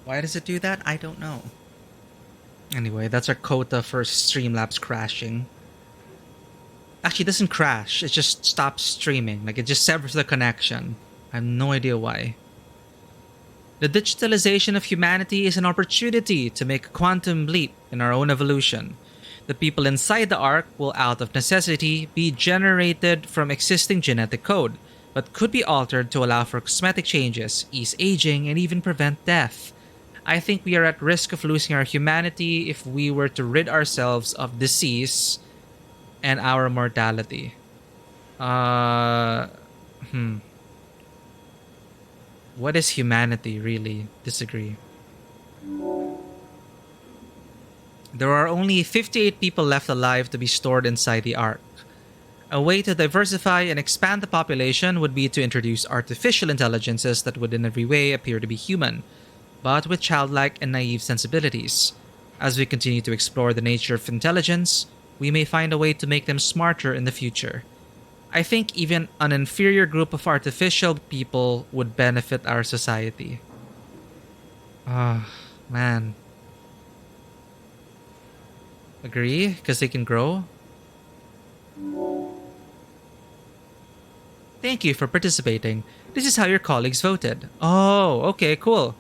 Why does it do that? I don't know. Anyway, that's our quota for Streamlabs crashing. Actually, it doesn't crash. It just stops streaming. Like, it just severs the connection. I have no idea why. The digitalization of humanity is an opportunity to make a quantum leap in our own evolution. The people inside the Ark will, out of necessity, be generated from existing genetic code, but could be altered to allow for cosmetic changes, ease aging, and even prevent death. I think we are at risk of losing our humanity if we were to rid ourselves of disease and our mortality. Uh, hmm. What is humanity, really? Disagree. There are only 58 people left alive to be stored inside the Ark. A way to diversify and expand the population would be to introduce artificial intelligences that would in every way appear to be human, but with childlike and naive sensibilities. As we continue to explore the nature of intelligence, we may find a way to make them smarter in the future. I think even an inferior group of artificial people would benefit our society. Ah, man. Agree? Because they can grow? Thank you for participating. This is how your colleagues voted. Oh, okay, cool.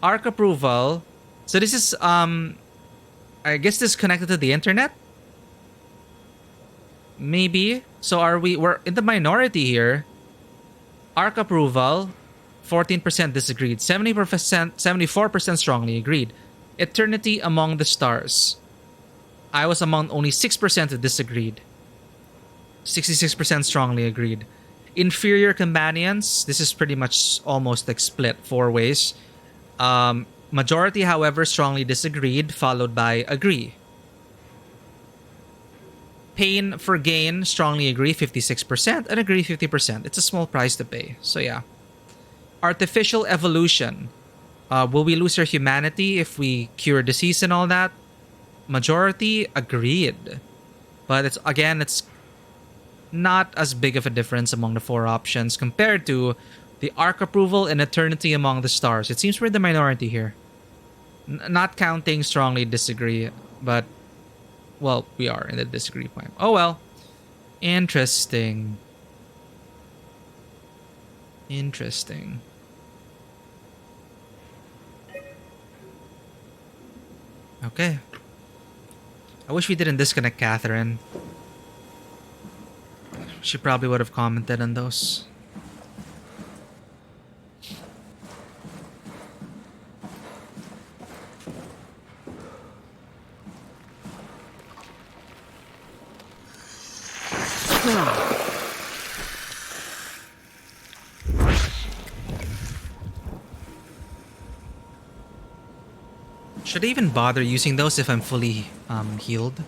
Arc approval. So this is I guess this is connected to the internet? Maybe. So we're in the minority here. Arc approval, 14% disagreed, 70%, 74% strongly agreed. Eternity Among the Stars. I was among only 6% who disagreed. 66% strongly agreed. Inferior Companions, this is pretty much almost like split 4 ways. Majority, however, strongly disagreed, followed by agree. Pain for Gain, strongly agree, 56%, and agree, 50%. It's a small price to pay, so yeah. Artificial Evolution. Will we lose our humanity if we cure disease and all that? Majority agreed. But it's not as big of a difference among the 4 options compared to the Arc approval and Eternity Among the Stars. It seems we're the minority here. Not counting strongly disagree, but well, we are in the disagree point. Oh well. Interesting. Interesting. Okay. I wish we didn't disconnect Catherine. She probably would have commented on those. Should I even bother using those if I'm fully healed?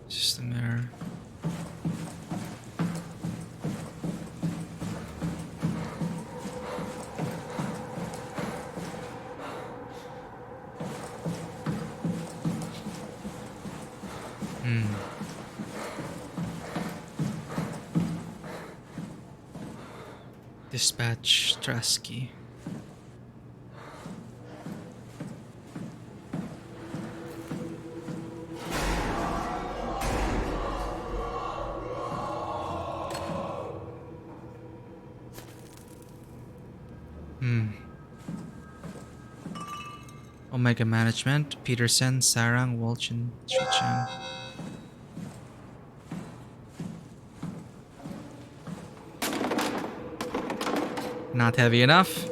Just a mirror. Dispatch Trasky. Omega Management, Peterson, Sarang, Walchin, Chichan. Not heavy enough.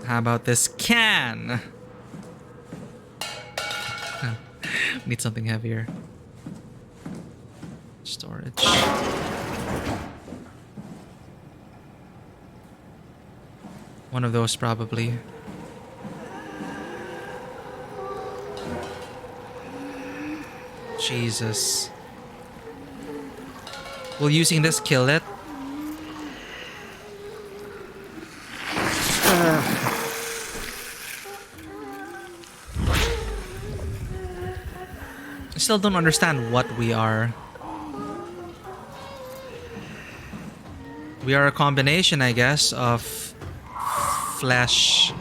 How about this can? Need something heavier. Storage. One of those, probably. Jesus. Will using this kill it? I still don't understand what we are. We are a combination, I guess, of flesh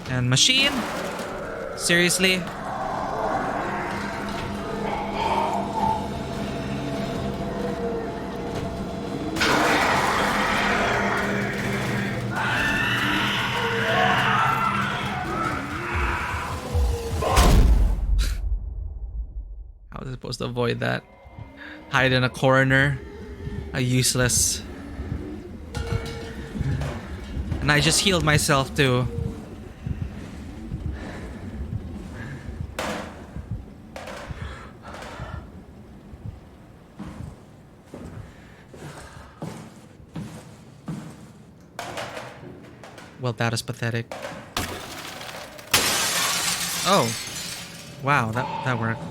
and machine? Seriously? How was I supposed to avoid that? Hide in a corner? A useless. And I just healed myself too. Well, that is pathetic. Oh. Wow, that worked.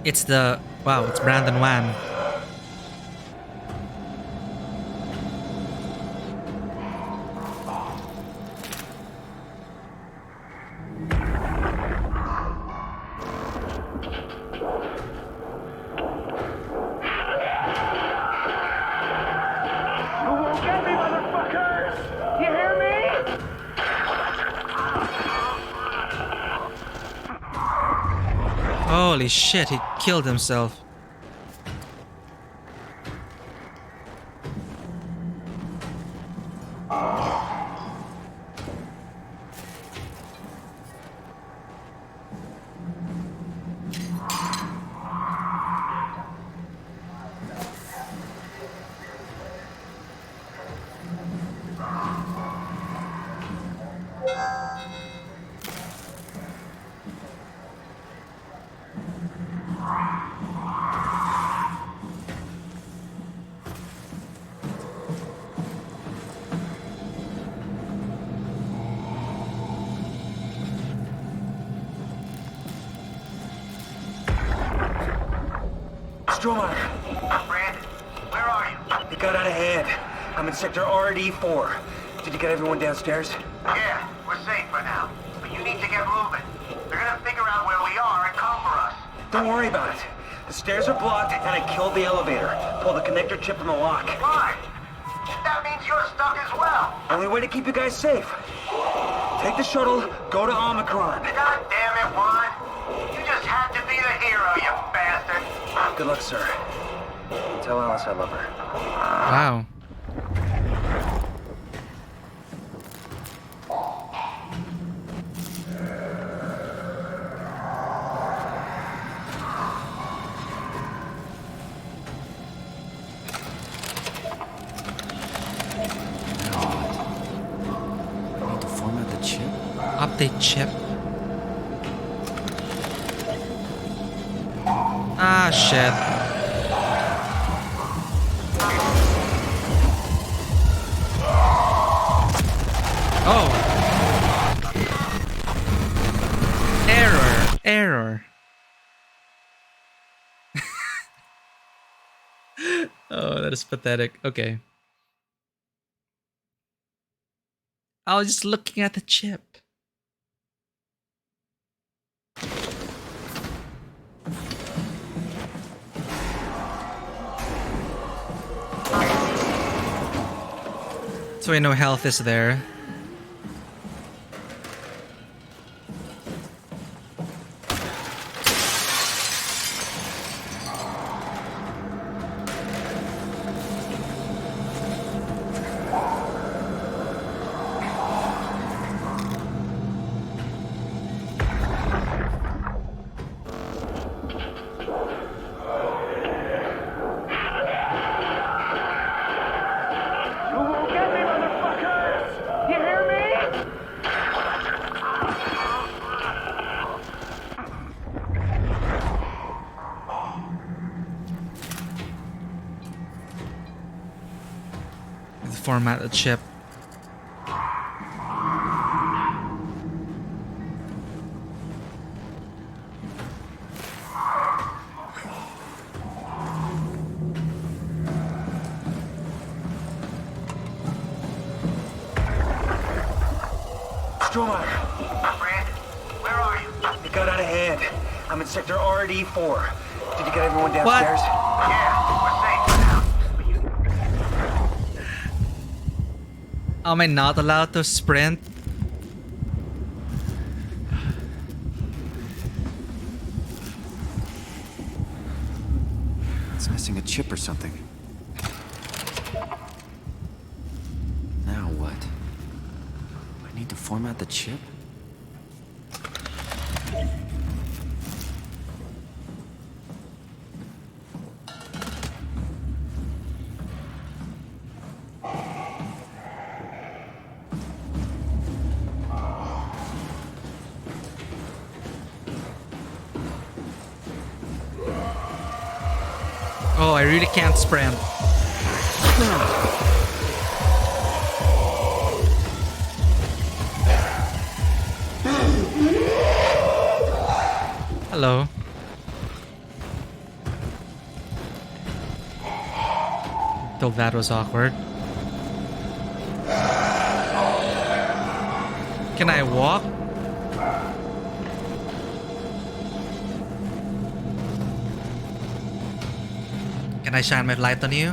It's the... Wow, it's Brandon Wan. Holy shit, he killed himself. Brand, where are you? It got out of hand. I'm in sector RD4. Did you get everyone downstairs? Yeah, we're safe for now. But you need to get moving. They're gonna figure out where we are and come for us. Don't worry about it. The stairs are blocked and I killed the elevator. Pulled the connector chip from the lock. Why? That means you're stuck as well. Only way to keep you guys safe. Take the shuttle, go to Omicron. God damn it, Juan. You just had to be the hero, you bastard. Good luck, sir. Tell Alice I love her. Wow. Need to format the chip. Update chip. Ah, shit. Oh. Error. Oh, that is pathetic. Okay. I was just looking at the chip. So I know health is there. format the chip. Stromae, Brand, where are you? it got out of hand. I'm in sector RD4. Did you get everyone What? downstairs? Yeah, we're safe for now. But you Am I not allowed to sprint? It's missing a chip or something. Now what? I need to format the chip? Oh, I really can't sprint. Hello. Though that was awkward. Can I walk? Can I shine my light on you?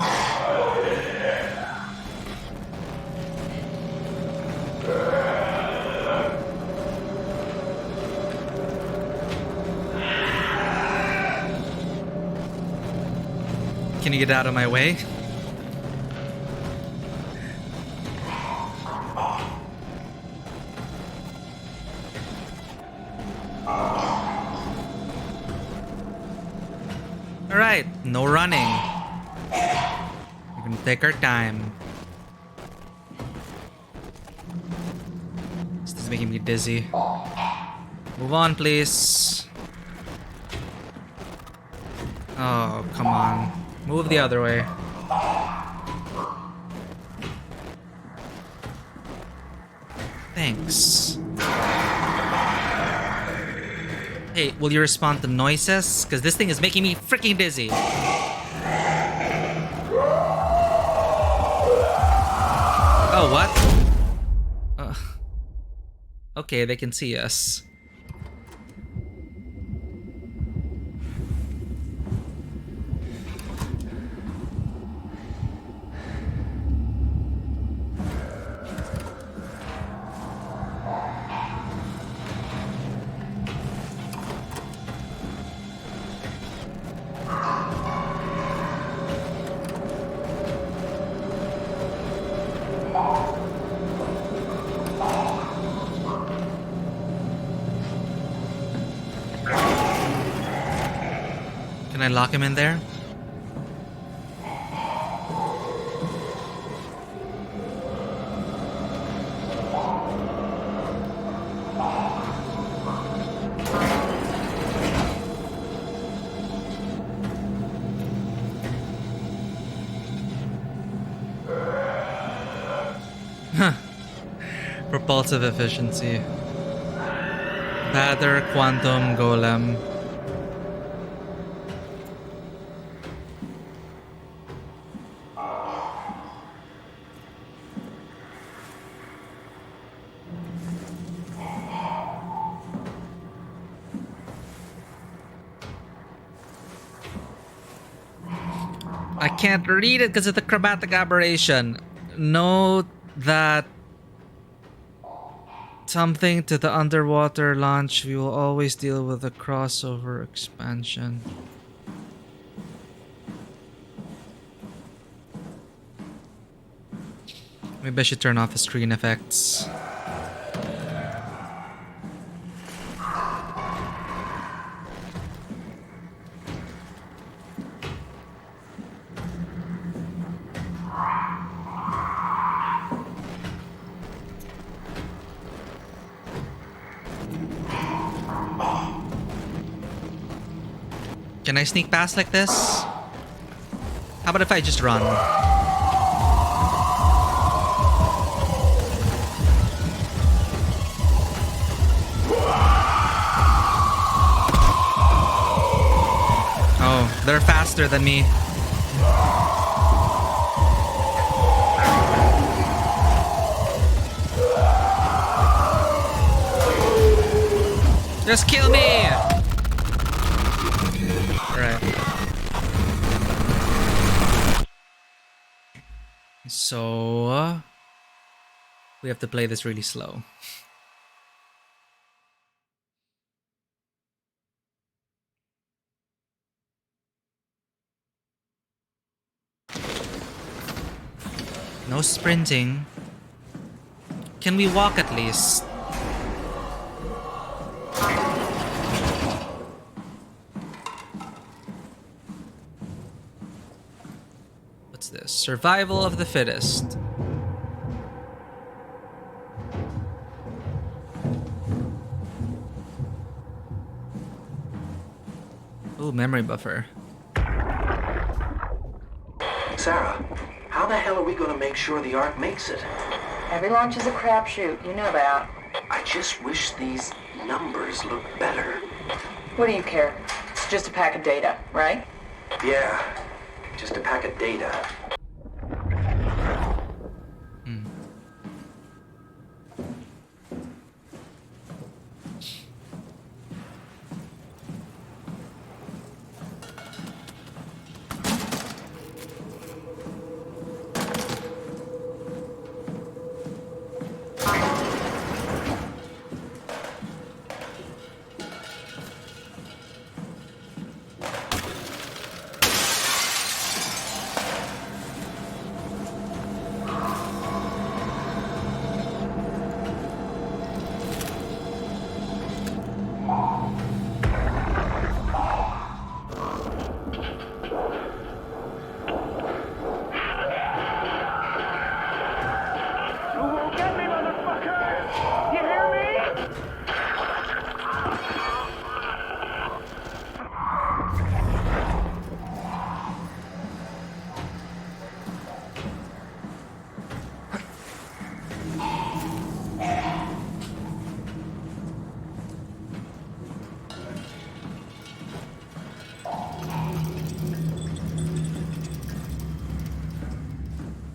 Can you get out of my way? Alright, no running. We're gonna take our time. This is making me dizzy. Move on, please. Oh, come on. Move the other way. Thanks. Hey, will you respond to noises? Because this thing is making me freaking dizzy. Oh, what? Okay, they can see us. Can I lock him in there? Propulsive efficiency. Bather quantum golem. I can't read it because of the chromatic aberration. Note that something to the underwater launch. We will always deal with the crossover expansion. Maybe I should turn off the screen effects. Can I sneak past like this? How about if I just run? They're faster than me. Just kill me! Alright. So... we have to play this really slow. No sprinting. Can we walk at least? What's this? Survival of the fittest. Ooh, memory buffer. Sarah, how the hell are we gonna make sure the Ark makes it? Every launch is a crapshoot, you know that. I just wish these numbers looked better. What do you care? It's just a pack of data, right? Yeah, just a pack of data.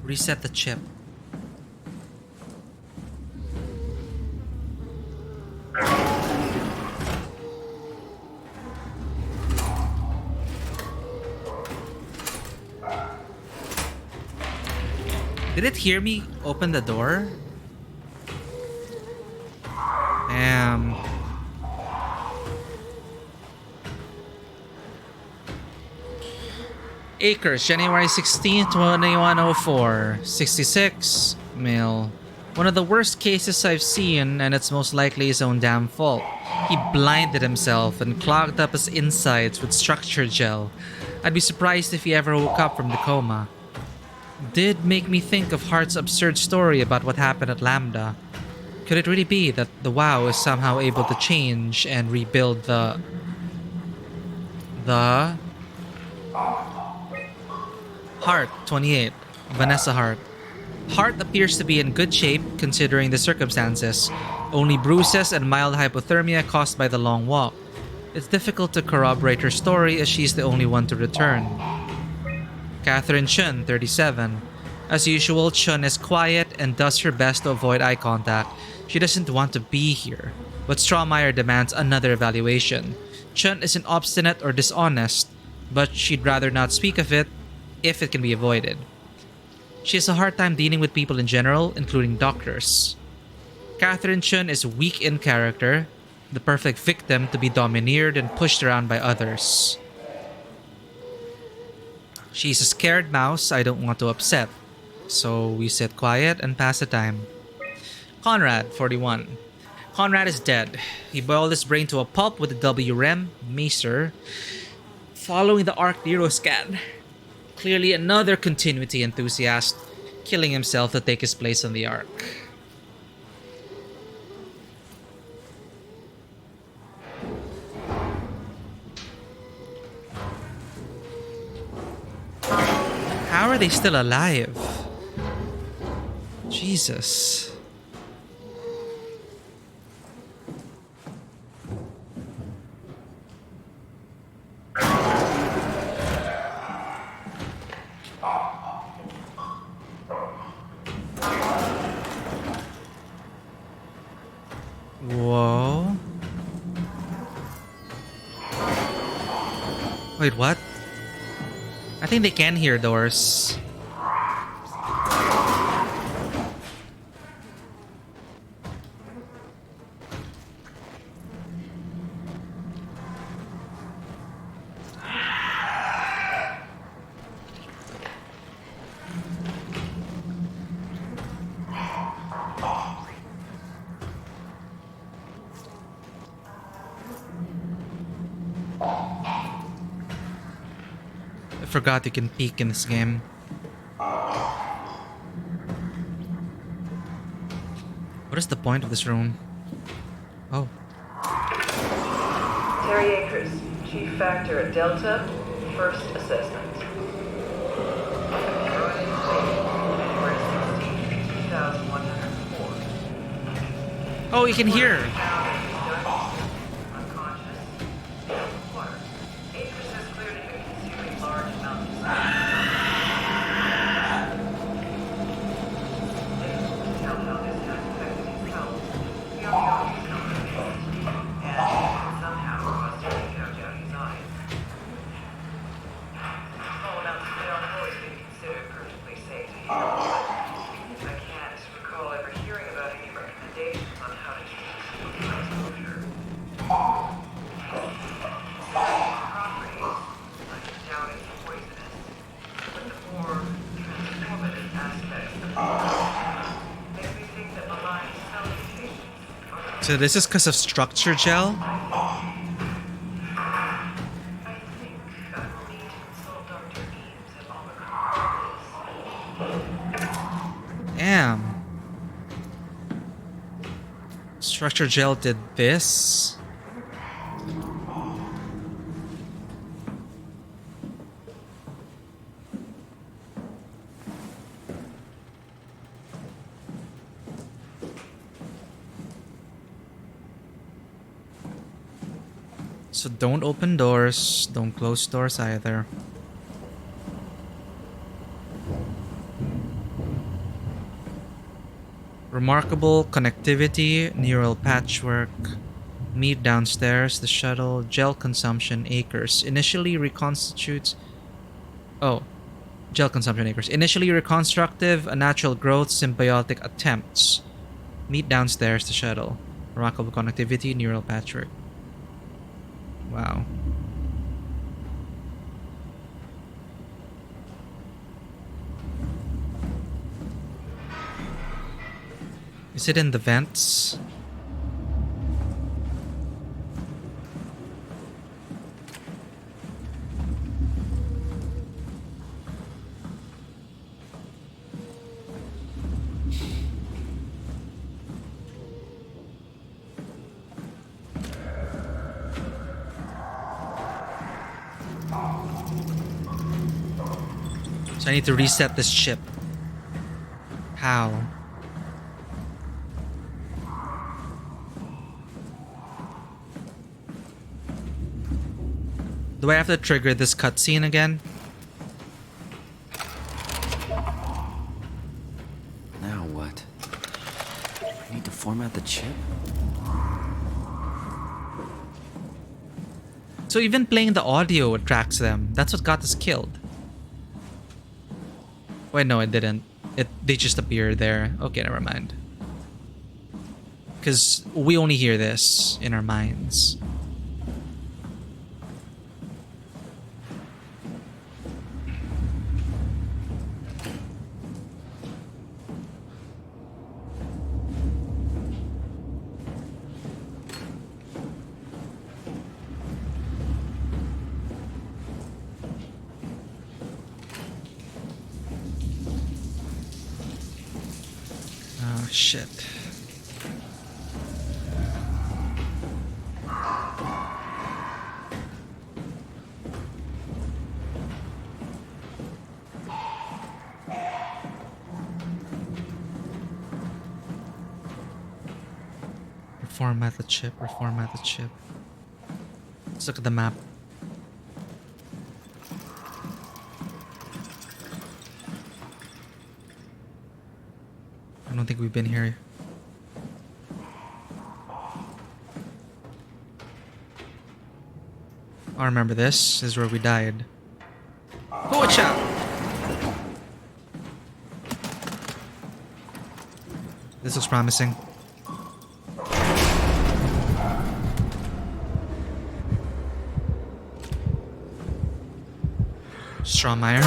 Reset the chip. Did it hear me open the door? Damn. Acres, January 16th, 2104. 66 mil. One of the worst cases I've seen, and it's most likely his own damn fault. He blinded himself and clogged up his insides with structure gel. I'd be surprised if he ever woke up from the coma. Did make me think of Hart's absurd story about what happened at Lambda. Could it really be that the WoW is somehow able to change and rebuild the Hart, 28. Vanessa Hart. Hart appears to be in good shape considering the circumstances. Only bruises and mild hypothermia caused by the long walk. It's difficult to corroborate her story as she's the only one to return. Catherine Chun, 37. As usual, Chun is quiet and does her best to avoid eye contact. She doesn't want to be here, but Strawmeyer demands another evaluation. Chun isn't obstinate or dishonest, but she'd rather not speak of it if it can be avoided. She has a hard time dealing with people in general, including doctors. Catherine Chun is weak in character, the perfect victim to be domineered and pushed around by others. She's a scared mouse I don't want to upset, so we sit quiet and pass the time. Conrad, 41. Conrad is dead. He boiled his brain to a pulp with the WREM, Macer, following the Arc Neuroscan. Clearly another continuity enthusiast, killing himself to take his place on the Ark. How are they still alive? Jesus. Wait, what? I think they can hear doors. I forgot you can peek in this game. What is the point of this room? Oh. Terry Akers, Chief Factor at Delta, first assessment. January 16, 2104. Oh, you can hear. Unconscious. Water. Akers has clearly been consuming large amounts of sodium. Difficult to tell how this has affected his health. We are beyond his knowledge. And somehow caused him to gouge out his eyes. Small amounts of gel have always been considered perfectly safe to handle, but I can't recall ever hearing about any recommendations on how to treat exposure. Certain properties, I doubt it's poisonous, but the more transformative aspects of the make me think that malign salutations are So this is because of structure gel? I think I will need to consult Dr. Eames at Omicron. Damn. Structure gel did this? So don't open doors, don't close doors either. Remarkable connectivity, neural patchwork. Meet downstairs, the shuttle, gel consumption acres. Initially reconstitutes. Oh, gel consumption acres. Initially reconstructive, a natural growth, symbiotic attempts. Meet downstairs, the shuttle. Remarkable connectivity, neural patchwork. Wow. Is it in the vents? So I need to reset this chip. How? Do I have to trigger this cutscene again? Now what? I need to format the chip? So even playing the audio attracts them. That's what got us killed. Wait, no, it didn't. They just appear there. Okay, never mind. Because we only hear this in our minds. Oh, shit. Reformat the chip, reformat the chip. Let's look at the map. I don't think we've been here. I remember this. This is where we died. Watch out! This looks promising. Strawmeyer.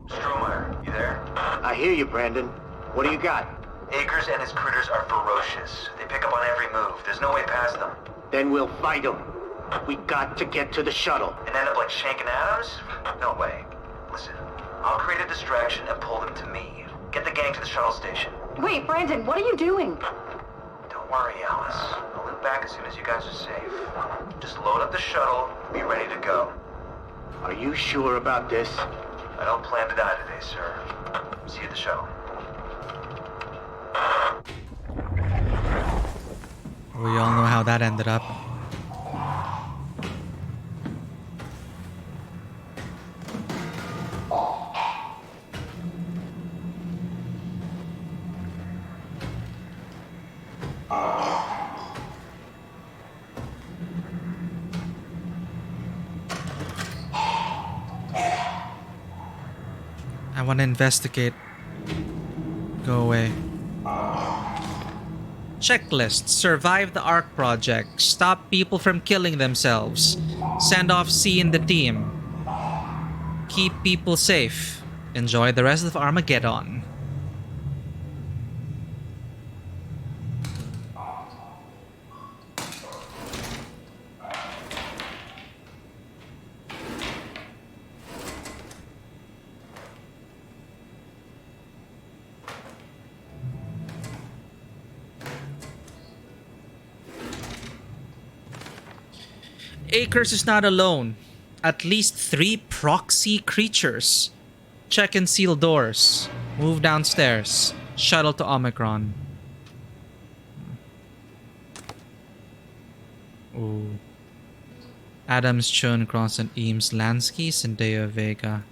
Stromeyer, you there? I hear you, Brandon. What do you got? Akers and his critters are ferocious. They pick up on every move. There's no way past them. Then we'll fight them. We got to get to the shuttle. And end up like Shank and Adams? No way. Listen, I'll create a distraction and pull them to me. Get the gang to the shuttle station. Wait, Brandon, what are you doing? Don't worry, Alice. I'll loop back as soon as you guys are safe. Just load up the shuttle, be ready to go. Are you sure about this? I don't plan to die today, sir. See you at the shuttle. We all know how that ended up. I want to investigate. Go away. Checklist. Survive the ARC project. Stop people from killing themselves. Send off C in the team. Keep people safe. Enjoy the rest of Armageddon. Akers is not alone. At least 3 proxy creatures. Check and seal doors. Move downstairs. Shuttle to Omicron. Ooh. Adams, Chun, Cross, and Eames, Lansky, Zendaya, Vega.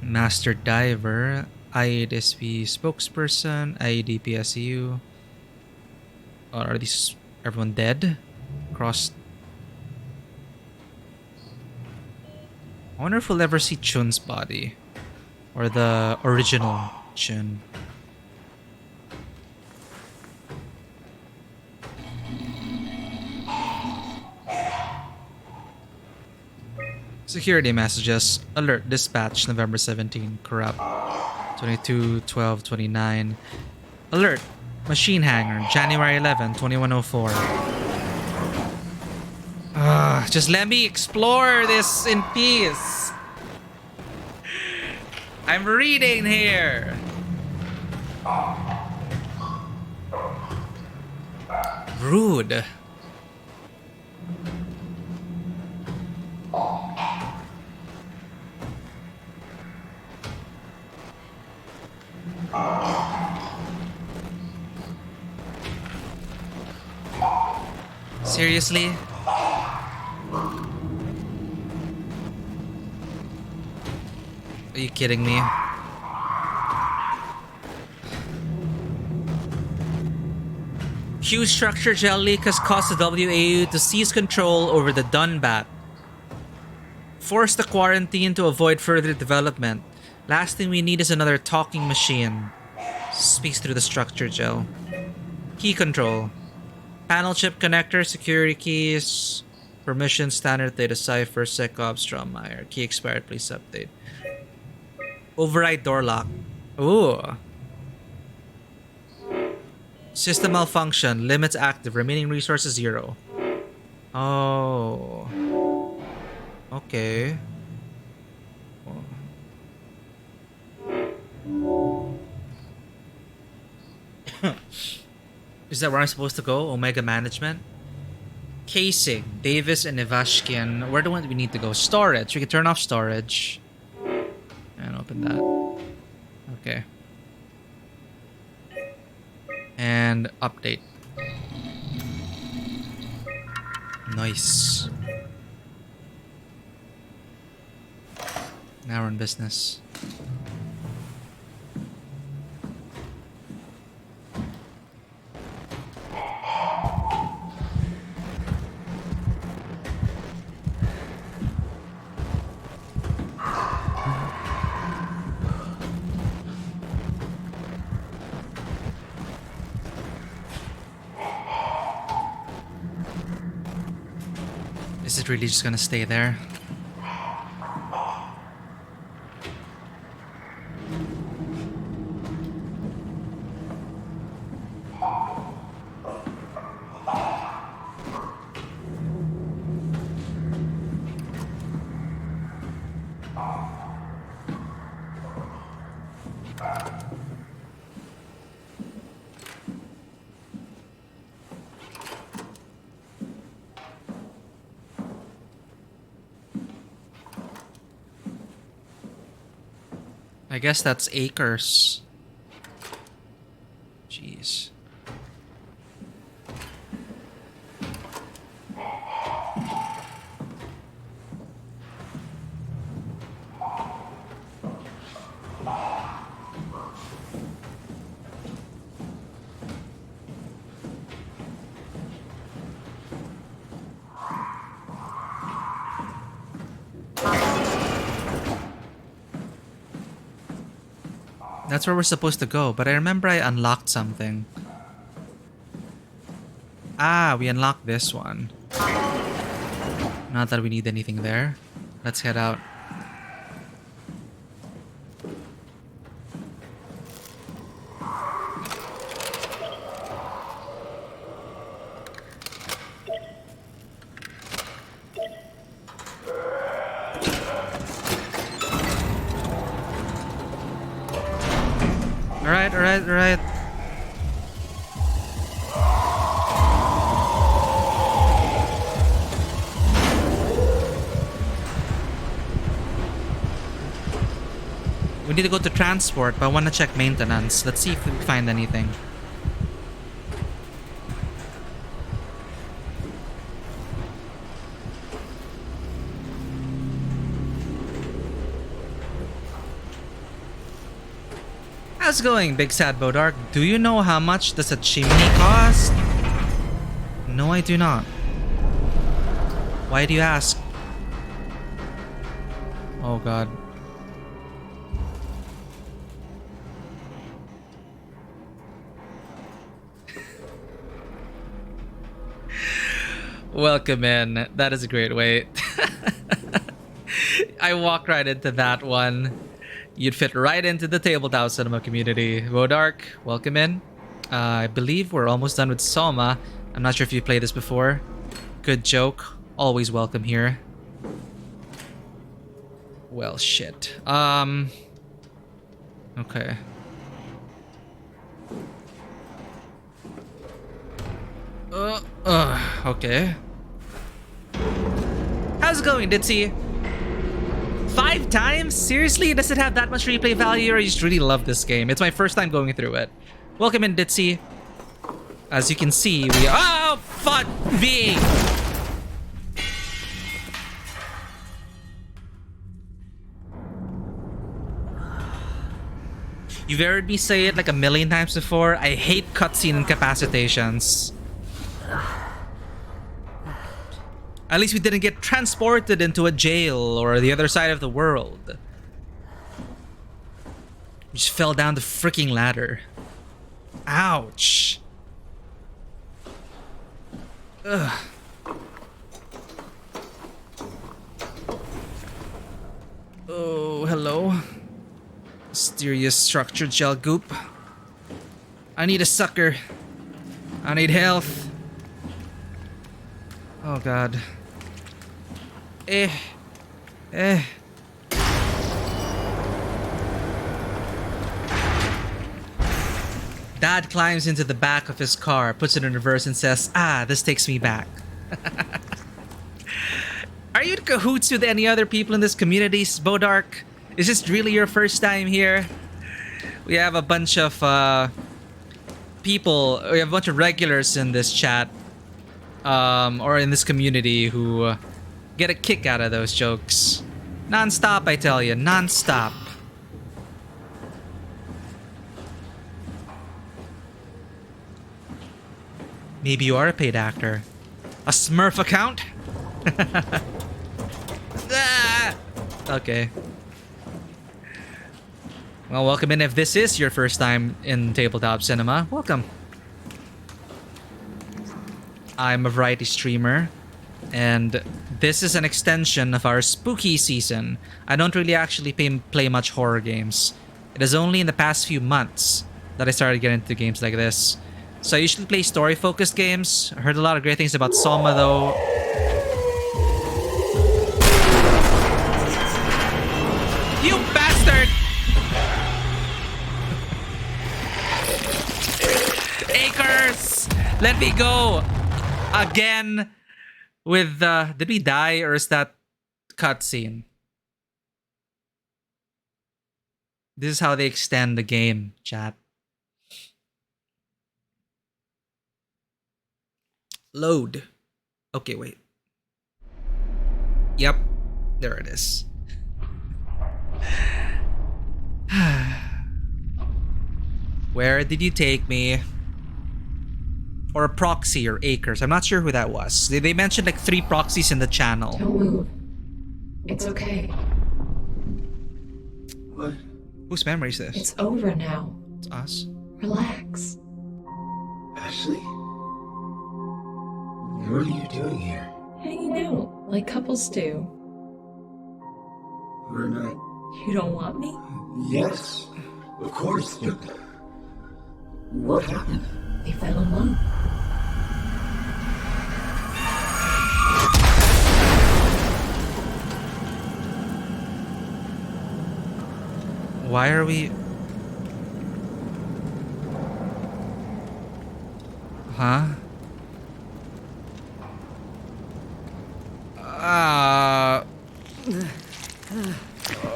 Master Diver. IADSP spokesperson. IADPSU. Are these everyone dead? Cross. I wonder if we'll ever see Chun's body. Or the original Chun. Security messages. Alert dispatch November 17. Corrupt. 22/12/29. Alert. Machine Hangar January 11, 2104. Just let me explore this in peace. I'm reading here. Rude. Seriously? Are you kidding me? Huge structure gel leak has caused the WAU to seize control over the Dunbat. Force the quarantine to avoid further development. Last thing we need is another talking machine. Speaks through the structure gel. Key control. Panel chip connector, security keys, permission, standard data cipher, SecOps, Stromeyer. Key expired, please update. Override door lock. Ooh. System malfunction. Limits active. Remaining resources 0. Oh. Okay. Is that where I'm supposed to go? Omega Management? Casing. Davis and Ivashkian. Where do we need to go? Storage. We can turn off storage. And open that. Okay. And update. Nice. Now we're in business. Is it really just gonna stay there? I guess that's acres. Jeez. That's where we're supposed to go, but I remember I unlocked something. Ah, we unlocked this one. Not that we need anything there. Let's head out. Alright. We need to go to transport, but I want to check maintenance. Let's see if we find anything. How's it going, Big Sad Bodark? Do you know how much does a chimney cost? No, I do not. Why do you ask? Oh god. Welcome in. That is a great way. I walked right into that one. You'd fit right into the Tabletop Cinema community. Bodark, welcome in. I believe we're almost done with SOMA. I'm not sure if you played this before. Good joke. Always welcome here. Well, shit. Okay. Okay. How's it going, Ditzy? 5 times? Seriously? Does it have that much replay value, or you just really love this game? It's my first time going through it. Welcome in, Ditzy. As you can see, we are— oh, fuck me! You've heard me say it like a million times before. I hate cutscene incapacitations. At least we didn't get transported into a jail or the other side of the world. We just fell down the freaking ladder. Ouch. Ugh. Oh, hello. Mysterious structured gel goop. I need a sucker. I need health. Oh god. Dad climbs into the back of his car, puts it in reverse and says, "Ah, this takes me back." Are you in cahoots with any other people in this community, Bodark? Is this really your first time here? We have a bunch of people, we have a bunch of regulars in this chat, or in this community who get a kick out of those jokes. Non-stop, I tell you, non-stop. Maybe you are a paid actor. A Smurf account? Ah! Okay. Well, welcome in if this is your first time in Tabletop Cinema. Welcome. I'm a variety streamer. And this is an extension of our spooky season. I don't really actually play much horror games. It is only in the past few months that I started getting into games like this. So I usually play story-focused games. I heard a lot of great things about SOMA though. You bastard! Acres! Let me go! Again! With, did we die or is that cutscene? This is how they extend the game, chat. Load. Okay, wait. Yep. There it is. Where did you take me? Or a proxy or Acres. I'm not sure who that was. They mentioned like 3 proxies in the channel. Don't move. It's okay. What? Whose memory is this? It's over now. It's us. Relax. Ashley? What are you doing here? Hanging out, like couples do. We're not... You don't want me? Yes, of course, but... What happened? We fell in love. Why are we... Huh?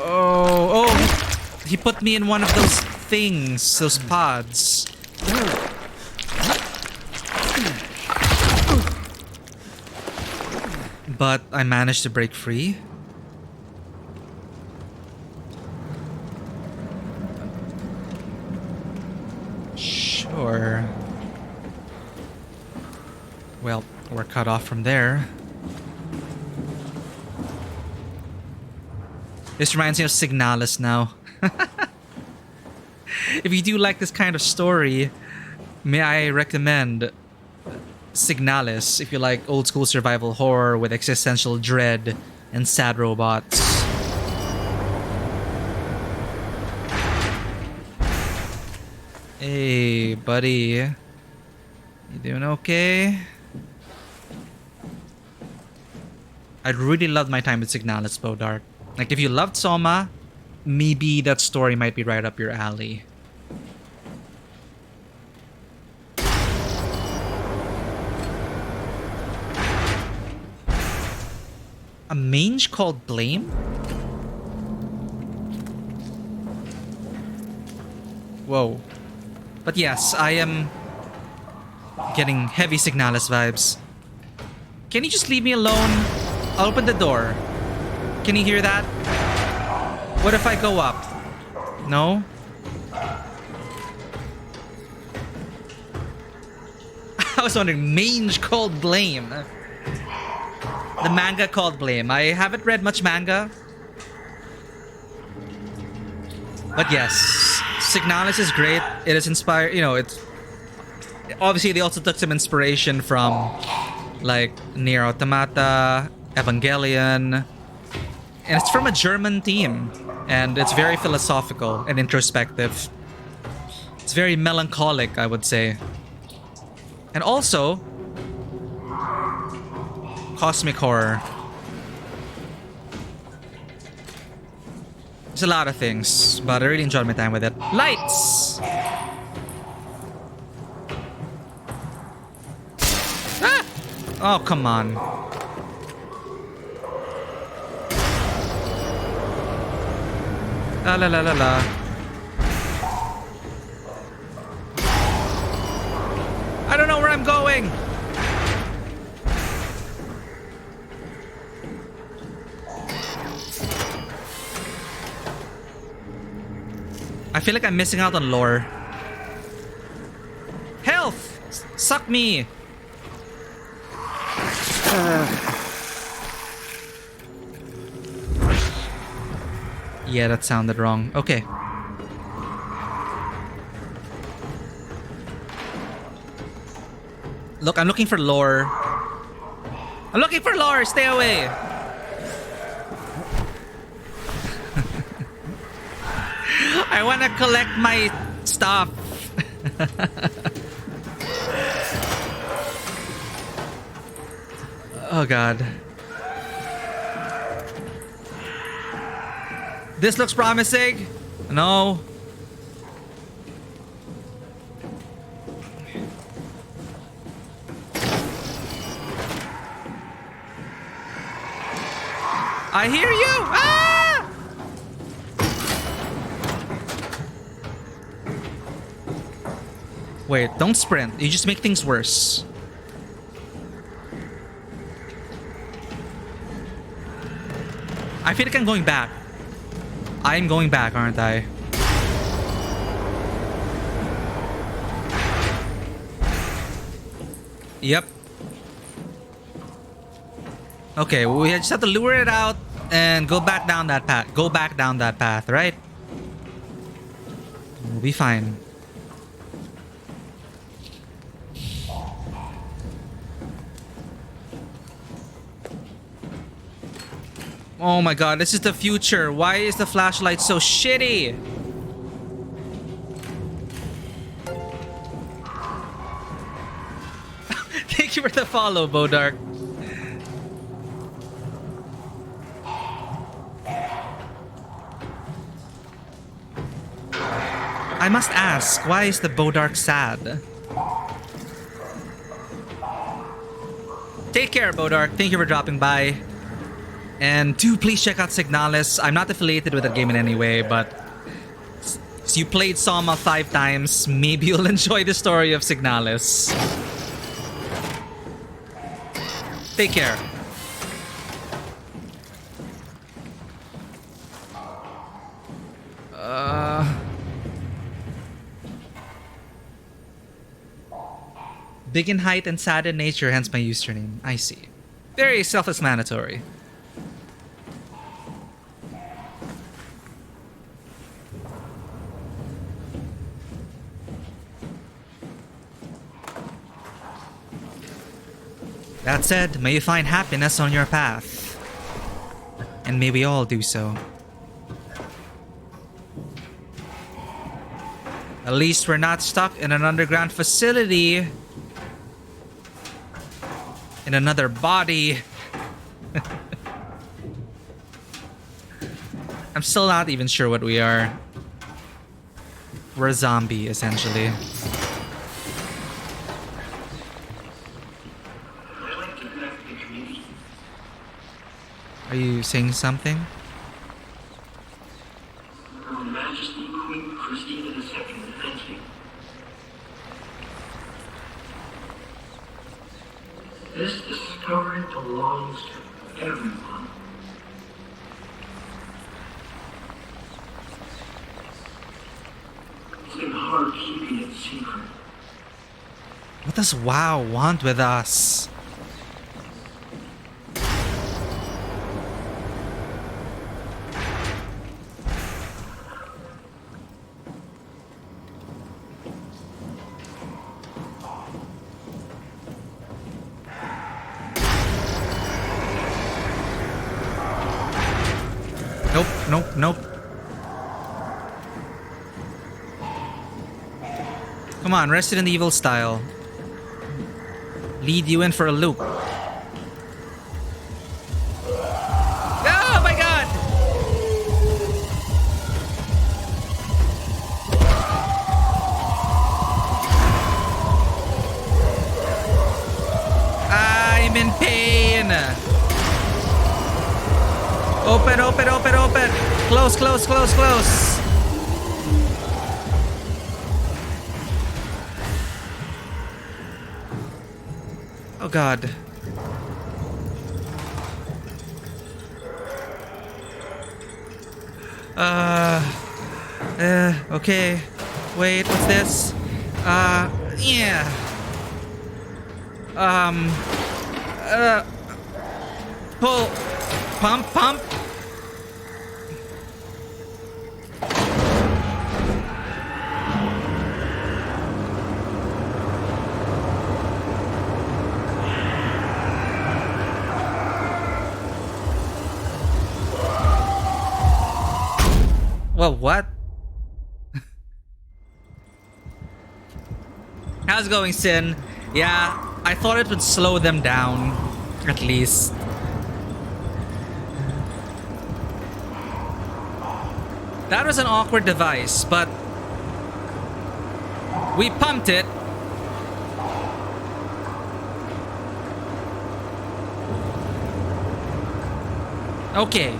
Oh, he put me in one of those things, those pods. But I managed to break free. Sure. Well, we're cut off from there. This reminds me of Signalis now. If you do like this kind of story, may I recommend Signalis if you like old school survival horror with existential dread and sad robots. Hey, buddy. You doing okay? I'd really love my time with Signalis, Bodark. Like, if you loved SOMA, maybe that story might be right up your alley. A mange called Blame? Whoa. But yes, I am getting heavy Signalis vibes. Can you just leave me alone? I'll open the door. Can you hear that? What if I go up? No? I was wondering, mange called Blame. The manga called Blame. I haven't read much manga. But yes, Signalis is great. It is inspired, you know, it's... Obviously, they also took some inspiration from, like, Nier Automata, Evangelion. And it's from a German team. And it's very philosophical and introspective. It's very melancholic, I would say. And also... cosmic horror. There's a lot of things, but I really enjoyed my time with it. Lights! Ah! Oh, come on. La la la la la. I don't know where I'm going! I feel like I'm missing out on lore. Health! Suck me! Yeah, that sounded wrong. Okay. Look, I'm looking for lore. I'm looking for lore. Stay away. I want to collect my stuff. Oh god. This looks promising. No. I hear you! Ah! Wait, don't sprint. You just make things worse. I feel like I'm going back. I'm going back, aren't I? Yep. Okay, we just have to lure it out and go back down that path. Go back down that path, right? We'll be fine. Oh my god, this is the future. Why is the flashlight so shitty? Thank you for the follow, Bodark. I must ask, why is the Bodark sad? Take care, Bodark. Thank you for dropping by. And do please check out Signalis. I'm not affiliated with that game in any way, but since you played SOMA 5 times, maybe you'll enjoy the story of Signalis. Take care. Big in height and sad in nature, hence my username. I see. Very self-explanatory. That said, may you find happiness on your path. And may we all do so. At least we're not stuck in an underground facility. In another body. I'm still not even sure what we are. We're a zombie, essentially. Are you saying something? Her Majesty Queen Christina II thanks you. This discovery belongs to everyone. It's been hard keeping it secret. What does WoW want with us? Nope. Come on, Resident Evil style. Lead you in for a loop. Oh my god! I'm in pain. Open. Close. Oh god. Okay. Wait, what's this? Yeah. Pull. Pump. Well, what? How's it going, Sin? Yeah, I thought it would slow them down, at least. That was an awkward device, but we pumped it. Okay.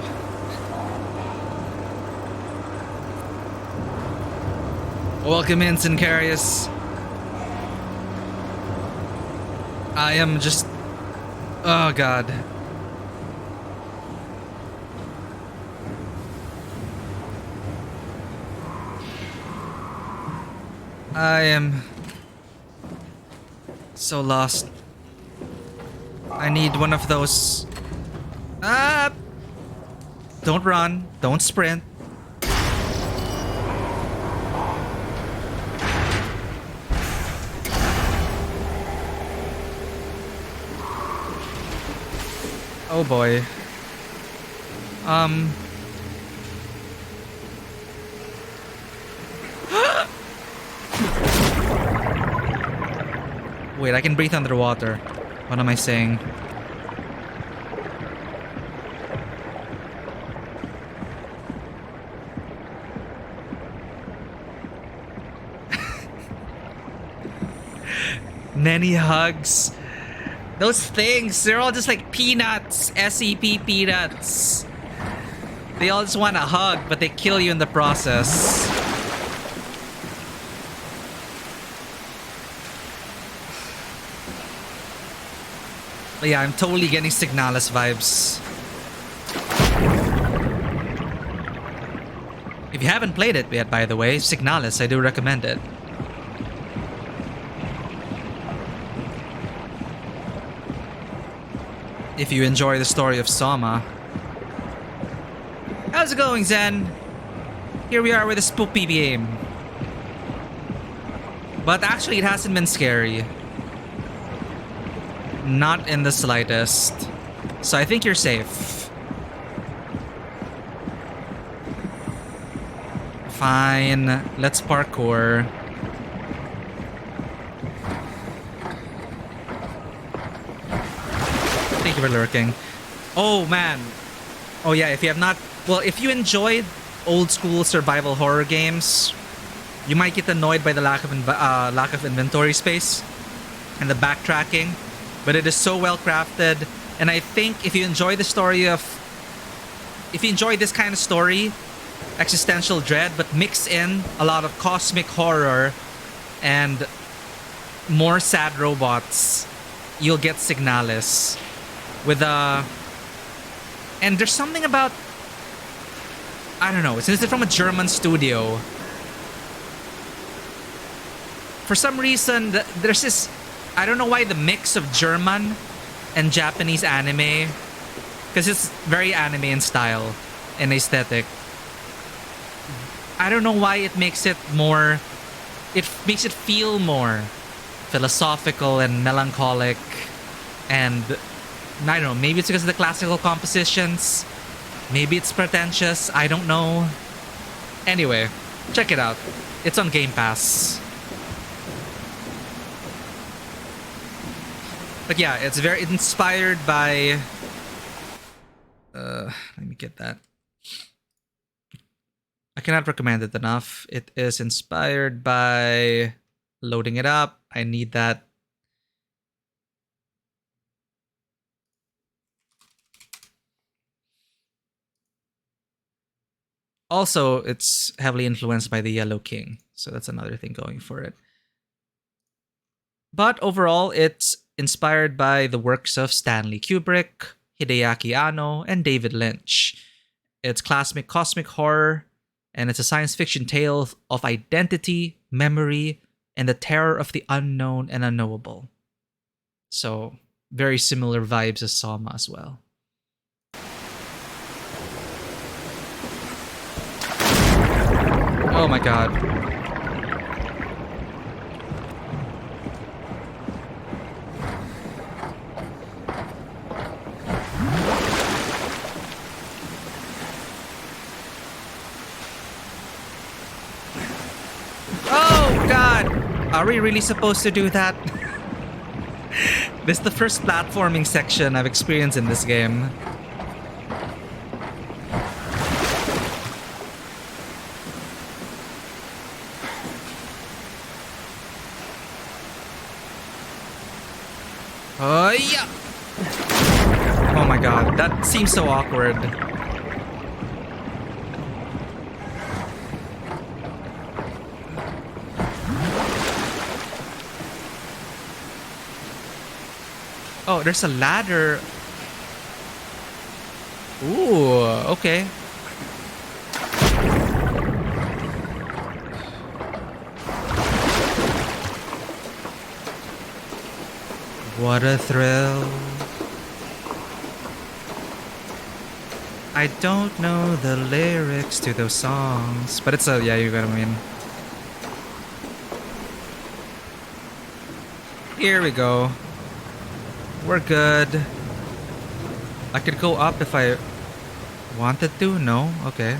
Welcome in, Sincarius. I am just... Oh, God. I am... so lost. I need one of those... Ah! Don't run. Don't sprint. Oh boy. Wait, I can breathe underwater. What am I saying? Nanny hugs. Those things, they're all just like peanuts. SEP peanuts. They all just want a hug, but they kill you in the process. But yeah, I'm totally getting Signalis vibes. If you haven't played it yet, by the way, Signalis, I do recommend it. If you enjoy the story of Soma. How's it going, Zen? Here we are with a spoopy game. But actually, it hasn't been scary. Not in the slightest. So I think you're safe. Fine. Let's parkour. Thank you for lurking. Oh, man. Oh, yeah, if you have not... Well, if you enjoyed old school survival horror games, you might get annoyed by the lack of inventory space and the backtracking. But it is so well crafted. And I think if you enjoy the story of... If you enjoy this kind of story, existential dread, but mix in a lot of cosmic horror and more sad robots, you'll get Signalis. With a... And there's something about... I don't know, since it's from a German studio, for some reason, there's this... I don't know why the mix of German and Japanese anime, because it's very anime in style and aesthetic. I don't know why it makes it more... It makes it feel more philosophical and melancholic, and I don't know, maybe it's because of the classical compositions. Maybe it's pretentious. I don't know. Anyway, check it out. It's on Game Pass. But yeah, it's very inspired by... let me get that. I cannot recommend it enough. It is inspired by... Loading it up. I need that. Also, it's heavily influenced by the Yellow King. So that's another thing going for it. But overall, it's inspired by the works of Stanley Kubrick, Hideaki Anno, and David Lynch. It's cosmic horror, and it's a science fiction tale of identity, memory, and the terror of the unknown and unknowable. So, very similar vibes as Soma as well. Oh my god. Are we really supposed to do that? This is the first platforming section I've experienced in this game. Oh yeah! Oh my god, that seems so awkward. Oh, there's a ladder. Ooh, okay. What a thrill. I don't know the lyrics to those songs, but it's a, yeah, you got what I mean. Here we go. We're good. I could go up if I wanted to. No? Okay.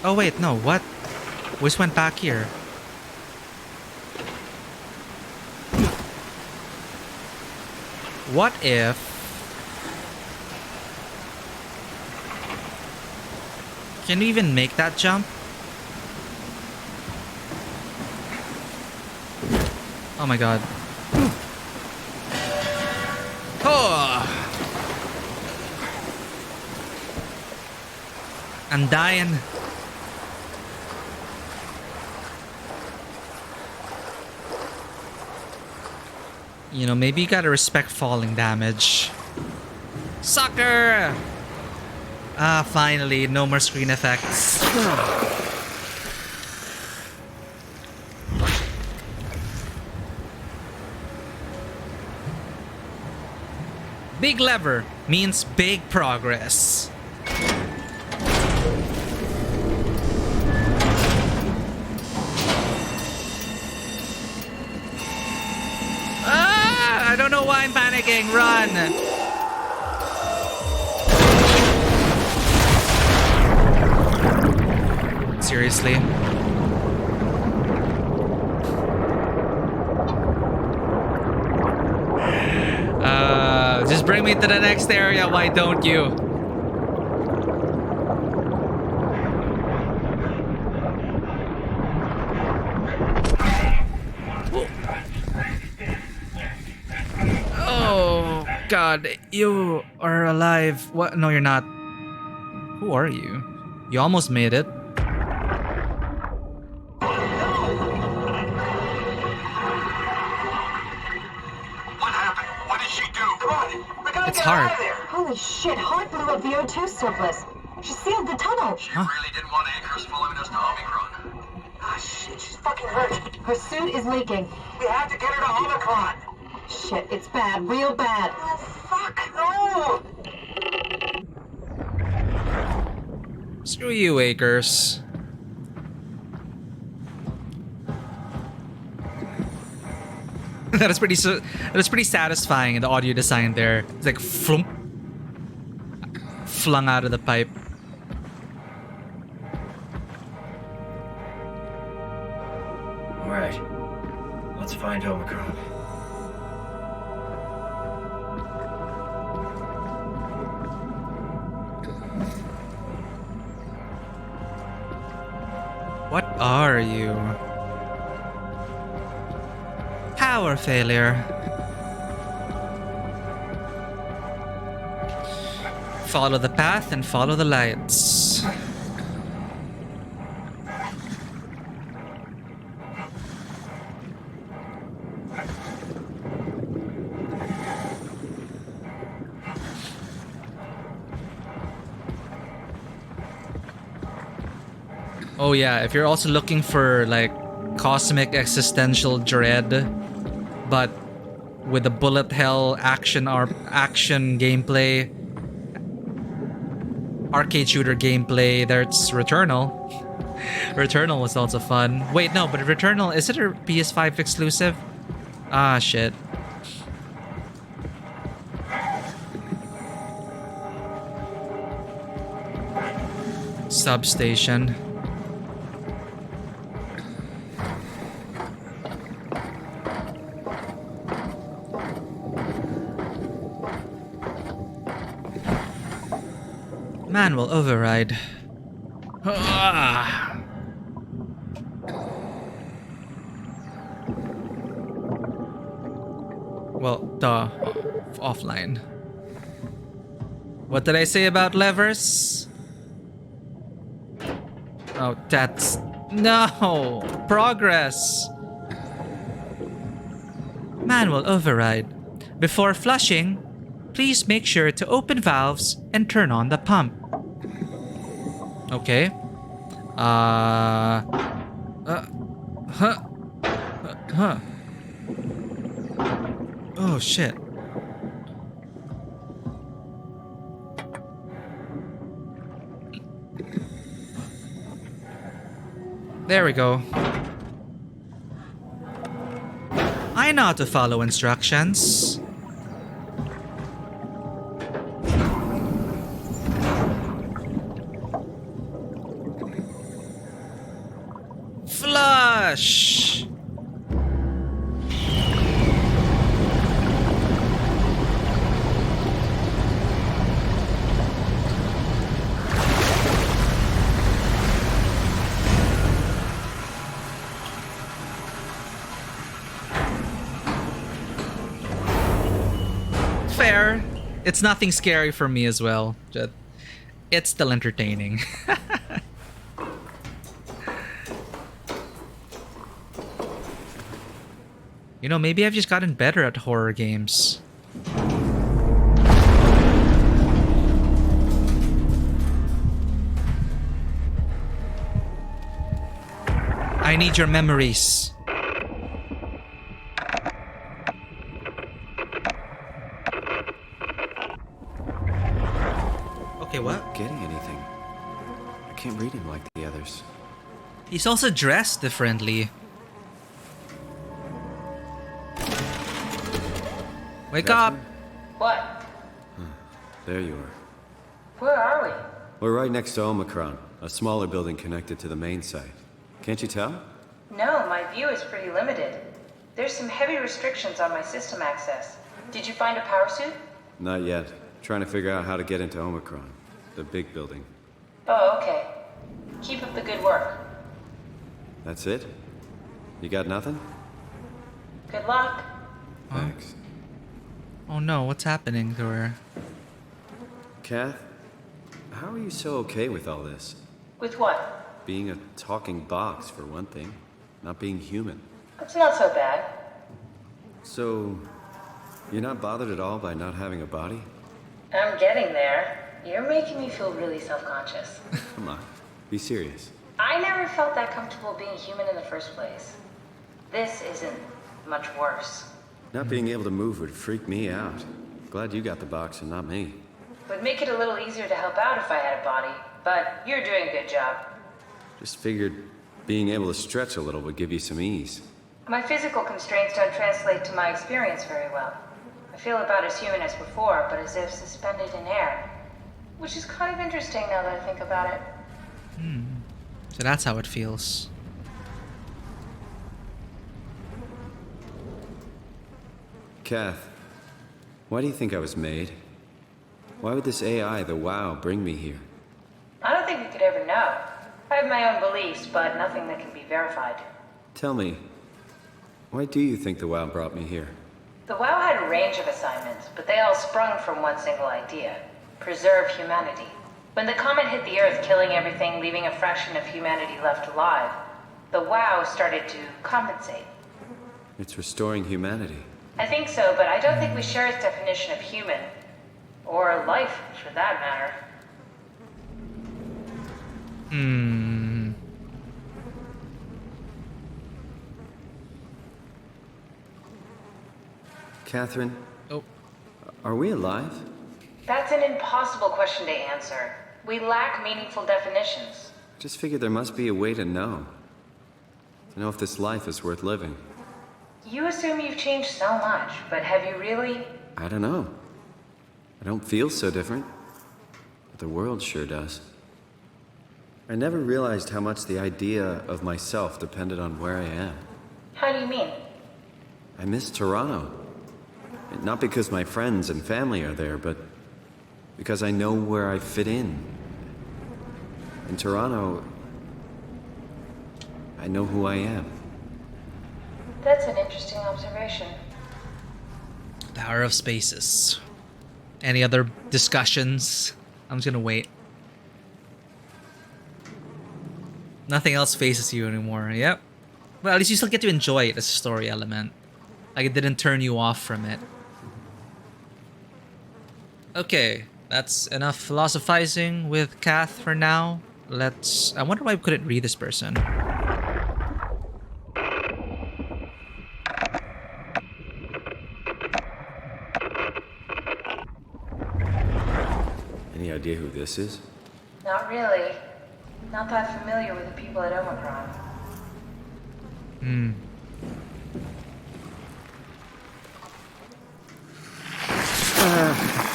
Oh wait, no, what? We just went back here. What if... Can we even make that jump? Oh my god. Oh! I'm dying. You know, maybe you gotta respect falling damage. Sucker! Ah, finally, no more screen effects. Big lever means big progress. I don't know why I'm panicking. Run! Seriously? Just bring me to the next area. Why don't you? God, you are alive. What? No, you're not. Who are you? You almost made it. What happened? What did she do? Come on, we gotta It's get hard. out of there. Holy shit, Hart blew up the O2 surplus. She sealed the tunnel. She really didn't want Akers following us to Omicron. Ah, shit, she's fucking hurt. Her suit is leaking. We have to get her to Omicron. Shit, it's bad, real bad. Oh, fuck, no! Screw you, Akers. That is pretty satisfying in the audio design there. It's like flump, flung out of the pipe. All right, let's find Omicron. What are you? Power failure. Follow the path and follow the lights. Oh yeah, if you're also looking for like cosmic existential dread, but with the bullet hell action gameplay, arcade shooter gameplay. There's Returnal. Returnal was also fun. Wait, no, but Returnal, is it a PS5 exclusive? Ah, shit. Substation. Manual override. Ah. Well, duh. Offline. What did I say about levers? Oh, that's... No! Progress! Manual override. Before flushing, please make sure to open valves and turn on the pump. Okay. Huh. Oh, shit. There we go. I know how to follow instructions. Flush! Fair. It's nothing scary for me as well. Just, it's still entertaining. You know, maybe I've just gotten better at horror games. I need your memories. Okay, what? Not getting anything. I can't read him like the others. He's also dressed differently. Wake up! What? There you are. Where are we? We're right next to Omicron, a smaller building connected to the main site. Can't you tell? No, my view is pretty limited. There's some heavy restrictions on my system access. Did you find a power suit? Not yet. Trying to figure out how to get into Omicron, the big building. Oh, okay. Keep up the good work. That's it? You got nothing? Good luck. Thanks. Oh no, what's happening to her? Kath, how are you so okay with all this? With what? Being a talking box, for one thing. Not being human. It's not so bad. So, you're not bothered at all by not having a body? I'm getting there. You're making me feel really self-conscious. Come on, be serious. I never felt that comfortable being human in the first place. This isn't much worse. Not being able to move would freak me out. Glad you got the box and not me. Would make it a little easier to help out if I had a body, but you're doing a good job. Just figured being able to stretch a little would give you some ease. My physical constraints don't translate to my experience very well. I feel about as human as before, but as if suspended in air. Which is kind of interesting now that I think about it. So that's how it feels. Kath, why do you think I was made? Why would this AI, the WoW, bring me here? I don't think we could ever know. I have my own beliefs, but nothing that can be verified. Tell me, why do you think the WoW brought me here? The WoW had a range of assignments, but they all sprung from one single idea. Preserve humanity. When the comet hit the Earth, killing everything, leaving a fraction of humanity left alive, the WoW started to compensate. It's restoring humanity. I think so, but I don't think we share its definition of human. Or life, for that matter. Catherine, Oh, are we alive? That's an impossible question to answer. We lack meaningful definitions. Just figured there must be a way to know. To know if this life is worth living. You assume you've changed so much, but have you really? I don't know. I don't feel so different. But the world sure does. I never realized how much the idea of myself depended on where I am. How do you mean? I miss Toronto. Not because my friends and family are there, but because I know where I fit in. In Toronto, I know who I am. That's an interesting observation. Power of Spaces. Any other discussions? I'm just gonna wait. Nothing else faces you anymore. Yep. Well, at least you still get to enjoy it as a story element. Like, it didn't turn you off from it. Okay, that's enough philosophizing with Kath for now. Let's... I wonder why we couldn't read this person. Any idea who this is? Not really. Not that familiar with the people at Omicron.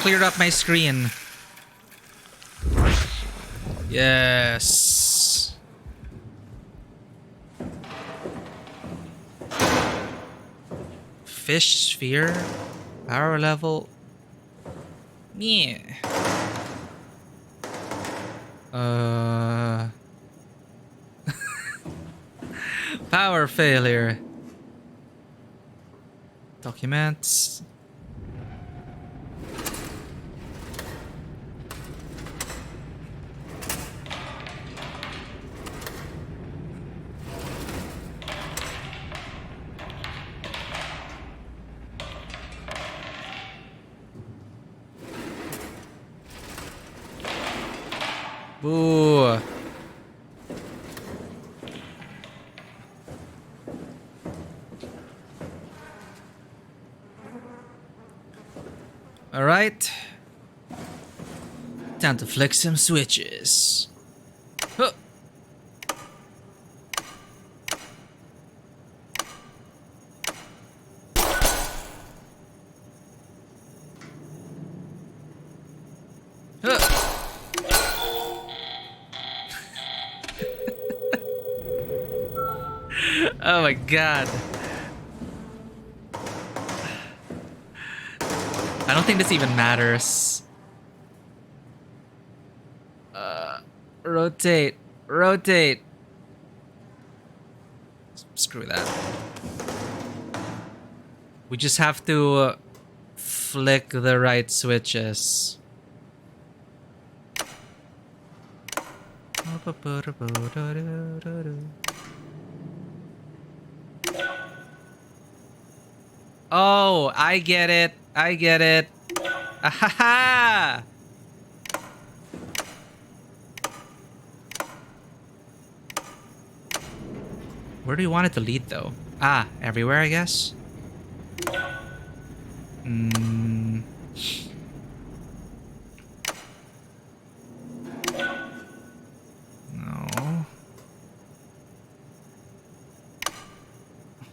Cleared up my screen. Yes. Fish sphere. Power level. Yeah. Power failure. Documents. Boo. All right. Time to flick some switches. Huh. Huh. Oh my god. I don't think this even matters. Rotate. Rotate. Screw that. We just have to flick the right switches. Oh, I get it. I get it. Ahaha! Where do you want it to lead, though? Ah, everywhere, I guess? No.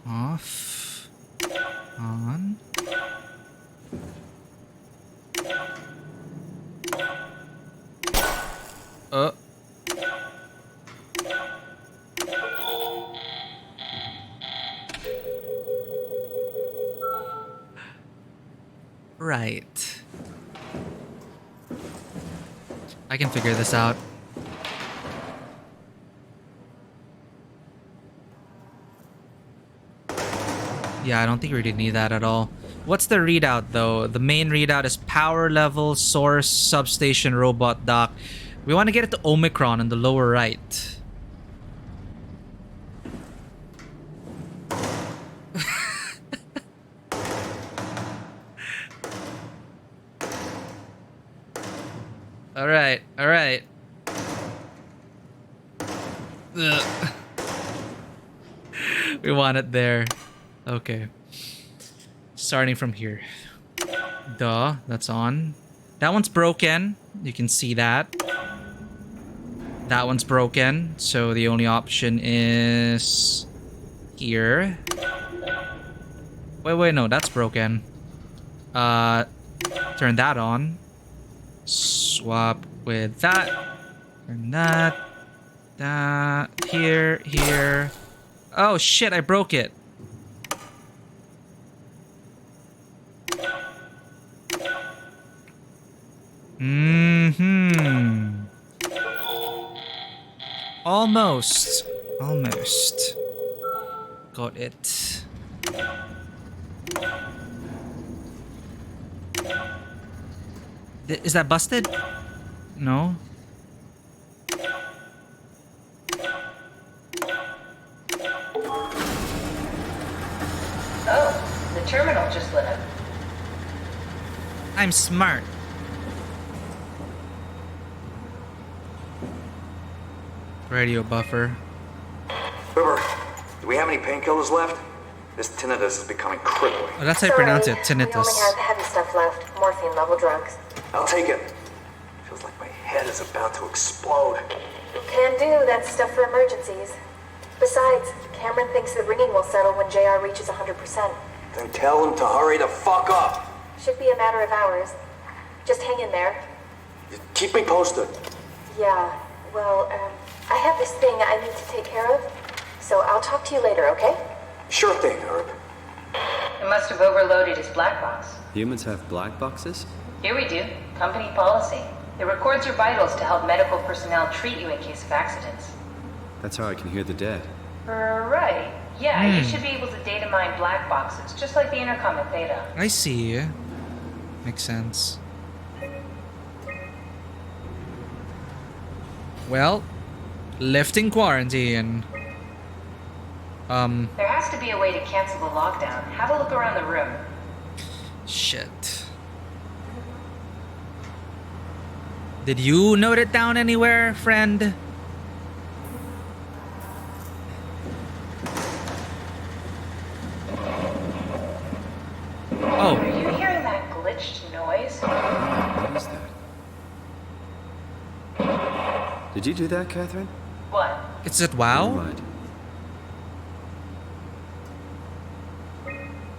Off. On. Right. I can figure this out. Yeah, I don't think we really need that at all. What's the readout, though? The main readout is power level, source, substation, robot dock. We want to get it to Omicron in the lower right. All right, all right. Ugh. We want it there. Okay. Starting from here. Duh, that's on. That one's broken. You can see that. That one's broken. So the only option is here. Wait, no, that's broken. Turn that on. Swap with that. Turn that. That. Here. Oh shit, I broke it. Almost. Got it. Is that busted? No. Oh, the terminal just lit up. I'm smart. Radio buffer. River, do we have any painkillers left? This tinnitus is becoming crippling. Oh, that's how you pronounce it, We tinnitus. only have heavy stuff left. Morphine level drugs. I'll take it. Feels like my head is about to explode. Can do. That's stuff for emergencies. Besides, Cameron thinks the ringing will settle when JR reaches 100%. Then tell him to hurry the fuck up. Should be a matter of hours. Just hang in there. Keep me posted. Yeah, well, I have this thing I need to take care of, so I'll talk to you later, okay? Sure thing, Herb. It must have overloaded his black box. Humans have black boxes? Here we do. Company policy. It records your vitals to help medical personnel treat you in case of accidents. That's how I can hear the dead. Right. Yeah, you should be able to data mine black boxes, just like the intercom at Theta. I see. Makes sense. Well, lifting quarantine. There has to be a way to cancel the lockdown. Have a look around the room. Shit. Did you note it down anywhere, friend? Oh. Are you hearing that glitched noise? What is that? Did you do that, Catherine? What? It's at Never WoW? mind.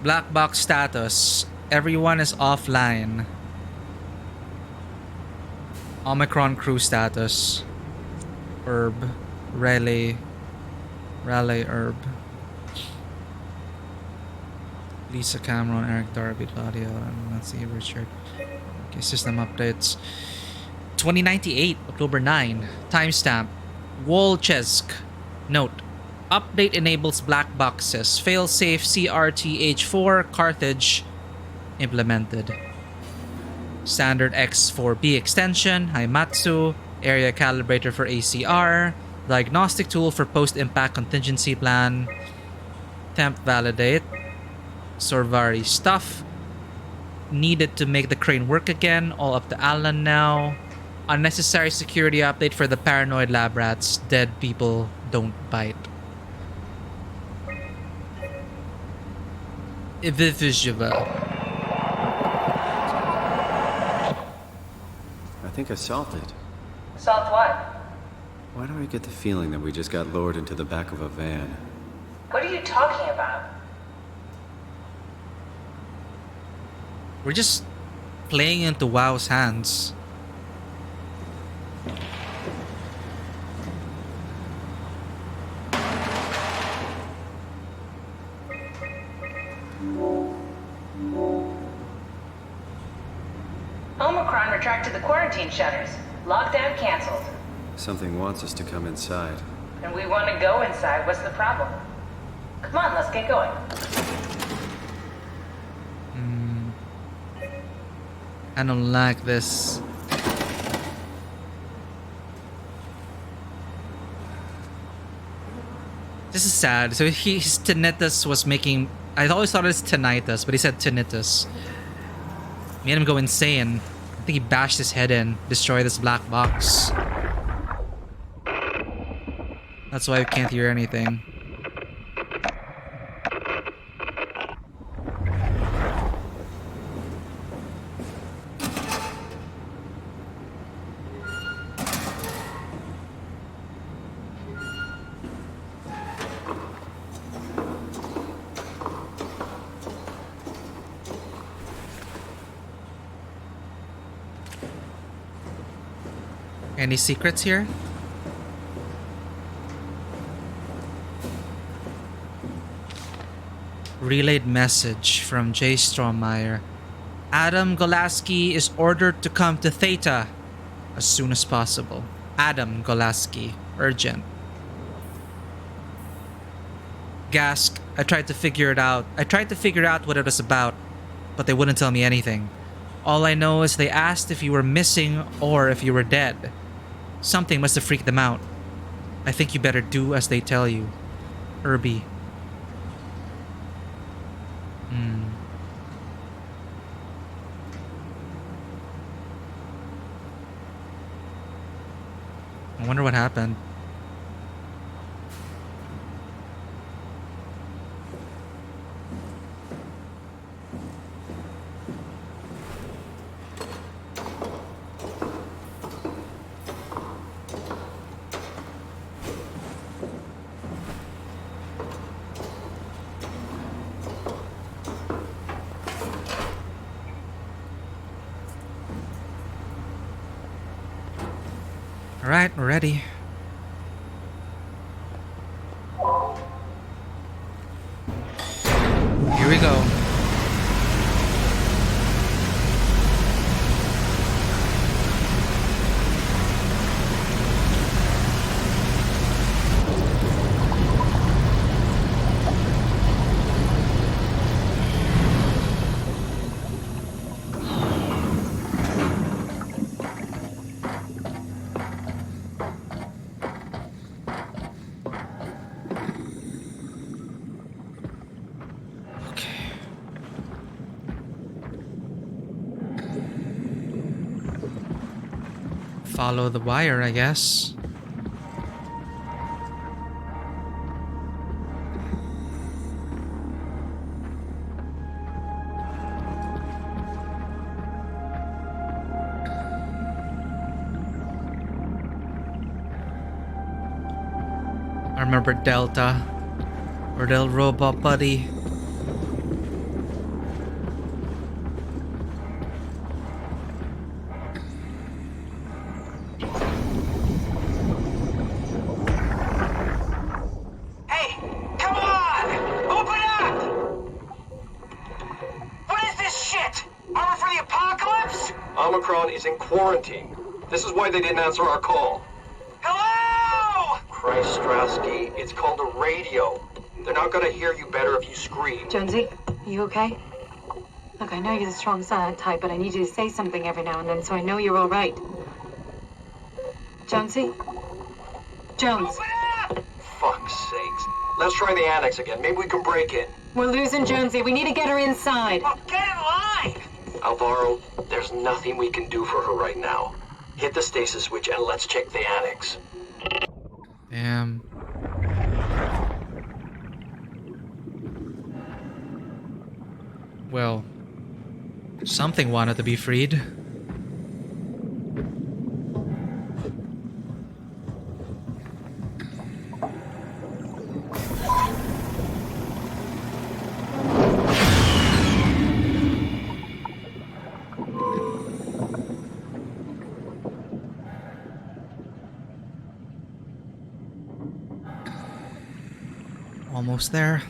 Black box status. Everyone is offline. Omicron crew status. Herb. Raleigh. Herb. Lisa Cameron, Eric Darby, Claudia, and let's see, Richard. Okay, system updates. 2098, October 9. Timestamp. Wolchesk. Note. Update enables black boxes. Failsafe CRTH4 Carthage implemented. Standard X4B extension. Haimatsu. Area calibrator for ACR. Diagnostic tool for post-impact contingency plan. Temp validate. Sorvari stuff. Needed to make the crane work again. All up to Alan now. Unnecessary security update for the paranoid lab rats. Dead people don't bite. Invisible. I think I solved it. Solved what? Why do I get the feeling that we just got lured into the back of a van? What are you talking about? We're just playing into WoW's hands. Omicron retracted the quarantine shutters. Lockdown canceled. Something wants us to come inside. And we want to go inside. What's the problem? Come on, let's get going. I don't like this. This is sad. So his tinnitus was making... I always thought it was tinnitus, but he said tinnitus. Made him go insane. I think he bashed his head in. Destroyed this black box. That's why we can't hear anything. Any secrets here? Relayed message from J. Strohmeyer. Adam Golaski is ordered to come to Theta as soon as possible. Adam Golaski. Urgent. Gask, I tried to figure it out. I tried to figure out what it was about, but they wouldn't tell me anything. All I know is they asked if you were missing or if you were dead. Something must have freaked them out. I think you better do as they tell you. Irby. I wonder what happened. Alright, we're ready. Here we go. Follow the wire, I guess. I remember Delta, or Del Robot Buddy. Quarantine. This is why they didn't answer our call. Hello! Christ, Strasky, it's called a radio. They're not gonna hear you better if you scream. Jonesy, are you okay? Look, I know you're the strong silent type, but I need you to say something every now and then so I know you're all right. Jonesy? Jones? Fuck's sakes. Let's try the annex again. Maybe we can break in. We're losing Jonesy. We need to get her inside. Well, get in line! Alvaro, there's nothing we can do for her right now. Hit the stasis switch and let's check the annex. Damn. Well, something wanted to be freed. Almost there.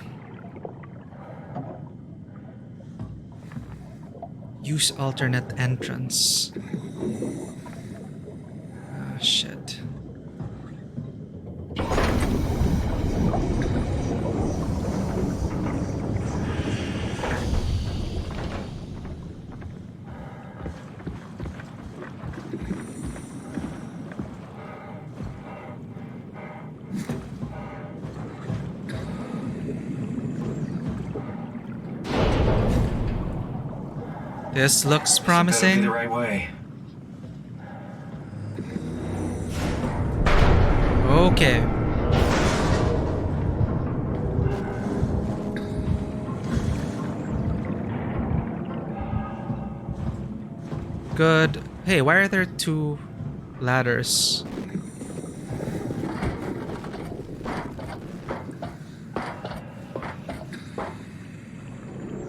Use alternate entrance. Ah, shit. This looks promising. The right way. Okay. Good. Hey, why are there two ladders?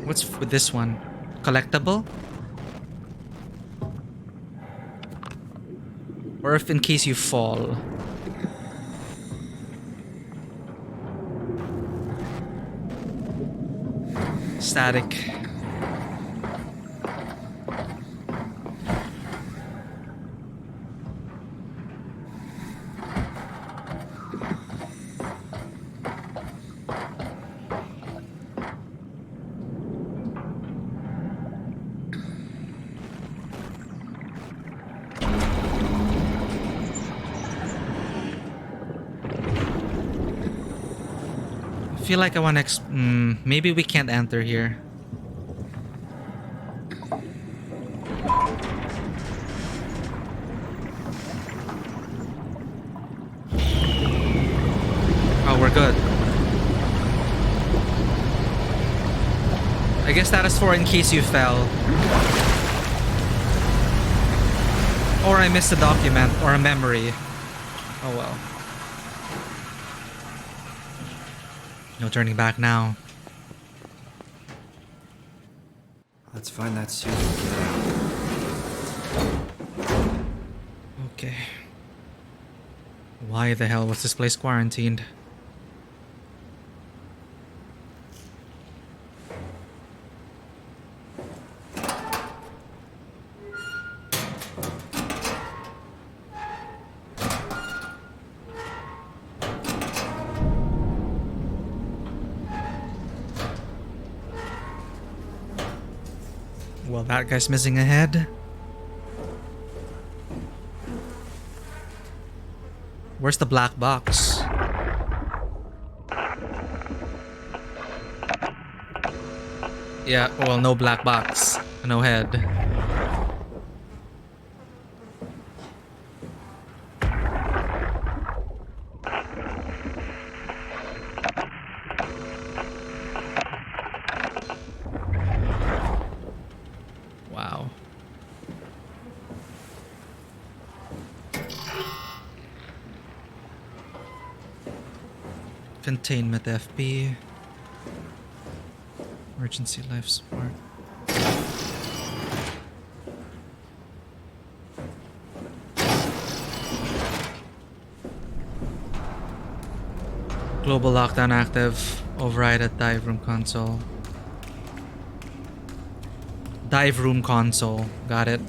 What's with this one? Collectible? Or if in case you fall. Static. I feel like I want to maybe we can't enter here. Oh, we're good. I guess that is for in case you fell. Or I missed a document or a memory. Oh well. No turning back now. Let's find that suit and get out. Okay. Why the hell was this place quarantined? Well, that guy's missing a head. Where's the black box? Yeah, well, no black box. No head. Wow. Containment FB. Emergency life support. Global lockdown active. Override at dive room console. Dive room console. Got it.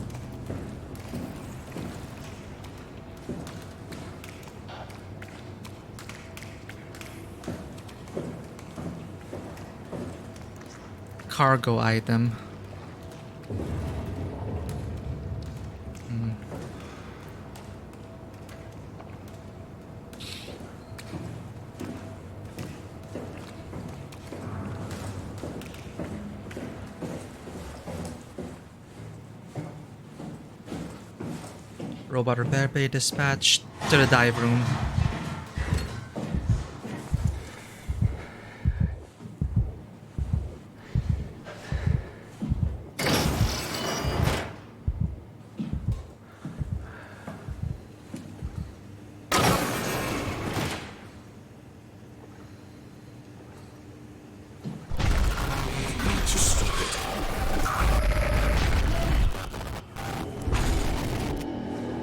Cargo item. Robot repair bay dispatched to the dive room.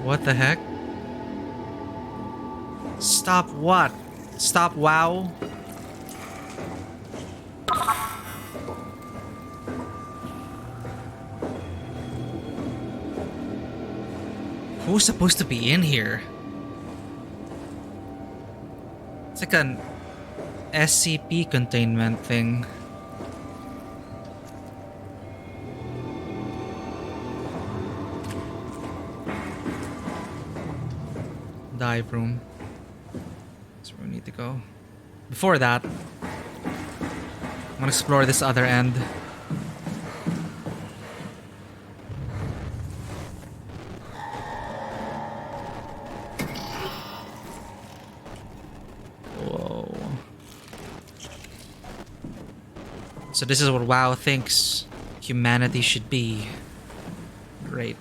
What the heck? Stop what? Stop WoW? Who's supposed to be in here? It's like an SCP containment thing. Dive room. That's where we need to go. Before that, I want to explore this other end. Whoa. So this is what WoW thinks humanity should be. Great.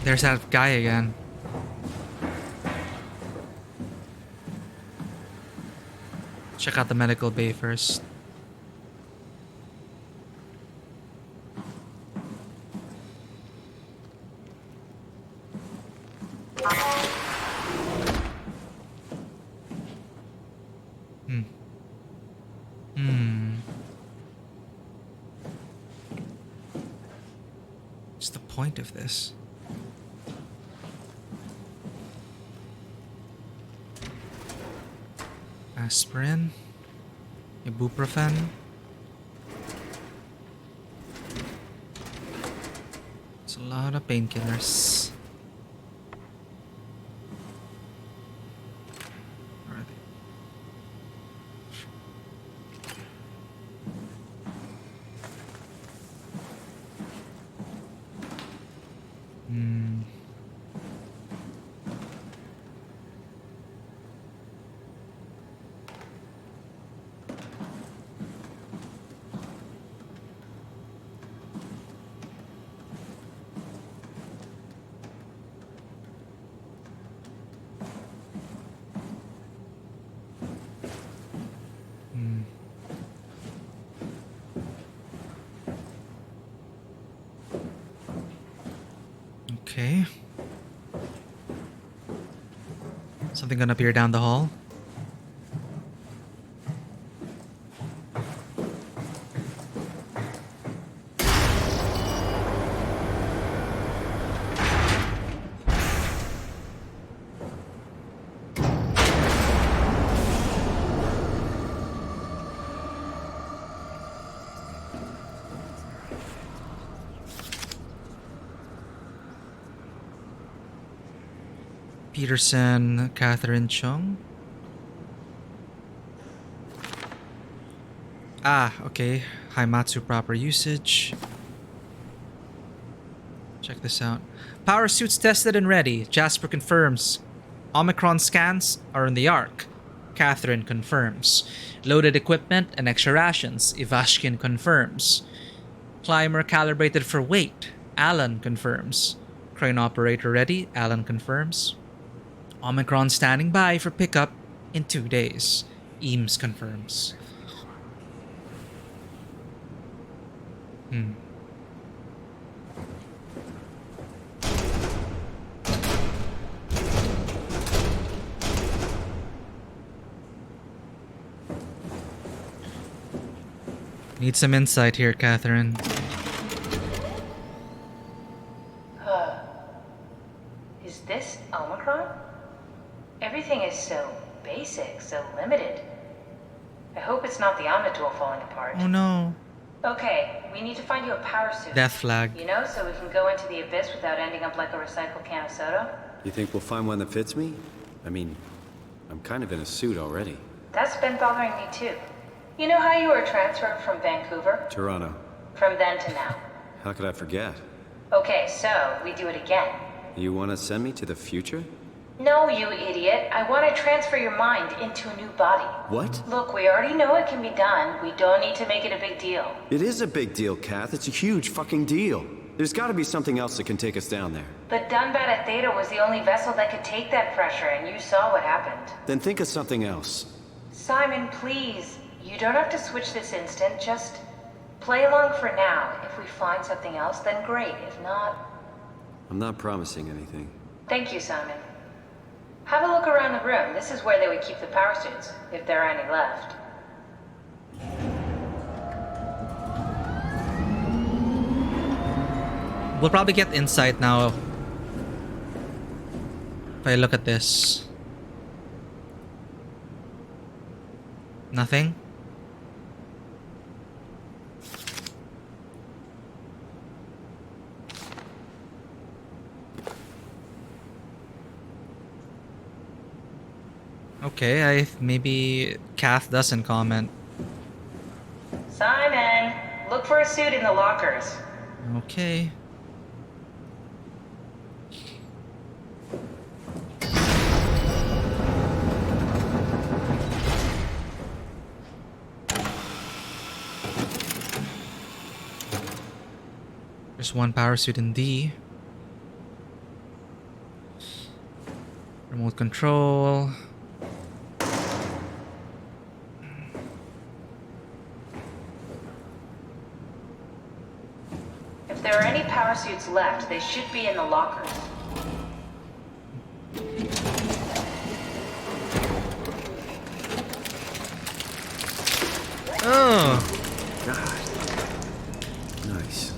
There's that guy again. Check out the medical bay first. What's the point of this? Aspirin, ibuprofen. It's a lot of painkillers. Where are they? Okay. Something gonna appear down the hall. Peterson, Catherine Chung. Ah, okay. Haimatsu proper usage. Check this out. Power suits tested and ready. Jasper confirms. Omicron scans are in the Ark. Catherine confirms. Loaded equipment and extra rations. Ivashkin confirms. Climber calibrated for weight. Alan confirms. Crane operator ready. Alan confirms. Omicron standing by for pickup in 2 days. Eames confirms. Need some insight here, Catherine. Is this Omicron? Everything is so basic, so limited. I hope it's not the Omnitool falling apart. Oh no. Okay, we need to find you a power suit. Death flag. You know, so we can go into the abyss without ending up like a recycled can of soda. You think we'll find one that fits me? I mean, I'm kind of in a suit already. That's been bothering me too. You know how you were transferred from Vancouver? Toronto. From then to now. How could I forget? Okay, so we do it again. You want to send me to the future? No, you idiot. I want to transfer your mind into a new body. What? Look, we already know it can be done. We don't need to make it a big deal. It is a big deal, Kath. It's a huge fucking deal. There's got to be something else that can take us down there. But Dunbat Theta was the only vessel that could take that pressure, and you saw what happened. Then think of something else. Simon, please. You don't have to switch this instant. Just play along for now. If we find something else, then great. If not... I'm not promising anything. Thank you, Simon. Have a look around the room. This is where they would keep the power suits, if there are any left. We'll probably get insight now. If I look at this. Nothing? Okay, maybe Kath doesn't comment. Simon, look for a suit in the lockers. Okay. There's one power suit in D. Remote control. If there are any power suits left, they should be in the lockers. Oh! God. Nice.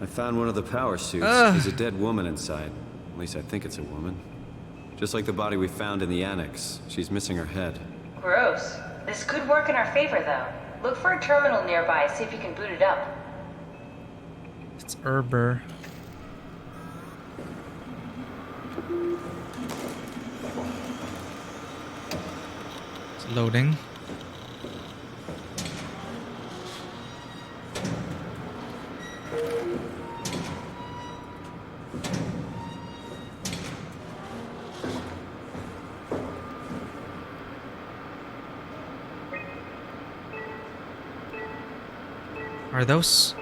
I found one of the power suits. Ugh. There's a dead woman inside. At least I think it's a woman. Just like the body we found in the annex. She's missing her head. Gross. This could work in our favor, though. Look for a terminal nearby, see if you can boot it up. It's Erber. It's loading. Are those?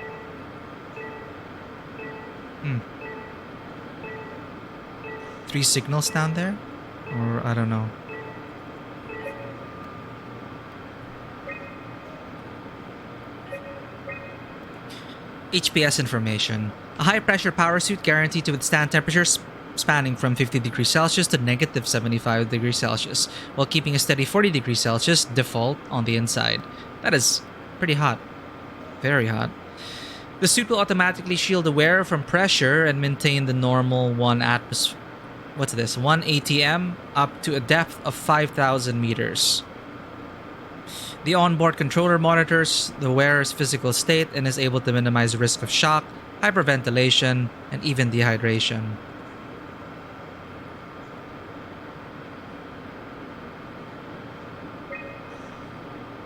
Three signals down there? Or I don't know. HPS information. A high-pressure power suit guaranteed to withstand temperatures spanning from 50 degrees Celsius to negative 75 degrees Celsius, while keeping a steady 40 degrees Celsius default on the inside. That is pretty hot. Very hot. The suit will automatically shield the wearer from pressure and maintain the normal 1 atmosphere. What's this? 1 ATM up to a depth of 5,000 meters. The onboard controller monitors the wearer's physical state and is able to minimize the risk of shock, hyperventilation, and even dehydration.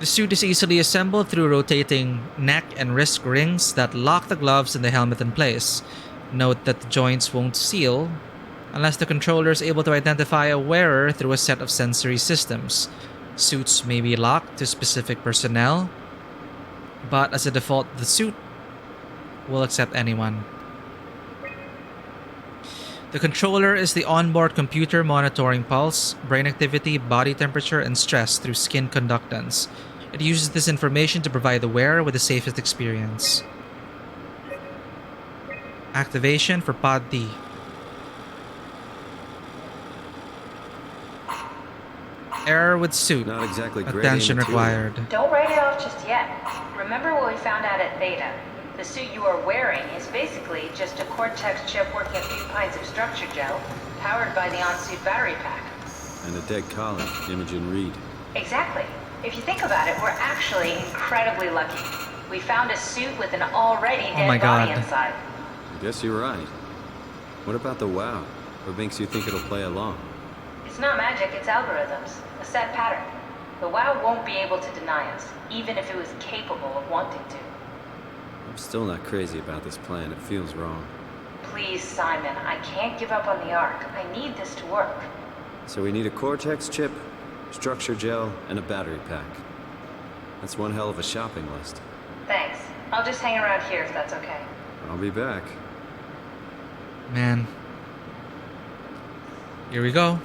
The suit is easily assembled through rotating neck and wrist rings that lock the gloves and the helmet in place. Note that the joints won't seal unless the controller is able to identify a wearer through a set of sensory systems. Suits may be locked to specific personnel, but as a default, the suit will accept anyone. The controller is the onboard computer monitoring pulse, brain activity, body temperature, and stress through skin conductance. It uses this information to provide the wearer with the safest experience. Activation for Pod D. Error with suit. Not exactly Attention required. Don't write it off just yet. Remember what we found out at Theta. The suit you are wearing is basically just a Cortex chip working a few pints of structure gel, powered by the on-suit battery pack. And a dead colleague, Imogen Reed. Exactly. If you think about it, we're actually incredibly lucky. We found a suit with an already dead body inside. I guess you're right. What about the WoW? What makes you think it'll play along? It's not magic, it's algorithms. A set pattern. The WoW won't be able to deny us, even if it was capable of wanting to. I'm still not crazy about this plan. It feels wrong. Please, Simon, I can't give up on the Ark. I need this to work. So we need a Cortex chip, structure gel, and a battery pack. That's one hell of a shopping list. Thanks. I'll just hang around here if that's okay. I'll be back. Man. Here we go.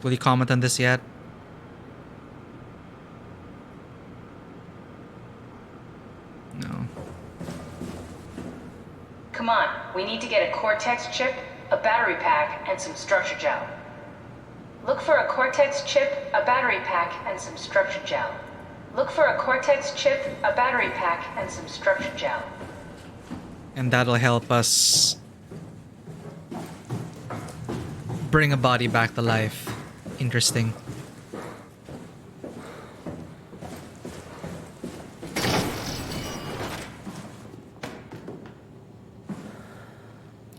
Will you comment on this yet? No. Come on, we need to get a Cortex chip, a battery pack, and some structure gel. Look for a Cortex chip, a battery pack, and some structure gel. Look for a Cortex chip, a battery pack, and some structure gel. And that'll help us bring a body back to life. Interesting.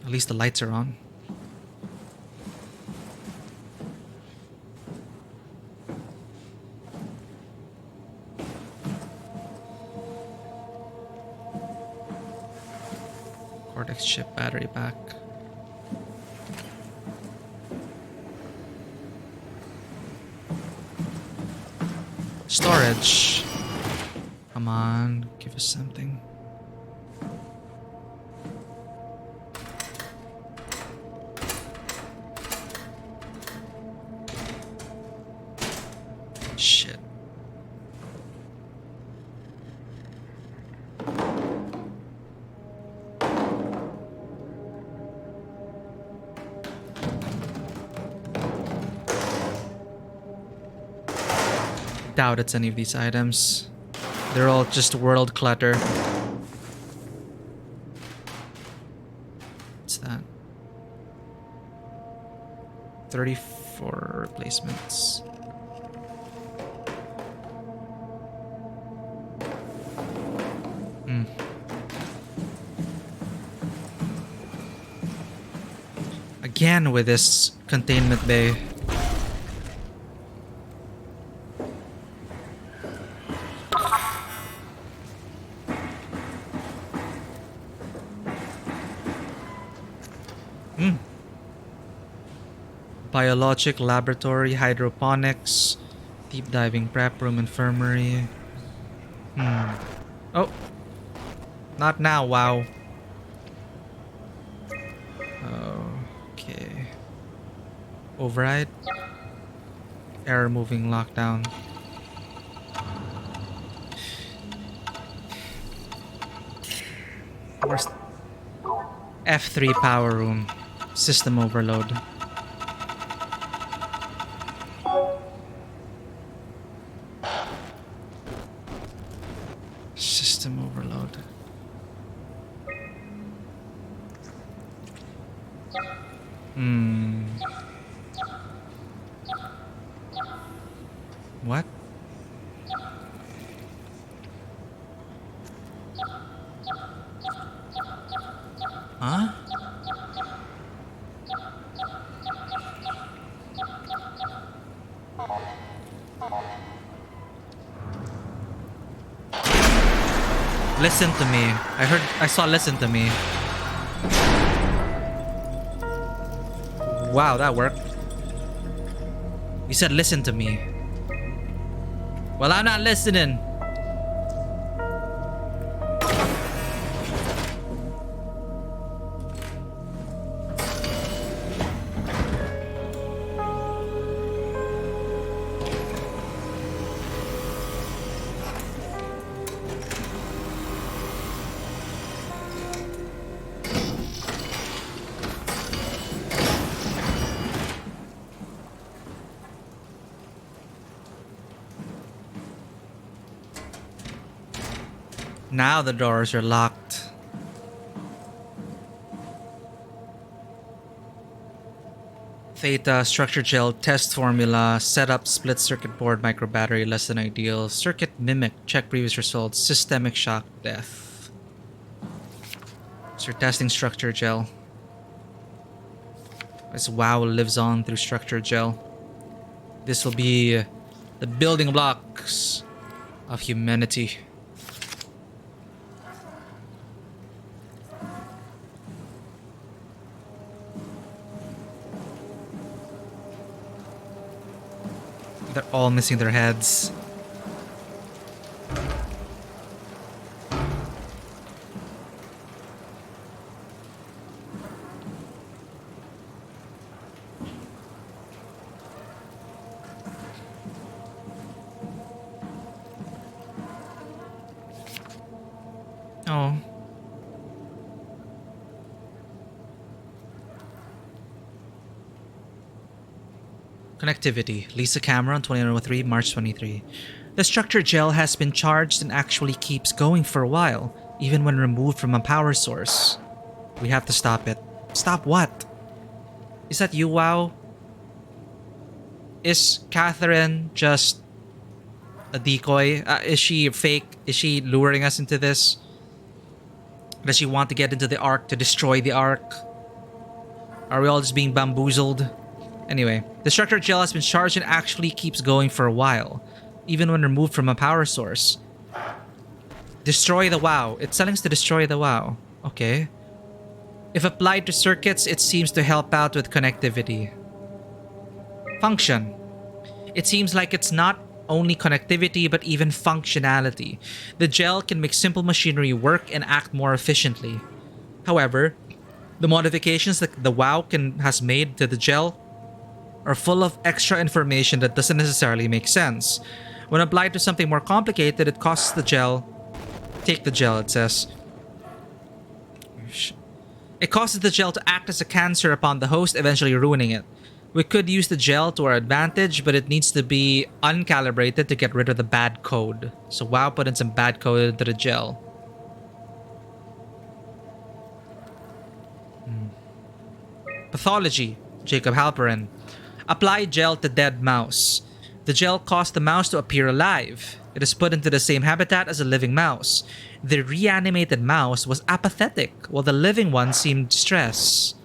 At least the lights are on. Cortex chip battery pack. Storage. Come on, give us something. Shit. doubt it's any of these items. They're all just world clutter. What's that? 34 replacements. Again with this containment bay. Biologic laboratory, hydroponics, deep diving prep room, infirmary. Oh. Not now, wow. Okay. Override. Error moving lockdown. Where's F3 power room? System overload. System overload. What? Huh? Listen to me. I saw listen to me. Wow, that worked. You said listen to me. Well, I'm not listening. Now the doors are locked. Theta, structure gel, test formula, setup, split circuit board, micro battery, less than ideal, circuit mimic, check previous results, systemic shock, death. So you're testing structure gel. As WoW lives on through structure gel. This will be the building blocks of humanity. They're all missing their heads. Oh. Connectivity. Lisa Cameron, 2003, March 23. The structure gel has been charged and actually keeps going for a while, even when removed from a power source. We have to stop it. Stop what? Is that you, WoW? Is Catherine just a decoy? Is she fake? Is she luring us into this? Does she want to get into the Ark to destroy the Ark? Are we all just being bamboozled? Anyway, the structure gel has been charged and actually keeps going for a while, even when removed from a power source. Destroy the WoW. It's telling us to destroy the WoW. Okay. If applied to circuits, it seems to help out with connectivity. Function. It seems like it's not only connectivity, but even functionality. The gel can make simple machinery work and act more efficiently. However, the modifications that the WoW has made to the gel are full of extra information that doesn't necessarily make sense. When applied to something more complicated, it causes the gel... Take the gel, it says. It causes the gel to act as a cancer upon the host, eventually ruining it. We could use the gel to our advantage, but it needs to be uncalibrated to get rid of the bad code. So WoW put in some bad code into the gel. Pathology, Jacob Halperin. Apply gel to dead mouse. The gel caused the mouse to appear alive. It is put into the same habitat as a living mouse. The reanimated mouse was apathetic, while the living one seemed distressed.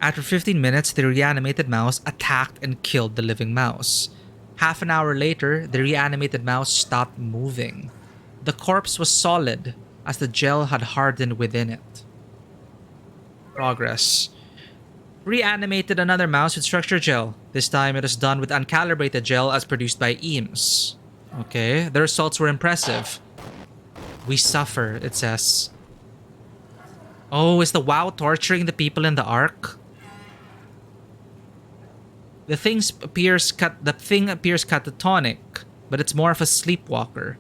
After 15 minutes, the reanimated mouse attacked and killed the living mouse. Half an hour later, the reanimated mouse stopped moving. The corpse was solid, as the gel had hardened within it. Progress. Reanimated another mouse with structure gel. This time it is done with uncalibrated gel as produced by Eames. Okay, the results were impressive. We suffer, it says. Oh, is the WoW torturing the people in the Ark? The thing appears catatonic, but it's more of a sleepwalker.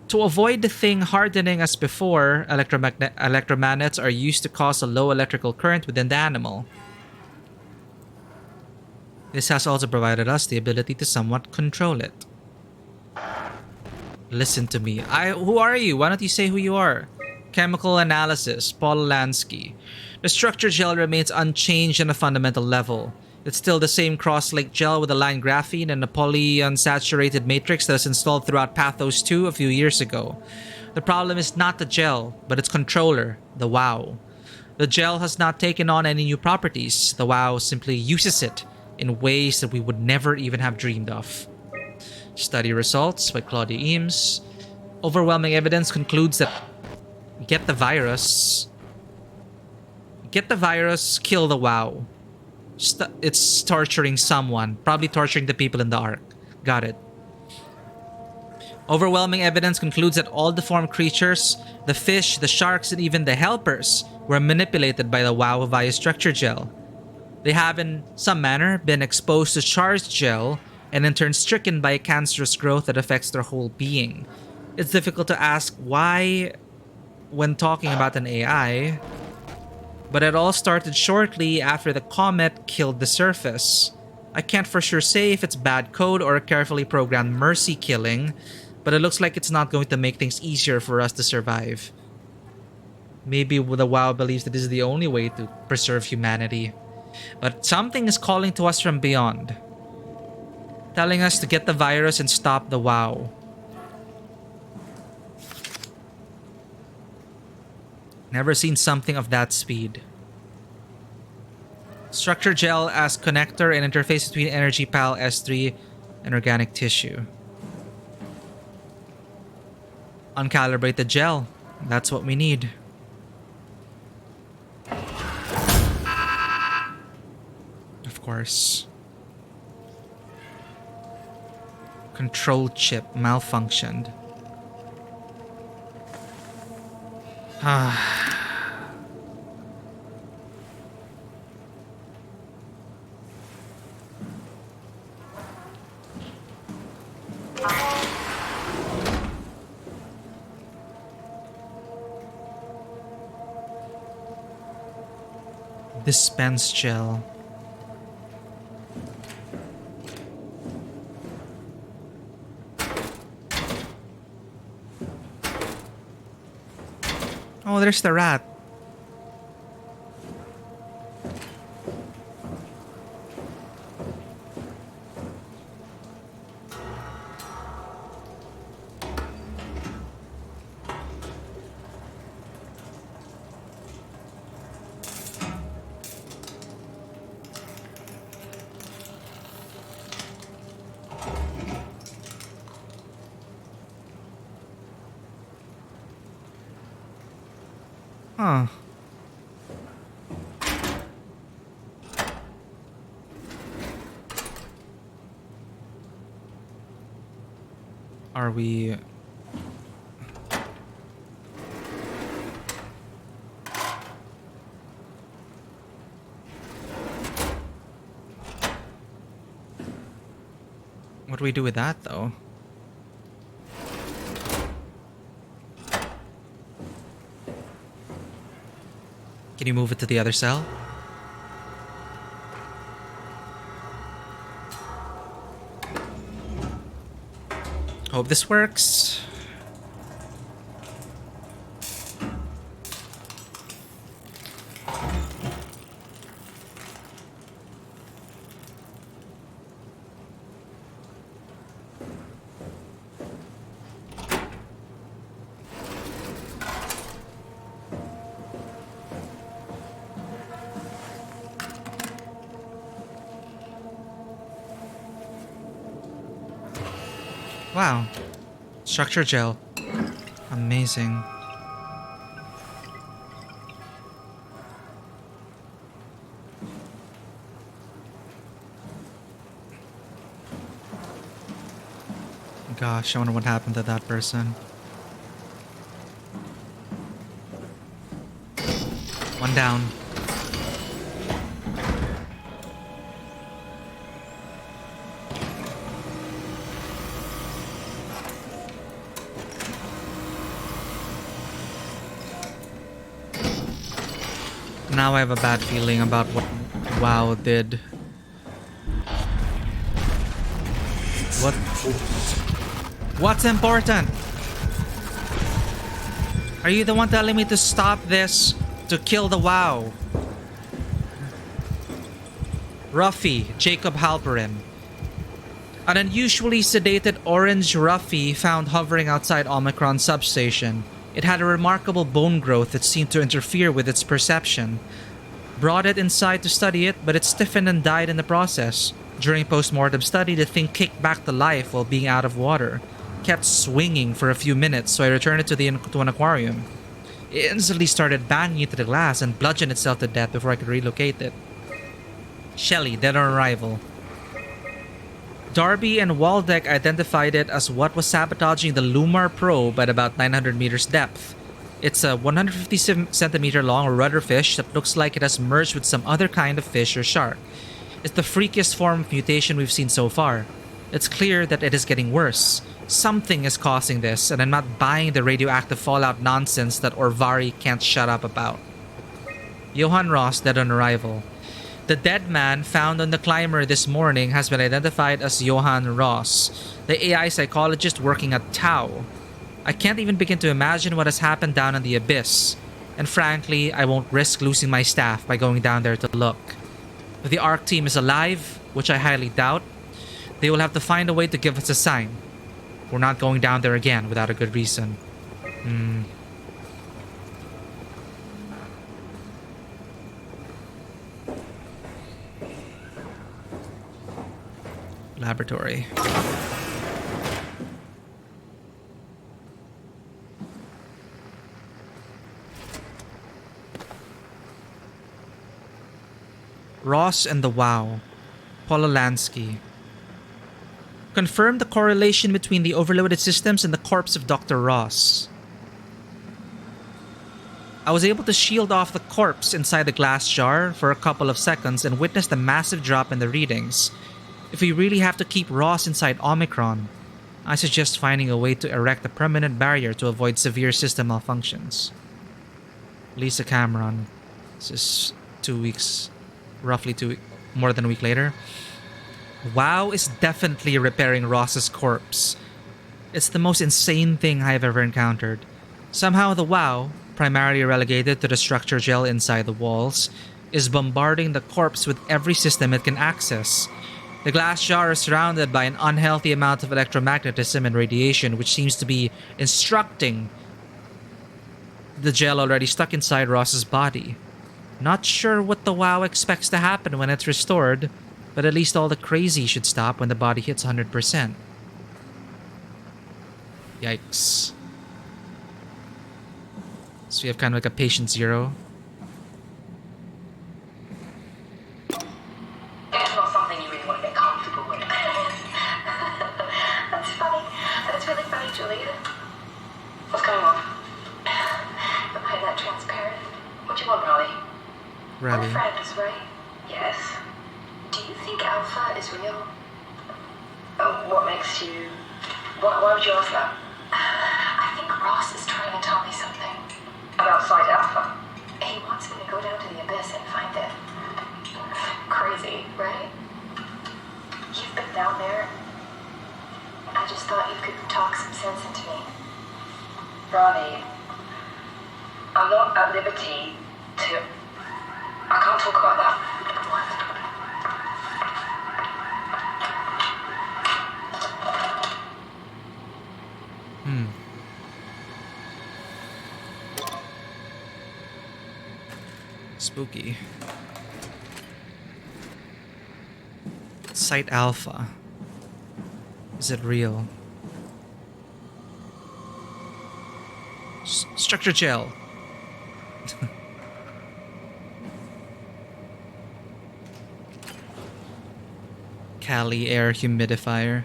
To avoid the thing hardening as before, electromagnets are used to cause a low electrical current within the animal. This has also provided us the ability to somewhat control it. Listen to me. Who are you? Why don't you say who you are? Chemical analysis, Paul Lansky. The structure gel remains unchanged on a fundamental level. It's still the same cross-linked gel with aligned graphene and a polyunsaturated matrix that was installed throughout Pathos 2 a few years ago. The problem is not the gel, but its controller, the WoW. The gel has not taken on any new properties. The WoW simply uses it in ways that we would never even have dreamed of. Study results by Claudia Eames. Overwhelming evidence concludes that get the virus, kill the WoW. It's torturing someone, probably torturing the people in the Ark. Got it. Overwhelming evidence concludes that all deformed creatures, the fish, the sharks, and even the helpers were manipulated by the WoW via structure gel. They have in some manner been exposed to charged gel and in turn stricken by a cancerous growth that affects their whole being. It's difficult to ask why when talking about an AI, but it all started shortly after the comet killed the surface. I can't for sure say if it's bad code or a carefully programmed mercy killing, but it looks like it's not going to make things easier for us to survive. Maybe the WoW believes that this is the only way to preserve humanity. But something is calling to us from beyond, telling us to get the virus and stop the WoW. Never seen something of that speed. Structure gel as connector and interface between Energy Pal S3 and organic tissue. Uncalibrated gel. That's what we need. Of course. Control chip malfunctioned. Dispense gel. Oh, there's the rat. Huh. Are we... What do we do with that, though? Can you move it to the other cell? Hope this works. Wow. Structure gel. Amazing. Gosh, I wonder what happened to that person. One down. Now I have a bad feeling about what WoW did. What's important? Are you the one telling me to stop this to kill the WoW? Ruffy, Jacob Halperin. An unusually sedated orange Ruffy found hovering outside Omicron substation. It had a remarkable bone growth that seemed to interfere with its perception. Brought it inside to study it, but it stiffened and died in the process. During post-mortem study, the thing kicked back to life while being out of water. Kept swinging for a few minutes, so I returned it to an aquarium. It instantly started banging into the glass and bludgeoned itself to death before I could relocate it. Shelly, dead on arrival. Darby and Waldeck identified it as what was sabotaging the Lumar probe at about 900 meters depth. It's a 150 centimeter long rudder fish that looks like it has merged with some other kind of fish or shark. It's the freakiest form of mutation we've seen so far. It's clear that it is getting worse. Something is causing this, and I'm not buying the radioactive fallout nonsense that Orvari can't shut up about. Johan Ross, dead on arrival. The dead man found on the climber this morning has been identified as Johan Ross, the AI psychologist working at Tau. I can't even begin to imagine what has happened down in the abyss, and frankly, I won't risk losing my staff by going down there to look. If the ARC team is alive, which I highly doubt, they will have to find a way to give us a sign. We're not going down there again without a good reason. Laboratory. Ross and the WoW. Pololansky. Confirmed the correlation between the overloaded systems and the corpse of Dr. Ross. I was able to shield off the corpse inside the glass jar for a couple of seconds and witnessed a massive drop in the readings. If we really have to keep Ross inside Omicron, I suggest finding a way to erect a permanent barrier to avoid severe system malfunctions. Lisa Cameron. This is 2 weeks, roughly more than a week later. WoW is definitely repairing Ross's corpse. It's the most insane thing I have ever encountered. Somehow the WoW, primarily relegated to the structure gel inside the walls, is bombarding the corpse with every system it can access. The glass jar is surrounded by an unhealthy amount of electromagnetism and radiation, which seems to be instructing the gel already stuck inside Ross's body. Not sure what the WoW expects to happen when it's restored, but at least all the crazy should stop when the body hits 100%. Yikes. So we have kind of like a patient zero. It's not something you really want to get comfortable with. That's funny. That's really funny, Julia. What's going on? Am I that transparent? What do you want, Raleigh? Raleigh. We're friends, right? Yes. Do you think Alpha is real? What makes you... Why would you ask that? I think Ross is trying to tell me something. About Site Alpha? He wants me to go down to the abyss and find it. Crazy, right? You've been down there. I I just thought you could talk some sense into me. Ronnie, I'm not at liberty to... I can't talk about that. Spooky. Site Alpha. Is it real? Structure gel. Cali air humidifier.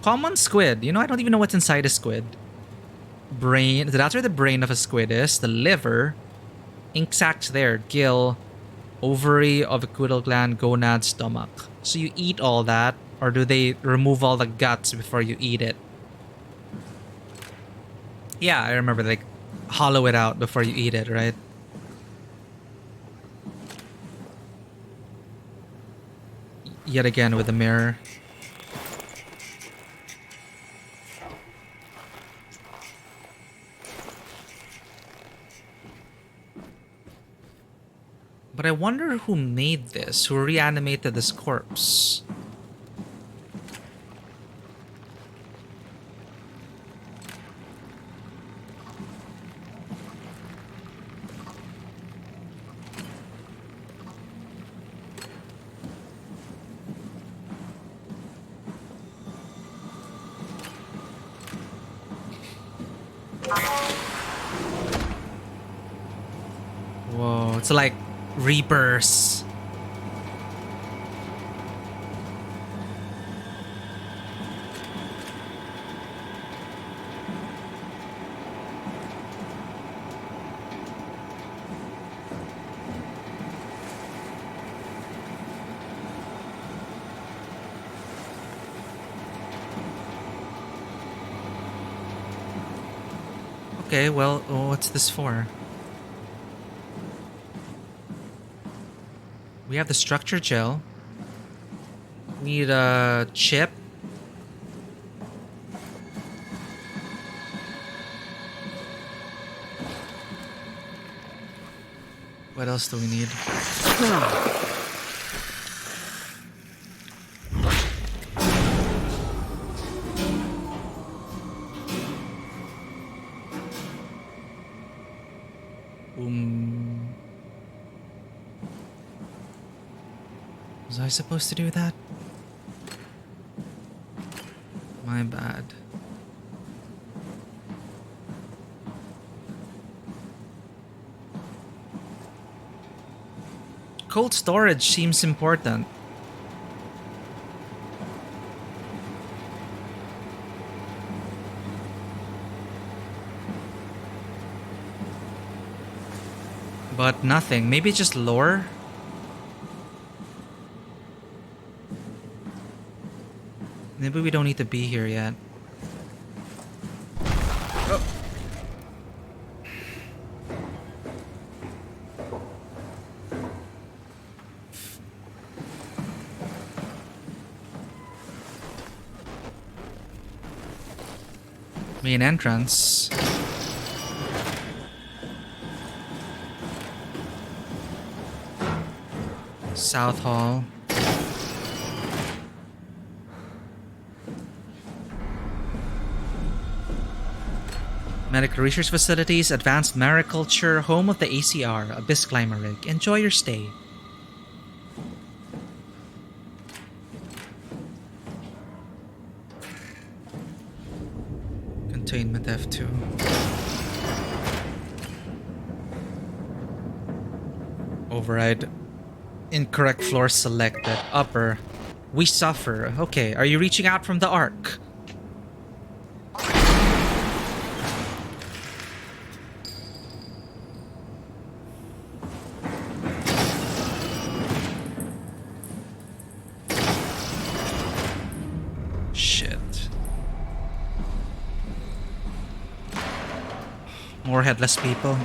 Common squid. You know, I don't even know what's inside a squid. Brain. That's where the brain of a squid is. The liver. Ink sacs there. Gill. Ovary, ovicular gland, gonad, stomach. So you eat all that, or do they remove all the guts before you eat it? Yeah, I remember, like, hollow it out before you eat it, right? Yet again with the mirror. But I wonder who made this, who reanimated this corpse. Whoa, it's like Reapers. Okay, well, what's this for? We have the structure gel. We need a chip. What else do we need? Was I supposed to do that? My bad. Cold storage seems important. But nothing. Maybe just lore? Maybe we don't need to be here yet. Oh. Main entrance. South Hall. Medical research facilities, advanced mariculture, home of the ACR, Abyss Climber Rig. Enjoy your stay. Containment F2. Override. Incorrect floor selected. Upper. We suffer. Okay, are you reaching out from the Ark? More headless people.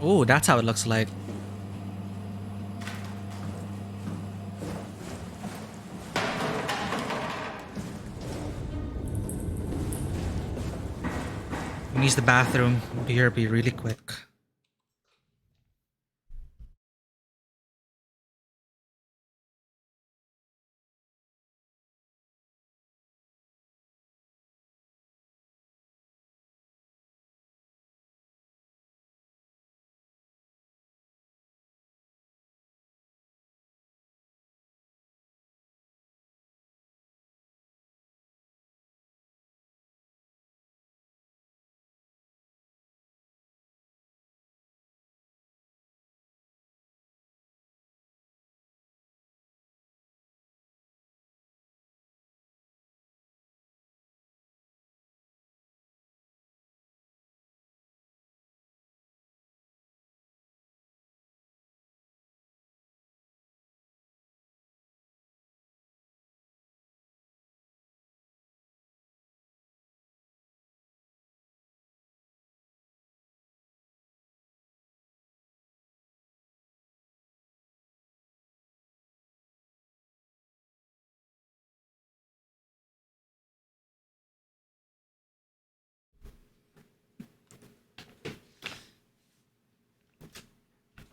Oh, that's how it looks like. We need the bathroom. BRB really quick.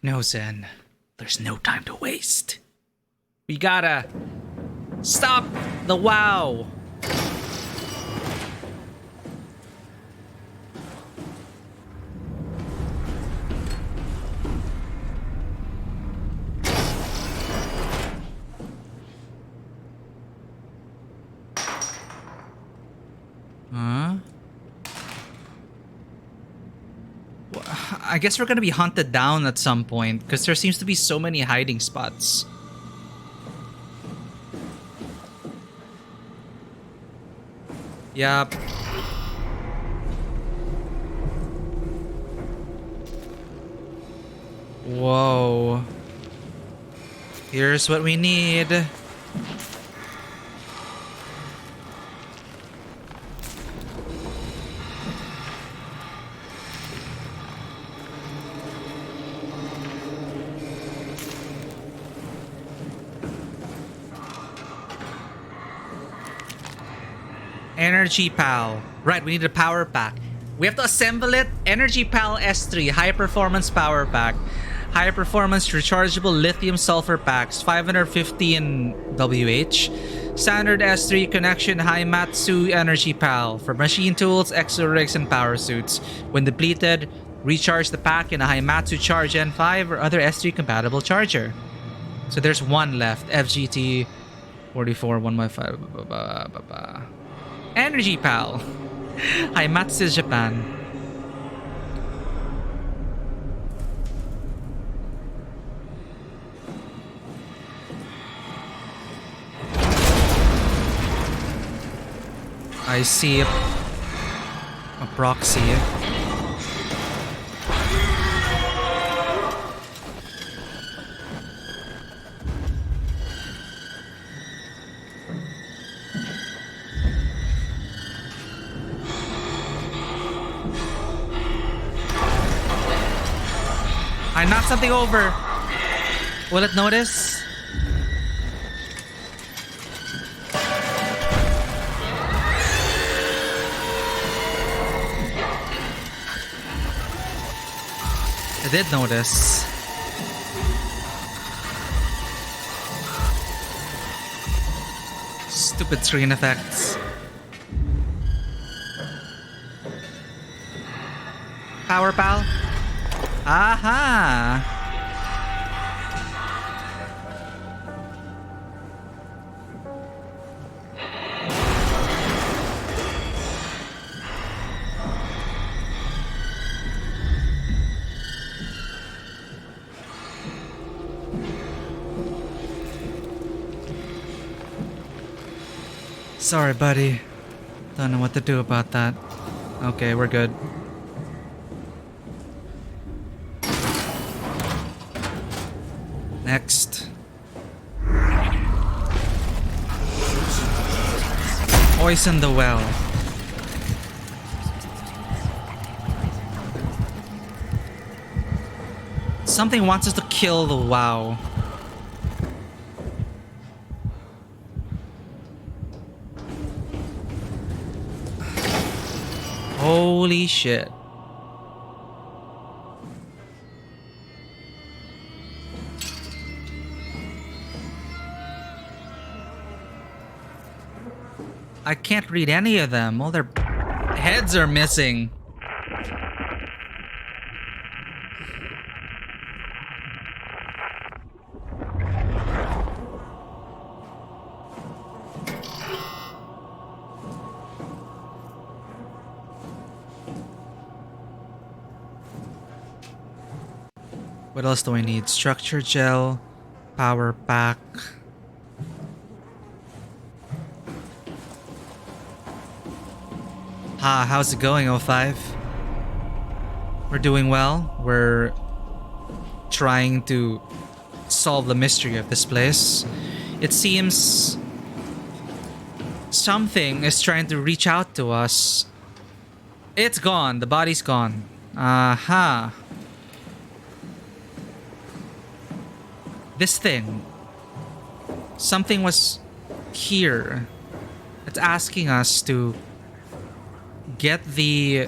No, Zen. There's no time to waste. We gotta stop the WoW. Huh? I guess we're gonna be hunted down at some point because there seems to be so many hiding spots. Yup. Whoa. Here's what we need. Energy Pal. Right, we need a power pack. We have to assemble it. Energy Pal S3 high performance power pack. High performance rechargeable lithium sulfur packs. 550 in WH. Standard S3 connection Haimatsu Energy Pal. For machine tools, exo rigs, and power suits. When depleted, recharge the pack in a Haimatsu Charge N5 or other S3 compatible charger. So there's one left. FGT 44 115. Energy Pal. Haimatsu Japan. I see a proxy. I knocked something over. Will it notice? I did notice. Stupid screen effects. Power pal? Aha! Sorry, buddy. Don't know what to do about that. Okay, we're good. Next. Poison the well. Something wants us to kill the WoW. Holy shit. I can't read any of them. All their heads are missing. What else do I need? Structure gel, power pack. How's it going, 05? We're doing well. We're trying to solve the mystery of this place. It seems something is trying to reach out to us. It's gone. The body's gone. Aha. This thing. Something was here. It's asking us to get a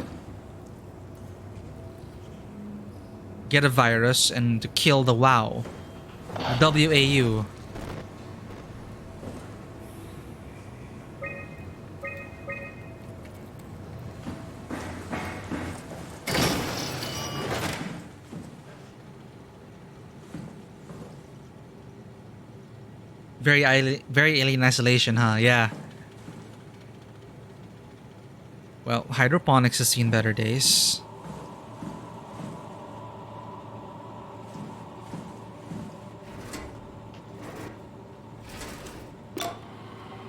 virus and to kill the WoW. WAU. Very alien isolation, huh? Yeah. Well, hydroponics has seen better days.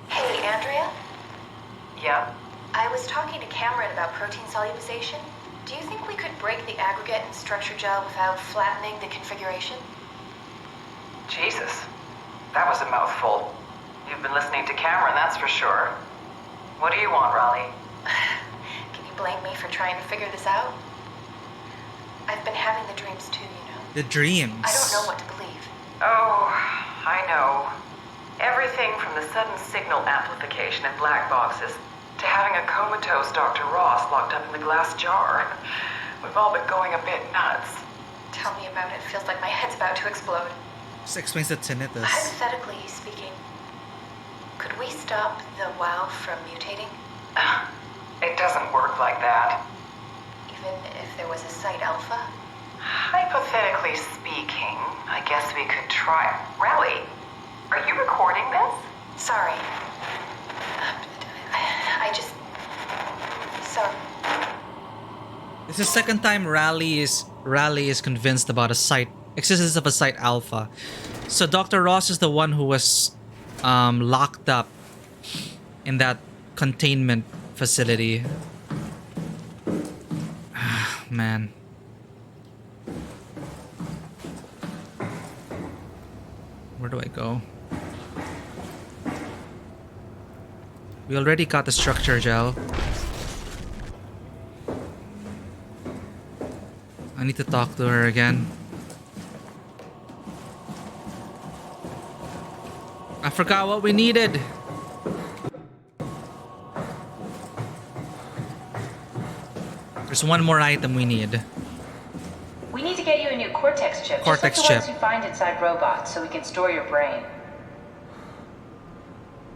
Hey, Andrea? Yeah? I was talking to Cameron about protein solubilization. Do you think we could break the aggregate and structure gel without flattening the configuration? Jesus. That was a mouthful. You've been listening to Cameron, that's for sure. What do you want, Raleigh? Can you blame me for trying to figure this out? I've been having the dreams too, you know. The dreams. I don't know what to believe. Oh, I know. Everything from the sudden signal amplification in black boxes to having a comatose Dr. Ross locked up in the glass jar. We've all been going a bit nuts. Tell me about it. Feels like my head's about to explode. This explains the tinnitus. Hypothetically speaking, could we stop the WoW from mutating? It doesn't work like that. Even if there was a site alpha? Hypothetically speaking, I guess we could try. Raleigh, are you recording this? Sorry. I just... Sorry. This is the second time Raleigh is convinced about existence of a site alpha. So Dr. Ross is the one who was locked up in that containment facility. Man. Where do I go? We already got the structure gel. I need to talk to her again. I forgot what we needed. There's one more item we need. We need to get you a new Cortex chip. Cortex just like the chip. ones you find inside robots, so we can store your brain.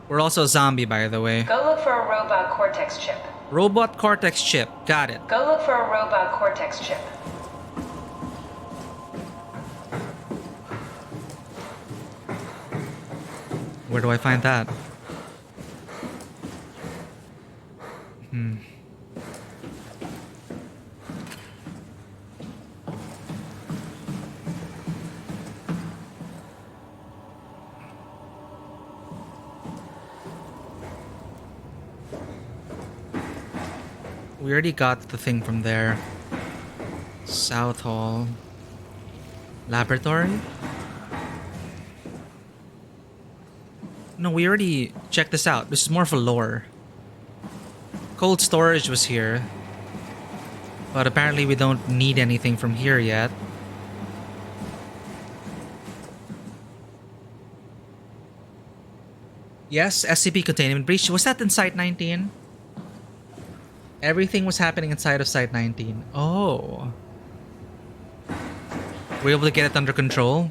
We're also a zombie, by the way. Go look for a robot Cortex chip. Robot Cortex chip. Got it. Go look for a robot Cortex chip. Where do I find that? We already got the thing from there. South Hall. Laboratory? No, we already checked this out. This is more for lore. Cold storage was here. But apparently we don't need anything from here yet. Yes, SCP containment breach. Was that in Site 19? Everything was happening inside of Site 19. Oh. We're able to get it under control.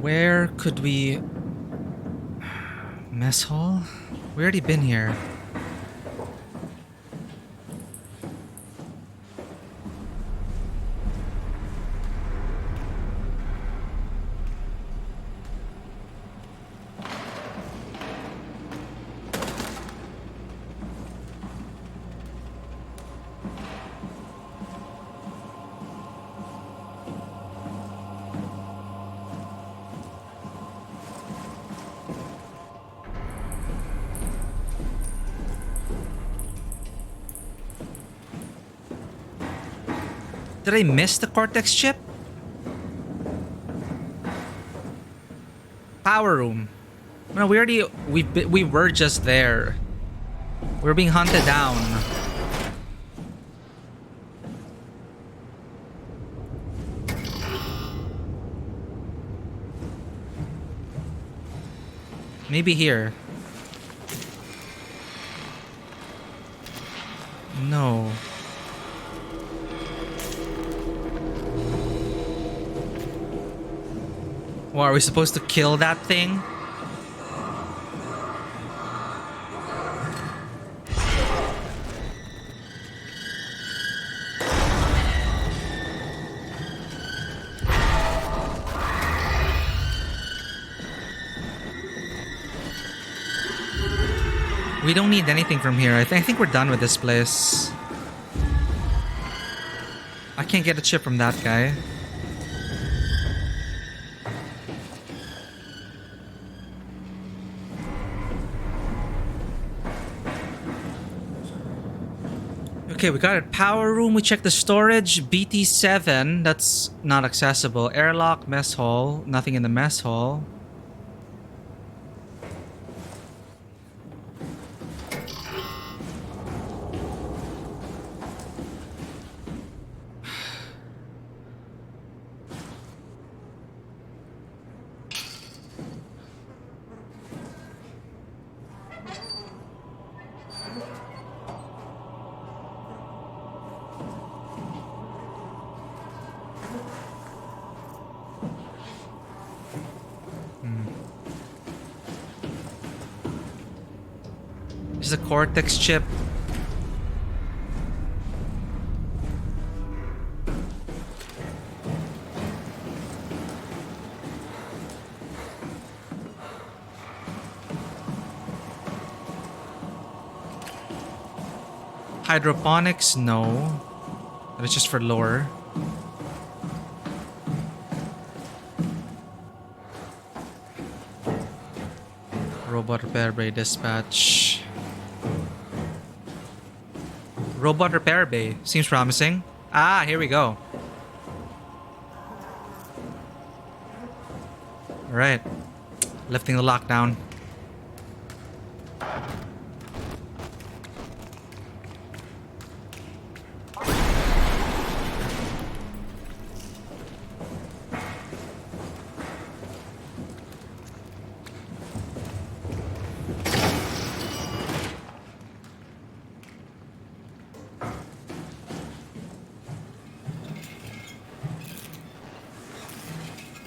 Where could we... Mess hall? We already been here. Did I miss the Cortex chip? Power room. No, we were just there. We're being hunted down. Maybe here. No. What, are we supposed to kill that thing? We don't need anything from here. I think we're done with this place. I can't get a chip from that guy. Okay, we got it. Power room. We checked the storage. BT7. That's not accessible. Airlock. Mess hall. Nothing in the mess hall. This is a Cortex chip. Hydroponics, no. That is just for lore. Robot repair bay dispatch. Robot repair bay. Seems promising. Ah, here we go. Alright. Lifting the lockdown.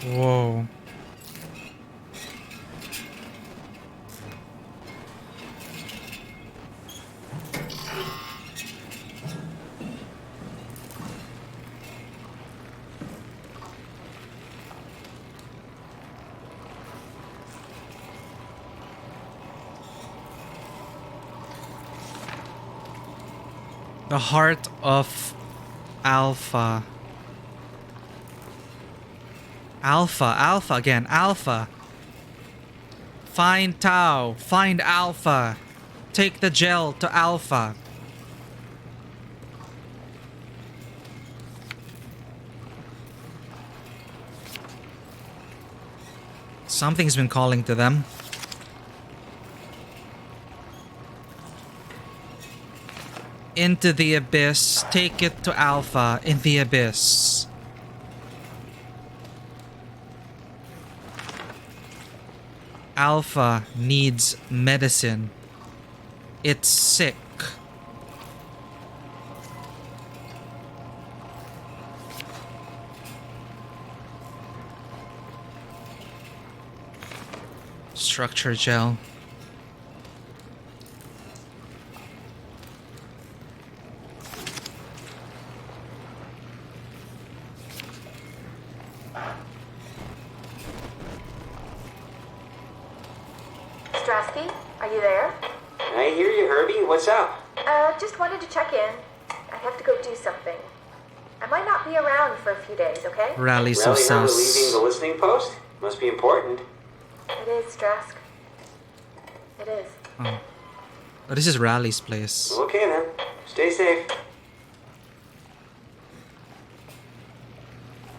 Whoa. The heart of Alpha. Alpha again, Alpha. Find Tau, find Alpha. Take the gel to Alpha. Something's been calling to them. Into the abyss. Take it to Alpha in the abyss. Alpha needs medicine. It's sick. Structure gel. Strasky, are you there? I hear you, Herbie. What's up? Just wanted to check in. I have to go do something. I might not be around for a few days, okay? Rally so Rally Herber sus. leaving the listening post? Must be important. It is, Strask. It is. Oh. Oh, this is Rally's place. Okay then. Stay safe.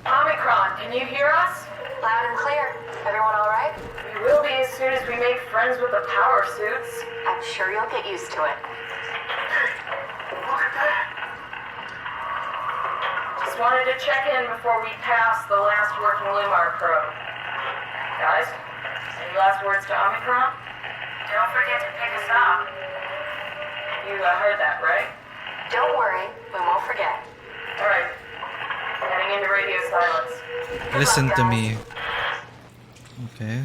Omicron, can you hear us? Loud and clear. Everyone all right? We will be as soon as we make friends with the power suits. I'm sure you'll get used to it. Look at that. Just wanted to check in before we pass the last working Lumar probe. Guys, any last words to Omicron? Don't forget to pick us up. You heard that, right? Don't worry, we won't forget. All right. Heading into radio silence. Listen to me. Okay.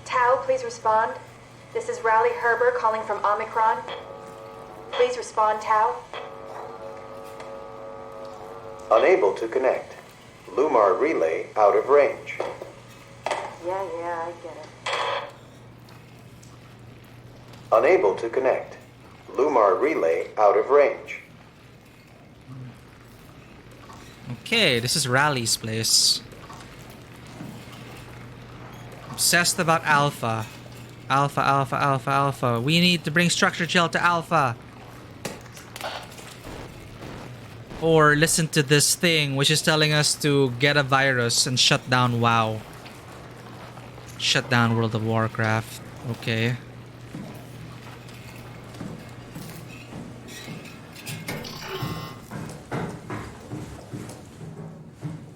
Tau, please respond. This is Rally Herber calling from Omicron. Please respond, Tau. Unable to connect. Lumar relay out of range. Yeah, I get it. Unable to connect. Lumar relay out of range. Okay, this is Rally's place. Obsessed about Alpha. Alpha, Alpha, Alpha, Alpha. We need to bring structure gel to Alpha. Or listen to this thing which is telling us to get a virus and shut down WoW. Shut down World of Warcraft. Okay.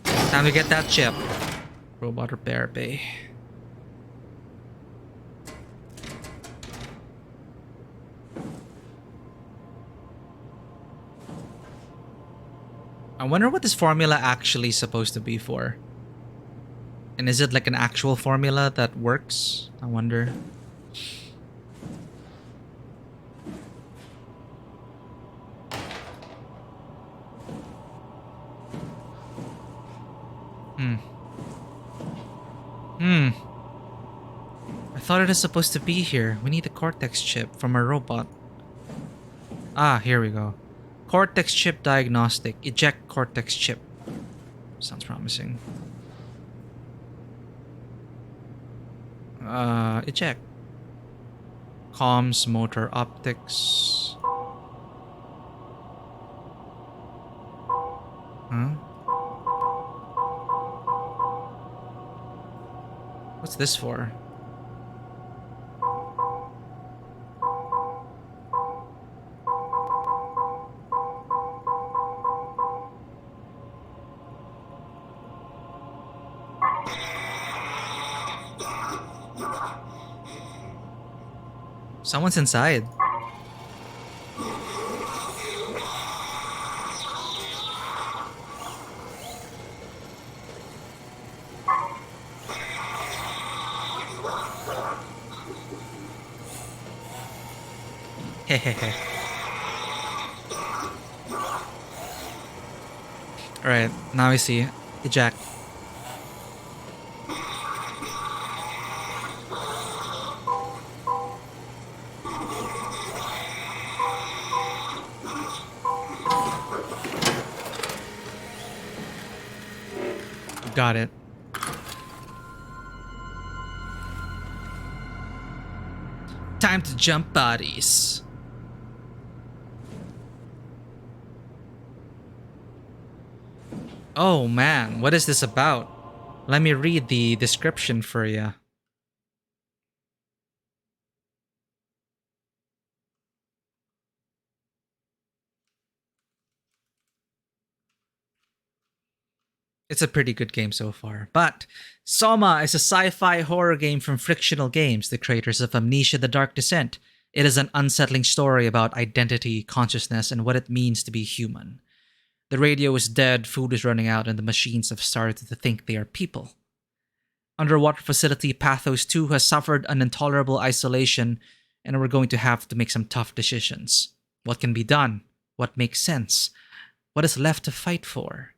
Time to get that chip. Robot repair bay. I wonder what this formula actually is supposed to be for. And is it like an actual formula that works? I wonder. I thought it is supposed to be here. We need the Cortex chip from our robot. Ah, here we go. Cortex chip diagnostic. Eject Cortex chip. Sounds promising. Eject. Comms, motor, optics. Huh? What's this for? Someone's inside. Hehehe. Alright, now I see. Eject. Got it. Time to jump bodies. Oh man, what is this about? Let me read the description for you. It's a pretty good game so far. But SOMA is a sci-fi horror game from Frictional Games, the creators of Amnesia: The Dark Descent. It is an unsettling story about identity, consciousness, and what it means to be human. The radio is dead, food is running out, and the machines have started to think they are people. Underwater facility Pathos 2 has suffered an intolerable isolation, and we're going to have to make some tough decisions. What can be done? What makes sense? What is left to fight for?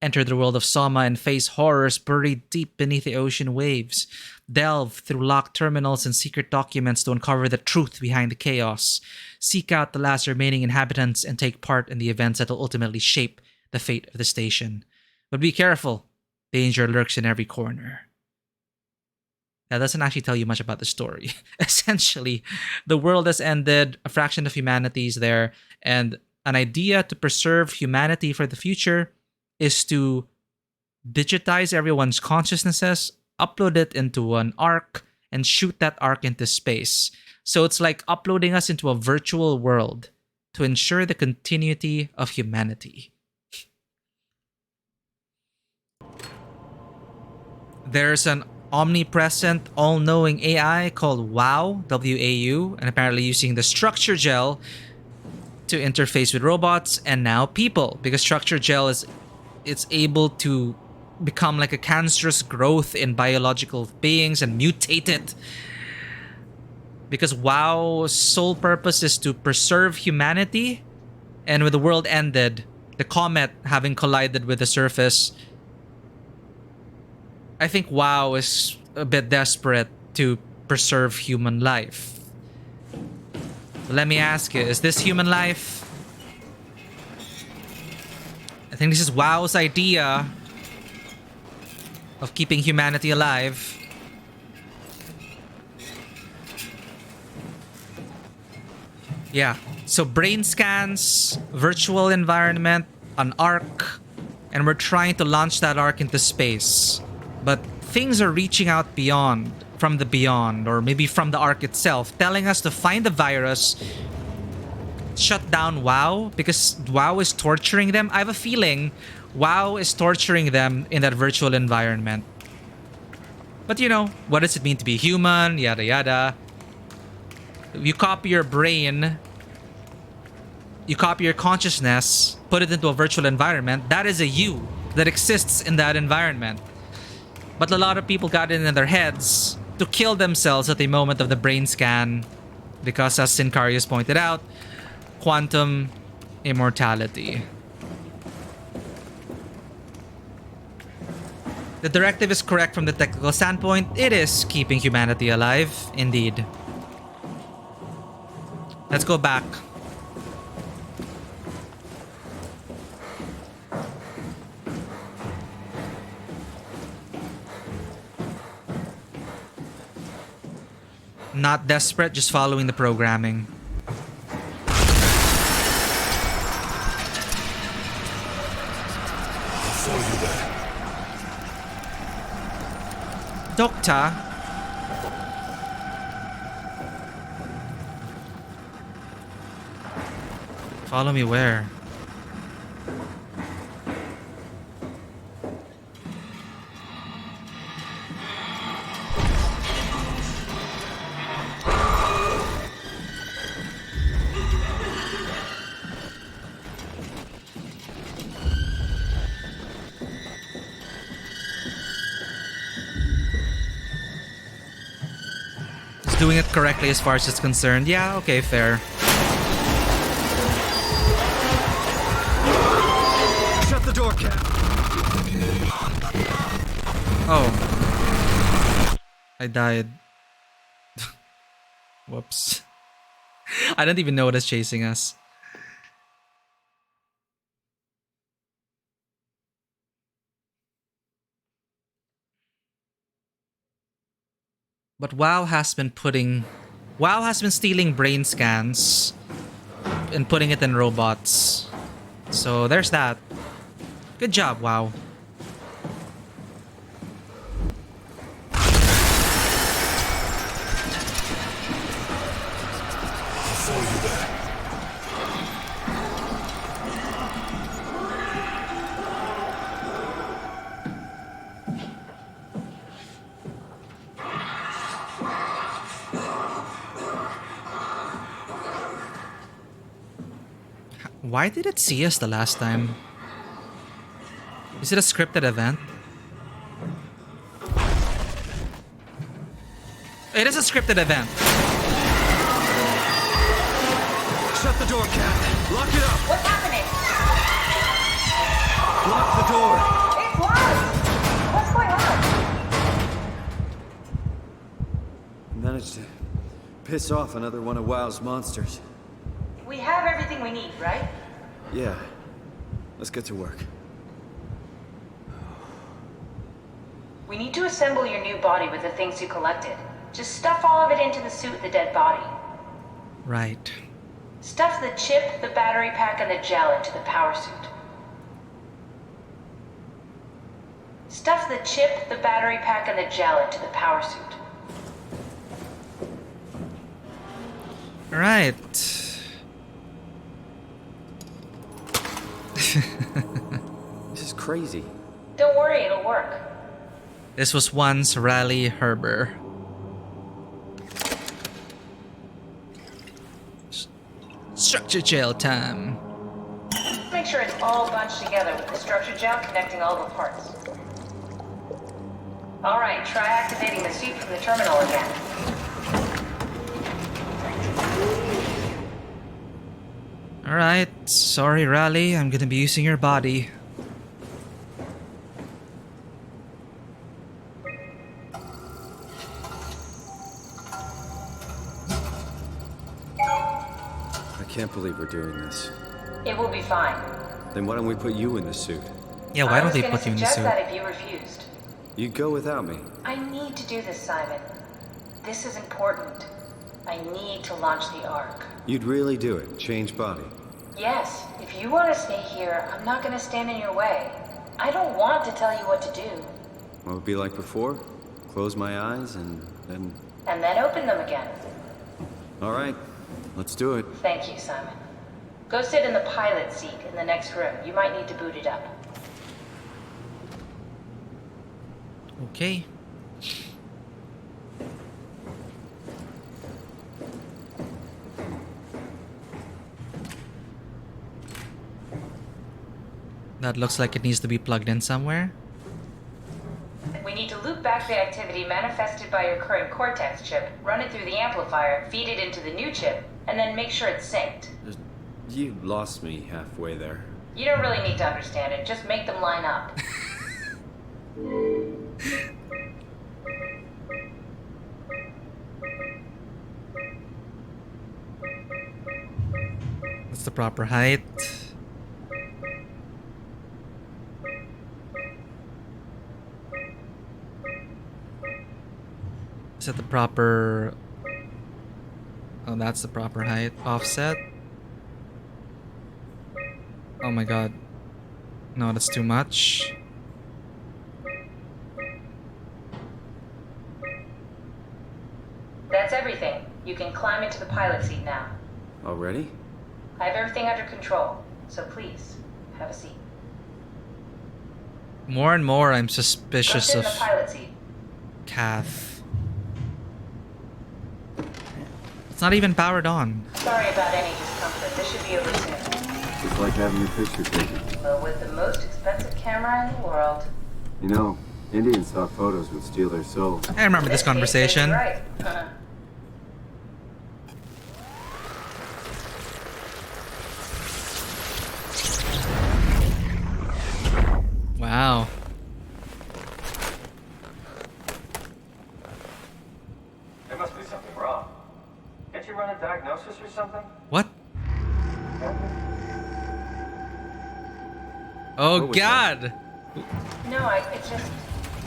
Enter the world of SOMA and face horrors buried deep beneath the ocean waves. Delve through locked terminals and secret documents to uncover the truth behind the chaos. Seek out the last remaining inhabitants and take part in the events that will ultimately shape the fate of the station. But be careful. Danger lurks in every corner. That doesn't actually tell you much about the story. Essentially, the world has ended, a fraction of humanity is there, and an idea to preserve humanity for the future is to digitize everyone's consciousnesses, upload it into an arc, and shoot that arc into space. So it's like uploading us into a virtual world to ensure the continuity of humanity. There's an omnipresent, all-knowing AI called WAU, W-A-U, and apparently using the structure gel to interface with robots and now people, because structure gel it's able to become like a cancerous growth in biological beings and mutate it. Because WAU's sole purpose is to preserve humanity, and with the world ended, the comet having collided with the surface, I think WAU is a bit desperate to preserve human life. Let me ask you, is this human life? I think this is WAU's idea of keeping humanity alive. Yeah, so brain scans, virtual environment, an arc, and we're trying to launch that arc into space. But things are reaching out beyond, from the beyond, or maybe from the arc itself, telling us to find the virus, shut down WAU, because WAU is torturing them. I have a feeling WAU is torturing them in that virtual environment. But you know, what does it mean to be human? Yada yada. You copy your brain, you copy your consciousness, put it into a virtual environment. That is a you that exists in that environment. But a lot of people got it in their heads to kill themselves at the moment of the brain scan, because as Sincarius pointed out, quantum immortality. The directive is correct from the technical standpoint. It is keeping humanity alive, indeed. Let's go back. Not desperate, just following the programming. Doctor? Follow me where? Doing it correctly as far as it's concerned. Yeah, okay, fair. Shut the door, Cap. Oh. I died. Whoops. I don't even know what is chasing us. But WAU has been stealing brain scans and putting it in robots. So there's that. Good job, WAU. Why did it see us the last time? Is it a scripted event? It is a scripted event. Shut the door, Cat. Lock it up. What's happening? Lock the door. It's locked! What's going on? Managed to piss off another one of WoW's monsters. We have everything we need, right? Yeah. Let's get to work. We need to assemble your new body with the things you collected. Just stuff all of it into the suit with the dead body. Right. Stuff the chip, the battery pack, and the gel into the power suit. Stuff the chip, the battery pack, and the gel into the power suit. Right. This is crazy. Don't worry, it'll work. This was once Raleigh Herber. Structure jail time. Make sure it's all bunched together with the structure gel connecting all the parts. Alright, try activating the suit from the terminal again. Alright, sorry Raleigh, I'm gonna be using your body. I can't believe we're doing this. It will be fine. Then why don't we put you in the suit? Yeah, why don't they put you in the I was suit? gonna suggest that if you refused. You'd go without me. I need to do this, Simon. This is important. I need to launch the Ark. You'd really do it? Change body? Yes, if you want to stay here, I'm not going to stand in your way. I don't want to tell you what to do. What would it be like before? Close my eyes and then... And then open them again. Alright, let's do it. Thank you, Simon. Go sit in the pilot seat in the next room. You might need to boot it up. Okay. That looks like it needs to be plugged in somewhere. We need to loop back the activity manifested by your current Cortex chip, run it through the amplifier, feed it into the new chip, and then make sure it's synced. You lost me halfway there. You don't really need to understand it, just make them line up. That's the proper height. Is that the proper... Oh, that's the proper height. Offset. Oh my god. No, that's too much. That's everything. You can climb into the pilot seat now. Already? I have everything under control, so please, have a seat. More and more I'm Go suspicious sit in of the pilot seat. Kath. It's not even powered on. Sorry about any discomfort. This should be over soon. It's like having your picture taken. But with the most expensive camera in the world. You know, Indian stock photos would steal their soul. I remember this conversation. Right. Wow. There must be something wrong. Can't you run a diagnosis or something? What? Oh What was god! No, it's just,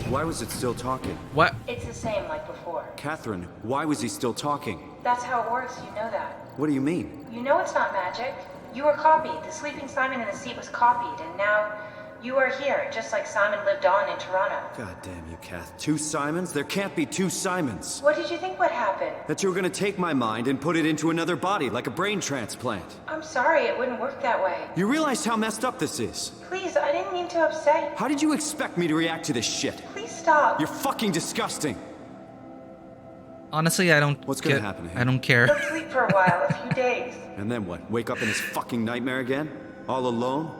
Why was it still talking? What? it's the same like before. Catherine, why was he still talking? That's how it works, you know that. What do you mean? You know it's not magic. You were copied. The sleeping Simon in the seat was copied, and now you are here, just like Simon lived on in Toronto. God damn you, Kath. 2 Simons? There can't be 2 Simons. What did you think would happen? That you were gonna take my mind and put it into another body, like a brain transplant. I'm sorry, it wouldn't work that way. You realize how messed up this is? Please, I didn't mean to upset you. How did you expect me to react to this shit? Please stop. You're fucking disgusting. Honestly, I don't. What's gonna happen to him? I don't care. He'll sleep for a while, a few days. And then what? Wake up in his fucking nightmare again? All alone?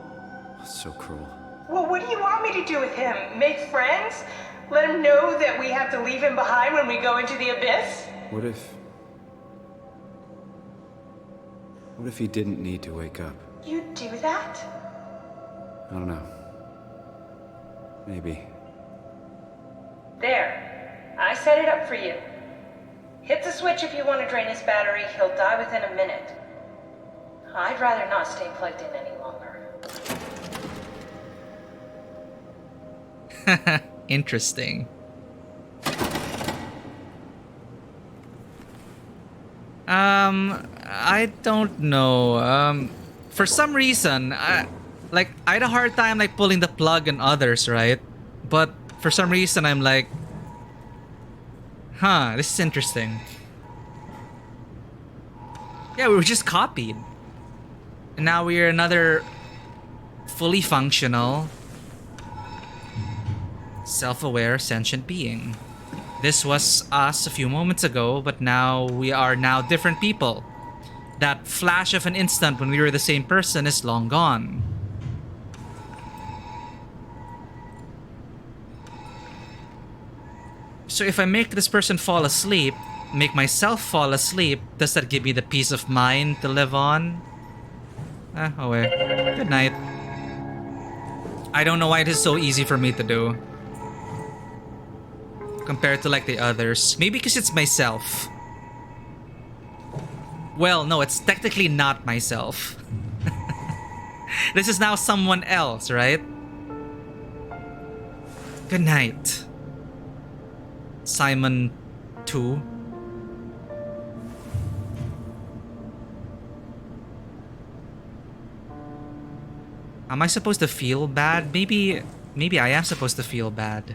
So cruel. Well, what do you want me to do with him? Make friends? Let him know that we have to leave him behind when we go into the abyss? What if he didn't need to wake up? You'd do that? I don't know. Maybe. There. I set it up for you. Hit the switch if you want to drain his battery. He'll die within a minute. I'd rather not stay plugged in any longer. Interesting. I don't know. For some reason, I had a hard time like pulling the plug on others, right? But for some reason, I'm like, huh, this is interesting. Yeah, we were just copied. And now we're another fully functional, self-aware, sentient being. This was us a few moments ago, but now we are now different people. That flash of an instant when we were the same person is long gone. So if I make this person fall asleep, make myself fall asleep, does that give me the peace of mind to live on? Oh well. Good night. I don't know why it is so easy for me to do compared to like the others. Maybe because it's myself. Well, no, it's technically not myself. This is now someone else, right? Good night. Simon 2. Am I supposed to feel bad? Maybe I am supposed to feel bad.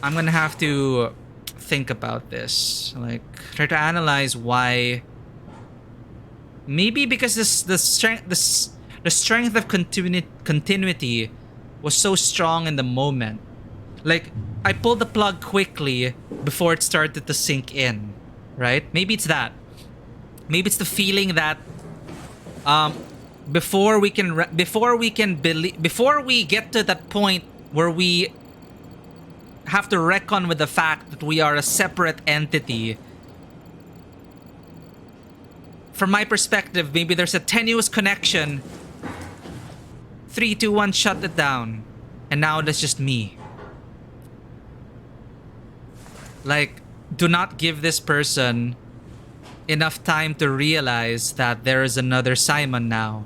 I'm gonna have to think about this. Like, try to analyze why. Maybe because the strength of continuity was so strong in the moment. Like, I pulled the plug quickly before it started to sink in, right? Maybe it's that. Maybe it's the feeling that before we get to that point where we have to reckon with the fact that we are a separate entity. From my perspective, maybe there's a tenuous connection. 3, 2, 1, shut it down. And now that's just me. Like, do not give this person enough time to realize that there is another Simon now.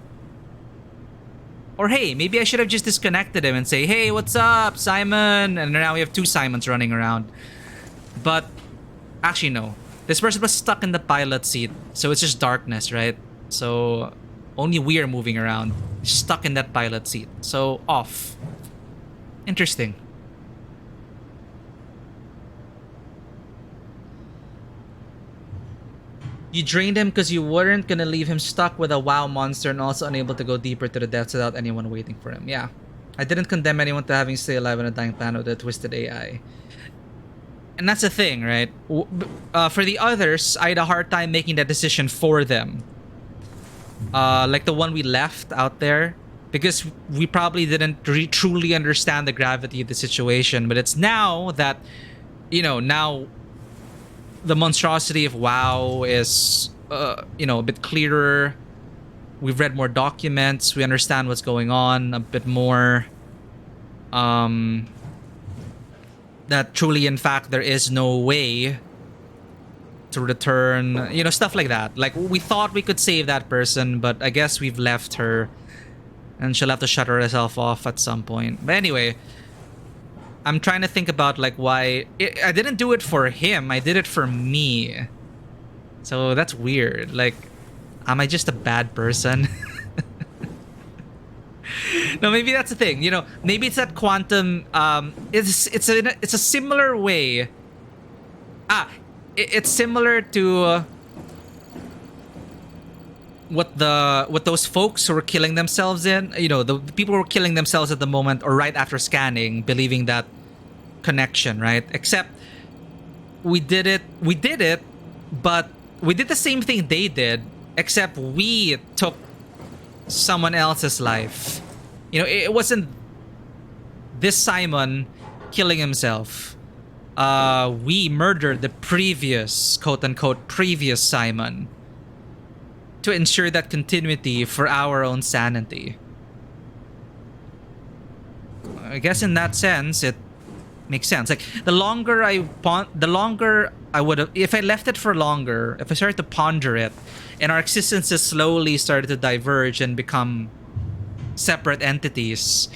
Or hey, maybe I should have just disconnected him and say, hey, what's up, Simon? And now we have 2 Simons running around. But actually, no. This person was stuck in the pilot seat, so it's just darkness, right? So only we are moving around, stuck in that pilot seat. So off. Interesting. You drained him because you weren't gonna leave him stuck with a WoW monster and also unable to go deeper to the depths without anyone waiting for him. Yeah. I didn't condemn anyone to having stay alive in a dying planet with a twisted AI. And that's the thing, right? For the others, I had a hard time making that decision for them. Like the one we left out there. Because we probably didn't truly understand the gravity of the situation. But it's now that, you know, now the monstrosity of WoW is, you know, a bit clearer. We've read more documents. We understand what's going on a bit more. That truly, in fact, there is no way to return. You know, stuff like that. Like, we thought we could save that person, but I guess we've left her. And she'll have to shut herself off at some point. But anyway, I'm trying to think about like why I didn't do it for him. I did it for me. So that's weird. Like, am I just a bad person? No, maybe that's the thing. You know, maybe it's that quantum. It's a similar way. It's similar to what those folks who were killing themselves in. You know, the people who were killing themselves at the moment or right after scanning, believing that connection, right? Except we did it, but we did the same thing they did, except we took someone else's life. You know, it wasn't this Simon killing himself. We murdered the previous, quote-unquote, previous Simon to ensure that continuity for our own sanity. I guess in that sense, it makes sense. Like, the longer I would have, if I left it for longer, if I started to ponder it, and our existences slowly started to diverge and become separate entities,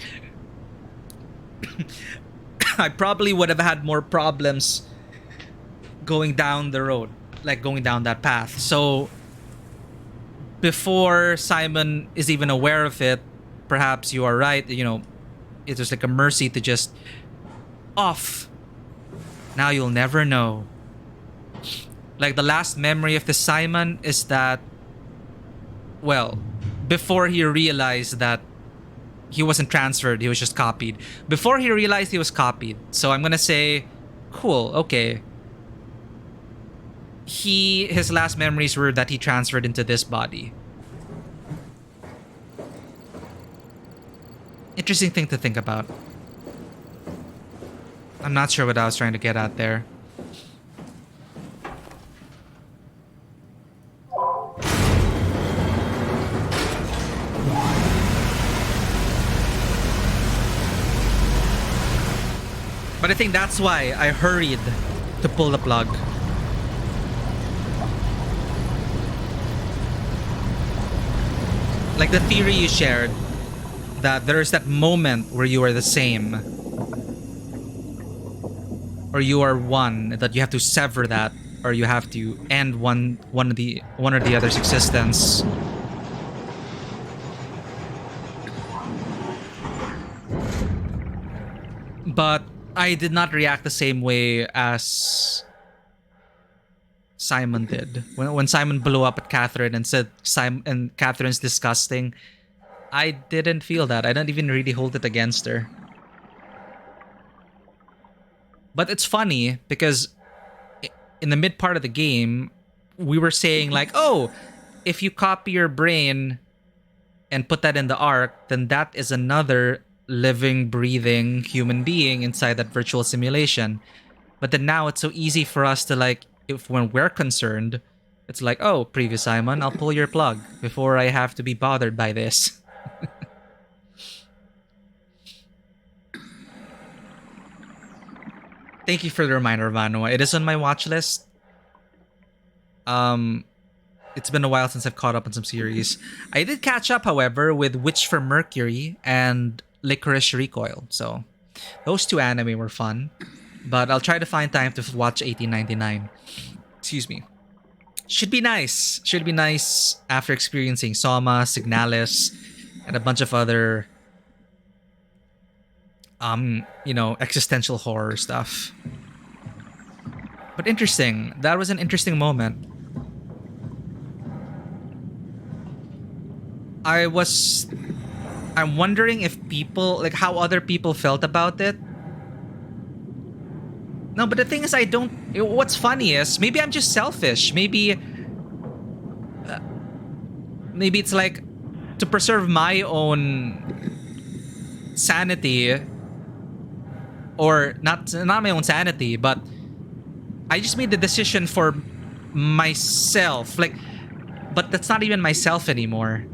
I probably would have had more problems going down the road, like going down that path. So before Simon is even aware of it, perhaps you are right, you know, it was like a mercy to just off. Now you'll never know. Like, the last memory of the Simon is that, well, before he realized that he wasn't transferred, he was just copied. Before he realized he was copied. So I'm gonna say, cool, okay. His last memories were that he transferred into this body. Interesting thing to think about. I'm not sure what I was trying to get at there. But I think that's why I hurried to pull the plug. Like the theory you shared, that there's that moment where you are the same, or you are one, that you have to sever that, or you have to end one or the other's existence. But I did not react the same way as Simon did. When Simon blew up at Catherine and said Catherine's disgusting, I didn't feel that. I didn't even really hold it against her. But it's funny because in the mid part of the game, we were saying like, oh, if you copy your brain and put that in the Ark, then that is another living, breathing human being inside that virtual simulation. But then now it's so easy for us to, like, when we're concerned, it's like, oh, previous Simon, I'll pull your plug before I have to be bothered by this. Thank you for the reminder, Vanua. It is on my watch list. It's been a while since I've caught up on some series. I did catch up, however, with Witch from Mercury and Licorice Recoil. So those two anime were fun. But I'll try to find time to watch 1899. Excuse me. Should be nice. Should be nice after experiencing Soma, Signalis, and a bunch of other existential horror stuff. But interesting. That was an interesting moment. I'm wondering if people, like, how other people felt about it. No, but the thing is, what's funny is, maybe I'm just selfish. Maybe it's like, to preserve my own sanity, or not my own sanity, but I just made the decision for myself. Like, but that's not even myself anymore.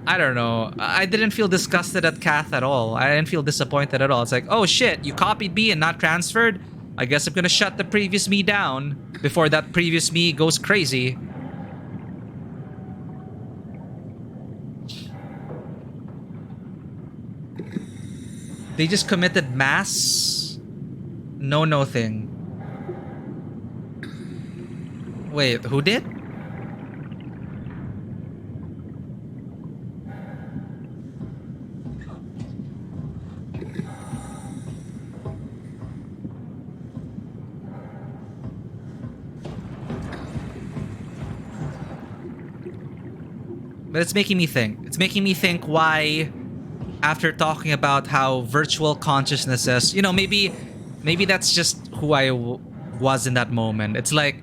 I don't know. I didn't feel disgusted at Kath at all. I didn't feel disappointed at all. It's like, oh shit, you copied me and not transferred? I guess I'm gonna shut the previous me down before that previous me goes crazy. They just committed mass no thing. Wait, who did? But it's making me think. It's making me think why after talking about how virtual consciousnesses, you know, maybe that's just who I was in that moment. It's like,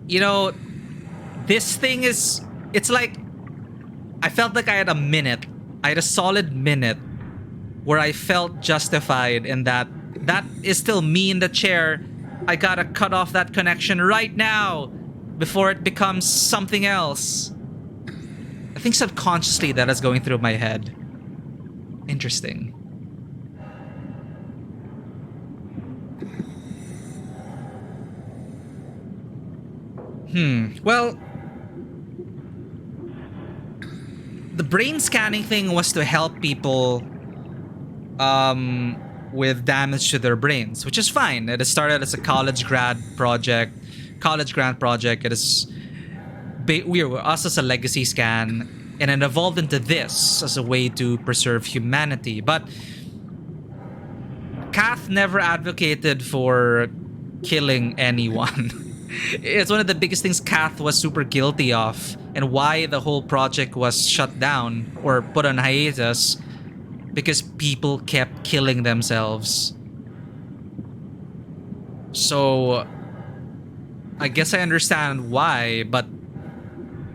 you know, this thing is, it's like, I felt like I had a solid minute where I felt justified in that is still me in the chair. I gotta cut off that connection right now before it becomes something else. I think subconsciously that is going through my head. Interesting. Well, the brain scanning thing was to help people with damage to their brains, which is fine. It started as a college grant project. It is us as a legacy scan, and it evolved into this as a way to preserve humanity. But Kath never advocated for killing anyone. It's one of the biggest things Kath was super guilty of, and why the whole project was shut down or put on hiatus, because people kept killing themselves. So I guess I understand why, but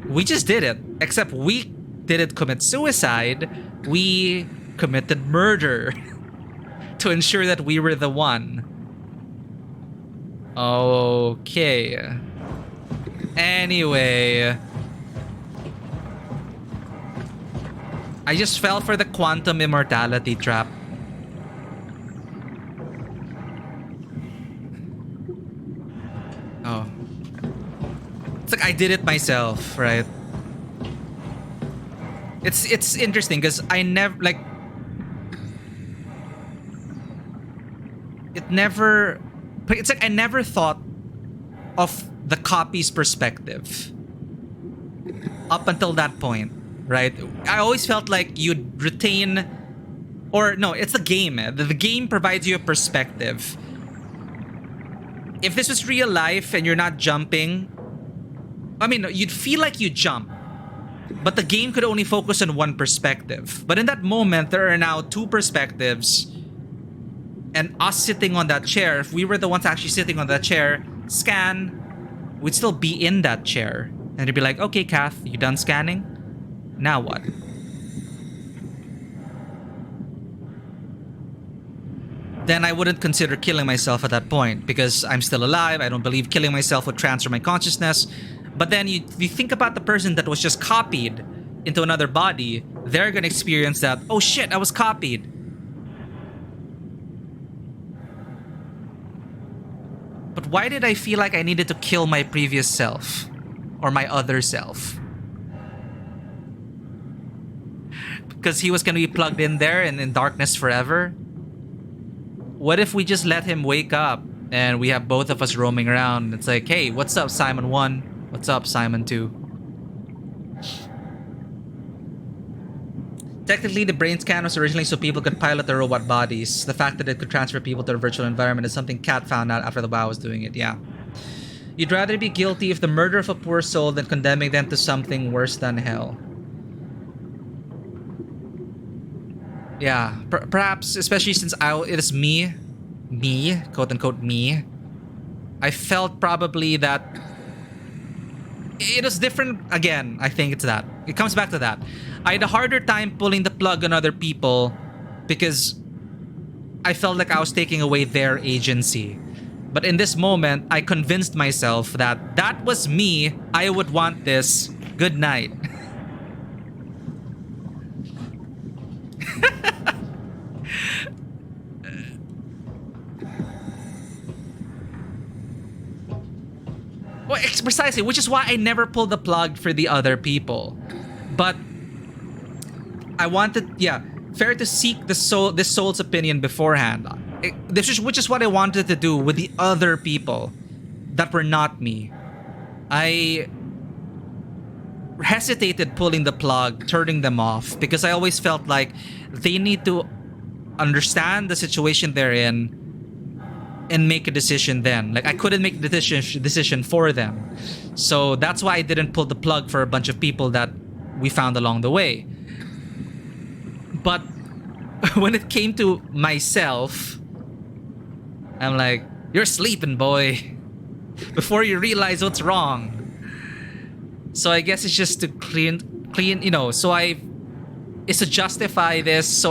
we just did it. Except we didn't commit suicide, we committed murder to ensure that we were the one. Okay. Anyway, I just fell for the quantum immortality trap. Oh. It's like I did it myself, right? It's interesting because I never, like, it's like I never thought of the copy's perspective up until that point, right? I always felt like you'd retain, or no, it's the game. The game provides you a perspective. If this was real life and you're not jumping, I mean, you'd feel like you jump, but the game could only focus on one perspective. But in that moment, there are now two perspectives. And us sitting on that chair, if we were the ones actually sitting on that chair, scan, we'd still be in that chair. And it'd be like, okay, Kath, you done scanning? Now what? Then I wouldn't consider killing myself at that point because I'm still alive. I don't believe killing myself would transfer my consciousness. But then you think about the person that was just copied into another body. They're going to experience that, oh shit, I was copied. But why did I feel like I needed to kill my previous self? Or my other self? Because he was going to be plugged in there and in darkness forever? What if we just let him wake up and we have both of us roaming around? It's like, hey, what's up, Simon 1? What's up, Simon 2? Technically, the brain scan was originally so people could pilot their robot bodies. The fact that it could transfer people to a virtual environment is something Kat found out after the WoW was doing it, yeah. You'd rather be guilty of the murder of a poor soul than condemning them to something worse than hell. Yeah, perhaps, especially since it is me, quote unquote me, I felt probably that it was different again. I think it's that. It comes back to that. I had a harder time pulling the plug on other people because I felt like I was taking away their agency. But in this moment, I convinced myself that that was me. I would want this. Good night. Well, precisely, which is why I never pulled the plug for the other people. But I wanted, yeah, fair to seek this soul's opinion beforehand. Which is what I wanted to do with the other people that were not me. I hesitated pulling the plug, turning them off, because I always felt like they need to understand the situation they're in and make a decision then. Like, I couldn't make the decision for them. So that's why I didn't pull the plug for a bunch of people that we found along the way. But when it came to myself, I'm like, you're sleeping, boy, before you realize what's wrong. So I guess it's just to clean, so it's to justify this,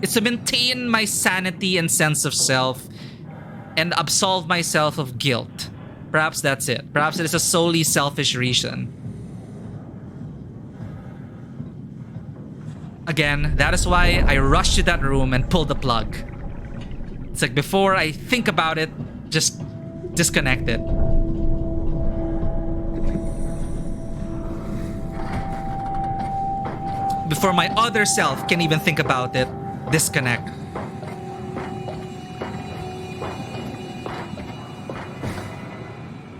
it's to maintain my sanity and sense of self and absolve myself of guilt. Perhaps that's it. Perhaps it is a solely selfish reason. Again, that is why I rushed to that room and pulled the plug. It's like, before I think about it, just disconnect it. Before my other self can even think about it, disconnect.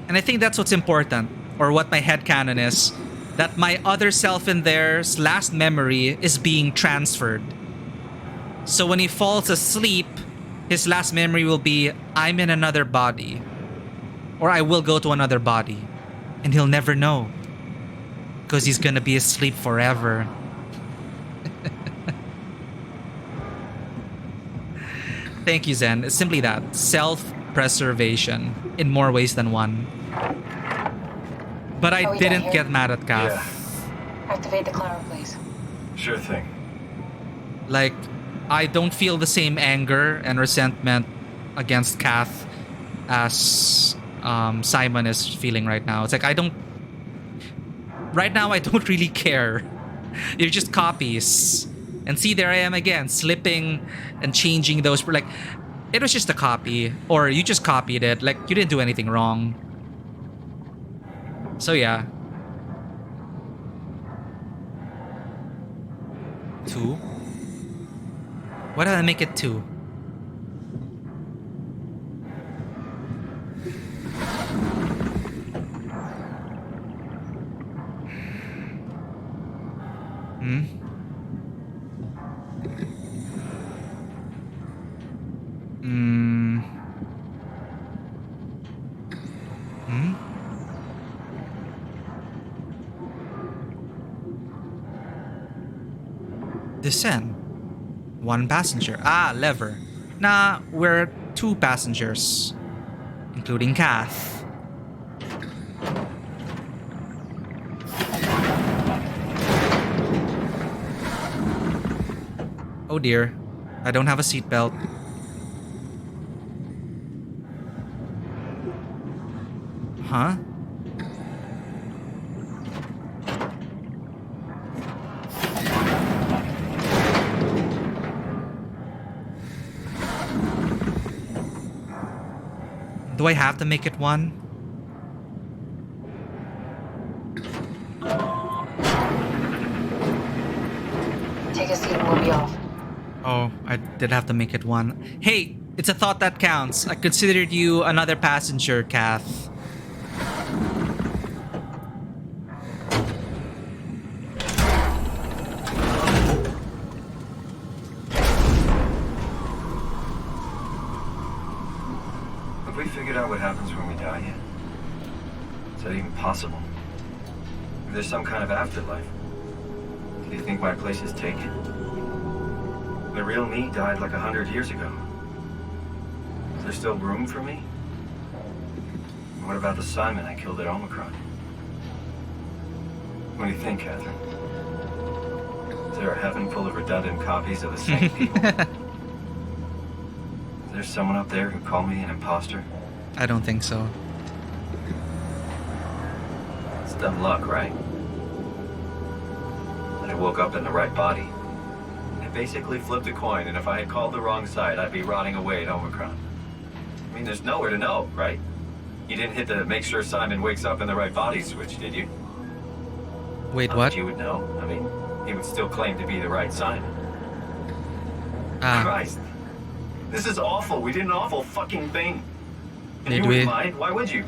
And I think that's what's important, or what my headcanon is, that my other self in there's last memory is being transferred. So when he falls asleep, his last memory will be, I'm in another body. Or I will go to another body. And he'll never know. Because he's gonna be asleep forever. Thank you, Zen. It's simply that. Self-preservation. In more ways than one. But I didn't get mad at Kath. Yeah. Activate the cloud, please. Sure thing. Like, I don't feel the same anger and resentment against Kath as Simon is feeling right now. It's like, right now I don't really care. You're just copies. And see, there I am again, slipping and changing those. Like, it was just a copy. Or you just copied it. Like, you didn't do anything wrong. So yeah. 2? Why did I make it 2? Hmm? Hmm? Hmm? Descend. 1 passenger. Ah, lever. Nah, we're 2 passengers. Including Kath. Oh dear. I don't have a seatbelt. Huh? Do I have to make it 1? Take a seat and we'll be off. Oh, I did have to make it 1. Hey, it's a thought that counts. I considered you another passenger, Kath. Have we figured out what happens when we die yet? Is that even possible? If there's some kind of afterlife, do you think my place is taken? The real me died like 100 years ago. Is there still room for me? What about the Simon I killed at Omicron? What do you think, Catherine? Is there a heaven full of redundant copies of the same people? Is there someone up there who called me an imposter? I don't think so. It's dumb luck, right? I woke up in the right body. I basically flipped a coin, and if I had called the wrong side, I'd be rotting away at Omicron. I mean, there's nowhere to know, right? You didn't hit the make sure Simon wakes up in the right body switch, did you? Wait, Not what? that you would know. I mean, he would still claim to be the right Simon. Ah. Christ. This is awful. We did an awful fucking thing. And Did you we? wouldn't mind? Why would you?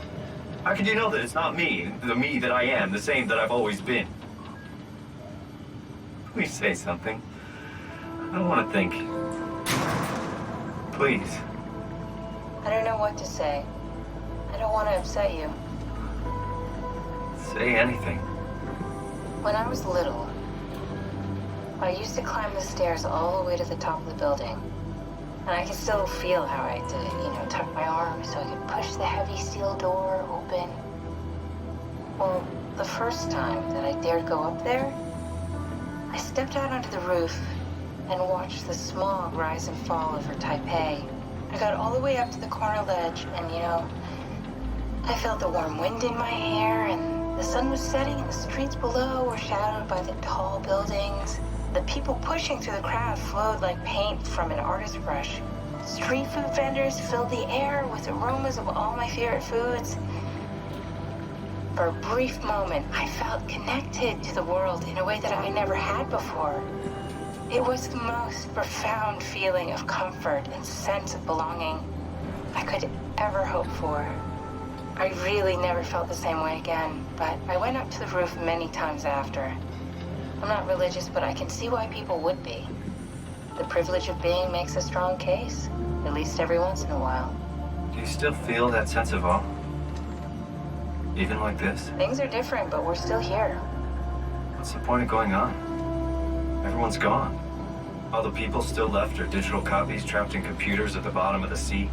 How could you know that it's not me, the me that I am, the same that I've always been? Please say something. I don't want to think. Please. I don't know what to say. I don't want to upset you. Say anything. When I was little, I used to climb the stairs all the way to the top of the building. And I can still feel how I had to, tuck my arm so I could push the heavy steel door open. Well, the first time that I dared go up there, I stepped out onto the roof and watched the smog rise and fall over Taipei. I got all the way up to the corner ledge and, I felt the warm wind in my hair and the sun was setting and the streets below were shadowed by the tall buildings. The people pushing through the crowd flowed like paint from an artist's brush. Street food vendors filled the air with aromas of all my favorite foods. For a brief moment, I felt connected to the world in a way that I never had before. It was the most profound feeling of comfort and sense of belonging I could ever hope for. I really never felt the same way again, but I went up to the roof many times after. I'm not religious, but I can see why people would be. The privilege of being makes a strong case, at least every once in a while. Do you still feel that sense of awe? Even like this? Things are different, but we're still here. What's the point of going on? Everyone's gone. All the people still left are digital copies trapped in computers at the bottom of the sea.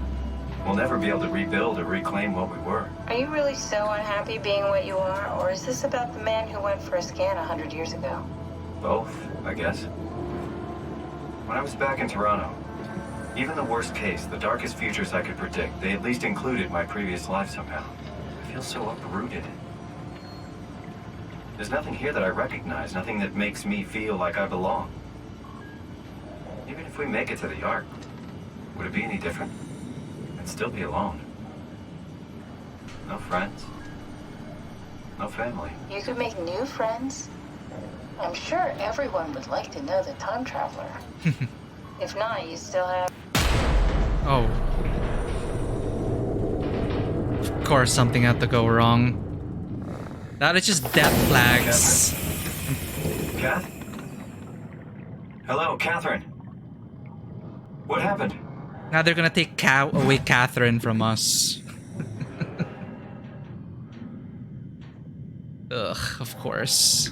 We'll never be able to rebuild or reclaim what we were. Are you really so unhappy being what you are, or is this about the man who went for a scan 100 years ago? Both, I guess. When I was back in Toronto, even the worst case, the darkest futures I could predict, they at least included my previous life somehow. I feel so uprooted. There's nothing here that I recognize, nothing that makes me feel like I belong. Even if we make it to the Ark, would it be any different? I'd still be alone. No friends. No family. You could make new friends. I'm sure everyone would like to know the time traveler. If not, you still have... Oh. Of course something had to go wrong. That is just death flags. Kath? Hello, Catherine. What happened? Now they're gonna take away Catherine from us. Ugh, of course.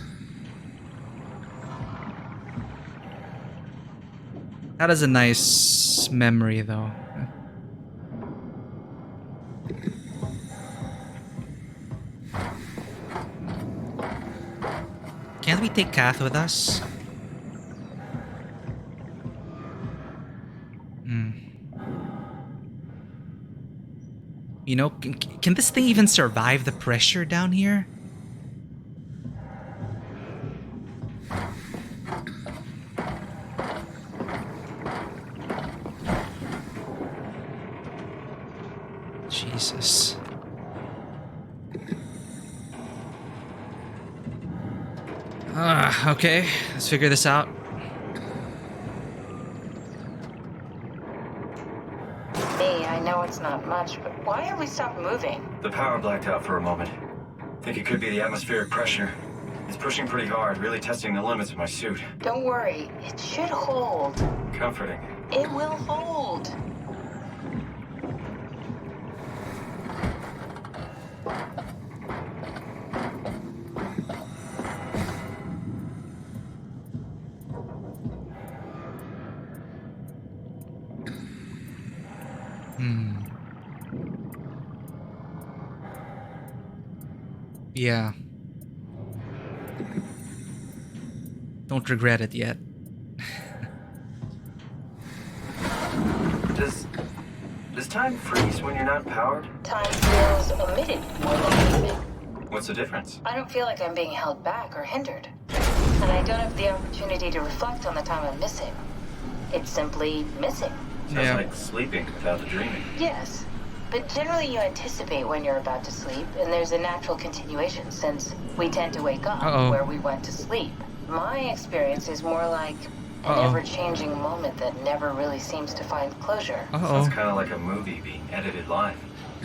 That is a nice memory, though. Can't we take Kath with us? Can this thing even survive the pressure down here? Jesus. Okay, let's figure this out. I know it's not much, but why have we stopped moving? The power blacked out for a moment. Think it could be the atmospheric pressure. It's pushing pretty hard, really testing the limits of my suit. Don't worry, it should hold. Comforting. It will hold. Yeah. Don't regret it yet. Does time freeze when you're not powered? Time feels omitted more than moving. What's the difference? I don't feel like I'm being held back or hindered. And I don't have the opportunity to reflect on the time I'm missing. It's simply missing. Sounds like sleeping without the dreaming. Yes. But generally you anticipate when you're about to sleep, and there's a natural continuation since we tend to wake up where we went to sleep. My experience is more like an ever-changing moment that never really seems to find closure. Sounds kind of like a movie being edited live.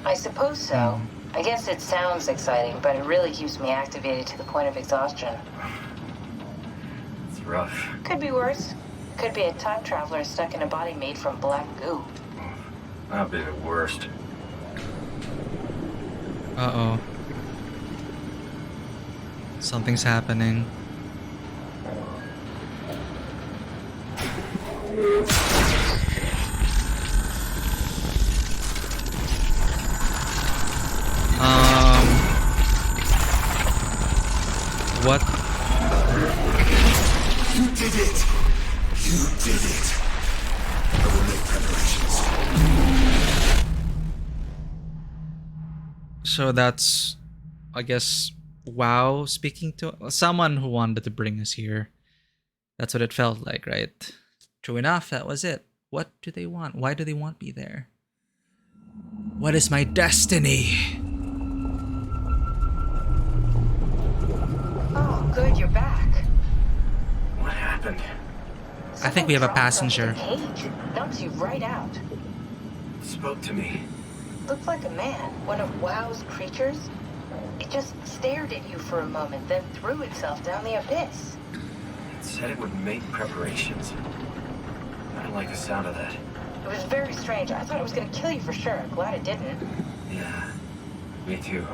I suppose so. I guess it sounds exciting, but it really keeps me activated to the point of exhaustion. It's rough. Could be worse. Could be a time traveler stuck in a body made from black goo. That'd be the worst. Uh-oh. Something's happening. What? You did it! You did it! I will make preparations. So that's, I guess, WoW speaking to someone who wanted to bring us here. That's what it felt like, right? True enough, that was it. What do they want? Why do they want me there? What is my destiny? Oh, good, you're back. What happened? I think we have a passenger. Cage dumps you right out. It spoke to me. Looked like a man, one of WoW's creatures. It just stared at you for a moment, then threw itself down the abyss. It said it would make preparations. I don't like the sound of that. It was very strange. I thought it was going to kill you for sure. Glad it didn't. Yeah, me too.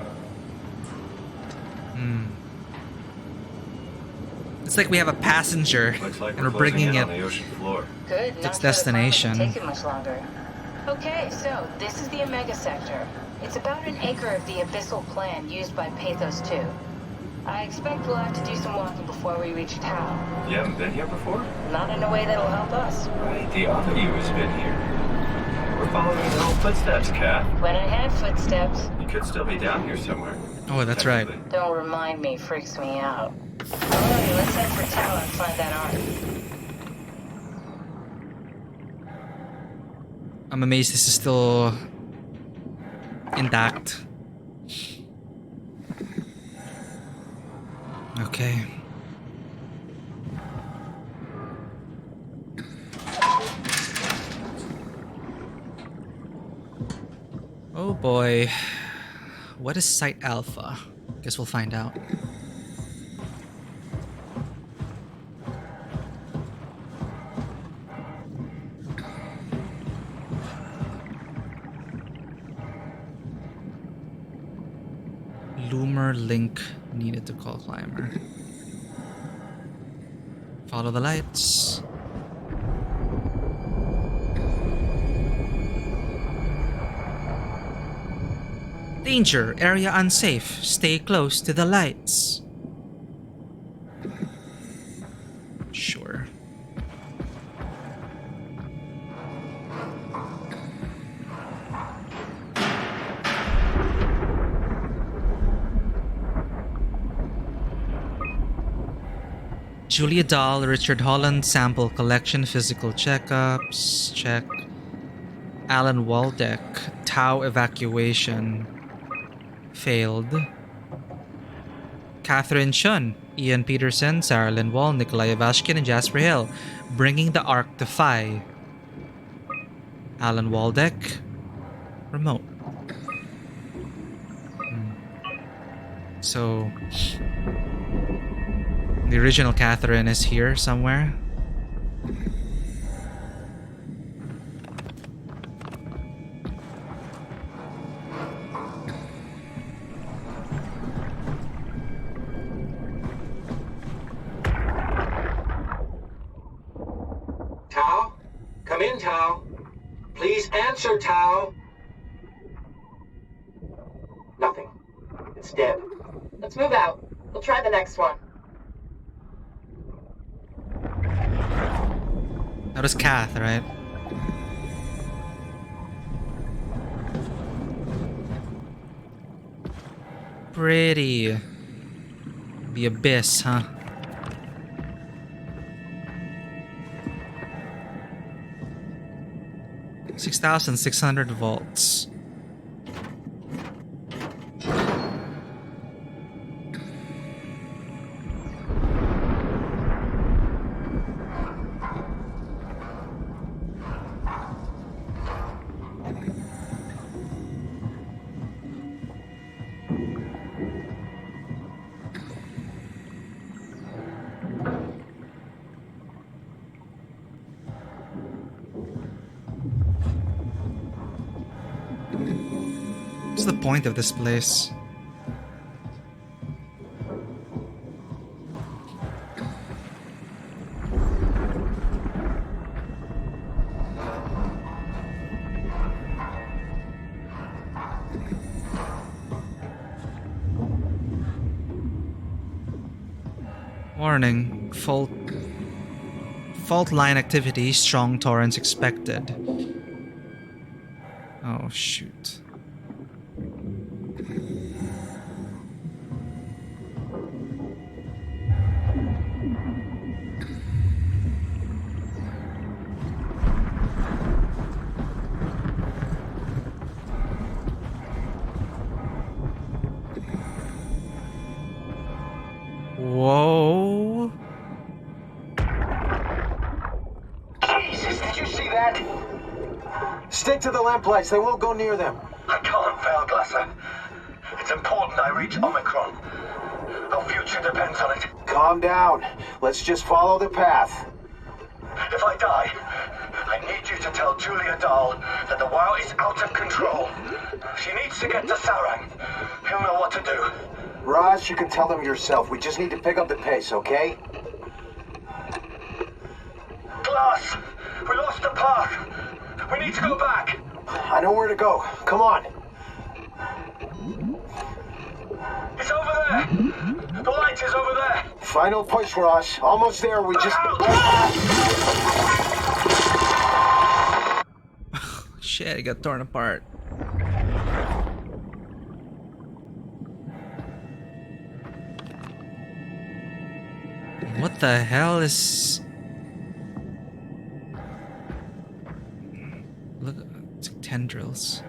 It's like we have a passenger, Looks like and we're bringing closing in it on the ocean floor. Good. to its destination. Take it much longer. Okay, so this is the Omega Sector. It's about an acre of the abyssal plan used by Pathos 2. I expect we'll have to do some walking before we reach Tau. You haven't been here before? Not in a way that'll help us. Right, the other you has been here. We're following your own footsteps, Kat. When I had footsteps. You could still be down here somewhere. Oh, that's right. Don't remind me, freaks me out. Alright, let's head for Tau and find that ark. I'm amazed this is still intact. Okay. Oh boy. What is Site Alpha? Guess we'll find out. Loomer link needed to call climber. Follow the lights. Danger, area unsafe. Stay close to the lights. Sure. Julia Dahl, Richard Holland, sample collection, physical checkups, check. Alan Waldeck, Tau evacuation, failed. Catherine Chun, Ian Peterson, Sarah Lynn Wall, Nikolai Ivashkin, and Jasper Hill, bringing the Ark to Phi. Alan Waldeck, remote. So... the original Catherine is here somewhere. Tau? Come in, Tau. Please answer, Tau. Nothing. It's dead. Let's move out. We'll try the next one. That was Kath, right? Pretty. The abyss, huh? $6,600 volts. What's the point of this place? Warning. Fault line activity. Strong torrents expected. Oh, shoot. Whoa. Jesus, did you see that? Stick to the lamplights. They won't go near them. I can't fail, Glasser. It's important I reach Omicron. Our future depends on it. Calm down. Let's just follow the path. If I die, I need you to tell Julia Dahl that the WoW is out of control. She needs to get to Sarang. He'll know what to do. Raj, you can tell them yourself. We just need to pick up the pace, okay? Glass! We lost the path! We need to go back! I know where to go. Come on. It's over there! The light is over there! Final push, Raj. Almost there. We just... Shit, it got torn apart. What the hell is... Look, it's like tendrils.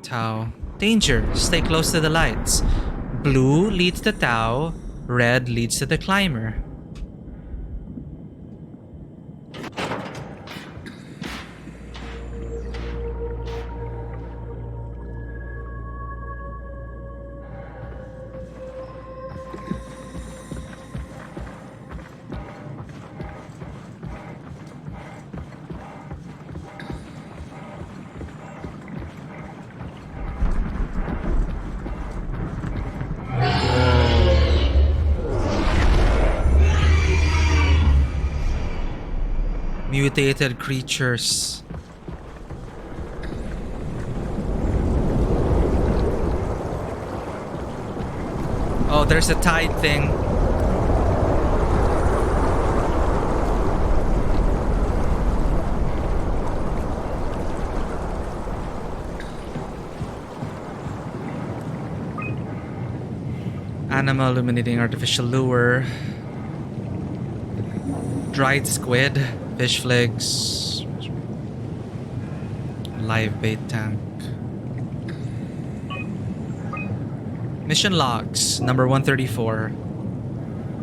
Tau. Danger! Stay close to the lights. Blue leads to Tau, red leads to the climber. Mutated creatures. Oh, there's a tide thing. Anima illuminating artificial lure. Dried squid. Fish flakes. Live bait tank. Mission logs. Number 134.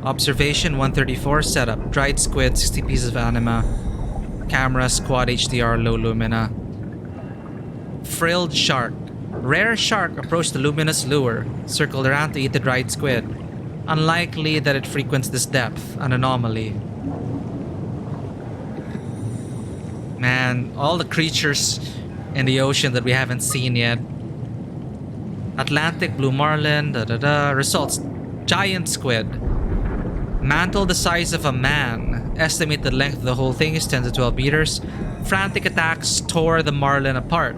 Observation 134. Setup. Dried squid, 60 pieces of anima. Camera, quad HDR, low lumina. Frilled shark. Rare shark approached the luminous lure. Circled around to eat the dried squid. Unlikely that it frequents this depth. An anomaly. Man, all the creatures in the ocean that we haven't seen yet. Atlantic blue marlin, Results: giant squid. Mantle the size of a man. Estimated length of the whole thing is 10 to 12 meters. Frantic attacks tore the marlin apart.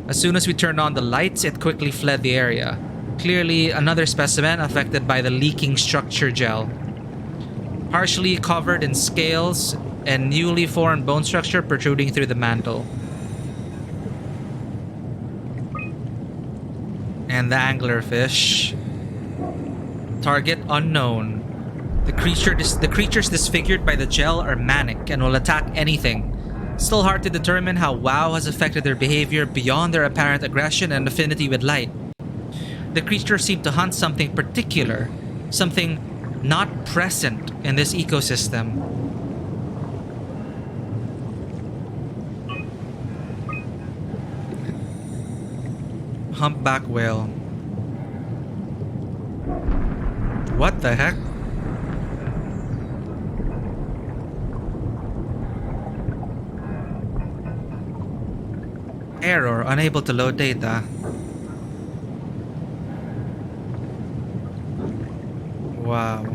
As soon as we turned on the lights, it quickly fled the area. Clearly another specimen affected by the leaking structure gel. Partially covered in scales and newly formed bone structure protruding through the mantle. And the anglerfish. Target unknown. The creatures disfigured by the gel are manic and will attack anything. Still hard to determine how WoW has affected their behavior beyond their apparent aggression and affinity with light. The creatures seem to hunt something particular, something not present in this ecosystem. Humpback whale. What the heck? Error, unable to load data. Wow.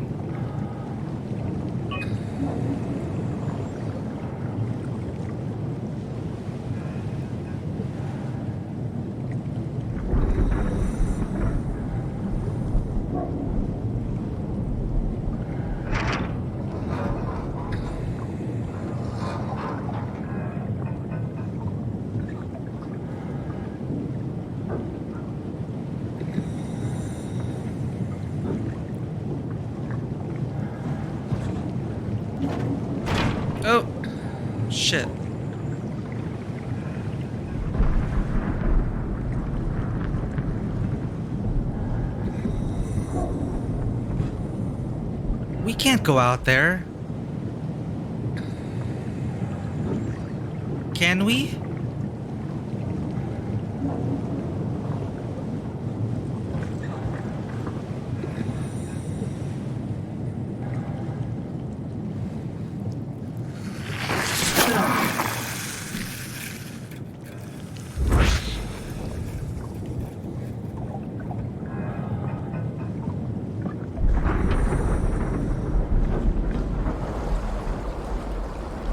Shit. We can't go out there. Can we?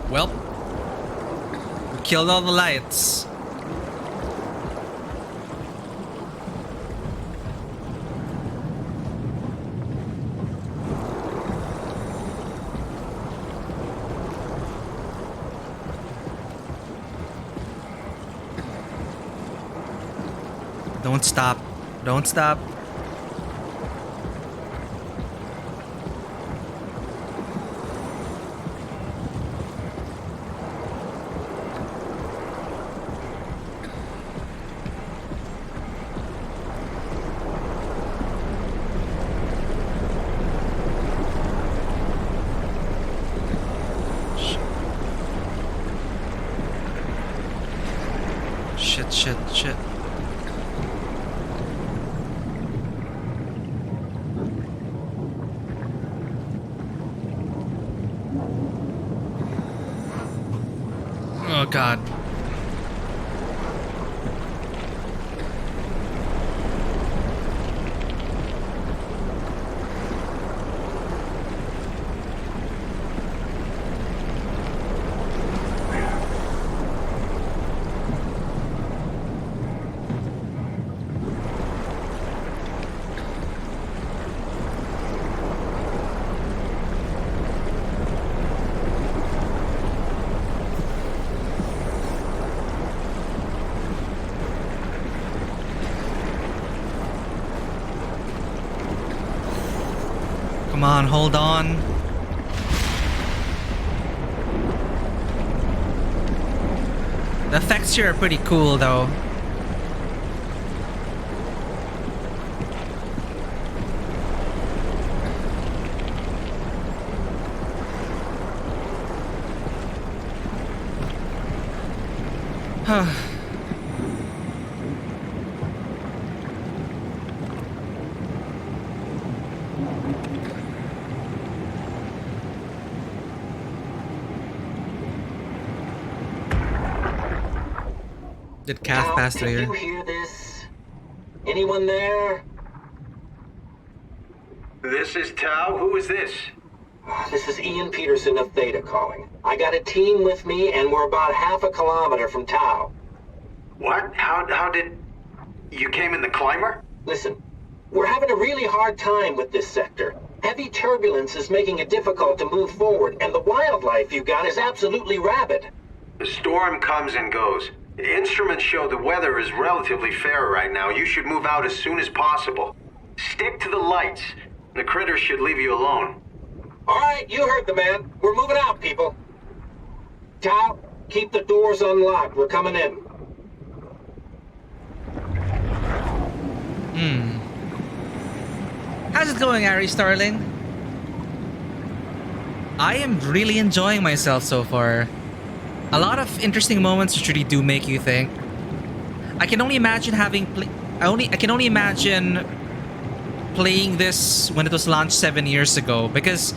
Well, we killed all the lights. Don't stop. Don't stop. Shit. Oh god. Come on, hold on. The effects here are pretty cool though. Did Kath pass through here? Did you hear this? Anyone there? This is Tau. Who is this? This is Ian Peterson of Theta calling. I got a team with me, and we're about half a kilometer from Tau. What? How did... You came in the climber? Listen, we're having a really hard time with this sector. Heavy turbulence is making it difficult to move forward, and the wildlife you got is absolutely rabid. The storm comes and goes. The instruments show the weather is relatively fair right now. You should move out as soon as possible. Stick to the lights. The critters should leave you alone. All right, you heard the man. We're moving out, people. Tau, keep the doors unlocked. We're coming in. How's it going, Ari Starling? I am really enjoying myself so far. A lot of interesting moments which really do make you think. I can only imagine I can only imagine playing this when it was launched 7 years ago, because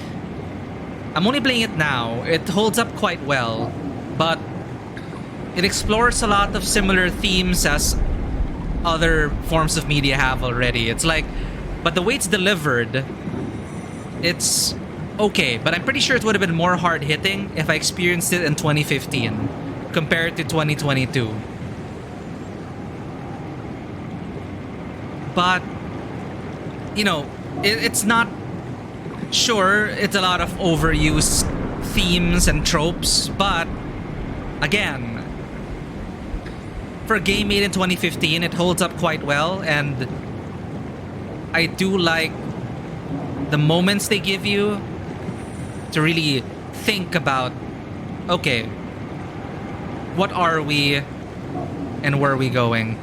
I'm only playing it now. It holds up quite well, but it explores a lot of similar themes as other forms of media have already. It's like, but the way it's delivered, it's okay, but I'm pretty sure it would have been more hard-hitting if I experienced it in 2015 compared to 2022. But, you know, it's not... Sure, it's a lot of overused themes and tropes, but, again, for a game made in 2015, it holds up quite well, and I do like the moments they give you to really think about, okay, what are we and where are we going?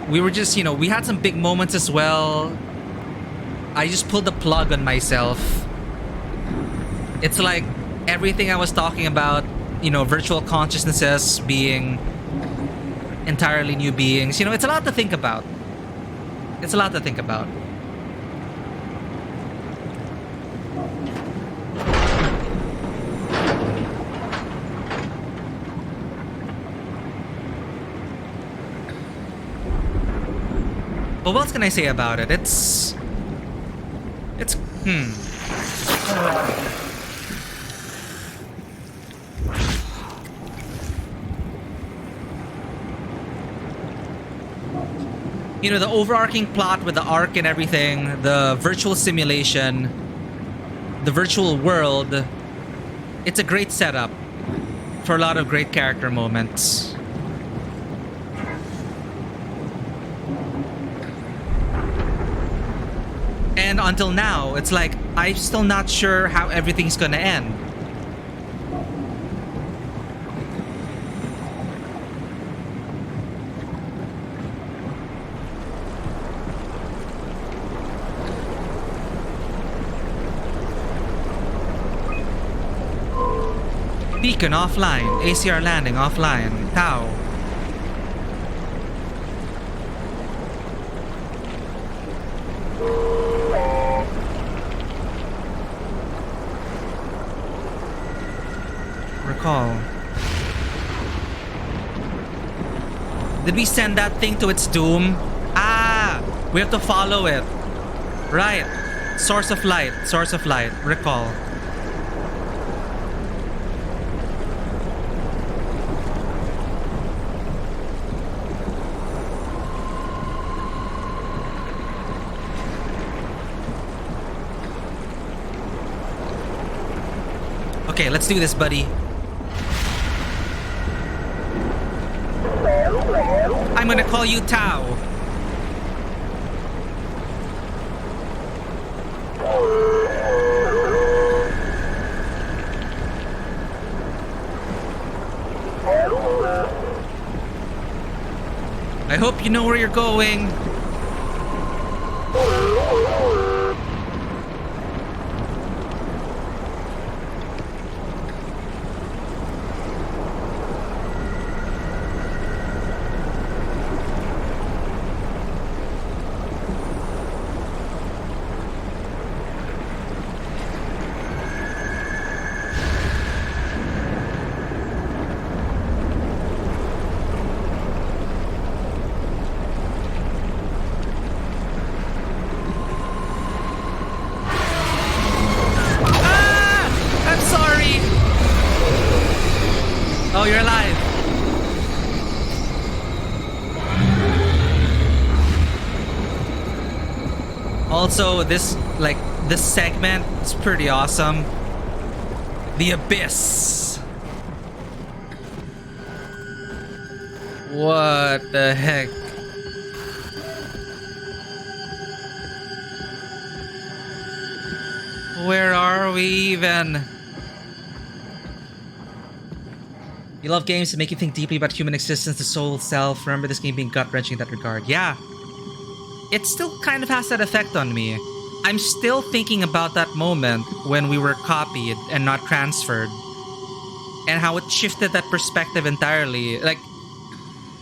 We were just, we had some big moments as well. I just pulled the plug on myself. It's like everything I was talking about, virtual consciousnesses being entirely new beings. It's a lot to think about. It's a lot to think about. But what else can I say about it? It's the overarching plot with the arc and everything, the virtual simulation, the virtual world, it's a great setup for a lot of great character moments. And until now, it's like, I'm still not sure how everything's gonna end. Beacon offline. ACR landing offline. Tau. Recall. Did we send that thing to its doom? Ah! We have to follow it. Right. Source of light. Source of light. Recall. Okay, let's do this, buddy. I'm gonna call you Tau. I hope you know where you're going. Oh, you're alive. Also, this segment is pretty awesome. The Abyss. What the heck? Where are we even? You love games that make you think deeply about human existence, the soul, self. Remember this game being gut-wrenching in that regard. Yeah. It still kind of has that effect on me. I'm still thinking about that moment when we were copied and not transferred. And how it shifted that perspective entirely. Like,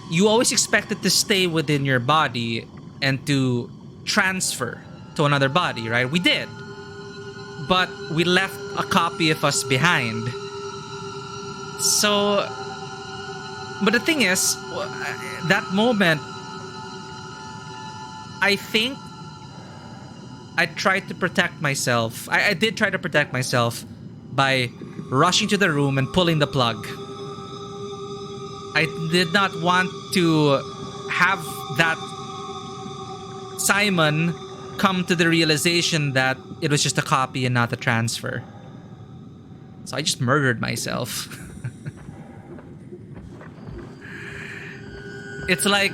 you always expect it to stay within your body and to transfer to another body, right? We did. But we left a copy of us behind. So, but the thing is, that moment, I think I tried to protect myself. I did try to protect myself by rushing to the room and pulling the plug. I did not want to have that Simon come to the realization that it was just a copy and not a transfer. So I just murdered myself. It's like,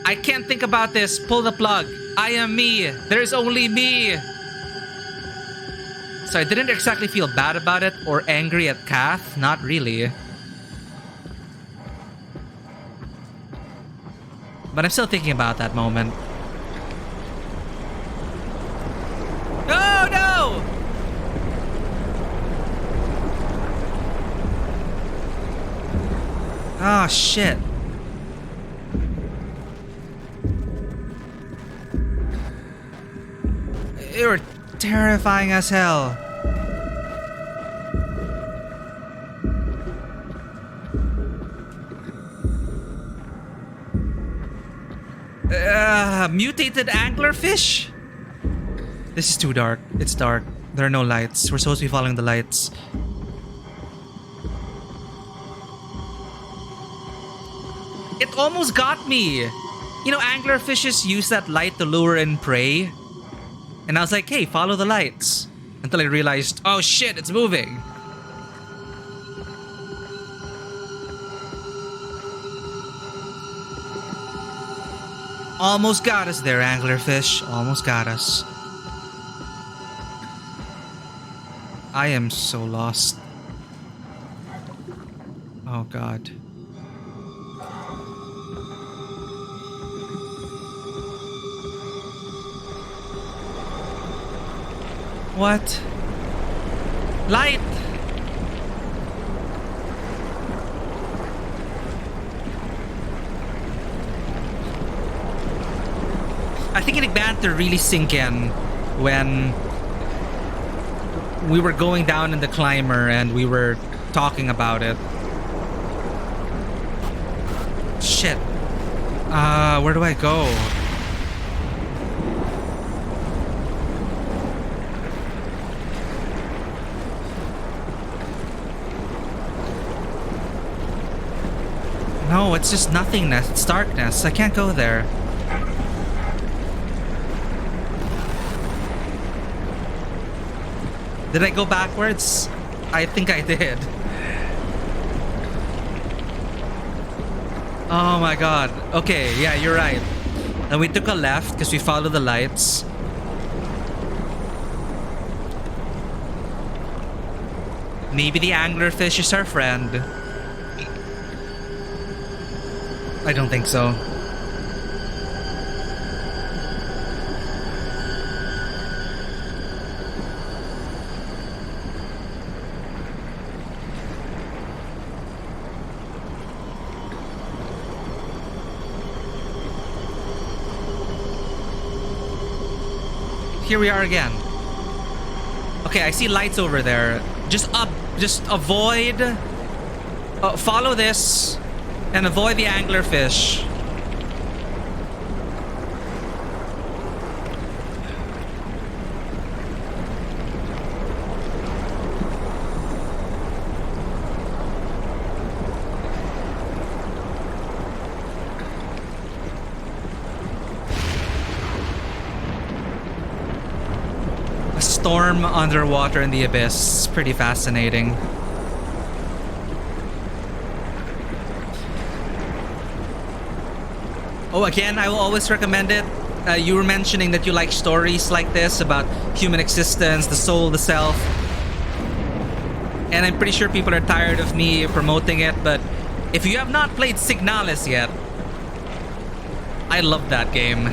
I can't think about this. Pull the plug. I am me. There's only me. So I didn't exactly feel bad about it or angry at Kath. Not really. But I'm still thinking about that moment. Oh no! Oh shit. They were terrifying as hell. Mutated anglerfish? This is too dark. It's dark. There are no lights. We're supposed to be following the lights. It almost got me. You know, anglerfishes use that light to lure in prey. And I was like, hey, follow the lights. Until I realized, oh shit, it's moving. Almost got us there, anglerfish. Almost got us. I am so lost. Oh god. What? Light! I think it began to really sink in when we were going down in the climber and we were talking about it. Shit. Where do I go? No, it's just nothingness. It's darkness. I can't go there. Did I go backwards? I think I did. Oh my god. Okay, yeah, you're right. And we took a left because we followed the lights. Maybe the anglerfish is our friend. I don't think so. Here we are again. Okay, I see lights over there. Just avoid... follow this and avoid the anglerfish. Storm underwater in the abyss. It's pretty fascinating. Oh, again, I will always recommend it. You were mentioning that you like stories like this about human existence, the soul, the self. And I'm pretty sure people are tired of me promoting it, but if you have not played Signalis yet, I love that game.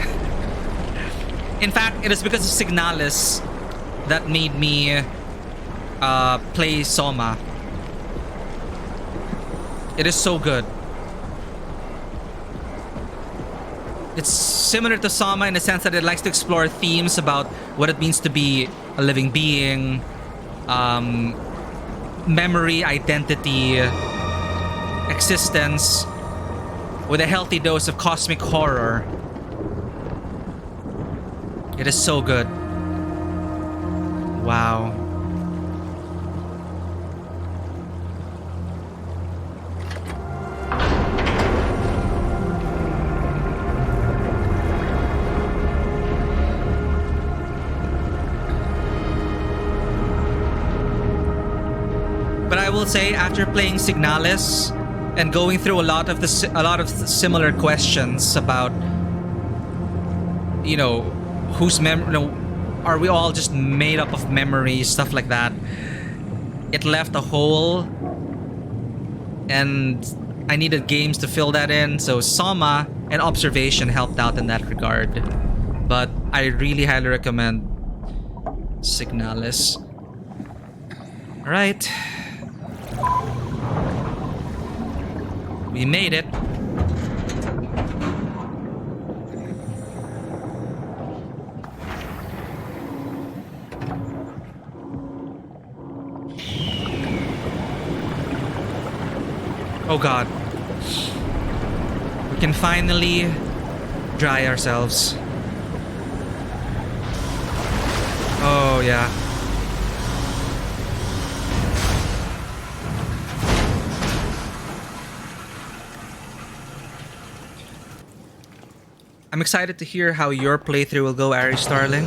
In fact, it is because of Signalis that made me play SOMA. It is so good. It's similar to SOMA in the sense that it likes to explore themes about what it means to be a living being, memory, identity, existence, with a healthy dose of cosmic horror. It is so good. Wow. But I will say, after playing Signalis and going through a lot of similar questions about, you know, whose are we all just made up of memories, stuff like that, it left a hole, and I needed games to fill that in. So SOMA and observation helped out in that regard. But I really highly recommend Signalis. Alright. We made it. Oh god. We can finally dry ourselves. Oh yeah. I'm excited to hear how your playthrough will go, Ari Starling.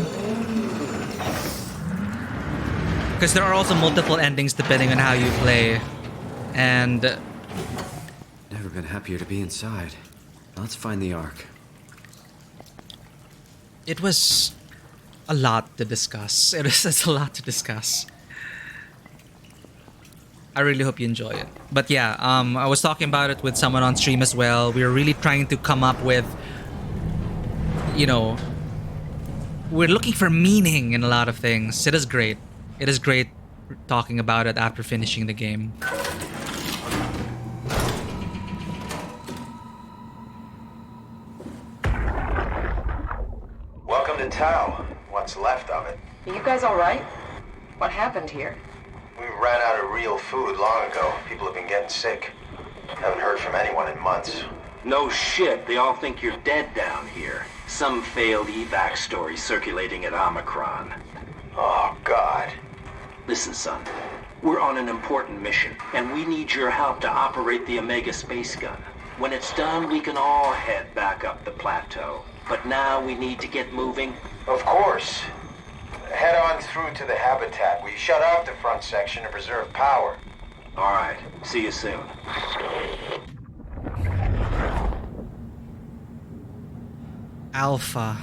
Because there are also multiple endings depending on how you play. And never been happier to be inside. Let's find the Ark. it was a lot to discuss. It's a lot to discuss. I really hope you enjoy it. But yeah, I was talking about it with someone on stream as well. We were really trying to come up with, you know, we're looking for meaning in a lot of things. It is great. It is great talking about it after finishing the game. Welcome to Tau. What's left of it. Are you guys all right? What happened here? We ran out of real food long ago. People have been getting sick. Haven't heard from anyone in months. No shit, they all think you're dead down here. Some failed evac story circulating at Omicron. Oh, God. Listen, son. We're on an important mission, and we need your help to operate the Omega space gun. When it's done, we can all head back up the plateau. But now we need to get moving. Of course. Head on through to the habitat. We shut off the front section to preserve power. All right. See you soon. Alpha.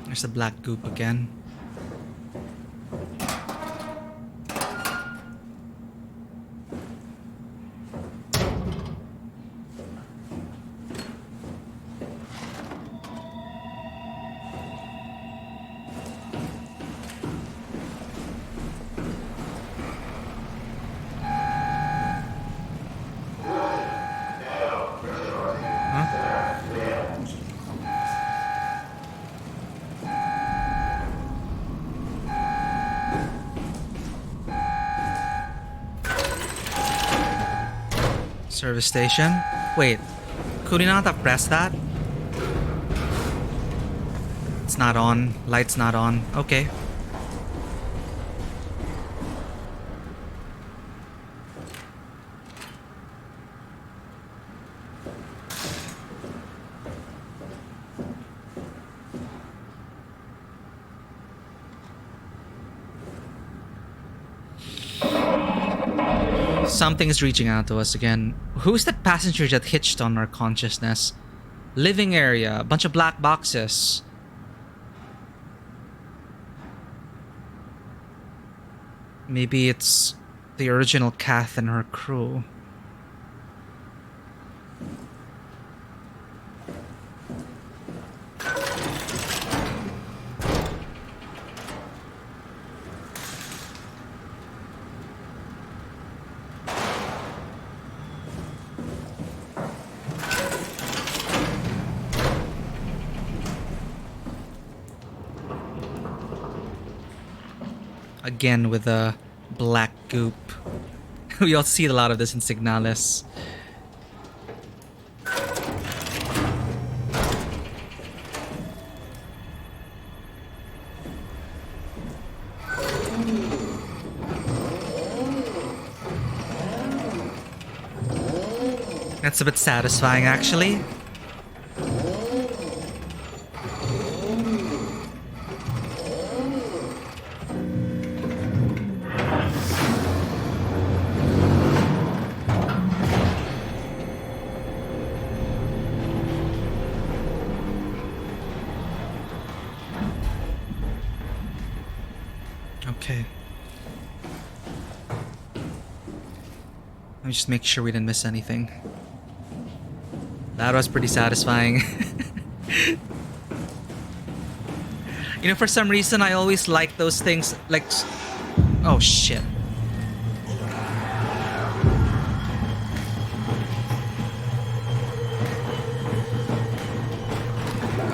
There's the black goop again. Service station? Wait, could you not have pressed that? It's not on. Light's not on. Okay. Something's reaching out to us again. Who's that passenger that hitched on our consciousness? Living area, a bunch of black boxes. Maybe it's the original Kath and her crew. Again with a black goop. We all see a lot of this in Signalis. That's a bit satisfying, actually. Let me just make sure we didn't miss anything. That was pretty satisfying. You know, for some reason, I always like those things, like... Oh, shit.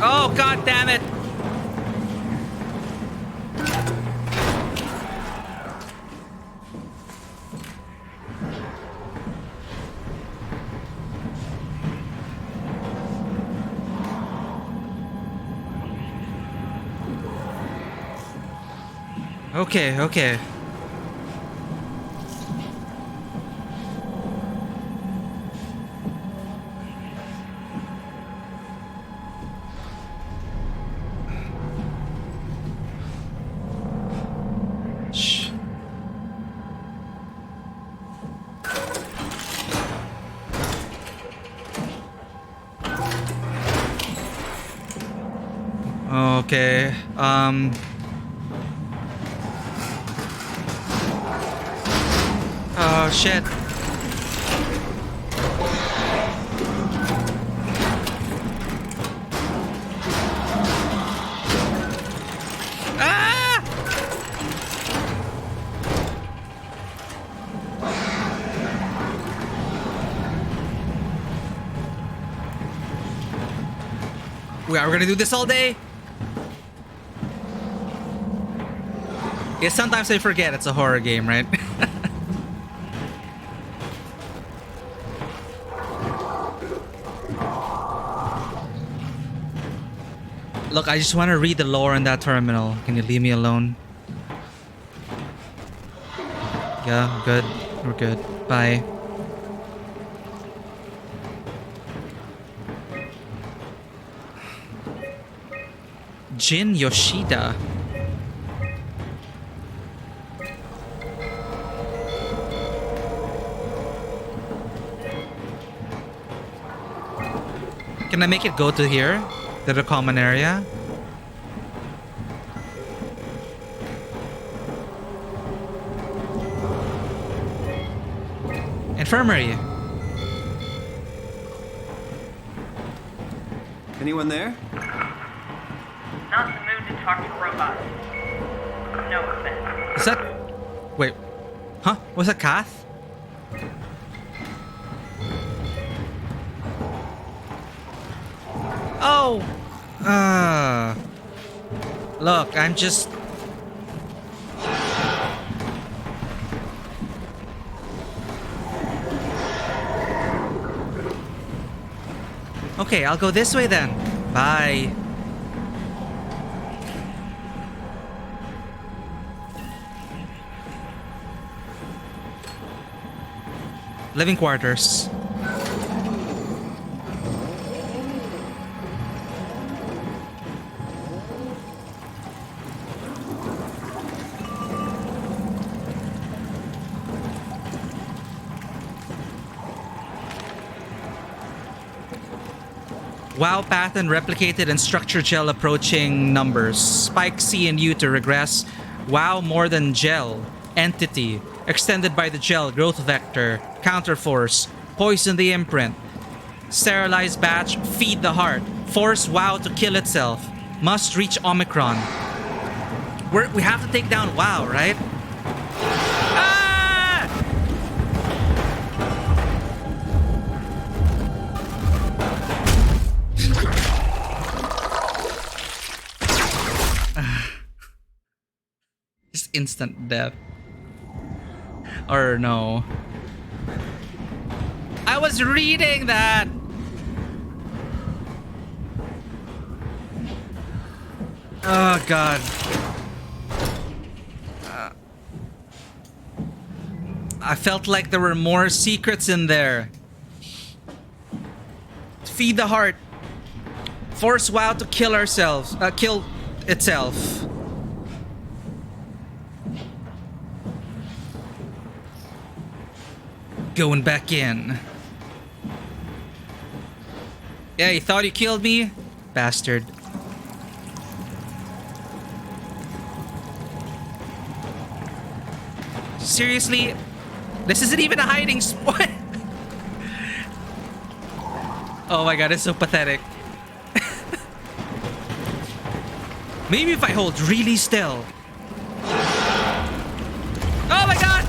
Oh, god damn it! Okay, okay. Shh. Okay, oh shit. Ah! We are gonna do this all day? Yeah, sometimes I forget it's a horror game, right? Look, I just want to read the lore in that terminal. Can you leave me alone? Yeah, good. We're good. Bye. Jin Yoshida. Can I make it go to here? To the common area? Infirmary. Anyone there? Not in the mood to talk to robots. No offense. Is that... Wait. Huh? Was that Kath? Oh! Look, I'm just... Okay, I'll go this way then. Bye. Living quarters. WoW pattern replicated in structure gel approaching numbers. Spike C and U to regress. WoW more than gel. Entity. Extended by the gel. Growth vector. Counterforce. Poison the imprint. Sterilize batch. Feed the heart. Force WoW to kill itself. Must reach Omicron. We have to take down WoW, right? Just instant death. Or no. I was reading that! Oh god. I felt like there were more secrets in there. Feed the heart. Force WoW to kill ourselves. Kill itself. Going back in. Yeah, you thought you killed me? Bastard. Seriously? This isn't even a hiding spot. Oh my god, it's so pathetic. Maybe if I hold really still. Oh my god!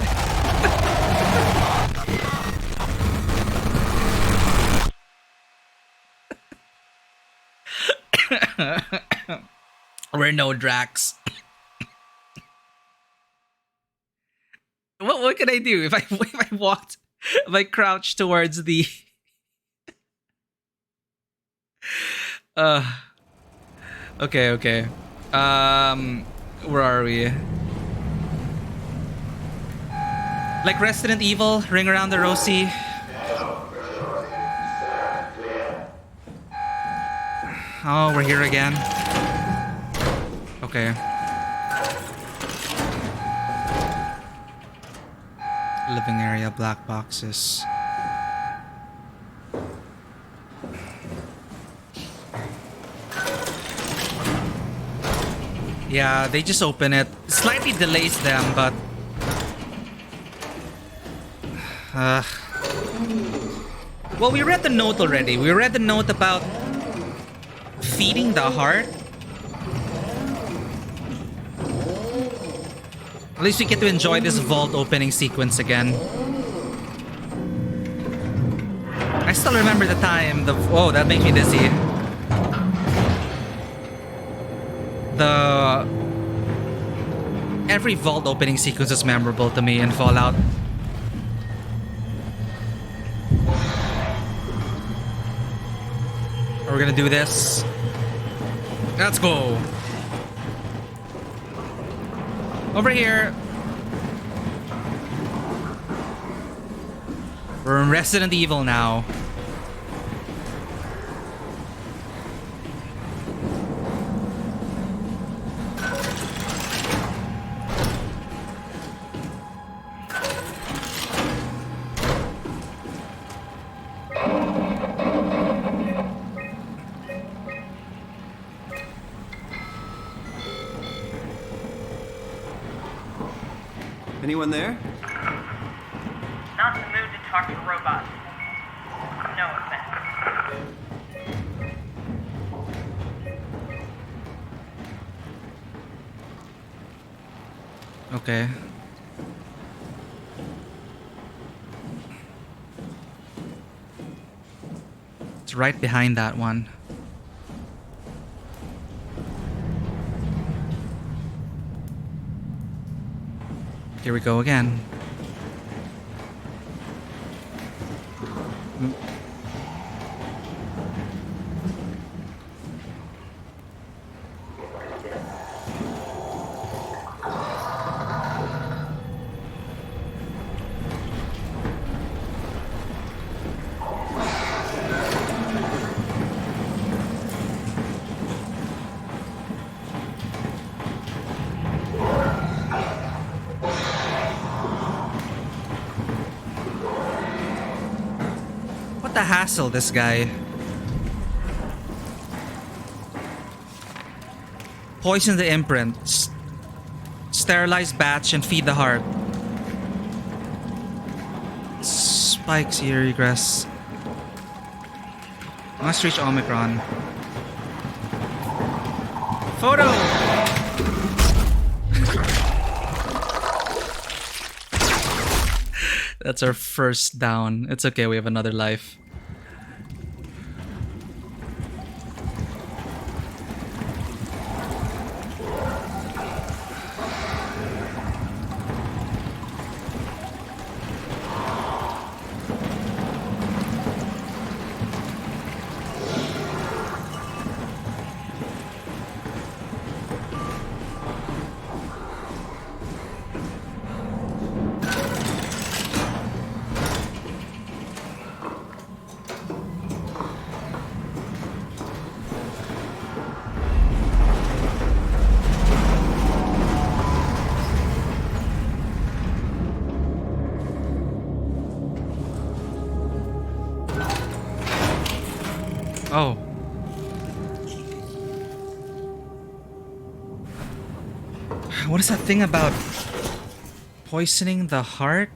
We're no Drax. What can I do if I walked, if I crouched towards the okay. Where are we? Like Resident Evil, ring around the rosy. Oh, we're here again. Okay. Living area, black boxes. Yeah, they just open it. Slightly delays them, but... Well, we read the note already. We read the note about feeding the heart. At least we get to enjoy this vault opening sequence again. I still remember the time. Whoa, that made me dizzy. Every vault opening sequence is memorable to me in Fallout. We're gonna do this. Let's go. Over here. We're in Resident Evil now. Anyone there? Not in the mood to talk to robots. No offense. Okay. It's right behind that one. Here we go again. What the hassle, this guy. Poison the imprint. Sterilize batch and feed the heart. Spikes here, regress. Must reach Omicron. Photo! That's our first down. It's okay, we have another life. Oh. What is that thing about poisoning the heart?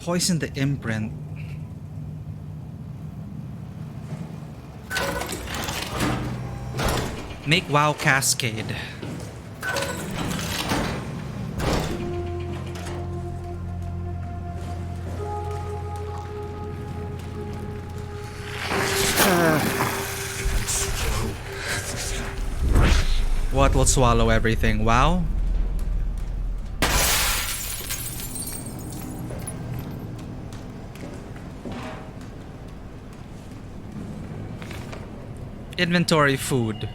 Poison the imprint. Make WoW cascade. What will swallow everything? WoW? Inventory food.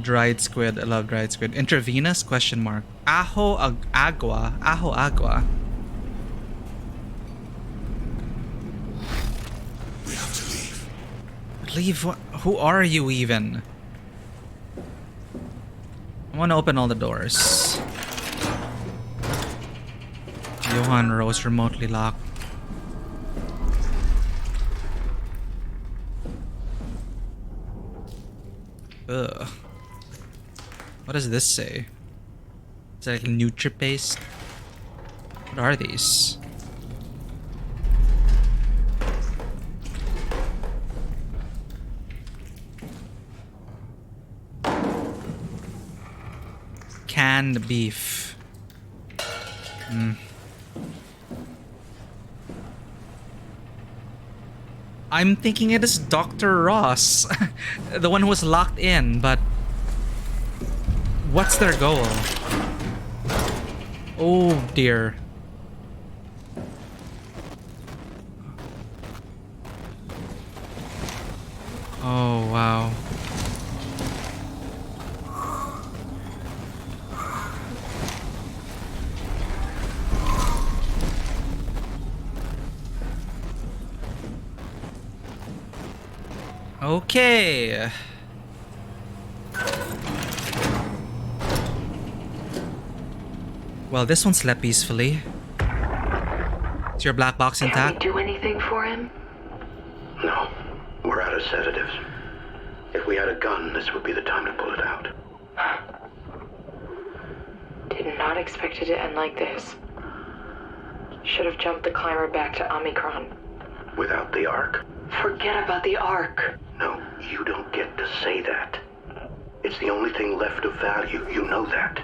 Dried squid. I love dried squid. Intravenous? Question mark. Agua. Ajo agua. We have to leave. Leave? Who are you even? I want to open all the doors. Johan Rose remotely locked. Ugh. What does this say? Is that like Nutri-Paste? What are these? Canned beef. I'm thinking it is Dr. Ross, the one who was locked in, but what's their goal? Oh dear. Oh wow. Okay. Well, this one slept peacefully. Is your black box intact? Can we do anything for him? No. We're out of sedatives. If we had a gun, this would be the time to pull it out. Did not expect it to end like this. Should have jumped the climber back to Omicron. Without the Ark? Forget about the Ark. No, you don't get to say that. It's the only thing left of value. You know that.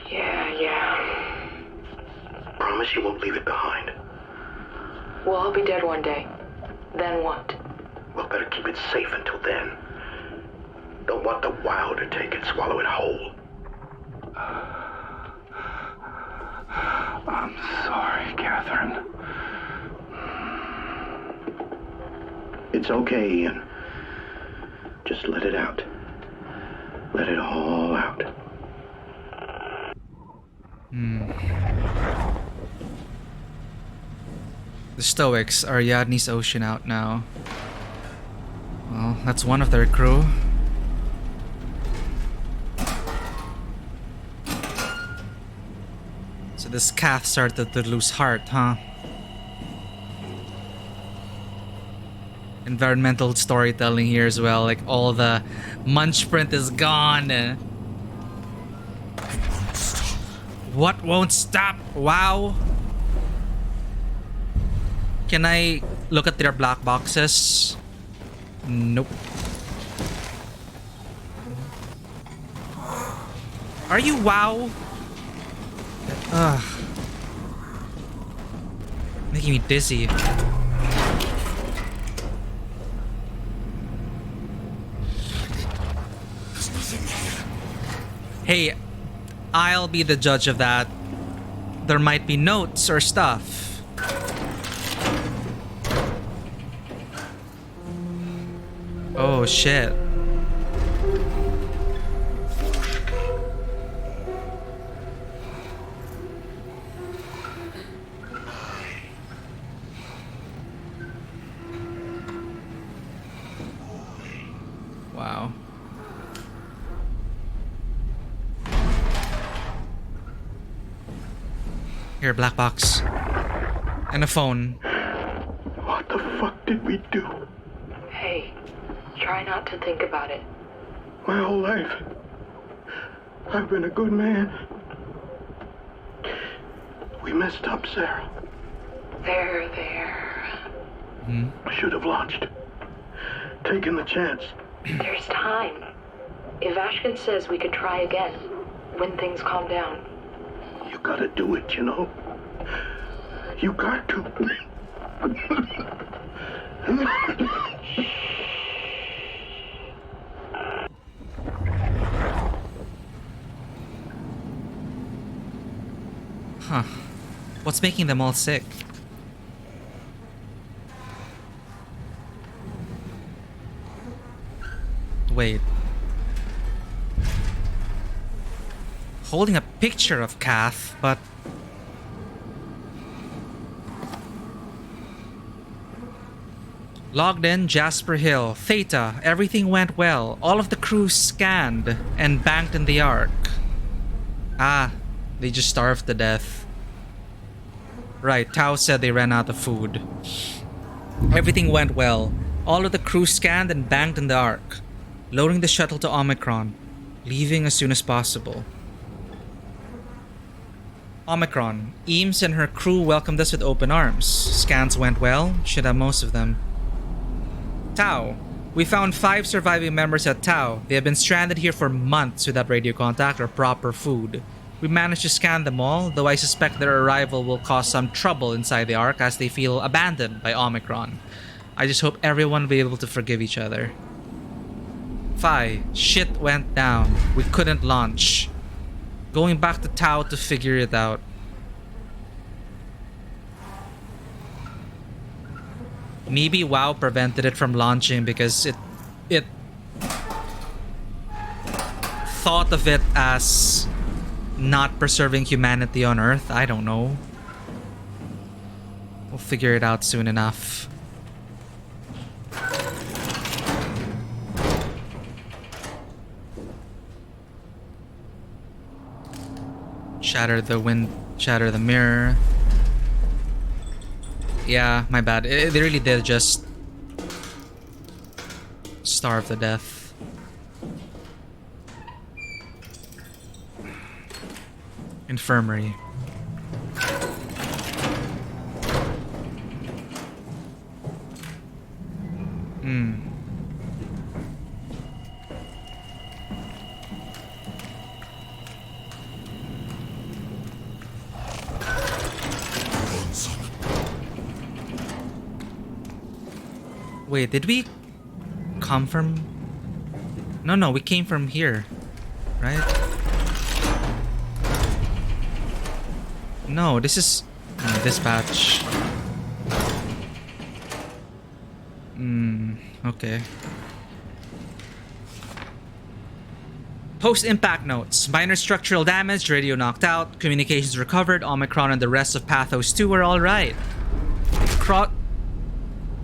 Yeah. Promise you won't leave it behind. We'll all be dead one day. Then what? We'll better keep it safe until then. Don't want the WoW to take it, swallow it whole. I'm sorry, Catherine. It's okay, Ian. Just let it out. Let it all out. The Stoics are Yadni's ocean out now. Well, that's one of their crew. So this Cath started to lose heart, huh? Environmental storytelling here as well, like all the munch print is gone. What won't stop? Wow. Can I look at their black boxes? Nope. Are you WoW? Ugh. Making me dizzy. Hey, I'll be the judge of that. There might be notes or stuff. Oh shit. Wow. Here, black box. And a phone. What the fuck did we do? Hey, try not to think about it. My whole life, I've been a good man. We messed up, Sarah. There. Should have launched. Taken the chance. There's time. If Ashkin says we could try again, when things calm down. You gotta do it, you know? You got to. Huh. What's making them all sick? Wait. Holding a picture of Kath, but... Logged in, Jasper Hill. Theta, everything went well. All of the crew scanned and banked in the Ark. Ah, they just starved to death. Right, Tao said they ran out of food. Everything went well. All of the crew scanned and banked in the Ark. Loading the shuttle to Omicron. Leaving as soon as possible. Omicron. Eames and her crew welcomed us with open arms. Scans went well. Should have most of them. Tau. We found 5 surviving members at Tau. They have been stranded here for months without radio contact or proper food. We managed to scan them all, though I suspect their arrival will cause some trouble inside the Ark as they feel abandoned by Omicron. I just hope everyone will be able to forgive each other. Phi. Shit went down. We couldn't launch. Going back to Tau to figure it out. Maybe WoW prevented it from launching because it thought of it as not preserving humanity on Earth. I don't know. We'll figure it out soon enough. Shatter the mirror. Yeah, my bad. They really did just starve to death. Infirmary. Wait, did we come from... No, we came from here, right? No, this is... dispatch. Okay. Post-impact notes. Minor structural damage, radio knocked out, communications recovered, Omicron and the rest of Pathos 2 were alright.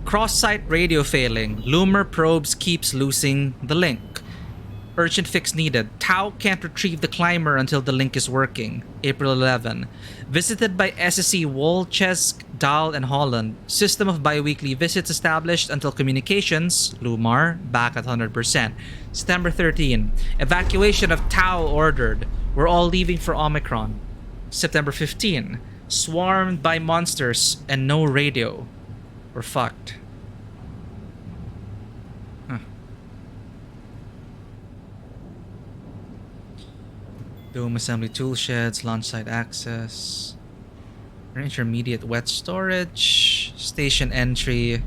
Cross-site radio failing. Loomer probes keeps losing the link. Urgent fix needed. Tau can't retrieve the climber until the link is working. April 11. Visited by SSE Wolchesk, Dahl, and Holland. System of bi-weekly visits established until communications, Lumar, back at 100%. September 13. Evacuation of Tau ordered. We're all leaving for Omicron. September 15. Swarmed by monsters and no radio. We're fucked. Dome assembly tool sheds, launch site access, intermediate wet storage, station entry,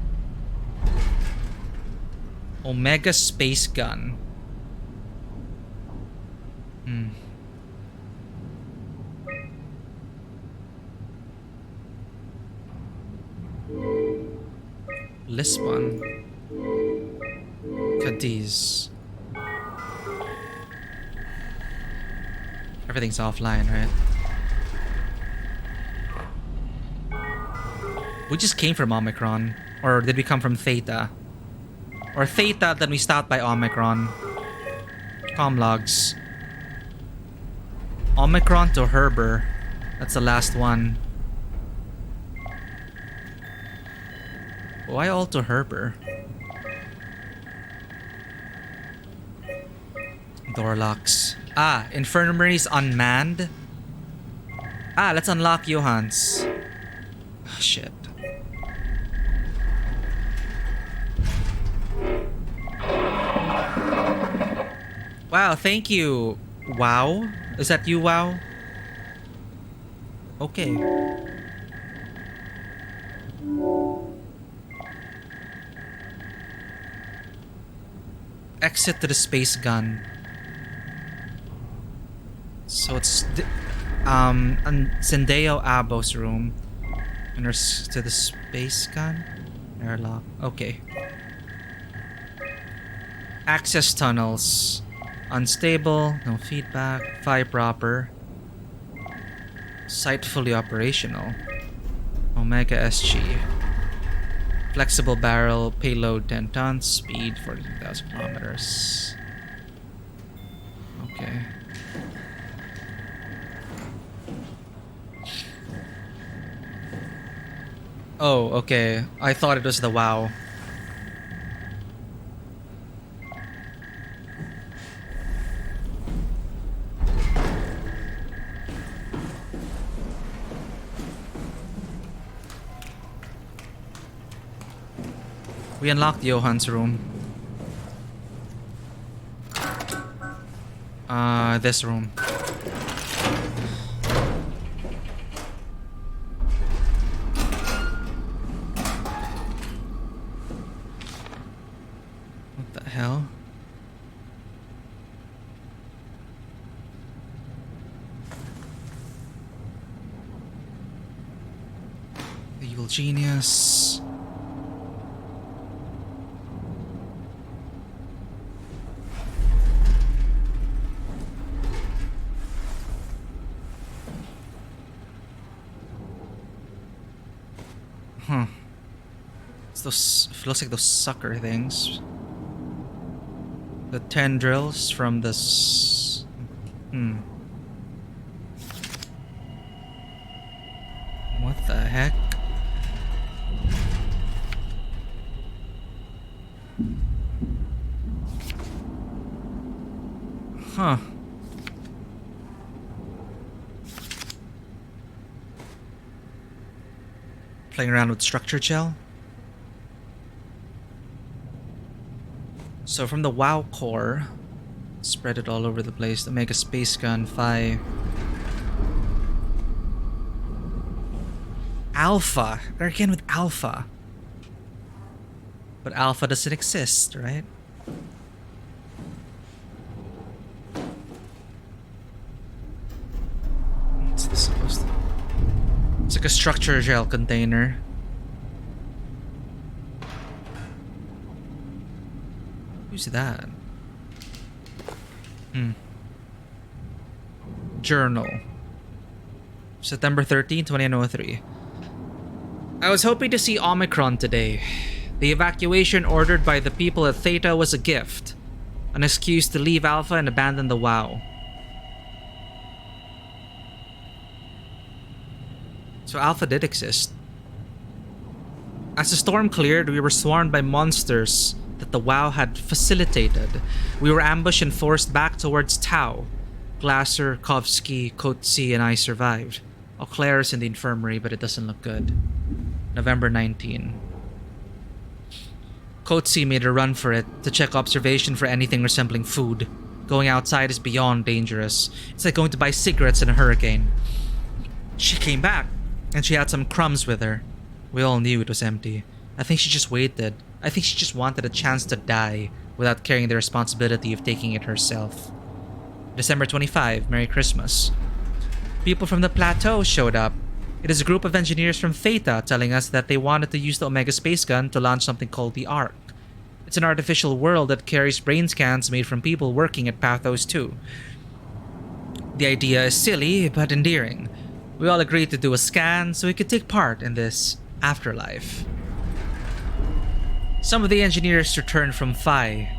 Omega space gun. Lisbon, Cadiz. Everything's offline, right? We just came from Omicron. Or did we come from Theta? Or Theta, then we stopped by Omicron. Comm logs. Omicron to Herber. That's the last one. Why all to Herber? Door locks. Ah, infirmary's unmanned. Ah, let's unlock Johan's. Oh, shit. Wow, thank you. Wow? Is that you, Wow? Okay. Exit to the space gun. So it's Zendaya Abo's room. And there's to the space gun. Airlock. Okay. Access tunnels. Unstable. No feedback. Fire proper. Site fully operational. Omega SG. Flexible barrel. Payload 10 tons. Speed 42,000 kilometers. Okay. Oh, okay. I thought it was the WoW. We unlocked Johan's room. This room. What the hell? The evil genius. Huh. It's those, it looks like those sucker things. The tendrils from this. What the heck? Huh. Playing around with structure gel. So from the WoW core, spread it all over the place to make a space gun. Alpha. They're again with Alpha. But Alpha doesn't exist, right? What's this supposed to be? It's like a structure gel container. Who's that? Journal. September 13, 2003. I was hoping to see Omicron today. The evacuation ordered by the people at Theta was a gift. An excuse to leave Alpha and abandon the WoW. So Alpha did exist. As the storm cleared, we were swarmed by monsters that the WoW had facilitated. We were ambushed and forced back towards Tau. Glasser, Kovsky, Kotzi, and I survived. Claire is in the infirmary, but it doesn't look good. November 19. Kotzi made a run for it to check observation for anything resembling food. Going outside is beyond dangerous. It's like going to buy cigarettes in a hurricane. She came back, and she had some crumbs with her. We all knew it was empty. I think she just waited. I think she just wanted a chance to die without carrying the responsibility of taking it herself. December 25, Merry Christmas. People from the plateau showed up. It is a group of engineers from Theta telling us that they wanted to use the Omega space gun to launch something called the Ark. It's an artificial world that carries brain scans made from people working at Pathos 2. The idea is silly, but endearing. We all agreed to do a scan so we could take part in this afterlife. Some of the engineers returned from Phi.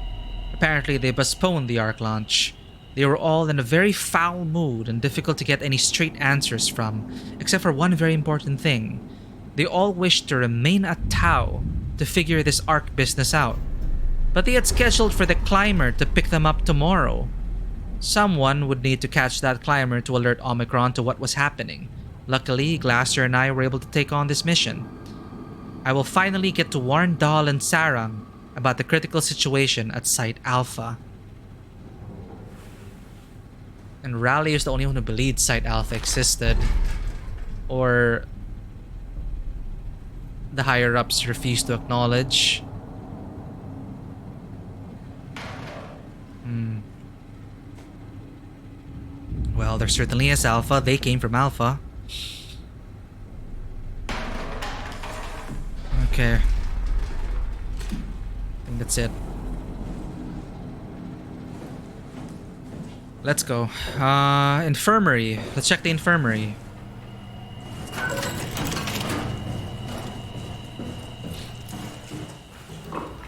Apparently they postponed the Ark launch. They were all in a very foul mood and difficult to get any straight answers from, except for one very important thing. They all wished to remain at Tau to figure this Ark business out. But they had scheduled for the climber to pick them up tomorrow. Someone would need to catch that climber to alert Omicron to what was happening. Luckily, Glacier and I were able to take on this mission. I will finally get to warn Dahl and Sarang about the critical situation at Site Alpha. And Raleigh is the only one who believed Site Alpha existed. Or the higher-ups refused to acknowledge. Well, there certainly is Alpha. They came from Alpha. Okay. I think that's it. Let's go. Infirmary. Let's check the infirmary.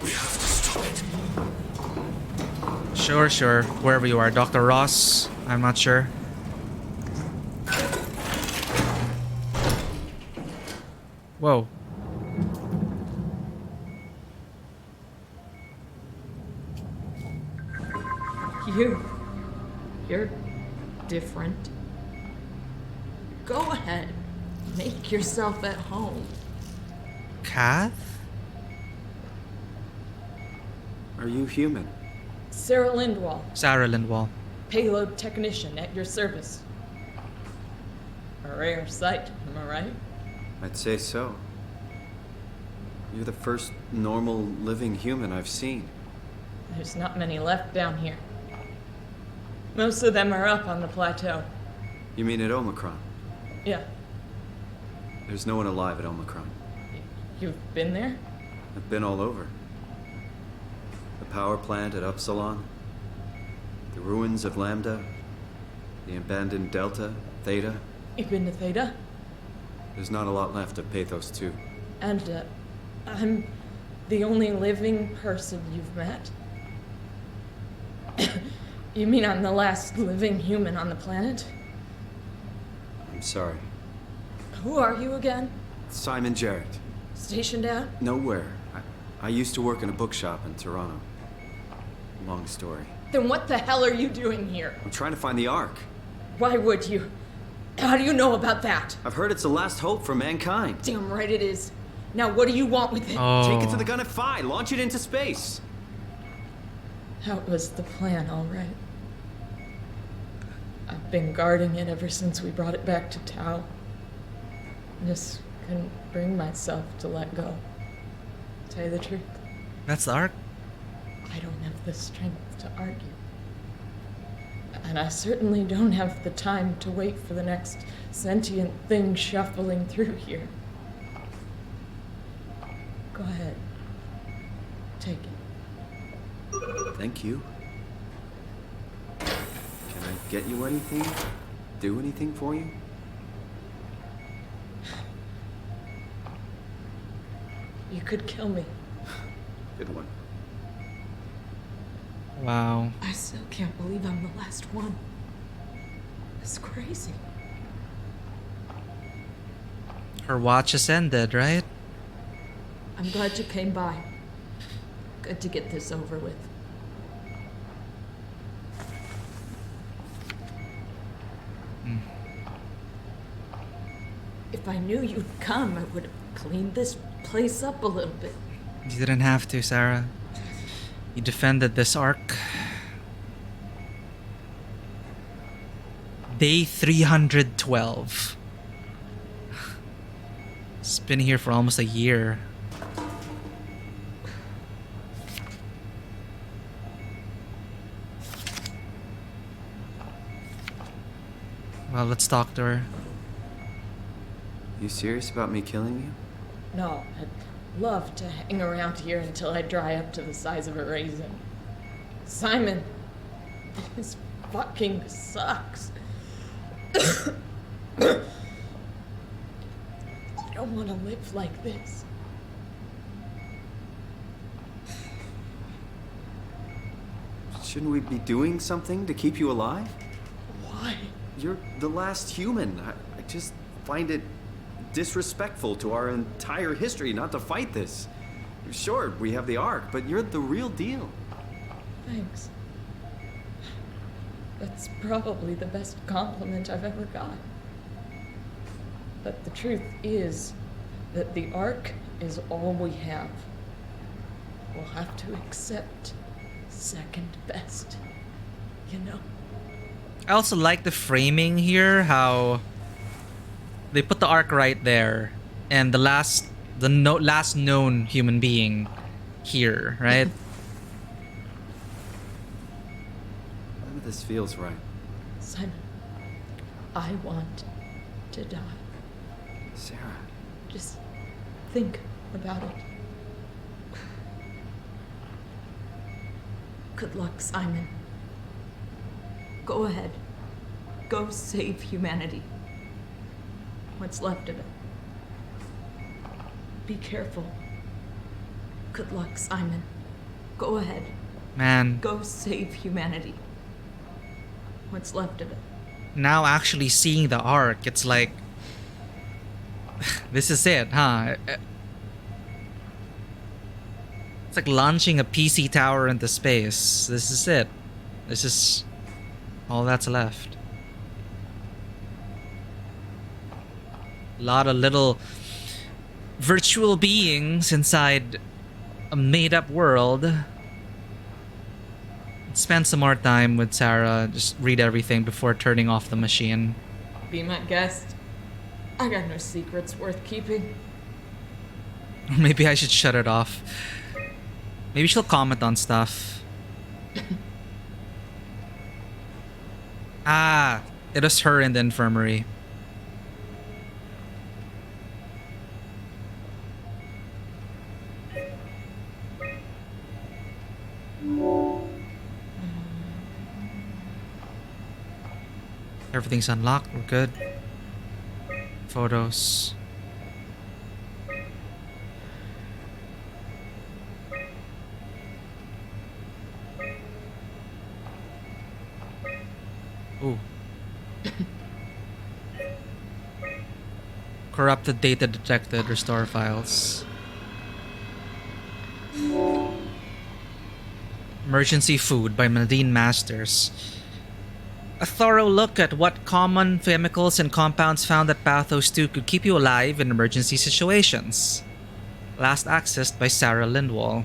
We have to stop it. Sure. Wherever you are. Dr. Ross. I'm not sure. Whoa. You're different. Go ahead. Make yourself at home. Kath? Are you human? Sarah Lindwall, Sarah Lindwall. payload technician at your service. A rare sight, am I right? I'd say so. You're the first normal living human I've seen. There's not many left down here. Most of them are up on the plateau. You mean at Omicron? Yeah. There's no one alive at Omicron. You've been there? I've been all over. The power plant at Upsilon, the ruins of Lambda, the abandoned Delta, Theta. You've been to Theta? There's not a lot left of Pathos 2. And, I'm the only living person you've met? You mean I'm the last living human on the planet? I'm sorry. Who are you again? Simon Jarrett. Stationed out? Nowhere. I used to work in a bookshop in Toronto. Long story. Then what the hell are you doing here? I'm trying to find the Ark. Why would you? How do you know about that? I've heard it's the last hope for mankind. Damn right it is. Now what do you want with it? Take it to the gun at Phi. Launch it into space. That was the plan, all right. I've been guarding it ever since we brought it back to Tau. Just couldn't bring myself to let go. Tell you the truth. That's the Ark? I don't have the strength to argue. And I certainly don't have the time to wait for the next sentient thing shuffling through here. Go ahead. Take it. Thank you. Can I get you anything? Do anything for you? You could kill me. Good one. Wow. I still can't believe I'm the last one. It's crazy. Her watch has ended, right? I'm glad you came by. Good to get this over with. If I knew you'd come, I would have cleaned this place up a little bit. You didn't have to, Sarah. You defended this Ark. Day 312. It's been here for almost a year. Well, let's talk to her. You serious about me killing you? No, I'd love to hang around here until I dry up to the size of a raisin. Simon, this fucking sucks. I don't want to live like this. Shouldn't we be doing something to keep you alive? Why? You're the last human. I just find it disrespectful to our entire history not to fight this. Sure, we have the Ark, but you're the real deal. Thanks. That's probably the best compliment I've ever got. But the truth is that the Ark is all we have. We'll have to accept second best, you know? I also like the framing here, how they put the Ark right there, and the last known human being here, right? None of this feels right. Simon, I want to die. Sarah. Just think about it. Good luck, Simon. Go ahead. Go save humanity. What's left of it. Be careful. Good luck, Simon. Go ahead. Man. Go save humanity. What's left of it. Now actually seeing the Ark, it's like... this is it, huh? It's like launching a PC tower into space. This is it. This is all that's left. A lot of little virtual beings inside a made-up world. Spend some more time with Sarah. Just read everything before turning off the machine. Be my guest. I got no secrets worth keeping. Maybe I should shut it off. Maybe she'll comment on stuff. Ah, it was her in the infirmary. Everything's unlocked, we're good. Photos. Ooh. Corrupted data detected, restore files. Emergency food by Nadine Masters. A thorough look at what common chemicals and compounds found at Pathos 2 could keep you alive in emergency situations. Last accessed by Sarah Lindwall.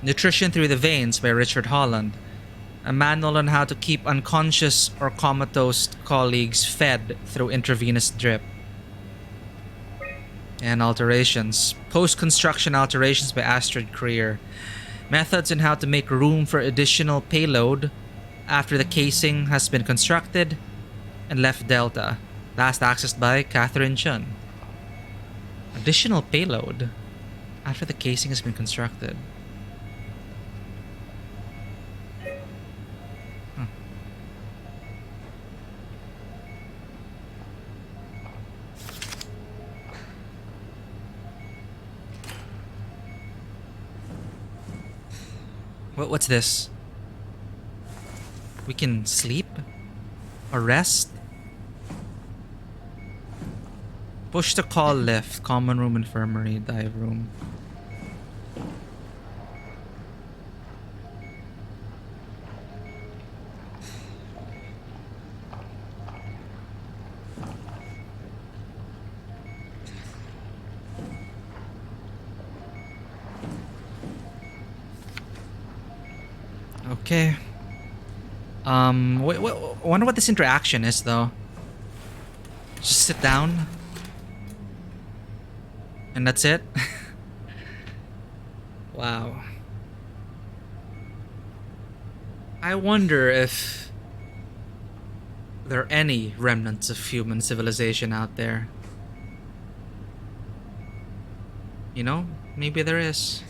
Nutrition Through the Veins by Richard Holland. A manual on how to keep unconscious or comatose colleagues fed through intravenous drip. And alterations. Post-construction alterations by Astrid Creer. Methods on how to make room for additional payload after the casing has been constructed. And Left Delta. Last accessed by Catherine Chun. Additional payload after the casing has been constructed. What's this? We can sleep? Or rest? Push to call lift. Common room, infirmary, dive room. Okay. Wonder what this interaction is, though. Just sit down. And that's it? Wow. I wonder if there are any remnants of human civilization out there. You know, maybe there is.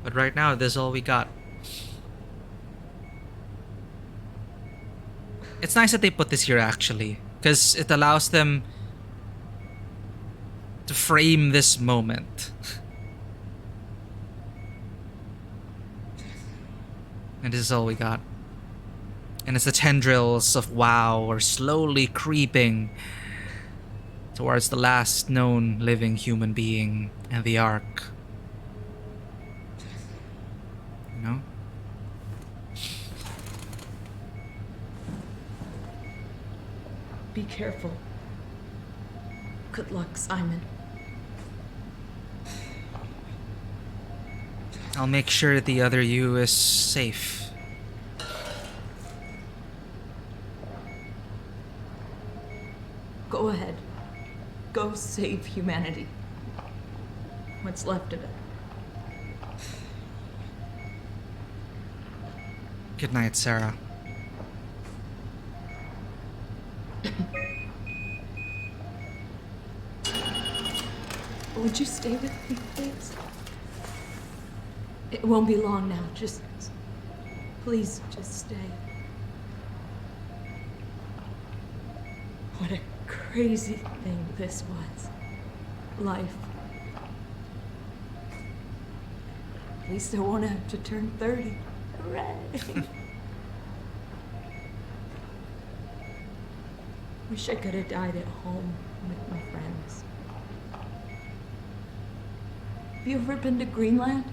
But right now, this is all we got. It's nice that they put this here, actually, because it allows them to frame this moment. And this is all we got. And it's the tendrils of WoW are slowly creeping towards the last known living human being and the Ark. You know? Be careful. Good luck, Simon. I'll make sure that the other you is safe. Go ahead. Go save humanity. What's left of it. Good night, Sarah. Would you stay with me, please? It won't be long now. Just... please, just stay. What a crazy thing this was. Life. At least I won't have to turn 30. Hooray! Wish I could have died at home with my friends. Have you ever been to Greenland?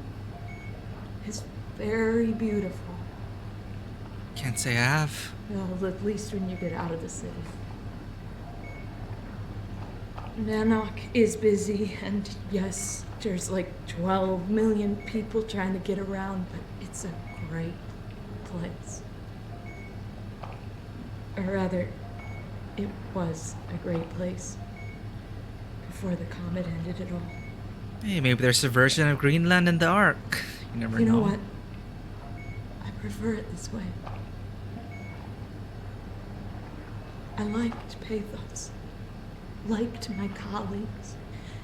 It's very beautiful. Can't say I have. Well, at least when you get out of the city. Nanook is busy, and yes, there's like 12 million people trying to get around, but it's a great place. Or rather, it was a great place before the comet ended it all. Hey, maybe there's a version of Greenland in the Ark. You never know. You know what? I prefer it this way. I liked pathos. Liked my colleagues.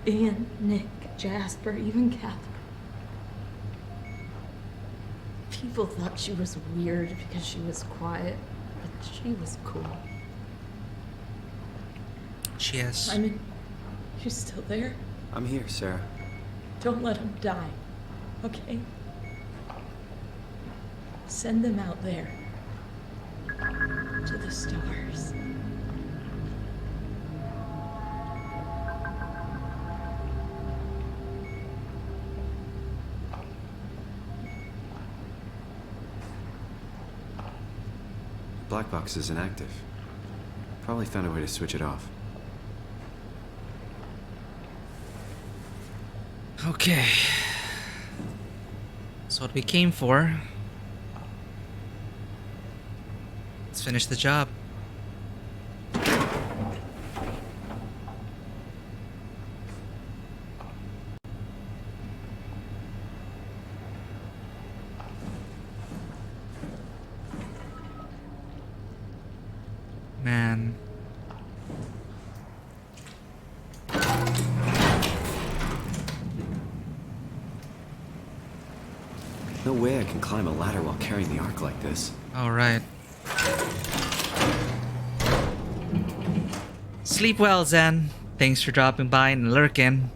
Ian, Nick, Jasper, even Catherine. People thought she was weird because she was quiet, but she was cool. She is. Simon, you still there? I'm here, Sarah. Don't let him die, okay? Send them out there. To the stars. Black box is inactive. Probably found a way to switch it off. Okay. That's what we came for. Let's finish the job. Man. No way I can climb a ladder while carrying the Ark like this. All right. Sleep well, Zen. Thanks for dropping by and lurking.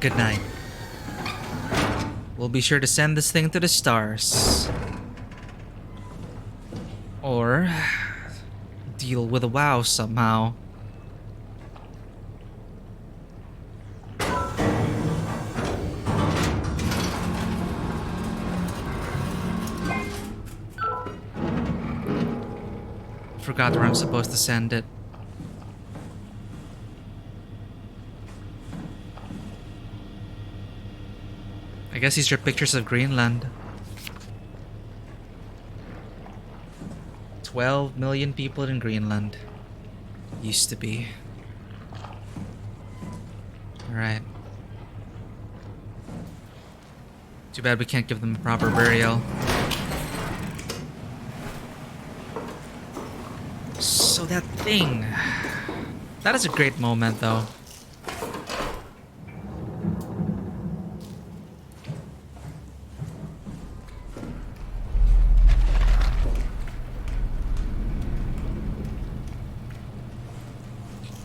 Good night. We'll be sure to send this thing to the stars. Or deal with a WoW somehow. Forgot where I'm supposed to send it. I guess these are pictures of Greenland. 12 million people in Greenland. Used to be. Alright. Too bad we can't give them a proper burial. So that thing. That is a great moment though.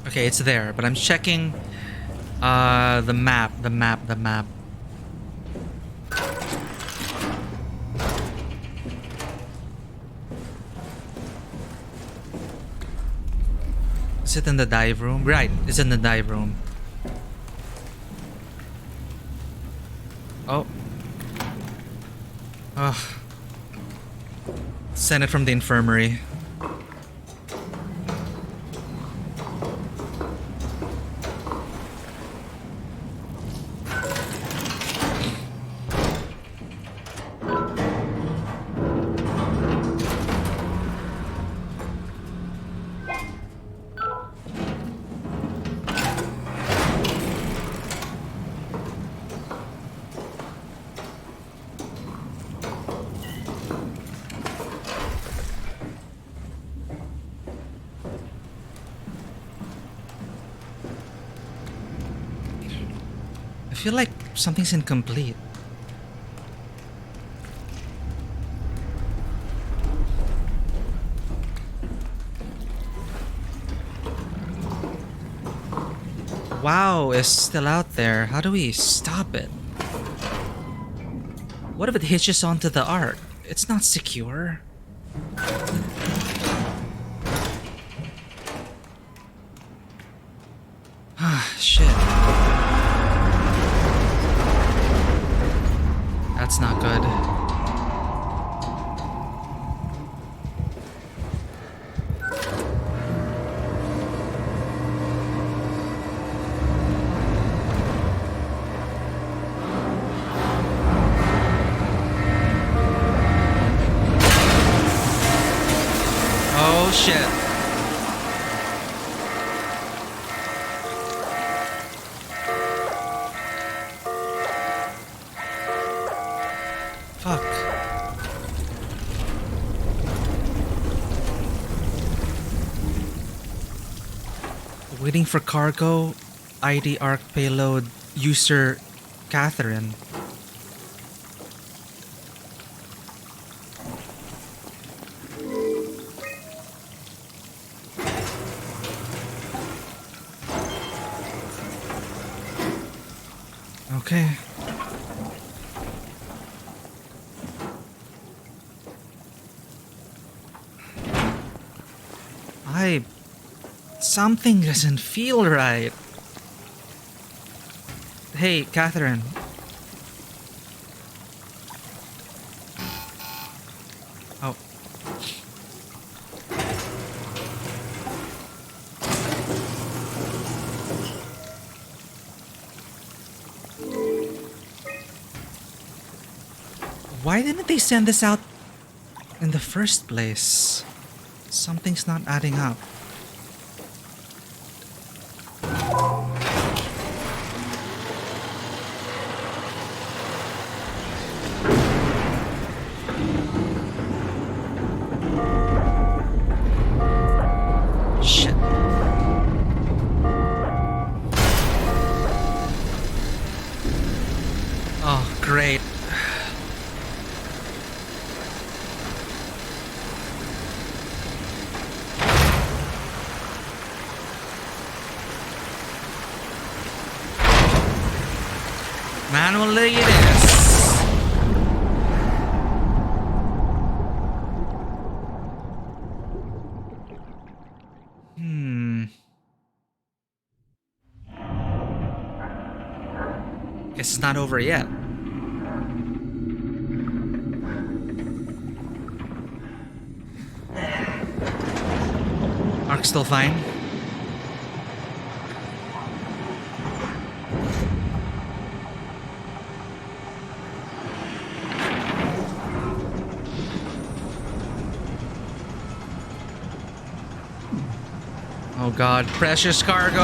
Okay, it's there, but I'm checking the map. Is it in the dive room? Right, it's in the dive room. Ugh. Send it from the infirmary. I feel like something's incomplete. WoW is still out there. How do we stop it? What if it hitches onto the Ark? It's not secure. Ah, shit. That's not good. Oh shit. Fuck. Waiting for cargo. ID Arc payload user Catherine. Okay. Something doesn't feel right. Hey, Catherine. Oh. Why didn't they send this out in the first place? Something's not adding up. Shit. Oh, great. Manually it is. Guess it's not over yet. Ark's still fine. Oh god, precious cargo.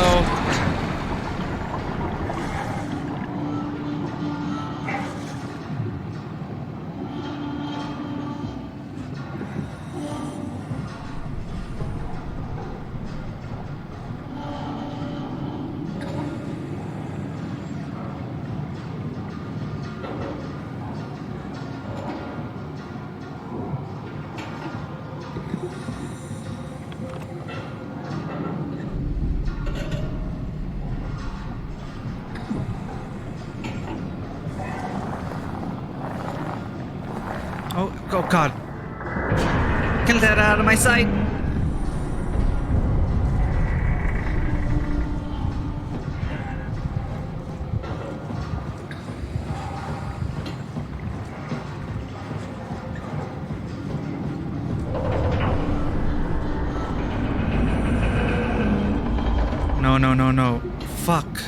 Oh god. Get that out of my sight. no, no, no, no. Fuck.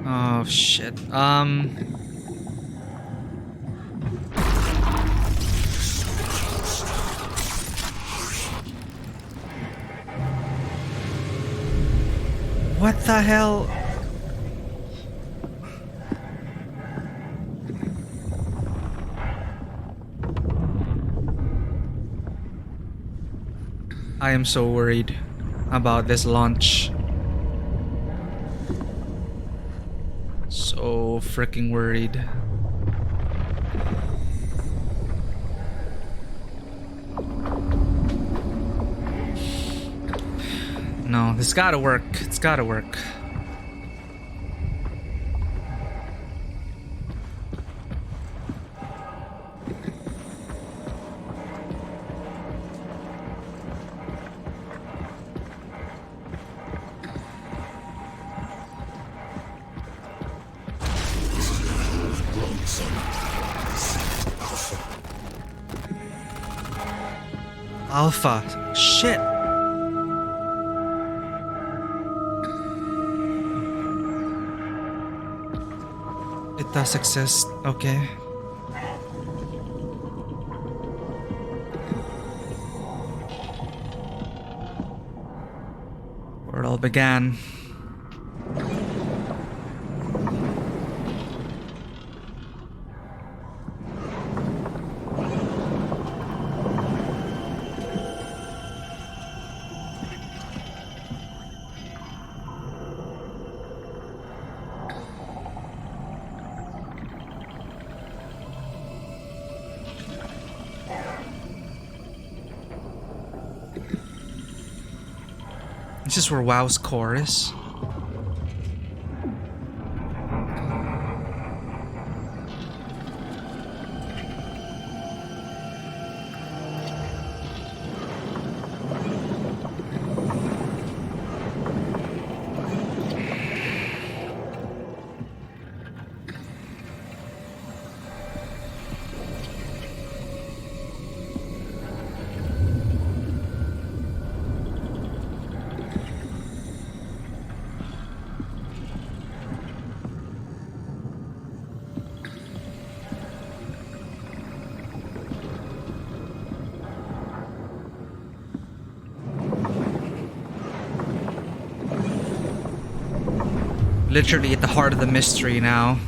Oh shit. What the hell? I am so worried about this launch. So freaking worried. No, this gotta work. It's gotta work. Alpha. Shit. It does exist. Okay. Where it all began. This is where WoW's core is. Literally at the heart of the mystery now.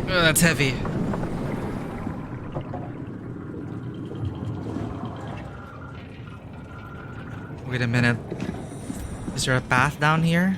Oh, that's heavy. Wait a minute. Is there a path down here?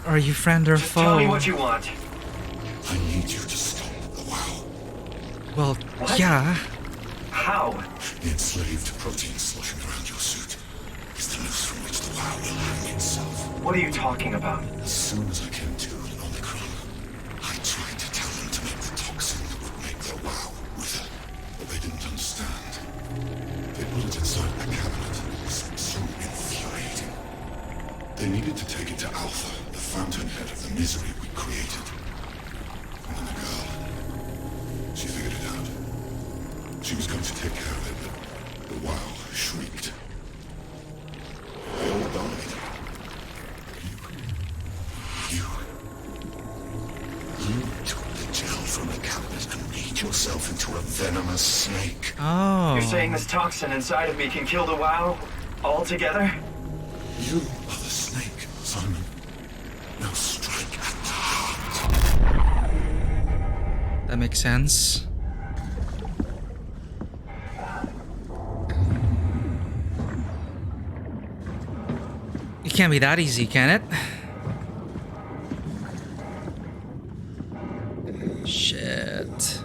Are you friend or foe? Tell me what you want. I need you to stop the WoW. Well, What? yeah. How? The enslaved protein sloshing around your suit is the noose from which the WoW will hang itself. What are you talking about? As soon as I came to in Omicron, I tried to tell them to make the toxin that would make their WoW wither, but they didn't understand. They put it inside a cabinet. It's so infuriating. They needed to take it to Alpha, the fountainhead of the misery we created. And then the girl, she figured it out. She was going to take care of it, but the WoW shrieked. They all died. a snake. Oh. You're saying this toxin inside of me can kill the WoW altogether? You are the snake, Simon. Now strike at the heart. That makes sense. It can't be that easy, can it? Shit.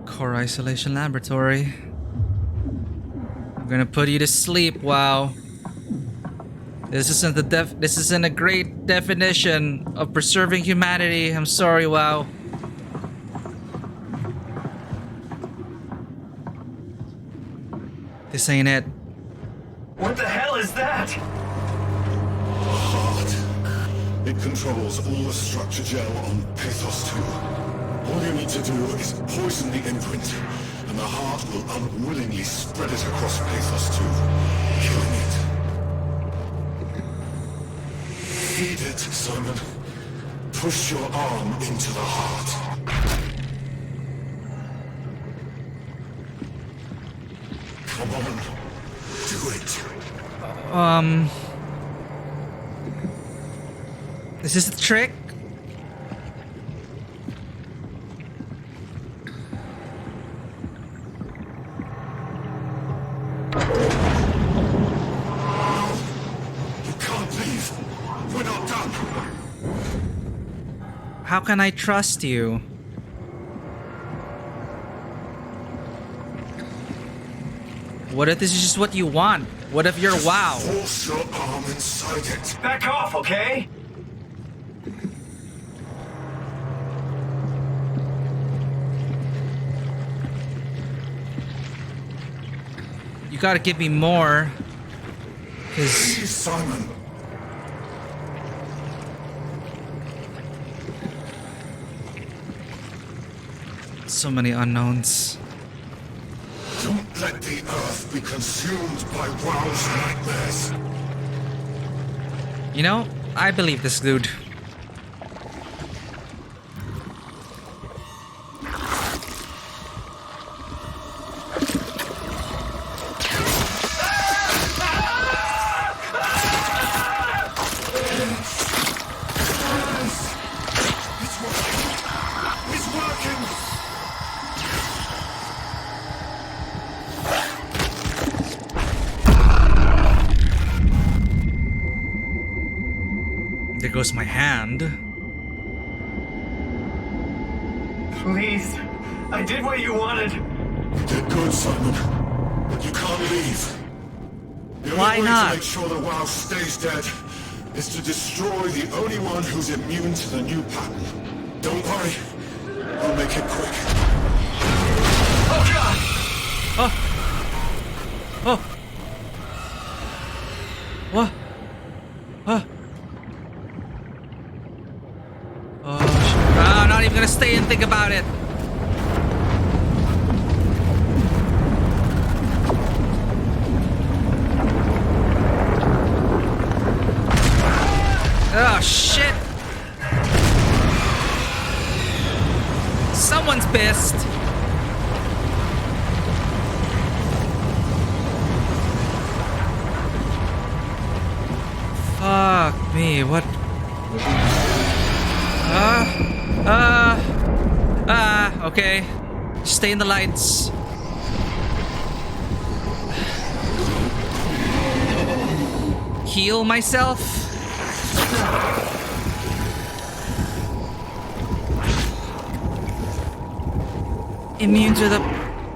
Core isolation laboratory. I'm gonna put you to sleep. Wow. This isn't a great definition of preserving humanity. I'm sorry, WoW. This ain't it. What the hell is that? The heart. It controls all the structure gel on Pathos 2. All you need to do is poison the imprint, and the heart will unwillingly spread it across Pathos 2, killing it. Feed it, Simon. Push your arm into the heart. Come on. Do it. Is this the trick? You can't leave. We're not done. How can I trust you? What if this is just what you want? What if you're WoW? Force your arm inside it. Back off, okay? You gotta give me more. Please, Simon. So many unknowns. Don't let the Earth be consumed by WoW's nightmares. You know, I believe this dude. There goes my hand. Please. I did what you wanted. You did good, Simon. But you can't leave. The Why only way not? to make sure that WoW stays dead is to destroy the only one who's immune to the new pattern. Don't worry. I'll make it quick. Oh, God! Oh. Oh. What? Huh? Oh, I'm not even gonna stay and think about it. Oh, shit. Someone's pissed. Fuck me, what? Okay. Stay in the lights. Heal myself? Immune to the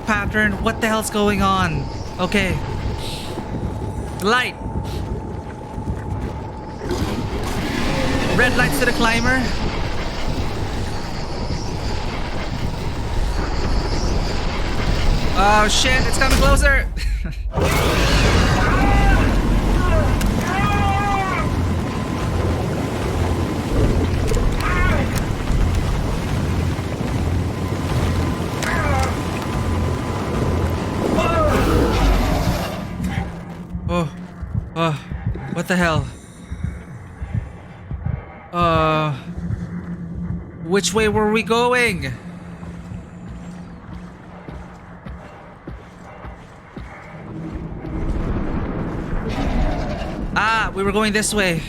pattern? What the hell's going on? Okay. Light. Red lights to the climber. Oh shit, it's coming closer. Oh, what the hell? Which way were we going? Ah, we were going this way.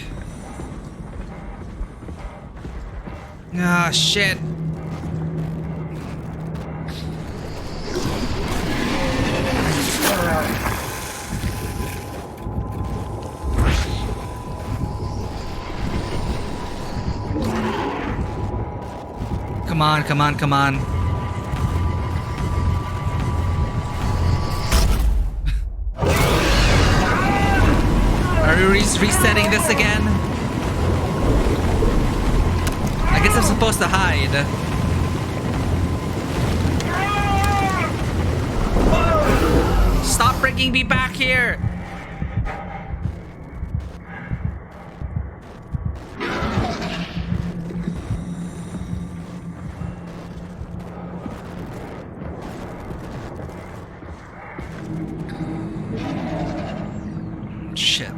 Ah, shit. Come on, come on, come on. Are we resetting this again? I guess I'm supposed to hide. Stop bringing me back here! Shit.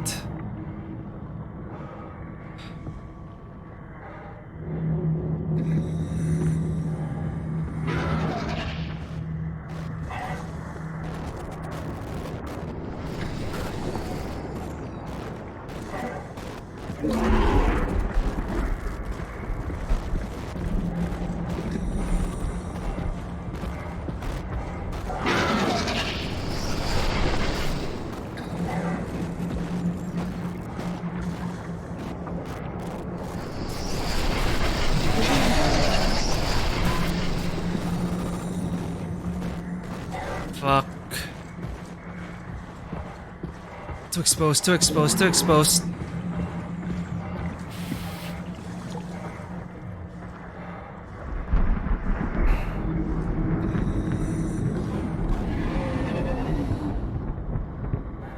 Fuck. Too exposed, too exposed, too exposed.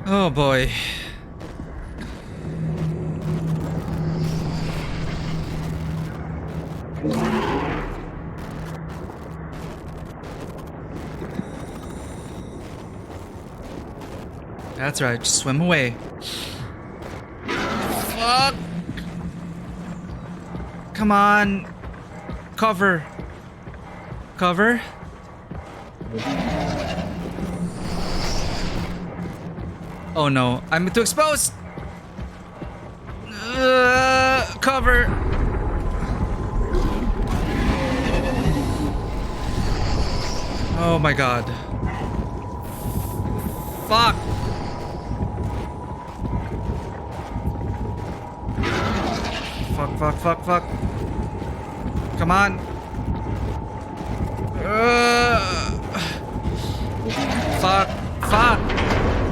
Oh boy. That's right, just swim away. Fuck! Come on! Cover! Cover? Oh no, I'm too exposed! Cover! Oh my god. Fuck! Fuck, fuck, fuck, fuck. Come on. Fuck, fuck.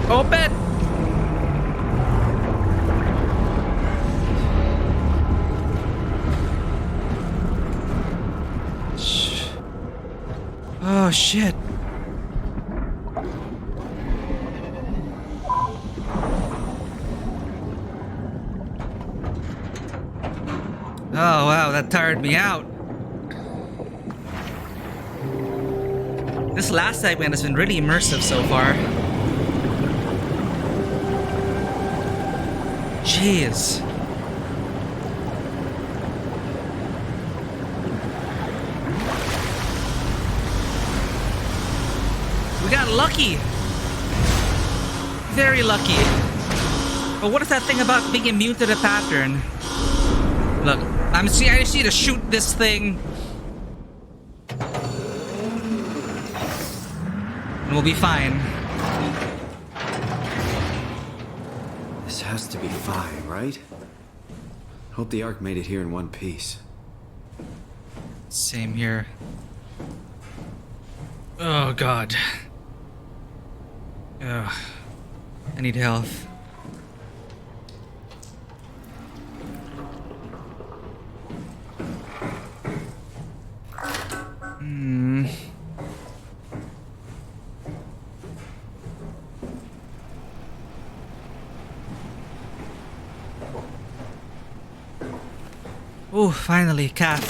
Open! Oh shit. Oh wow, that tired me out. This last segment has been really immersive so far. Jeez. We got lucky. Very lucky. But what is that thing about being immune to the pattern? Look, I just need to shoot this thing. And we'll be fine. This has to be fine, right? Hope the Ark made it here in one piece. Same here. Oh god. Ugh. I need health. Oh, finally, Kath.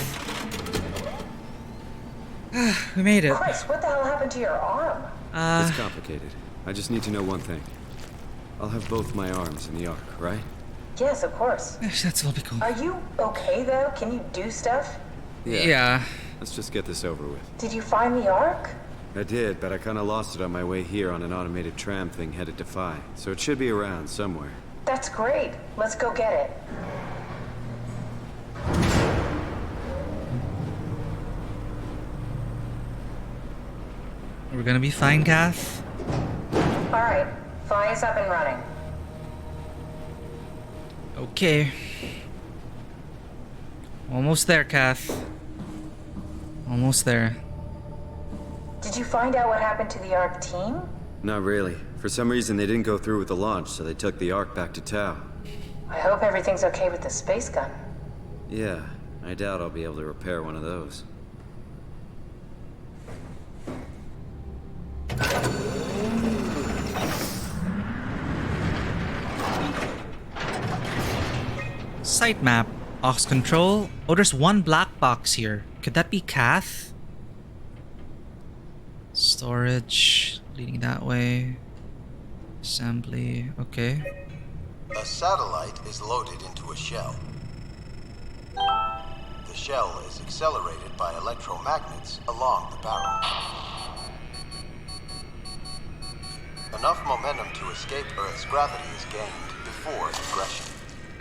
We made it. Chris, what the hell happened to your arm? It's complicated. I just need to know one thing. I'll have both my arms in the Ark, right? Yes, of course. That's will be cool. Are you okay, though? Can you do stuff? Yeah. Let's just get this over with. Did you find the Ark? I did, but I kind of lost it on my way here on an automated tram thing headed to Phi. So it should be around somewhere. That's great. Let's go get it. We're gonna be fine, Kath. Alright, Phi is up and running. Okay. Almost there, Kath. Almost there. Did you find out what happened to the Ark team? Not really. For some reason, they didn't go through with the launch, so they took the Ark back to Tau. I hope everything's okay with the space gun. Yeah, I doubt I'll be able to repair one of those. Site map. Aux control. Oh, there's one black box here. Could that be Kath? Storage. Leading that way. Assembly. Okay. A satellite is loaded into a shell. The shell is accelerated by electromagnets along the barrel. Enough momentum to escape Earth's gravity is gained before ingression.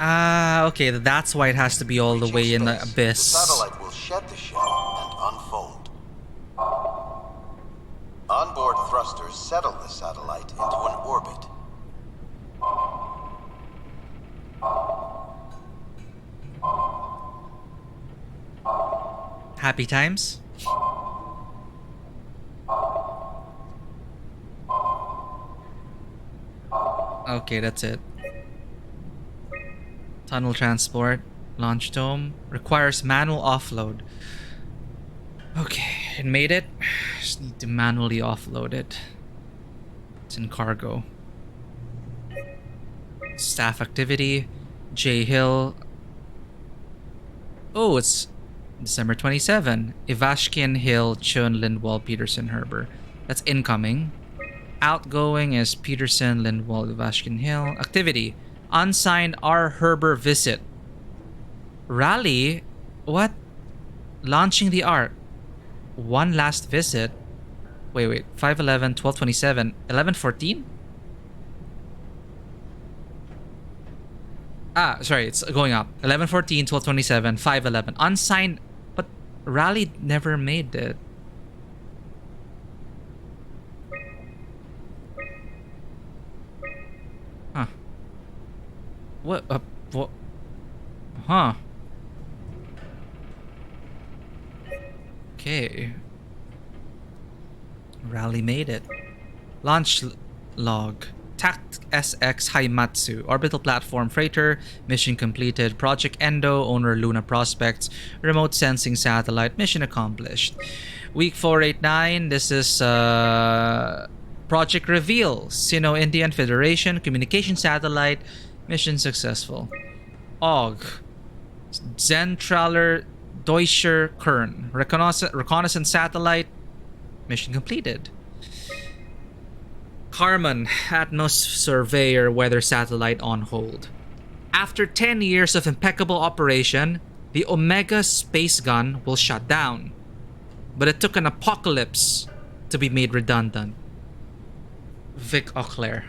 Ah, okay, that's why it has to be all the way in the abyss. The satellite will shed the shell and unfold. Onboard thrusters settle the satellite into an orbit. Happy times? Okay, that's it. Tunnel transport, launch dome, requires manual offload. Okay, it made it. Just need to manually offload it. It's in cargo. Staff activity, J Hill. Oh, it's December 27. Ivashkin, Hill, Chun, Lindwall, Peterson, Herber. That's incoming. Outgoing is Peterson, Lindwall, Ivashkin, Hill. Activity. Unsigned R. Herber visit. Rally? What? Launching the Ark. One last visit. Wait. 511, 1227, 1114? Ah, sorry, it's going up. 1114, 1227, 511. Unsigned. But Rally never made it. Huh. What? What? Huh. Okay. Rally made it. Launch log. TACT SX Haimatsu. Orbital platform freighter. Mission completed. Project Endo. Owner Luna Prospects. Remote sensing satellite. Mission accomplished. Week 489. This is Project Reveal. Sino-Indian Federation. Communication satellite. Mission successful. OG. Zentraler Deutscher Kern. Reconnaissance satellite. Mission completed. Carmen, Atmos Surveyor Weather Satellite on hold. After 10 years of impeccable operation, the Omega space gun will shut down. But it took an apocalypse to be made redundant. Vic Auclair.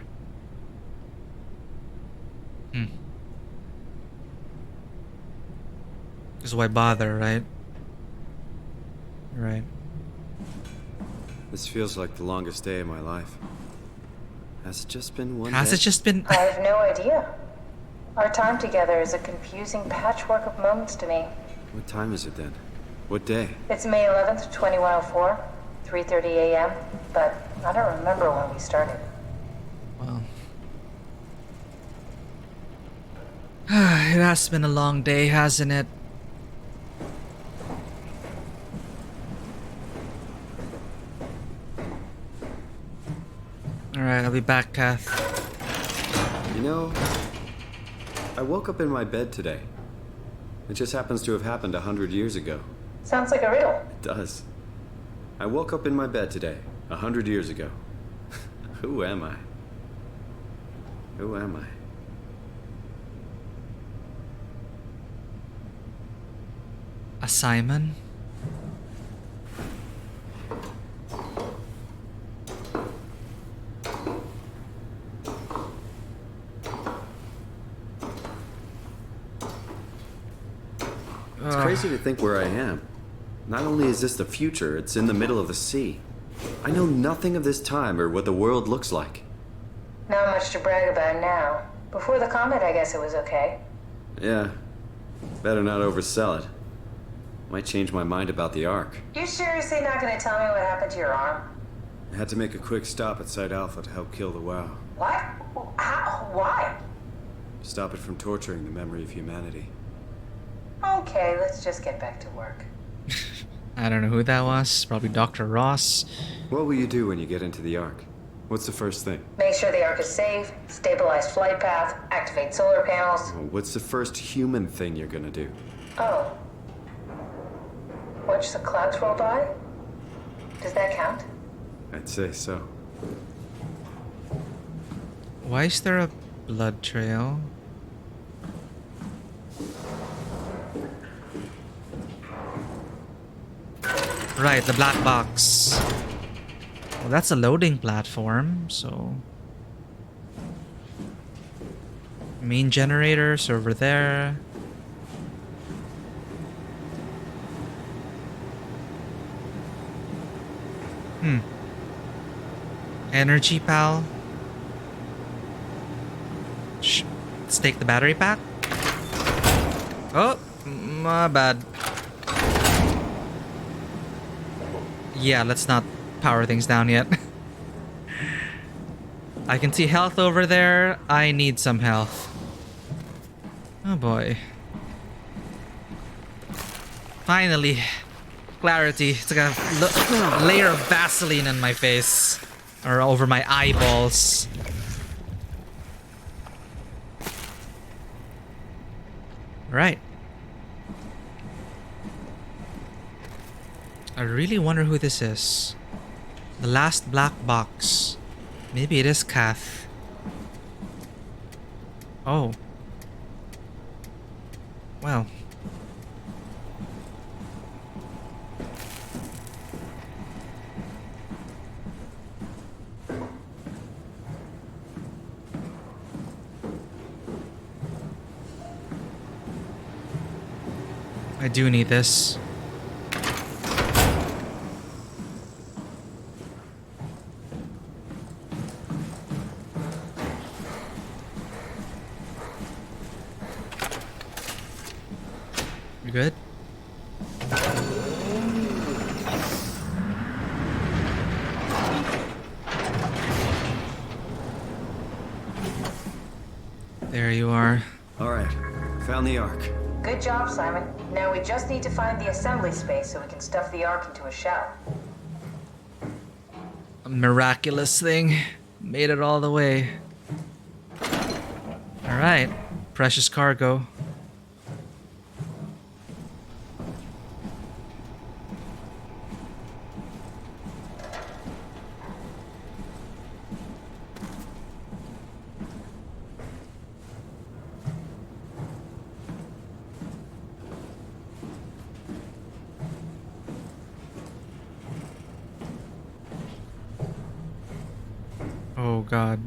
Because why bother, right? Right. This feels like the longest day of my life. Has it just been one Has day? it just been... I have no idea. Our time together is a confusing patchwork of moments to me. What time is it then? What day? It's May 11th, 2104, 3:30 a.m., but I don't remember when we started. Well... it has been a long day, hasn't it? Alright, I'll be back, Kath. You know, I woke up in my bed today. It just happens to have happened 100 years ago. Sounds like a riddle. It does. I woke up in my bed today, 100 years ago. Who am I? Who am I? A Simon? It's crazy to think where I am. Not only is this the future, it's in the middle of the sea. I know nothing of this time or what the world looks like. Not much to brag about now. Before the comet, I guess it was okay. Yeah. Better not oversell it. Might change my mind about the Ark. You seriously not gonna tell me what happened to your arm? I had to make a quick stop at Site Alpha to help kill the WoW. What? How? Why? Stop it from torturing the memory of humanity. Okay, let's just get back to work. I don't know who that was. Probably Dr. Ross. What will you do when you get into the Ark? What's the first thing? Make sure the Ark is safe, stabilize flight path, activate solar panels. Oh, what's the first human thing you're gonna do? Oh. Watch the clouds roll by? Does that count? I'd say so. Why is there a blood trail? Right, the black box. Well, that's a loading platform, so... Main generators over there. Energy pal. Let's take the battery pack. Oh, my bad. Yeah, let's not power things down yet. I can see health over there. I need some health. Oh boy. Finally. Clarity. It's like a layer of Vaseline on my face. Or over my eyeballs. Right. I really wonder who this is. The last black box. Maybe it is Kath. Oh. Well. I do need this. You good? There you are. All right, found the Ark. Good job, Simon. Now we just need to find the assembly space so we can stuff the Ark into a shell. A miraculous thing. Made it all the way. Alright. Precious cargo. Oh god.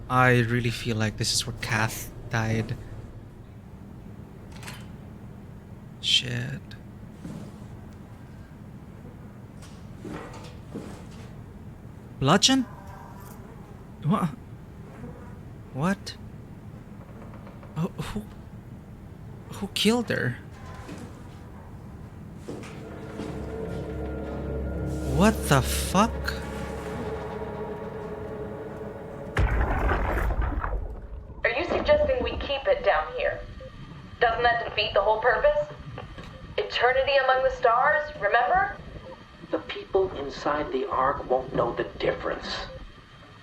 I really feel like this is where Kath died. Shit. Bludgeon? What? What? Oh, who killed her? What the fuck? Are you suggesting we keep it down here? Doesn't that defeat the whole purpose? Eternity among the stars, remember? The people inside the Ark won't know the difference.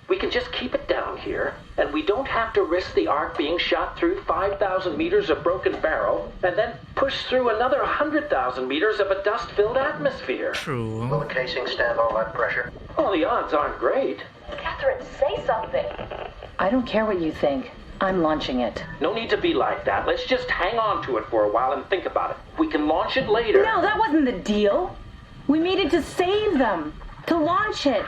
We can just keep it down here, and we don't have to risk the Ark being shot through 5,000 meters of broken barrel, and then push through another 100,000 meters of a dust-filled atmosphere. True. Will the casing stand all that pressure? Well, the odds aren't great. Catherine, say something. I don't care what you think. I'm launching it. No need to be like that. Let's just hang on to it for a while and think about it. We can launch it later. No, that wasn't the deal. We needed to save them. To launch it.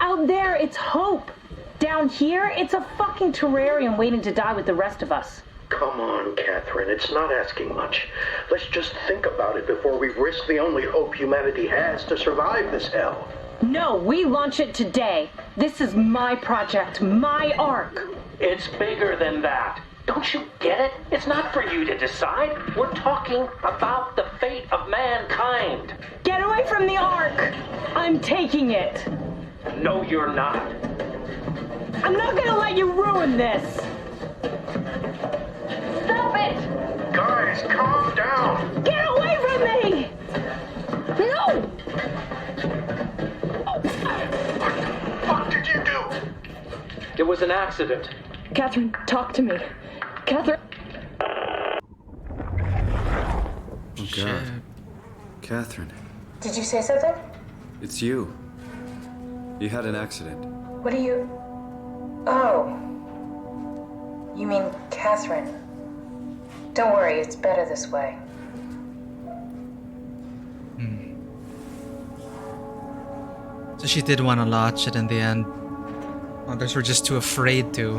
Out there, it's hope. Down here, it's a fucking terrarium waiting to die with the rest of us. Come on, Catherine. It's not asking much. Let's just think about it before we risk the only hope humanity has to survive this hell. No, we launch it today. This is my project, my arc. It's bigger than that. Don't you get it? It's not for you to decide. We're talking about the fate of mankind. Get away from the arc! I'm taking it. No, you're not. I'm not gonna let you ruin this. Stop it! Guys, calm down. Get away from me! No! What the fuck did you do? It was an accident. Catherine, talk to me. Catherine. Oh, God. Catherine, Did you say something? it's you. You had an accident. What are you... Oh. You mean Catherine. Don't worry, it's better this way. So she did want to launch it in the end. Others were just too afraid to.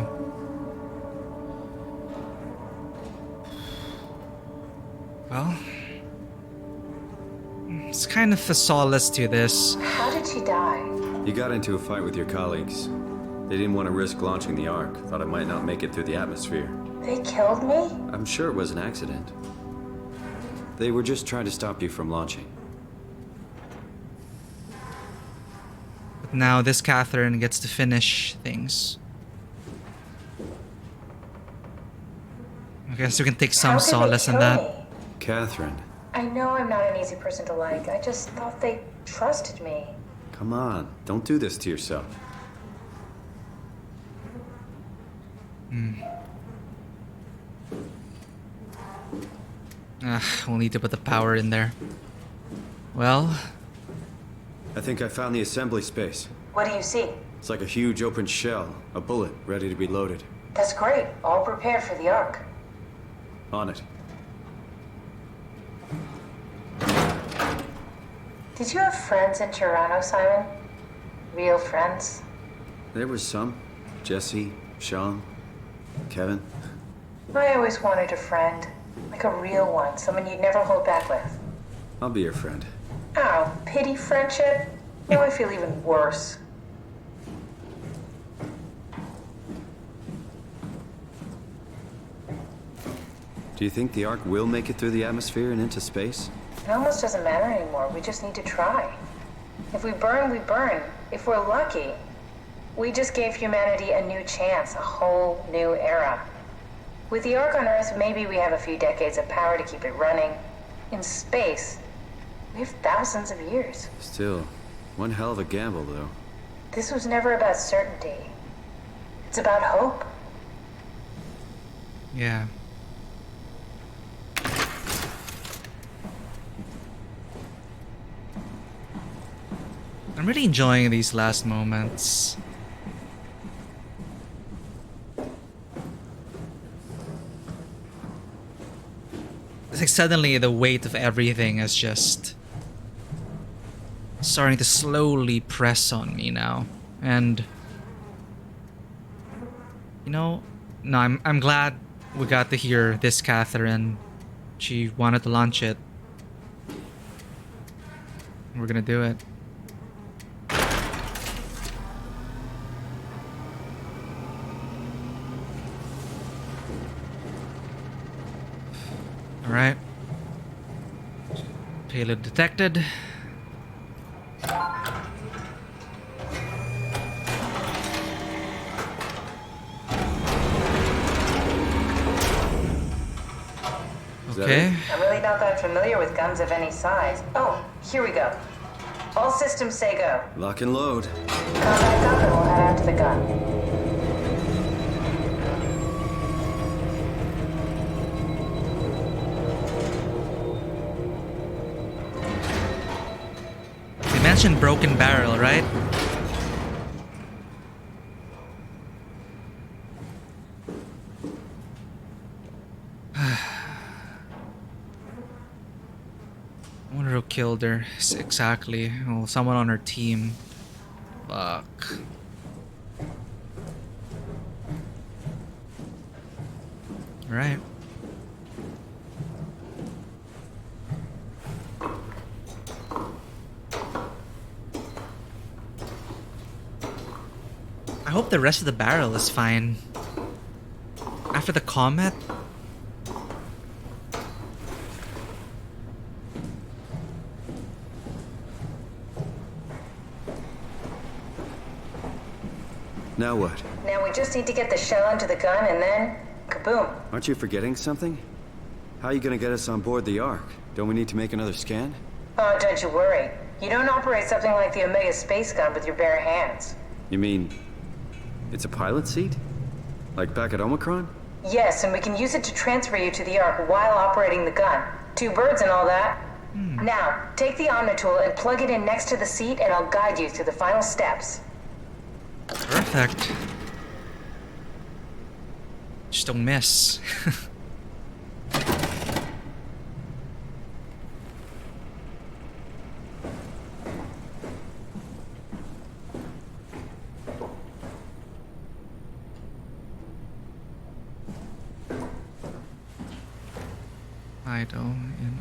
Well, it's kind of a solace to this. How did she die? You got into a fight with your colleagues. They didn't want to risk launching the Ark. Thought it might not make it through the atmosphere. They killed me? I'm sure it was an accident. They were just trying to stop you from launching. But now this Catherine gets to finish things. I guess we can take some How could they solace in kill that. me? Catherine, I know I'm not an easy person to like. I just thought they trusted me. come on. Don't do this to yourself. We'll need to put the power in there. Well, I think I found the assembly space. What do you see? It's like a huge open shell, a bullet ready to be loaded. That's great. All prepared for the arc. On it. Did you have friends in Toronto, Simon? Real friends? There was some. Jesse, Sean, Kevin. I always wanted a friend. Like a real one. Someone you'd never hold back with. I'll be your friend. Oh, pity friendship? Now I feel even worse. Do you think the Ark will make it through the atmosphere and into space? It almost doesn't matter anymore. We just need to try. If we burn, we burn. If we're lucky, we just gave humanity a new chance, a whole new era. With the Ark on Earth, maybe we have a few decades of power to keep it running. In space, we have thousands of years. Still, one hell of a gamble, though. This was never about certainty. It's about hope. yeah. I'm really enjoying these last moments. It's like suddenly the weight of everything is just starting to slowly press on me now. And you know, no, I'm glad we got to hear this Catherine. She wanted to launch it. We're gonna do it. Alright. Payload detected. Okay. I'm really not that familiar with guns of any size. Oh, here we go. All systems say go. Lock and load. Combat up and we'll head out to the gun. They mentioned broken barrel, right? I wonder who killed her. Exactly. Oh, someone on her team. Fuck. Alright. I hope the rest of the barrel is fine. After the comet? Now what? Now we just need to get the shell into the gun and then kaboom. Aren't you forgetting something? How are you gonna get us on board the Ark? Don't we need to make another scan? Oh, don't you worry. You don't operate something like the Omega space gun with your bare hands. You mean it's a pilot seat? Like back at Omicron? Yes, and we can use it to transfer you to the Ark while operating the gun. 2 birds and all that. Now, take the Omnitool and plug it in next to the seat and I'll guide you through the final steps. Perfect. Just don't miss. Idle in.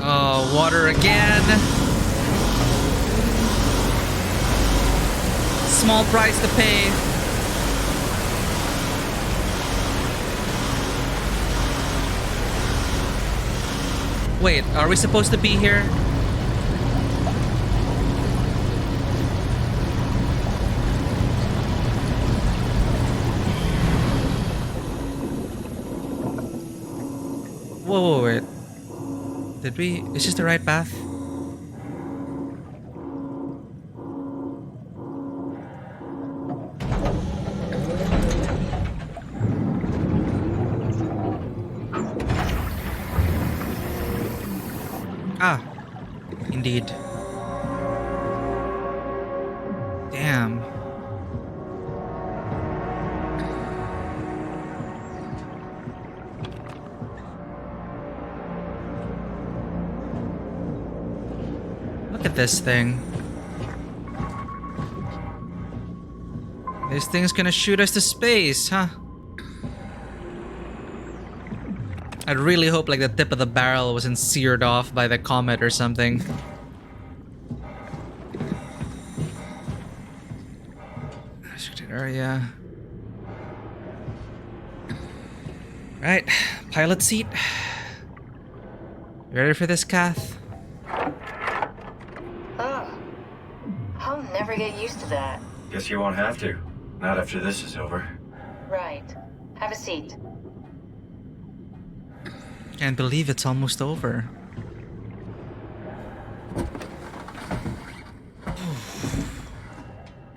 Oh, water again. Small price to pay. Wait, are we supposed to be here? Whoa, wait. Did we... Is this the right path? Ah. Indeed. Damn. Look at this thing. This thing's gonna shoot us to space, huh? I really hope like the tip of the barrel wasn't seared off by the comet or something. Restricted area. Right, pilot seat. You ready for this, Kath? Oh, I'll never get used to that. Guess you won't have to. Not after this is over. Right. Have a seat. Can't believe it's almost over.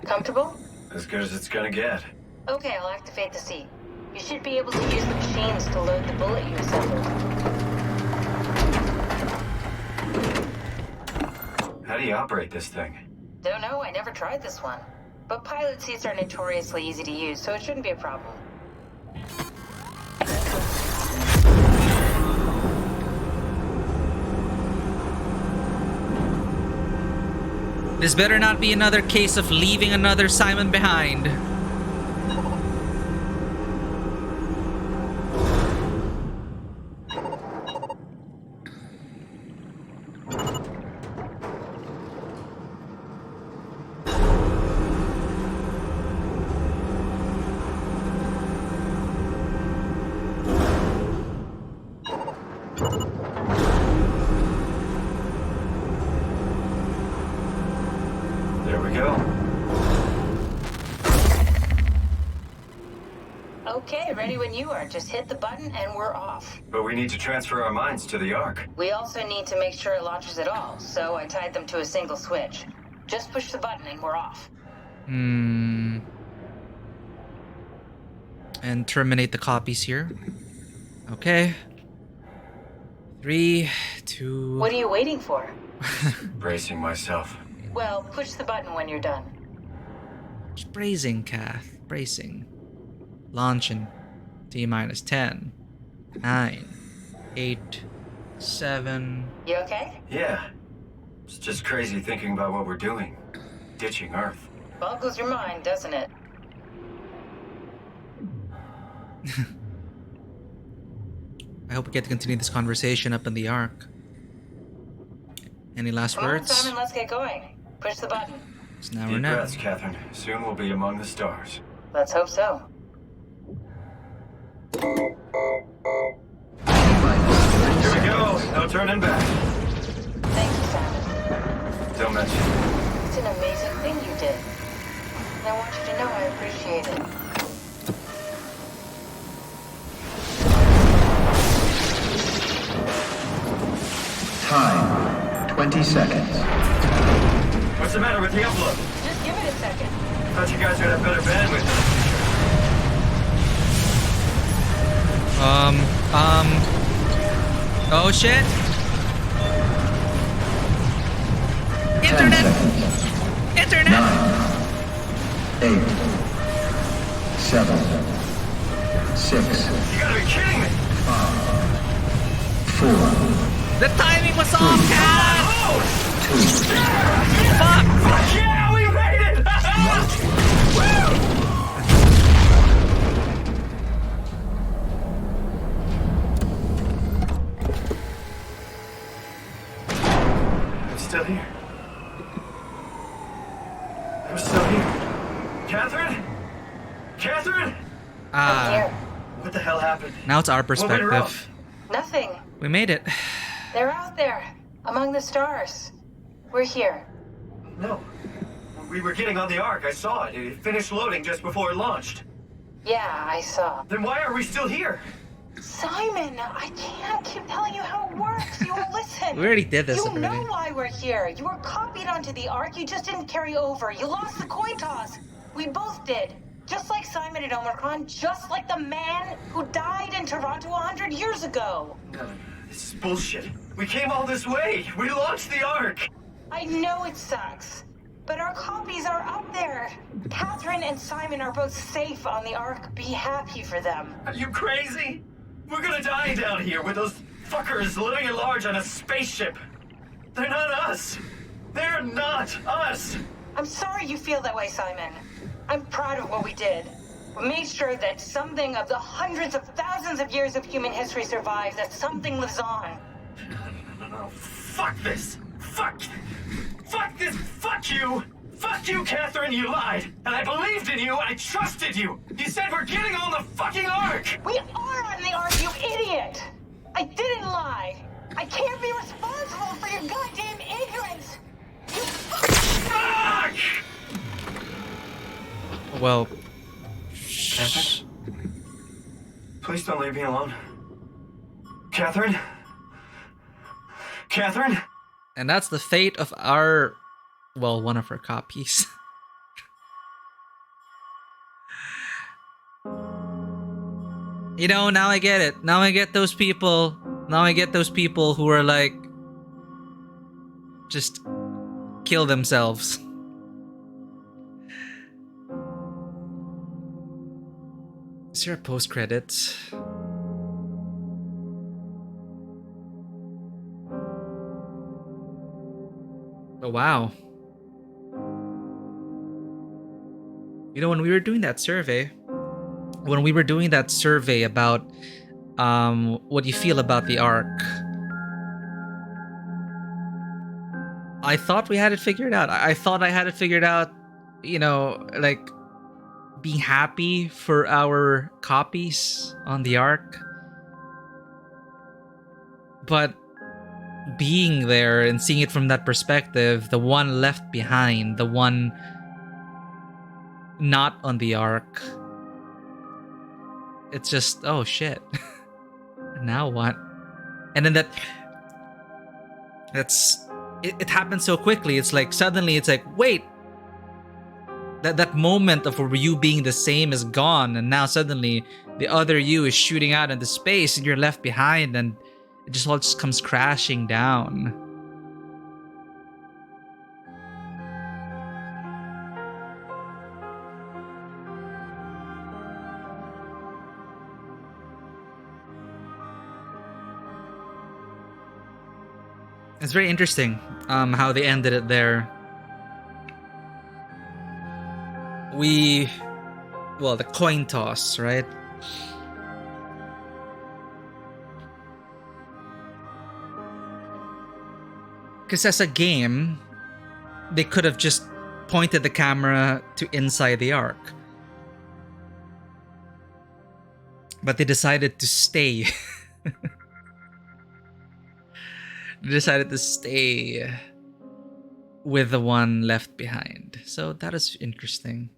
Comfortable? As good as it's gonna get. Okay, I'll activate the seat. You should be able to use the machines to load the bullet you assembled. How do you operate this thing? Don't know, I never tried this one. But pilot seats are notoriously easy to use, so it shouldn't be a problem. This better not be another case of leaving another Simon behind. There we go. Okay, ready when you are. Just hit the button and we're off. But we need to transfer our minds to the Ark. We also need to make sure it launches at all, so I tied them to a single switch. Just push the button and we're off. And terminate the copies here. Okay. 3, 2... What are you waiting for? Bracing myself. Well, push the button when you're done. Just bracing, Kath. Bracing. Launching. T-minus 10. 9. 8. 7. You okay? Yeah. It's just crazy thinking about what we're doing. Ditching Earth. Boggles your mind, doesn't it? I hope we get to continue this conversation up in the Ark. Any last Come on, words? Simon, let's get going. Push the button. It's now or Deep never. breaths, Catherine. Soon we'll be among the stars. Let's hope so. Here we go. No turning back. Thank you, Simon. Don't mention it. It's an amazing thing you did. And I want you to know I appreciate it. Time, 20 seconds. What's the matter with the upload? Just give it a second. Thought you guys would have better bandwidth. Oh shit! 10 Internet! seconds. Internet! 9, 8, 7, 6. You gotta be kidding me! 4. The timing was off, Cat! 2. Fuck! Yeah, we made it! I'm still here. I'm still here. Catherine? Catherine? What the hell happened? Now it's our What went wrong? perspective. Nothing. We made it. They're out there, among the stars. We're here. No. We were getting on the Ark. I saw it. It finished loading just before it launched. Yeah, I saw. Then why are we still here? Simon, I can't keep telling you how it works. You won't listen. We already did this You already. know why we're here. You were copied onto the Ark. You just didn't carry over. You lost the coin toss. We both did. Just like Simon at Omicron, just like the man who died in Toronto 100 years ago. This is bullshit. We came all this way. We launched the Ark. I know it sucks, but our copies are up there. Catherine and Simon are both safe on the Ark. Be happy for them. Are you crazy? We're gonna die down here with those fuckers living at large on a spaceship. They're not us. They're not us. I'm sorry you feel that way, Simon. I'm proud of what we did. We made sure that something of the hundreds of thousands of years of human history survives, that something lives on. No, fuck this. Fuck this. Fuck you. Fuck you, Catherine. You lied. And I believed in you. I trusted you. You said we're getting on the fucking Ark. We are on the Ark, you idiot! I didn't lie. I can't be responsible for your goddamn ignorance. You Fuck! Well, Catherine? Please don't leave me alone. Catherine? Catherine? and that's the fate of our, well, one of our copies. You know, now I get it. Now I get those people. Now I get those people who are like, just kill themselves. Is there a post-credits? Oh, wow. You know, when we were doing that survey, about what you feel about the Ark, I thought we had it figured out. I thought I had it figured out, you know, like being happy for our copies on the Ark. But being there and seeing it from that perspective, the one left behind, the one not on the Ark, it's just, oh shit. Now what? And then it happened so quickly. It's like suddenly it's like, wait, that moment of you being the same is gone, and now suddenly the other you is shooting out into space and you're left behind, and it just all just comes crashing down. It's very interesting how they ended it there. Well, the coin toss, right? Because as a game, they could have just pointed the camera to inside the Ark. But they decided to stay. They decided to stay with the one left behind. So that is interesting.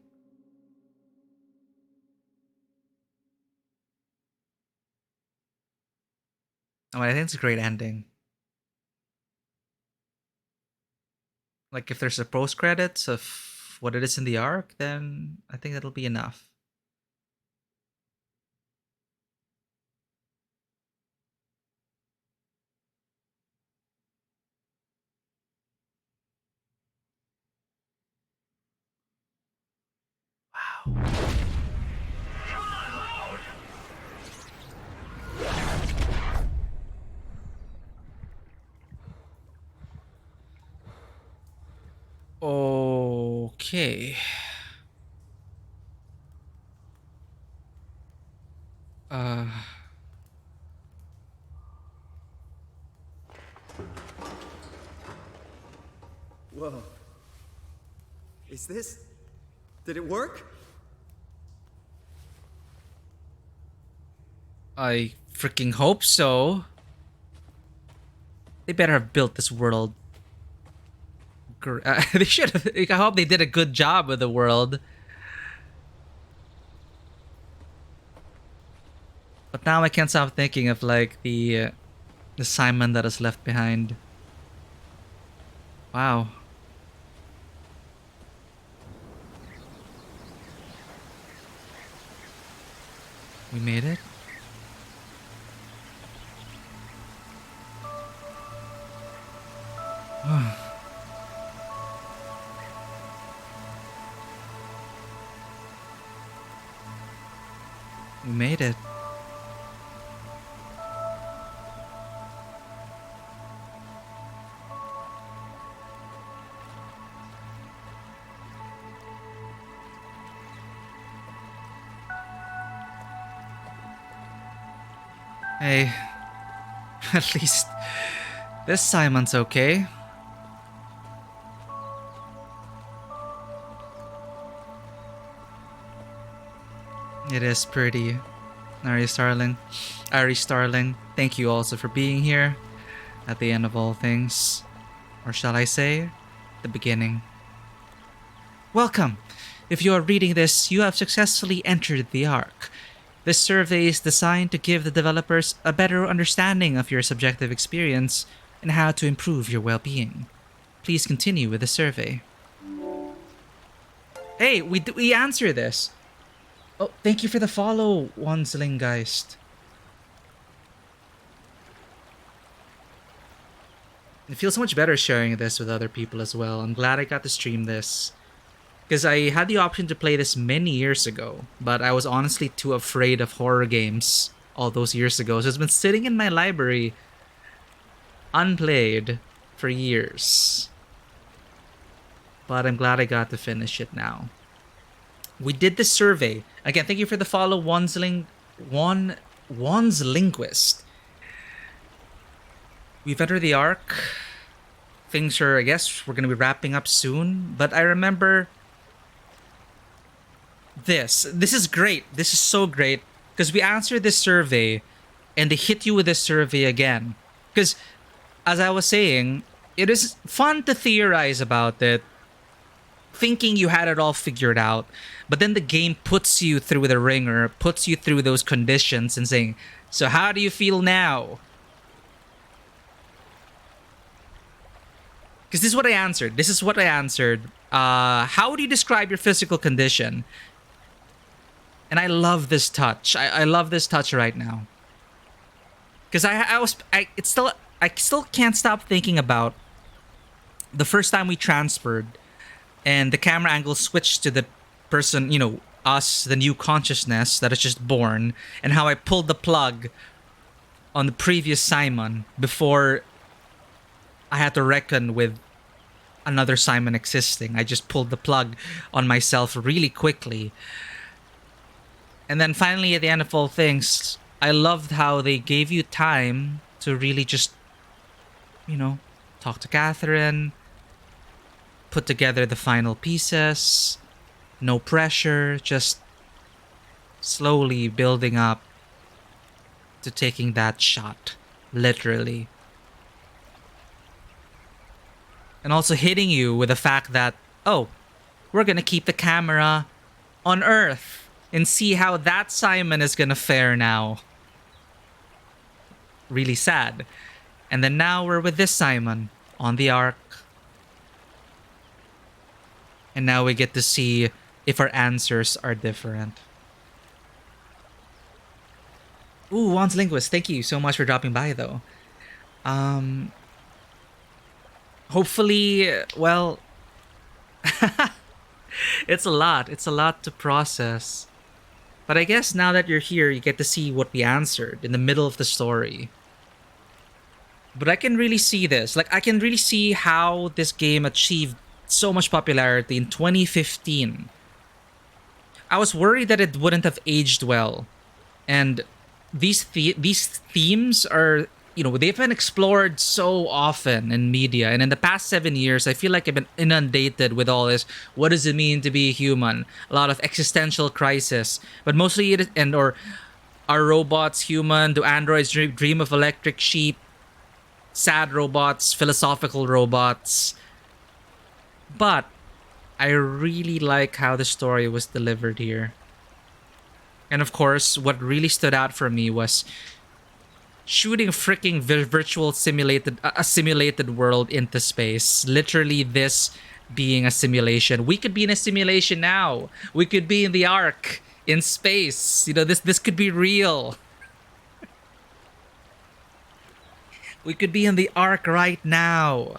Oh, I think it's a great ending. Like, if there's a post credits of what it is in the Ark, then I think that'll be enough. Okay. Whoa. Is this... Did it work? I freaking hope so. They better have built this world. They should have. I hope they did a good job with the world. But now I can't stop thinking of like the Simon that is left behind. Wow. We made it. We made it. Hey, at least this Simon's okay. It is pretty. Ari Starling, thank you also for being here at the end of all things. Or shall I say, the beginning. Welcome! If you are reading this, you have successfully entered the Ark. This survey is designed to give the developers a better understanding of your subjective experience and how to improve your well-being. Please continue with the survey. Hey, we answer this. Oh, thank you for the follow, Wanslinggeist. It feels so much better sharing this with other people as well. I'm glad I got to stream this. Because I had the option to play this many years ago, but I was honestly too afraid of horror games all those years ago. So it's been sitting in my library, unplayed, for years. But I'm glad I got to finish it now. We did the survey. Again, thank you for the follow, Wandslinguist. We've entered the Ark. Things are, I guess, we're going to be wrapping up soon. But I remember this. This is great. This is so great. Because we answered this survey and they hit you with this survey again. Because, as I was saying, it is fun to theorize about it, thinking you had it all figured out. But then the game puts you through the ringer, puts you through those conditions and saying, so how do you feel now? Because this is what I answered. How would you describe your physical condition? And I love this touch. I love this touch right now. Because I still can't stop thinking about the first time we transferred and the camera angle switched to the person, you know, us, the new consciousness that is just born, and how I pulled the plug on the previous Simon before I had to reckon with another Simon existing. I just pulled the plug on myself really quickly. And then finally, at the end of all things, I loved how they gave you time to really just, talk to Catherine, put together the final pieces, no pressure, just slowly building up to taking that shot, literally. And also hitting you with the fact that, oh, we're gonna keep the camera on Earth and see how that Simon is gonna fare now. Really sad. And then now we're with this Simon on the Ark. And now we get to see if our answers are different. Ooh, Juan's Linguist, thank you so much for dropping by though. Hopefully, well, it's a lot to process. But I guess now that you're here, you get to see what we answered in the middle of the story. But I can really see this. Like, I can really see how this game achieved so much popularity in 2015. I was worried that it wouldn't have aged well. And these themes are, they've been explored so often in media. And in the past 7 years, I feel like I've been inundated with all this. What does it mean to be a human? A lot of existential crisis. But mostly are robots human? Do androids dream of electric sheep? Sad robots, philosophical robots. But I really like how the story was delivered here. And of course, what really stood out for me was shooting freaking virtual simulated world into space. Literally this being a simulation. We could be in a simulation now. We could be in the Ark in space. This could be real. We could be in the Ark right now.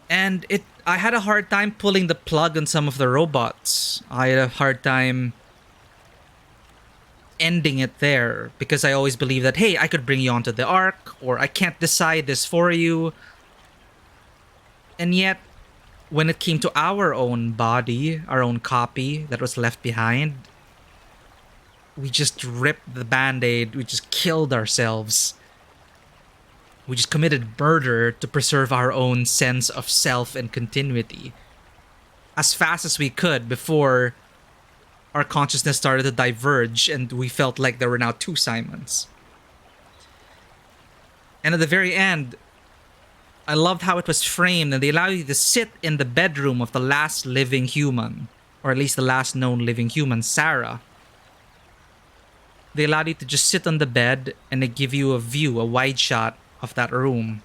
And I had a hard time pulling the plug on some of the robots. I had a hard time ending it there because I always believe that, hey, I could bring you onto the Ark, or I can't decide this for you. And yet, when it came to our own body, our own copy that was left behind, we just ripped the band-aid, we just killed ourselves. We just committed murder to preserve our own sense of self and continuity as fast as we could before our consciousness started to diverge and we felt like there were now two Simons. And at the very end, I loved how it was framed, and they allow you to sit in the bedroom of the last living human, or at least the last known living human, Sarah. They allowed you to just sit on the bed and they give you a view, a wide shot of that room.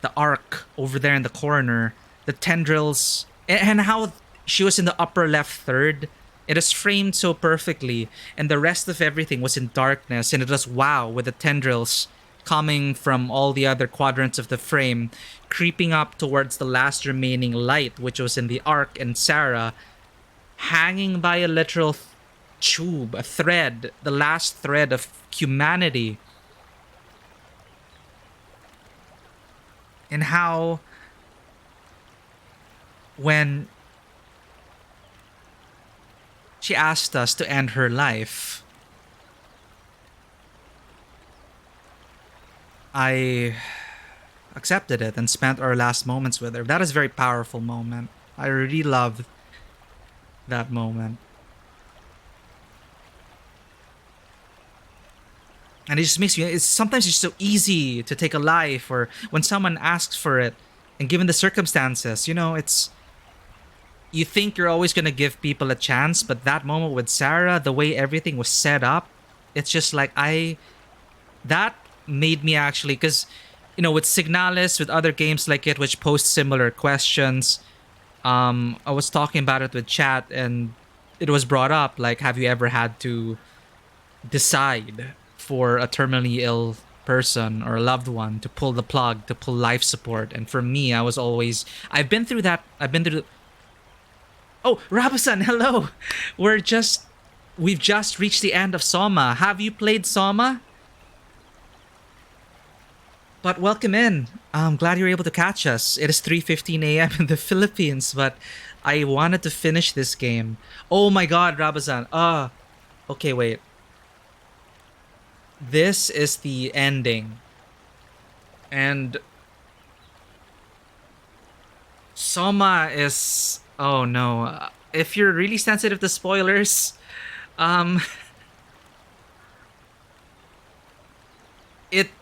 The Ark over there in the corner, the tendrils, and how she was in the upper left third. It is framed so perfectly, and the rest of everything was in darkness, and it was wow, with the tendrils coming from all the other quadrants of the frame, creeping up towards the last remaining light, which was in the Ark, and Sarah hanging by a literal tube, a thread, the last thread of humanity. And how when she asked us to end her life, I accepted it and spent our last moments with her. That is a very powerful moment. I really loved that moment. And it just makes me, sometimes it's so easy to take a life, or when someone asks for it, and given the circumstances, you think you're always going to give people a chance, but that moment with Sarah, the way everything was set up, it's just like that made me actually, because, with Signalis, with other games like it, which post similar questions, I was talking about it with chat, and it was brought up, like, have you ever had to decide for a terminally ill person or a loved one to pull the plug, to pull life support? And for me, I've been through that. Oh, Rabasan, hello. We've just reached the end of SOMA. Have you played SOMA? But welcome in. I'm glad you're able to catch us. It is 3:15 a.m. in the Philippines, but I wanted to finish this game. Oh my god, Rabazan. Okay, wait. This is the ending. And Soma is... Oh no. If you're really sensitive to spoilers,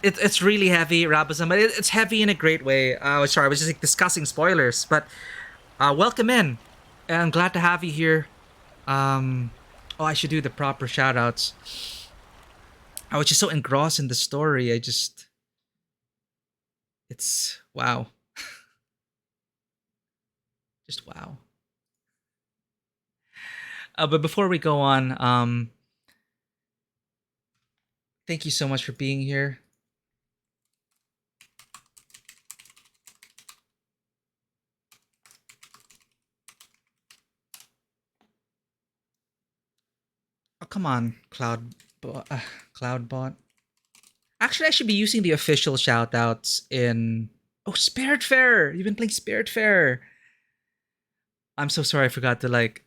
it's really heavy, Rabazan, but it's heavy in a great way. Sorry, I was just like discussing spoilers, but welcome in. And I'm glad to have you here. Oh, I should do the proper shoutouts. I was just so engrossed in the story. It's wow. Just wow. But before we go on, thank you so much for being here. Oh, come on, Cloudbot. Actually, I should be using the official shoutouts in... Oh, Spiritfarer! You've been playing Spiritfarer! I'm so sorry I forgot to, like,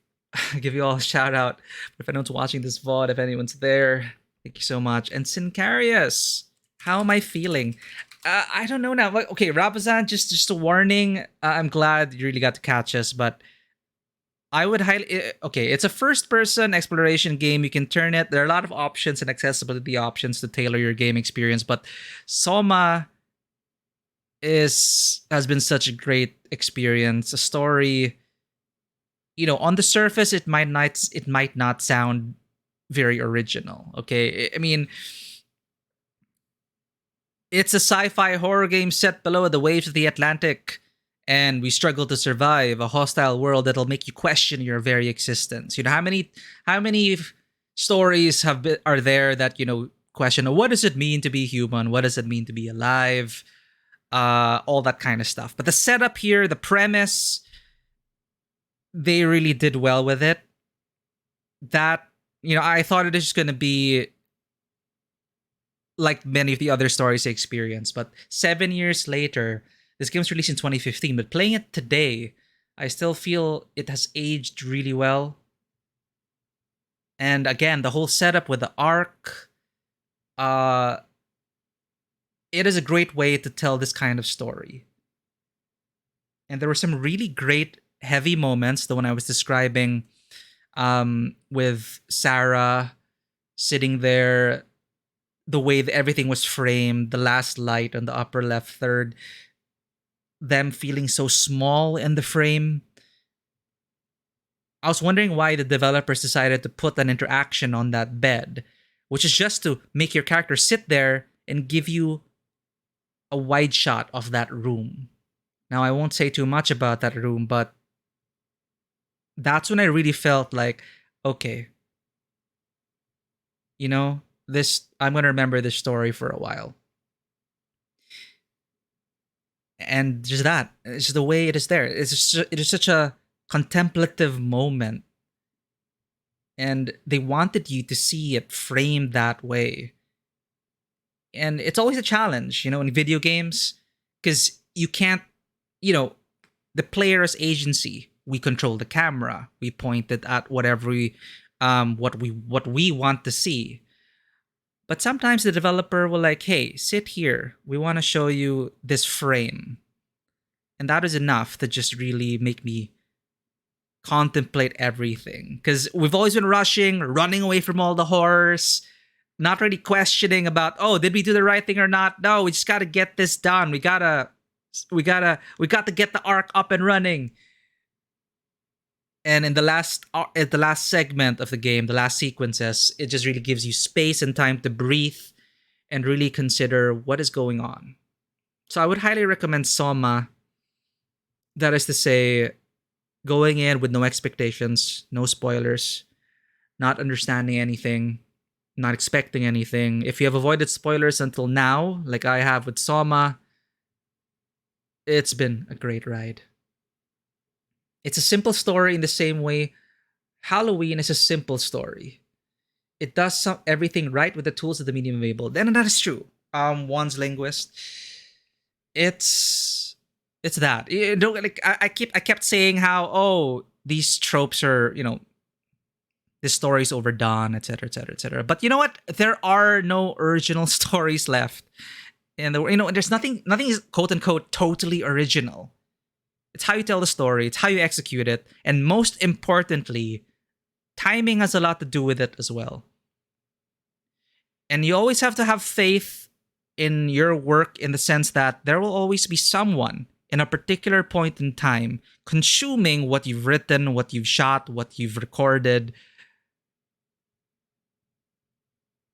give you all a shout-out. If anyone's watching this VOD, if anyone's there, thank you so much. And Sincarius, how am I feeling? I don't know now. Okay, Rabazan, just a warning. I'm glad you really got to catch us, but I would highly... Okay, it's a first-person exploration game. You can turn it. There are a lot of options and accessibility options to tailor your game experience, but Soma has been such a great experience. A story, you know, on the surface, it might not sound very original. Okay, I mean, it's a sci-fi horror game set below the waves of the Atlantic, and we struggle to survive a hostile world that'll make you question your very existence. You know, how many stories are there that, you know, question, what does it mean to be human? What does it mean to be alive? All that kind of stuff. But the setup here, the premise, they really did well with it. That, you know, I thought it was just going to be like many of the other stories I experienced, but 7 years later, this game was released in 2015, but playing it today, I still feel it has aged really well. And again, the whole setup with the arc, it is a great way to tell this kind of story. And there were some really great heavy moments, the one I was describing, with Sarah sitting there, the way that everything was framed, the last light on the upper left third, them feeling so small in the frame. I was wondering why the developers decided to put an interaction on that bed, which is just to make your character sit there and give you a wide shot of that room. Now, I won't say too much about that room, but that's when I really felt like, okay, you know, I'm going to remember this story for a while. And just that, it's just the way it is there. It is such a contemplative moment. And they wanted you to see it framed that way. And it's always a challenge, you know, in video games, because you can't, you know, the player's agency. We control the camera. We point it at whatever what we want to see. But sometimes the developer will like, hey, sit here. We want to show you this frame. And that is enough to just really make me contemplate everything. Because we've always been running away from all the horrors, not really questioning about, oh, did we do the right thing or not? No, we just got to get this done. We got to get the arc up and running. And in the last segment of the game, the last sequences, it just really gives you space and time to breathe and really consider what is going on. So I would highly recommend Soma. That is to say, going in with no expectations, no spoilers, not understanding anything, not expecting anything. If you have avoided spoilers until now, like I have with Soma, it's been a great ride. It's a simple story in the same way Halloween is a simple story. It does everything right with the tools of the medium available. Then that is true. Juan's linguist. it's that. You know, like I kept saying how, oh, these tropes are, you know, this story's overdone, etc., etc., etc. But you know what? There are no original stories left. And you know, there's nothing is quote unquote totally original. It's how you tell the story, it's how you execute it, and most importantly, timing has a lot to do with it as well. And you always have to have faith in your work in the sense that there will always be someone in a particular point in time consuming what you've written, what you've shot, what you've recorded.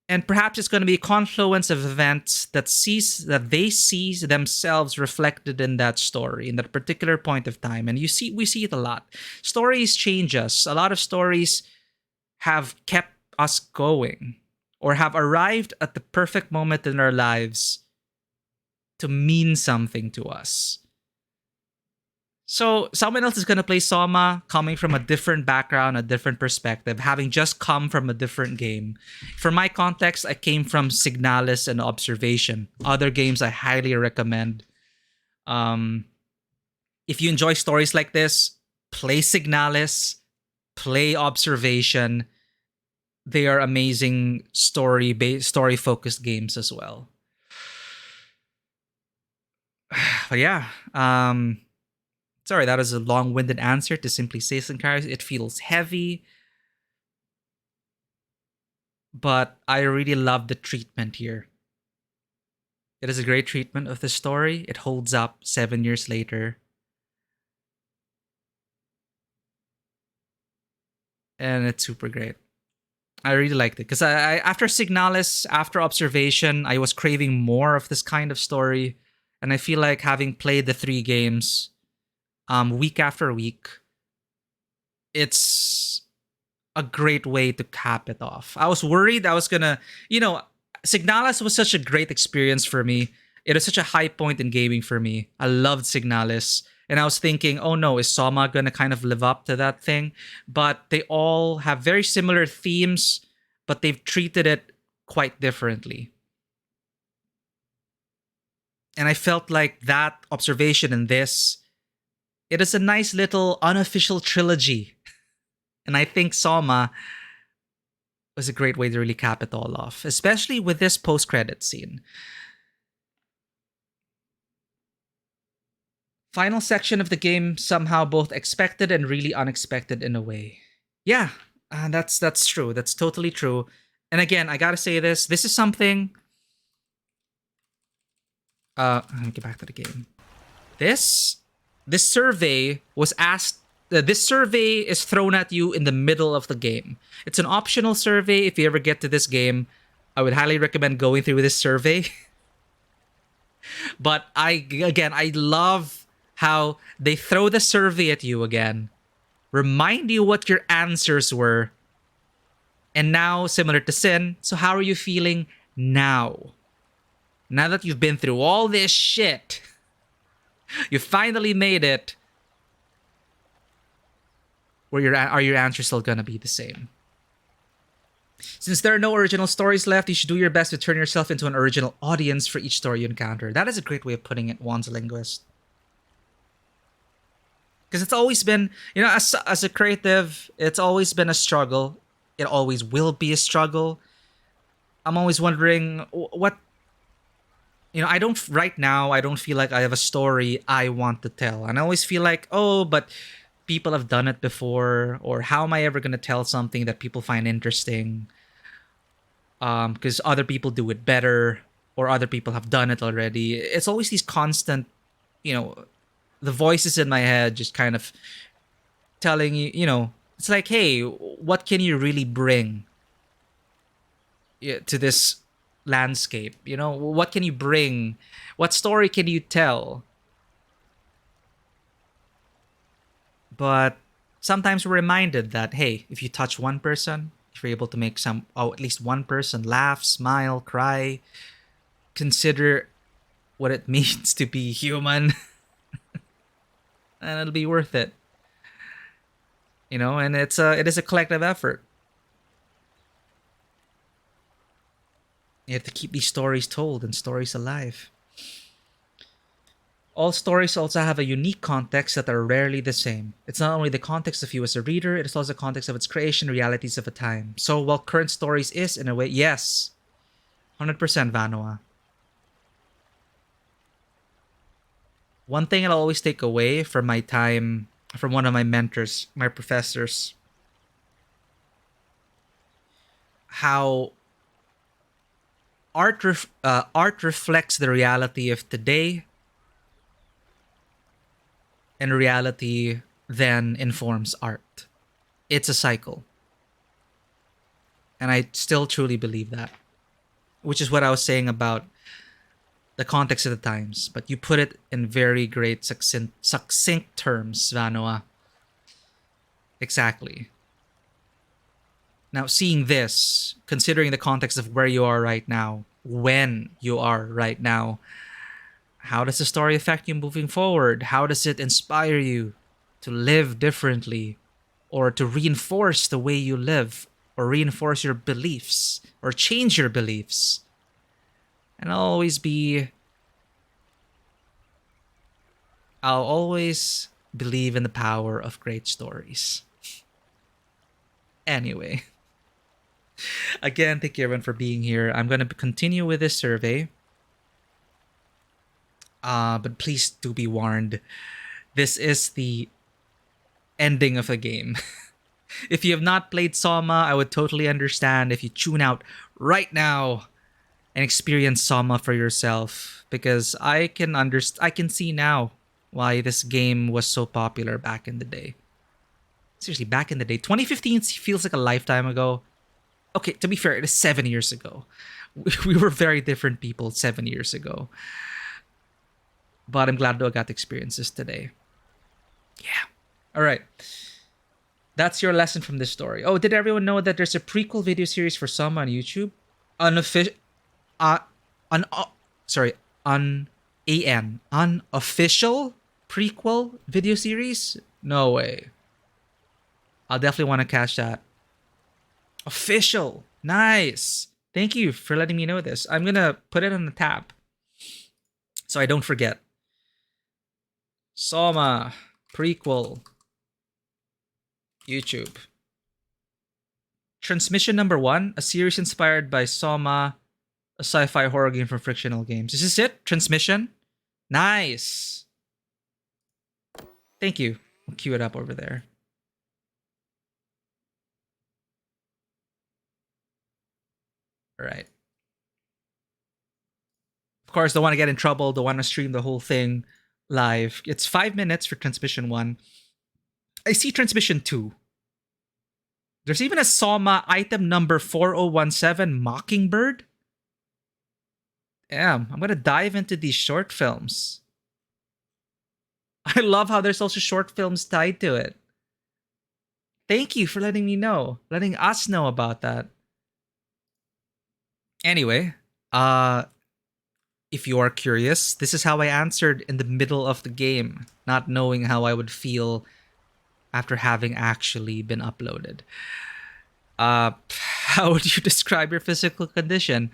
And perhaps it's going to be a confluence of events that they see themselves reflected in that story, in that particular point of time. And we see it a lot. Stories change us. A lot of stories have kept us going, or have arrived at the perfect moment in our lives to mean something to us. So someone else is going to play Soma, coming from a different background, a different perspective, having just come from a different game. For my context, I came from Signalis and Observation. Other games I highly recommend. If you enjoy stories like this, play Signalis, play Observation. They are amazing story-focused games as well. But yeah, sorry, that is a long-winded answer to simply say Sinclair. It feels heavy, but I really love the treatment here. It is a great treatment of the story. It holds up 7 years later. And it's super great. I really liked it because I after Signalis, after Observation, I was craving more of this kind of story, and I feel like having played the 3 games, week after week, it's a great way to cap it off. I was worried I was gonna, you know, Signalis was such a great experience for me. It was such a high point in gaming for me. I loved Signalis. And I was thinking, oh no, is Soma going to kind of live up to that thing? But they all have very similar themes, but they've treated it quite differently. And I felt like that Observation in this, it is a nice little unofficial trilogy. And I think Soma was a great way to really cap it all off, especially with this post-credit scene. Final section of the game, somehow both expected and really unexpected in a way. Yeah, that's true. That's totally true. And again, I gotta say this. This is something... let me get back to the game. This survey was asked... this survey is thrown at you in the middle of the game. It's an optional survey. If you ever get to this game, I would highly recommend going through this survey. But I love how they throw the survey at you again, remind you what your answers were, and now, similar to Sin, so how are you feeling now? Now that you've been through all this shit, you finally made it. Are your answers still gonna be the same? Since there are no original stories left, you should do your best to turn yourself into an original audience for each story you encounter. That is a great way of putting it, Juan's Linguist. Because it's always been, you know, as a creative, it's always been a struggle. It always will be a struggle. I'm always wondering what, you know, right now, I don't feel like I have a story I want to tell. And I always feel like, oh, but people have done it before, or how am I ever going to tell something that people find interesting? Because other people do it better, or other people have done it already. It's always these constant, you know, the voices in my head just kind of telling you, you know, it's like, hey, what can you really bring to this landscape? You know, what can you bring? What story can you tell? But sometimes we're reminded that, hey, if you touch one person, if you're able to make at least one person laugh, smile, cry, consider what it means to be human, and it'll be worth it. You know, and it is a collective effort. You have to keep these stories told and stories alive. All stories also have a unique context that are rarely the same. It's not only the context of you as a reader, it is also the context of its creation, realities of a time. So while current stories is, in a way, yes, 100% Vanua. One thing I'll always take away from my time, from one of my mentors, my professors, how art reflects the reality of today, and reality then informs art. It's a cycle. And I still truly believe that. Which is what I was saying about the context of the times. But you put it in very great, succinct terms, Vanoa. Exactly. Now, seeing this, considering the context of where you are right now, when you are right now, how does the story affect you moving forward? How does it inspire you to live differently, or to reinforce the way you live, or reinforce your beliefs, or change your beliefs? And I'll always believe in the power of great stories. Anyway. Again, thank you everyone for being here. I'm going to continue with this survey. But please do be warned. This is the ending of a game. If you have not played SOMA, I would totally understand if you tune out right now and experience SOMA for yourself, because I can see now why this game was so popular back in the day. Seriously, back in the day. 2015 feels like a lifetime ago. Okay, to be fair, it is 7 years ago. We were very different people 7 years ago. But I'm glad to have got to experience this today. Yeah. All right. That's your lesson from this story. Oh, did everyone know that there's a prequel video series for SOMA on YouTube? Unofficial prequel video series? No way. I'll definitely want to catch that. Official. Nice. Thank you for letting me know this. I'm going to put it on the tab so I don't forget. SOMA prequel YouTube. Transmission number 1, a series inspired by SOMA, a sci-fi horror game from Frictional Games. Is this it? Transmission? Nice. Thank you. I'll cue it up over there. All right. Of course, don't want to get in trouble. Don't want to stream the whole thing live. It's 5 minutes for Transmission 1. I see Transmission 2. There's even a SOMA item number 4017 Mockingbird. Damn, I'm going to dive into these short films. I love how there's also short films tied to it. Thank you for letting me know. Letting us know about that. Anyway, if you are curious, this is how I answered in the middle of the game, not knowing how I would feel after having actually been uploaded. How would you describe your physical condition?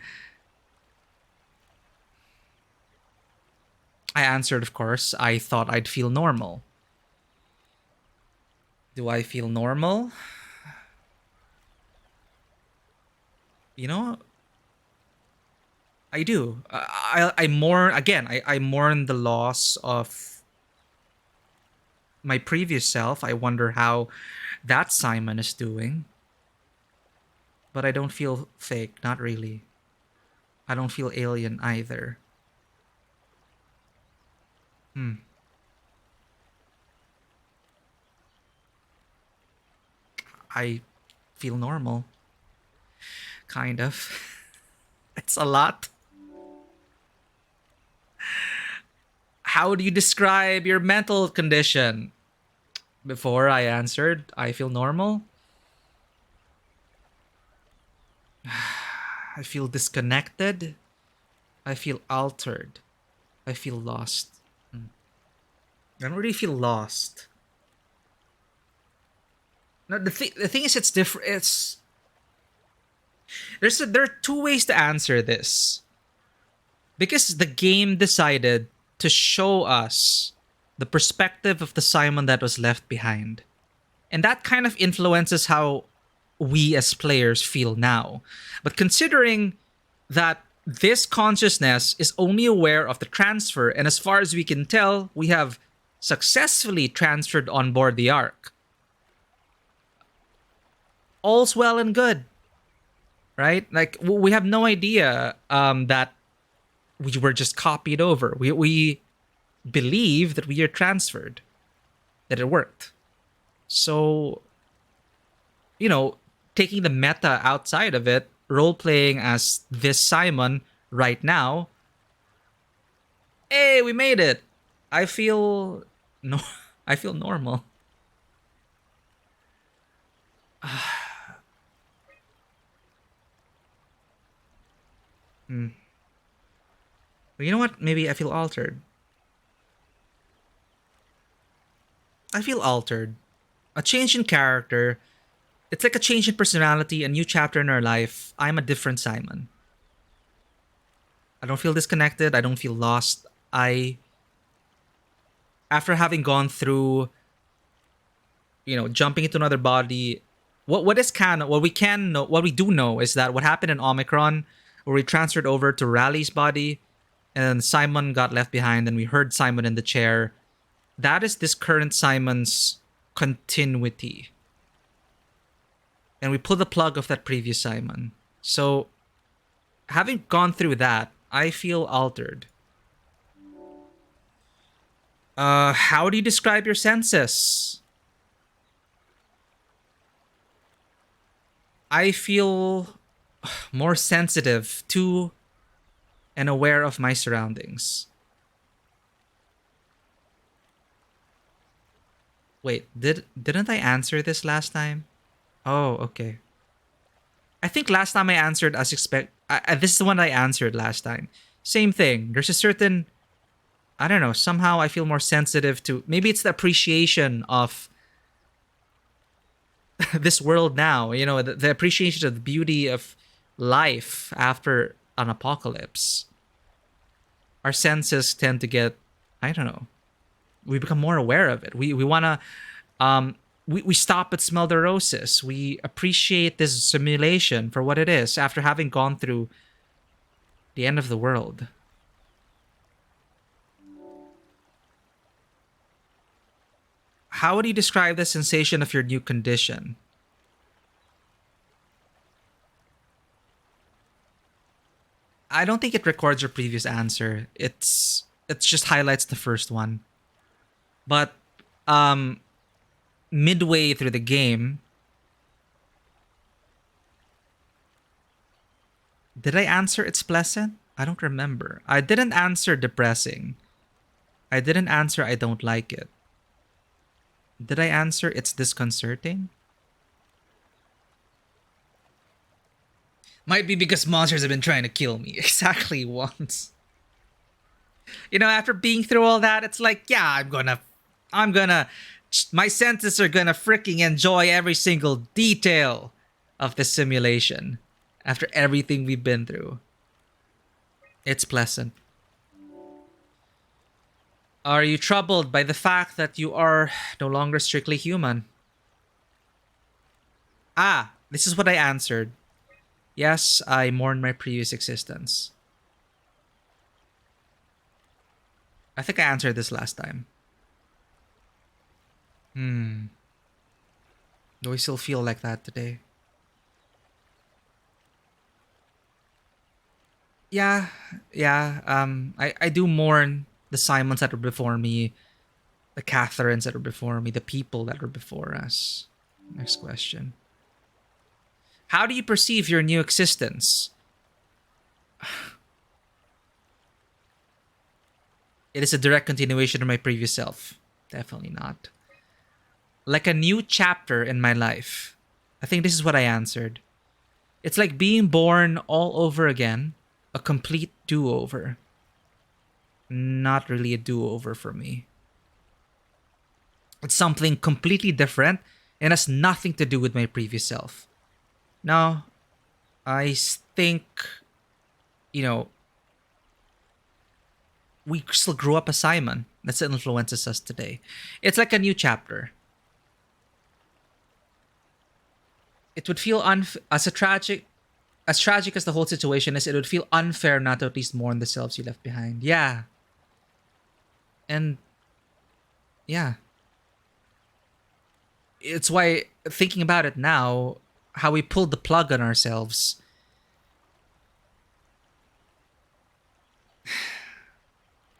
I answered, of course, I thought I'd feel normal. Do I feel normal? You know, I do. I mourn, again, I mourn the loss of my previous self. I wonder how that Simon is doing. But I don't feel fake, not really. I don't feel alien either. I feel normal. Kind of. It's a lot. How do you describe your mental condition? Before I answered, I feel normal. I feel disconnected. I feel altered. I feel lost. I don't really feel lost. No, the thing is, it's different. There are two ways to answer this. Because the game decided to show us the perspective of the Simon that was left behind. And that kind of influences how we as players feel now. But considering that this consciousness is only aware of the transfer, and as far as we can tell, we have successfully transferred on board the Ark. All's well and good, right? Like, we have no idea that we were just copied over. We believe that we are transferred, that it worked. So, taking the meta outside of it, role-playing as this Simon right now, hey, we made it. I feel normal. But you know what? Maybe I feel altered. I feel altered. A change in character. It's like a change in personality, a new chapter in our life. I'm a different Simon. I don't feel disconnected. I don't feel lost. After having gone through, jumping into another body, what we do know is that what happened in Omicron, where we transferred over to Raleig's body, and Simon got left behind, and we heard Simon in the chair. That is this current Simon's continuity. And we pulled the plug of that previous Simon. So, having gone through that, I feel altered. How do you describe your senses? I feel more sensitive to and aware of my surroundings. Wait, didn't I answer this last time? Oh, okay. I think last time I answered as expect. This is the one I answered last time. Same thing. There's a certain, I don't know, somehow I feel more sensitive to, maybe it's the appreciation of this world now, the appreciation of the beauty of life after an apocalypse. Our senses tend to get, I don't know, we become more aware of it. We want to, we stop at smell the roses. We appreciate this simulation for what it is after having gone through the end of the world. How would you describe the sensation of your new condition? I don't think it records your previous answer. It just highlights the first one. But midway through the game, did I answer it's pleasant? I don't remember. I didn't answer depressing. I didn't answer I don't like it. Did I answer it's disconcerting? Might be because monsters have been trying to kill me exactly once. After being through all that, it's like, yeah, my senses are gonna freaking enjoy every single detail of the simulation after everything we've been through. It's pleasant. Are you troubled by the fact that you are no longer strictly human? This is what I answered. Yes, I mourn my previous existence. I think I answered this last time. Do I still feel like that today? Yeah. I do mourn the Simons that were before me, the Catherines that were before me, the people that were before us. Next question. How do you perceive your new existence? It is a direct continuation of my previous self. Definitely not. Like a new chapter in my life. I think this is what I answered. It's like being born all over again. A complete do-over. Not really a do-over for me. It's something completely different and has nothing to do with my previous self. Now, I think, we still grew up as Simon. That's what influences us today. It's like a new chapter. It would feel as tragic as the whole situation is. It would feel unfair not to at least mourn the selves you left behind. Yeah. And yeah. It's why, thinking about it now, how we pulled the plug on ourselves.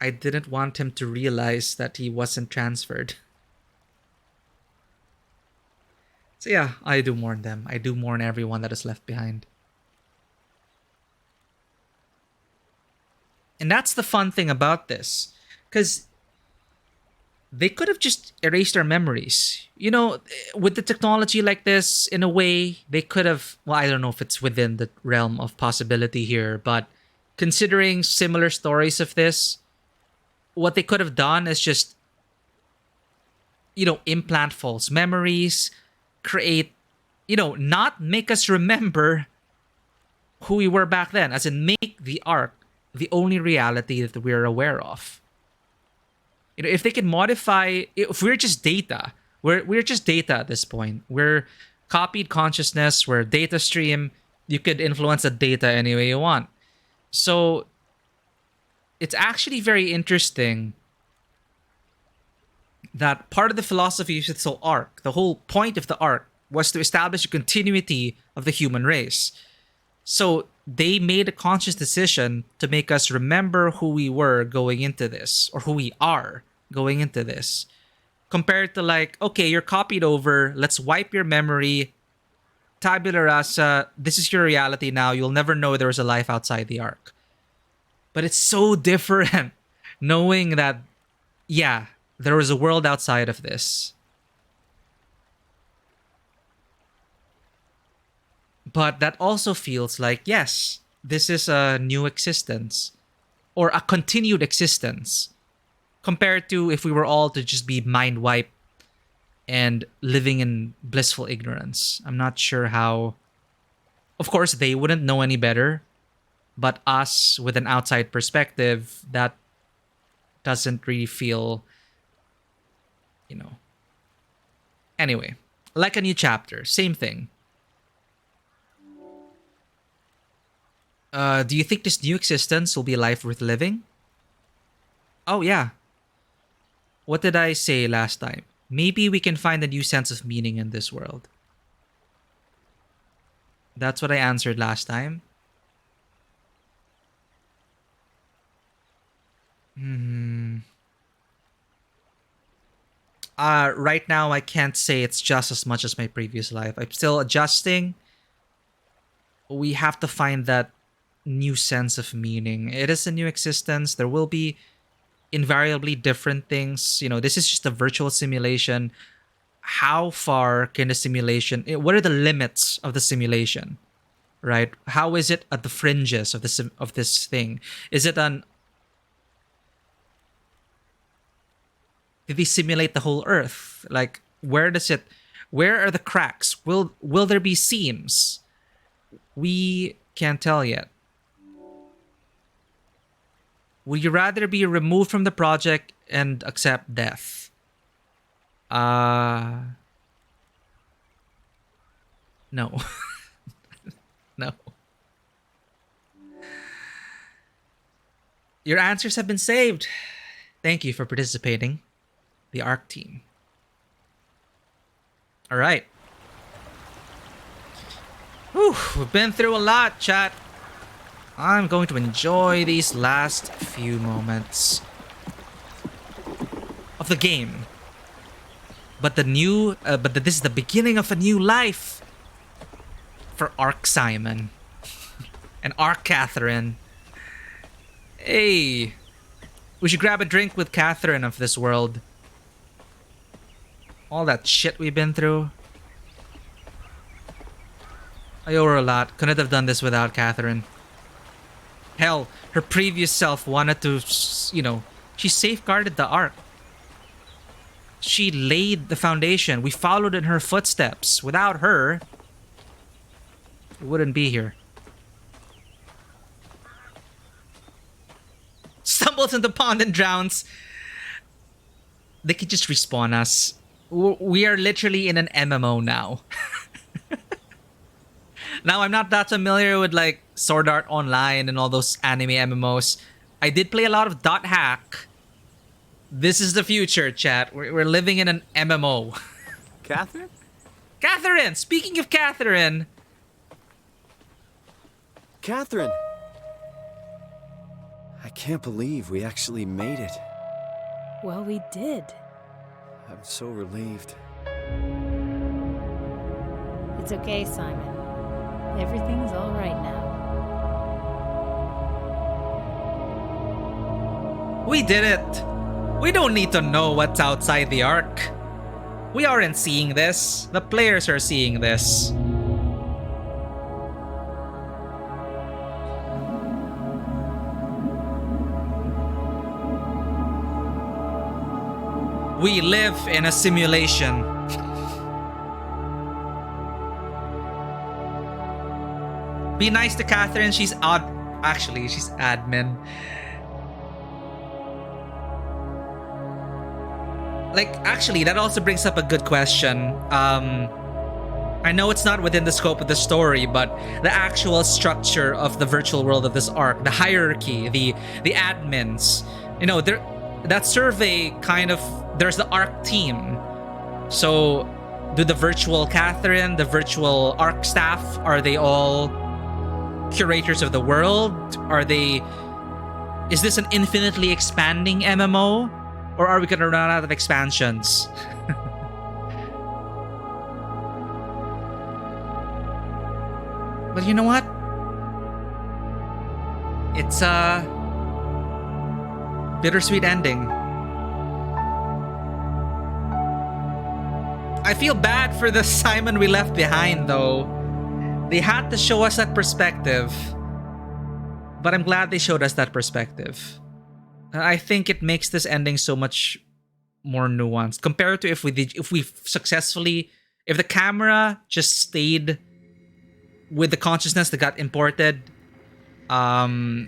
I didn't want him to realize that he wasn't transferred. So yeah, I do mourn them. I do mourn everyone that is left behind. And that's the fun thing about this. Because they could have just erased our memories. You know, with the technology like this, in a way, they could have... Well, I don't know if it's within the realm of possibility here, but considering similar stories of this, what they could have done is just, you know, implant false memories, create, you know, not make us remember who we were back then, as in make the Ark the only reality that we're aware of. You know, if they can modify, if we're just data, we're just data at this point. We're copied consciousness, we're a data stream. You could influence the data any way you want. So it's actually very interesting that part of the philosophy of the Ark, the whole point of the Ark, was to establish a continuity of the human race. So they made a conscious decision to make us remember who we were going into this, or who we are going into this. Compared to like, okay, you're copied over, let's wipe your memory, tabula rasa, this is your reality now, you'll never know there was a life outside the Ark. But it's so different knowing that, yeah, there was a world outside of this. But that also feels like, yes, this is a new existence. Or a continued existence. Compared to if we were all to just be mind wiped and living in blissful ignorance. I'm not sure how... Of course, they wouldn't know any better. But us, with an outside perspective, that doesn't really feel, you know. Anyway, like a new chapter, same thing. Do you think this new existence will be a life worth living? Oh, yeah. What did I say last time? Maybe we can find a new sense of meaning in this world. That's what I answered last time. Right now, I can't say it's just as much as my previous life. I'm still adjusting. We have to find that new sense of meaning. It is a new existence. There will be invariably different things. You know, this is just a virtual simulation. How far can the simulation... What are the limits of the simulation? Right? How is it at the fringes of this thing? Is it an... Did they simulate the whole Earth? Like, where are the cracks? Will there be seams? We can't tell yet. Would you rather be removed from the project and accept death? No. No. Your answers have been saved. Thank you for participating. The Ark team. All right. Whew, we've been through a lot, chat. I'm going to enjoy these last few moments of the game. But this is the beginning of a new life for Ark Simon and Ark Catherine. Hey, we should grab a drink with Catherine of this world. All that shit we've been through. I owe her a lot. Couldn't have done this without Catherine. Hell, her previous self wanted to, you know, she safeguarded the Ark. She laid the foundation. We followed in her footsteps. Without her, we wouldn't be here. Stumble tumbles in the pond and drowns, they could just respawn us. We are literally in an MMO now. Now, I'm not that familiar with like Sword Art Online and all those anime MMOs. I did play a lot of Dot Hack. This is the future, chat. We're living in an MMO. Catherine? Catherine! Speaking of Catherine. Catherine! I can't believe we actually made it. Well, we did. I'm so relieved. It's okay, Simon. Everything's all right now. We did it! We don't need to know what's outside the Ark. We aren't seeing this. The players are seeing this. We live in a simulation. Be nice to Catherine. She's odd. Actually, she's admin. Like, actually, that also brings up a good question. I know it's not within the scope of the story, but the actual structure of the virtual world of this arc, the hierarchy, the admins, you know, that survey kind of, there's the arc team. So, do the virtual Catherine, the virtual arc staff, are they all curators of the world? Is this an infinitely expanding MMO? Or are we gonna run out of expansions? But you know what? It's a bittersweet ending. I feel bad for the Simon we left behind, though. They had to show us that perspective. But I'm glad they showed us that perspective. I think it makes this ending so much more nuanced compared to if the camera just stayed with the consciousness that got imported. I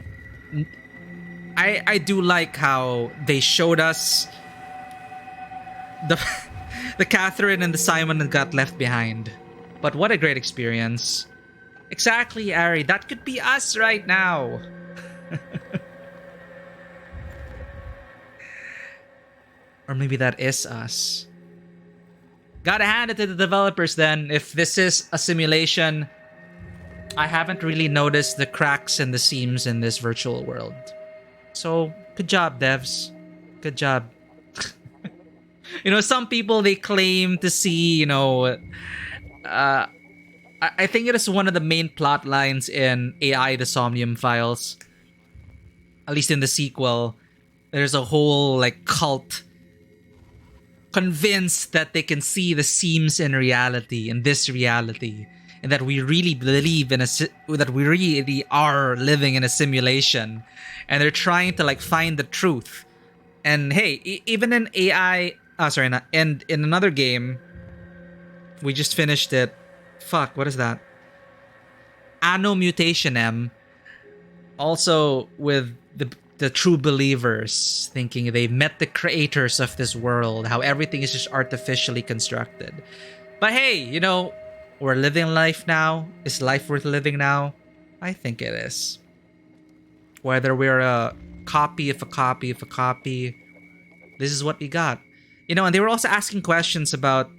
do like how they showed us the Catherine and the Simon that got left behind. But what a great experience. Exactly, Ari. That could be us right now. Or maybe that is us. Gotta hand it to the developers then. If this is a simulation, I haven't really noticed the cracks and the seams in this virtual world. So, good job, devs. Good job. You know, some people, they claim to see, you know... I think it is one of the main plot lines in AI The Somnium Files. At least in the sequel. There's a whole, like, cult convinced that they can see the seams in reality, in this reality, and that we really believe that we really are living in a simulation, and they're trying to like find the truth. And hey, even in AI, and in another game, we just finished it. Fuck, what is that? Anno Mutation M. Also with the true believers, thinking they've met the creators of this world, how everything is just artificially constructed. But hey, you know, we're living life now. Is life worth living now? I think it is. Whether we're a copy of a copy of a copy, this is what we got. You know, and they were also asking questions about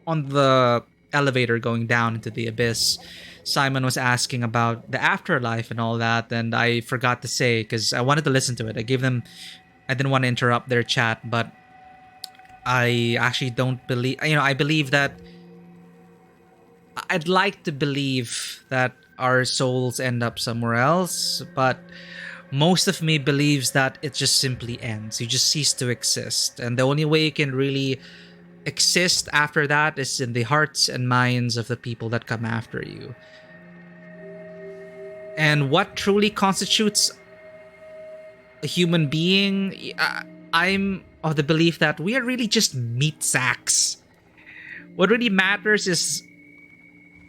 on the elevator going down into the abyss. Simon was asking about the afterlife and all that, and I forgot to say, because I wanted to listen to it. I didn't want to interrupt their chat, but I actually don't believe, you know, I believe that, I'd like to believe that our souls end up somewhere else, but most of me believes that it just simply ends. You just cease to exist, and the only way you can really exist after that is in the hearts and minds of the people that come after you. And what truly constitutes a human being, I'm of the belief that we are really just meat sacks. What really matters is,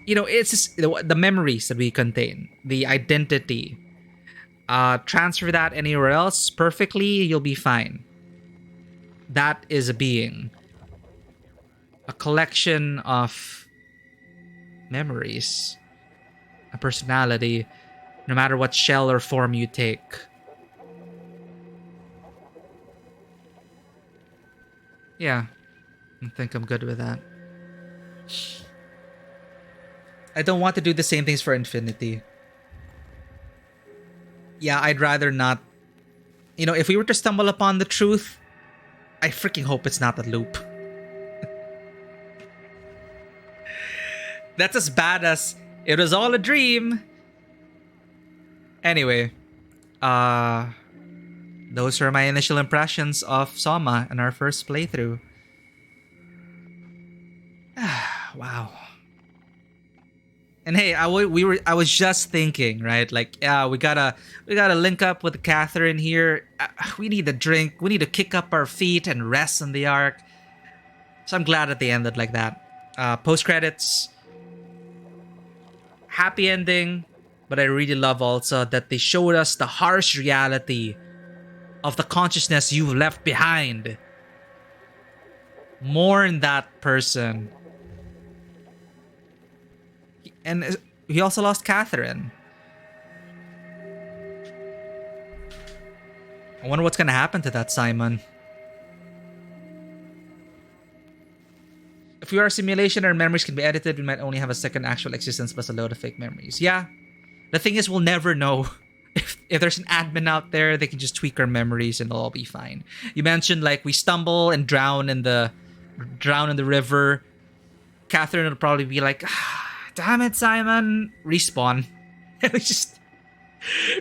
you know, it's just the memories that we contain, the identity, Transfer that anywhere else perfectly, you'll be fine. That is a being. A collection of memories. A personality, no matter what shell or form you take. Yeah, I think I'm good with that. I don't want to do the same things for infinity. Yeah, I'd rather not. You know, if we were to stumble upon the truth, I freaking hope it's not a loop. That's as bad as it was all a dream. Anyway, those are my initial impressions of Soma in our first playthrough. Wow. And hey, I was just thinking, right? Like, yeah, we gotta link up with Catherine here. We need a drink. We need to kick up our feet and rest on the ark. So I'm glad that they ended like that. Post credits, happy ending, but I really love also that they showed us the harsh reality of the consciousness you've left behind. Mourn that person. And he also lost Catherine. I wonder what's gonna happen to that Simon. If we are a simulation, our memories can be edited. We might only have a second actual existence plus a load of fake memories. Yeah. The thing is, we'll never know. If there's an admin out there, they can just tweak our memories and it'll all be fine. You mentioned like we stumble and drown in the river. Catherine will probably be like, damn it, Simon. Respawn. We just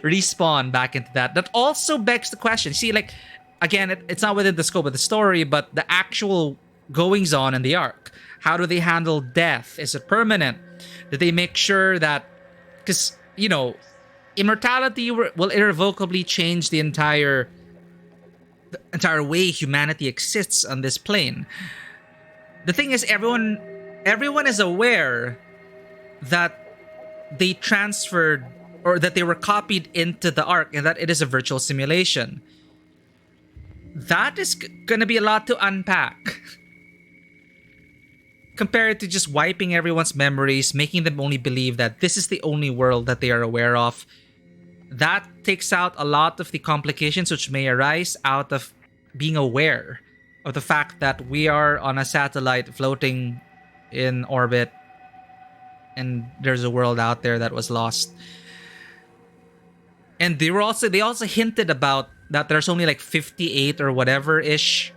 respawn back into that. That also begs the question. See, like, again, it's not within the scope of the story, but the actual goings on in the arc. How do they handle death? Is it permanent? Do they make sure that... Because, you know, immortality will irrevocably change the entire way humanity exists on this plane. The thing is, everyone is aware that they transferred or that they were copied into the arc and that it is a virtual simulation. That is gonna be a lot to unpack. Compared to just wiping everyone's memories, making them only believe that this is the only world that they are aware of. That takes out a lot of the complications which may arise out of being aware of the fact that we are on a satellite floating in orbit and there's a world out there that was lost. And they also hinted about that there's only like 58 or whatever ish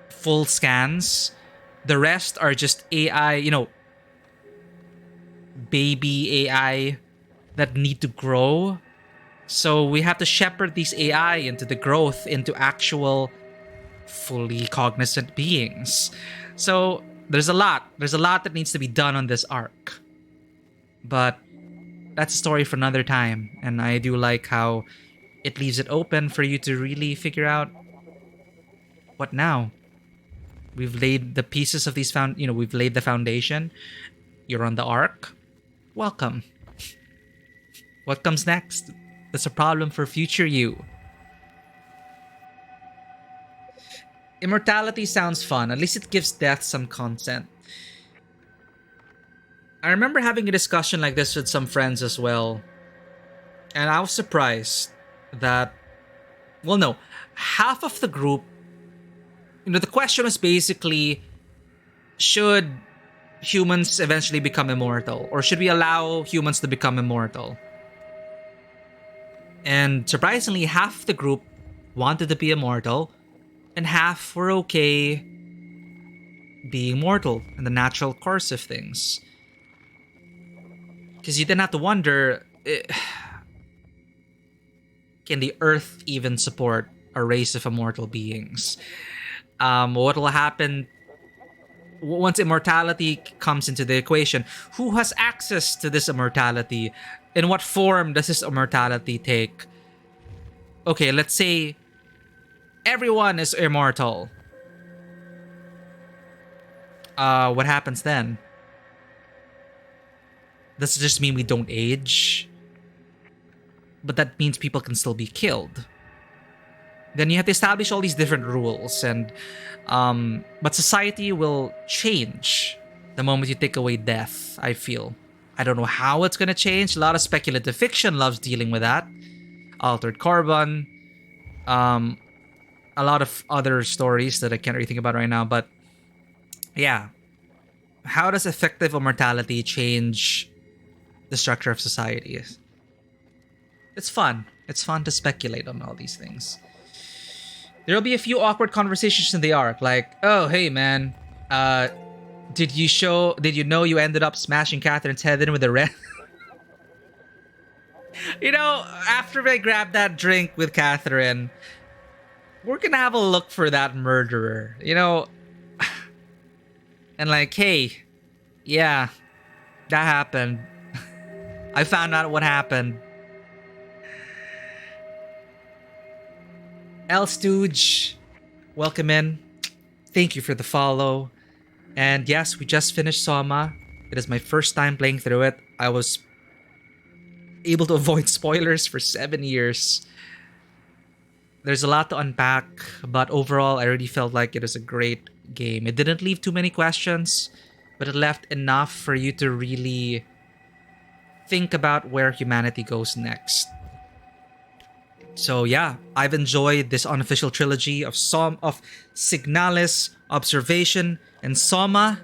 full scans. The rest are just AI, you know, baby AI that need to grow. So we have to shepherd these AI into the growth into actual fully cognizant beings. So there's a lot that needs to be done on this arc. But that's a story for another time. And I do like how it leaves it open for you to really figure out what now. We've laid the pieces of these we've laid the foundation. You're on the arc. Welcome. What comes next? That's a problem for future you. Immortality sounds fun. At least it gives death some consent. I remember having a discussion like this with some friends as well. And I was surprised that... Well, no. Half of the group... You know, the question was basically... Should humans eventually become immortal? Or should we allow humans to become immortal? And surprisingly, half the group wanted to be immortal. And half were okay being mortal in the natural course of things. Because you then have to wonder, can the Earth even support a race of immortal beings? What will happen once immortality comes into the equation? Who has access to this immortality? In what form does this immortality take? Okay, let's say everyone is immortal. What happens then? Does it just mean we don't age? but that means people can still be killed. Then you have to establish all these different rules, and but society will change the moment you take away death, I feel. I don't know how it's gonna change. A lot of speculative fiction loves dealing with that. Altered Carbon, a lot of other stories that I can't really think about right now, but yeah. How does effective immortality change the structure of society? It's fun. It's fun to speculate on all these things. There'll be a few awkward conversations in the arc, like, oh, hey, man, did you know you ended up smashing Catherine's head in with a red? You know, after I grab that drink with Catherine, we're gonna have a look for that murderer, you know? And like, hey, yeah, that happened. I found out what happened. El Stooge, welcome in. Thank you for the follow. And yes, we just finished SOMA. It is my first time playing through it. I was able to avoid spoilers for 7 years. There's a lot to unpack, but overall, I really felt like it was a great game. It didn't leave too many questions, but it left enough for you to really think about where humanity goes next. So yeah, I've enjoyed this unofficial trilogy of Signalis, Observation, and SOMA.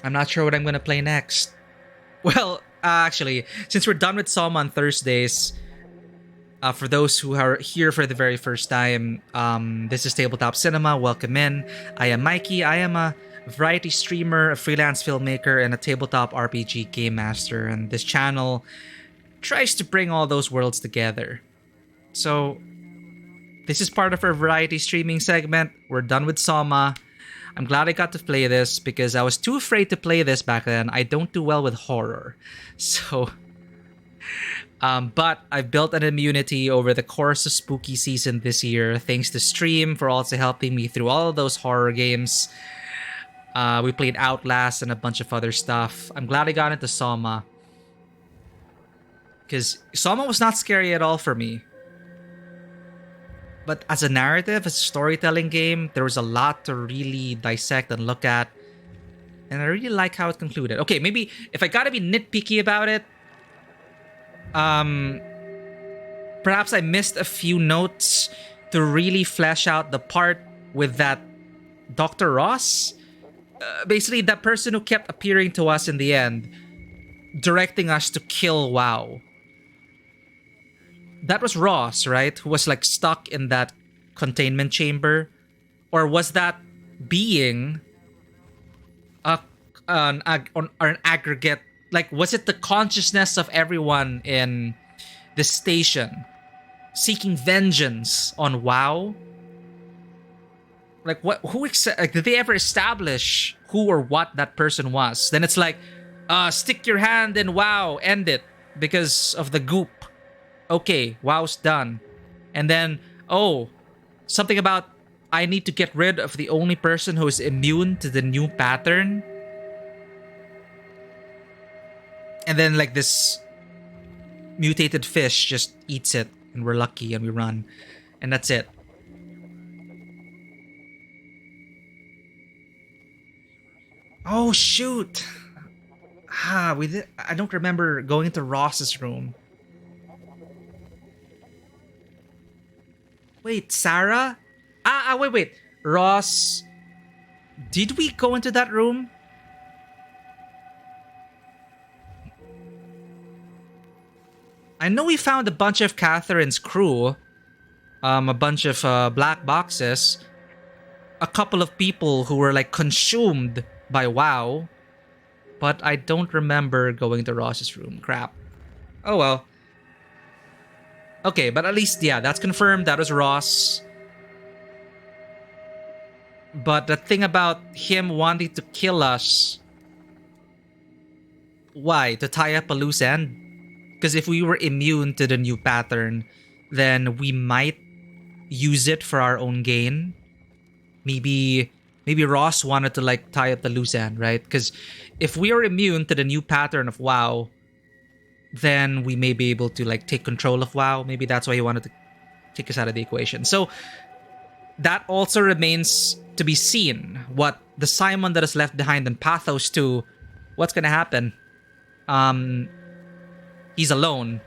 I'm not sure what I'm going to play next. Well, actually, since we're done with SOMA on Thursdays, for those who are here for the very first time, this is Tabletop Cinema. Welcome in. I am Mikey. I am a variety streamer, a freelance filmmaker, and a tabletop RPG game master. And this channel tries to bring all those worlds together. So, this is part of our variety streaming segment. We're done with SOMA. I'm glad I got to play this because I was too afraid to play this back then. I don't do well with horror. So, but I've built an immunity over the course of spooky season this year, thanks to Stream for also helping me through all of those horror games. We played Outlast and a bunch of other stuff. I'm glad I got into SOMA, because SOMA was not scary at all for me. But as a narrative, as a storytelling game, there was a lot to really dissect and look at. And I really like how it concluded. Okay, maybe if I gotta be nitpicky about it, perhaps I missed a few notes to really flesh out the part with that Dr. Ross. Basically, that person who kept appearing to us in the end, directing us to kill WoW. That was Ross, right? Who was like stuck in that containment chamber? Or was that being an aggregate? Like, was it the consciousness of everyone in this station seeking vengeance on WoW? Like, what? Like, did they ever establish who or what that person was? Then it's like, stick your hand in WoW, end it because of the goop. Okay, WoW's done. And then, oh, something about I need to get rid of the only person who is immune to the new pattern. And then like this mutated fish just eats it and we're lucky and we run. And that's it. Oh, shoot. I don't remember going into Ross's room. Wait, Sarah? Wait. Ross. Did we go into that room? I know we found a bunch of Catherine's crew. A bunch of black boxes. A couple of people who were like consumed by WoW. But I don't remember going to Ross's room. Crap. Oh well. Okay, but at least, yeah, that's confirmed. That was Ross. But the thing about him wanting to kill us... Why? To tie up a loose end? Because if we were immune to the new pattern, then we might use it for our own gain. Maybe Ross wanted to like tie up the loose end, right? Because if we are immune to the new pattern of WoW, then we may be able to like take control of WoW. Maybe that's why he wanted to take us out of the equation. So that also remains to be seen. What the Simon that is left behind in Pathos 2, what's gonna happen? He's alone.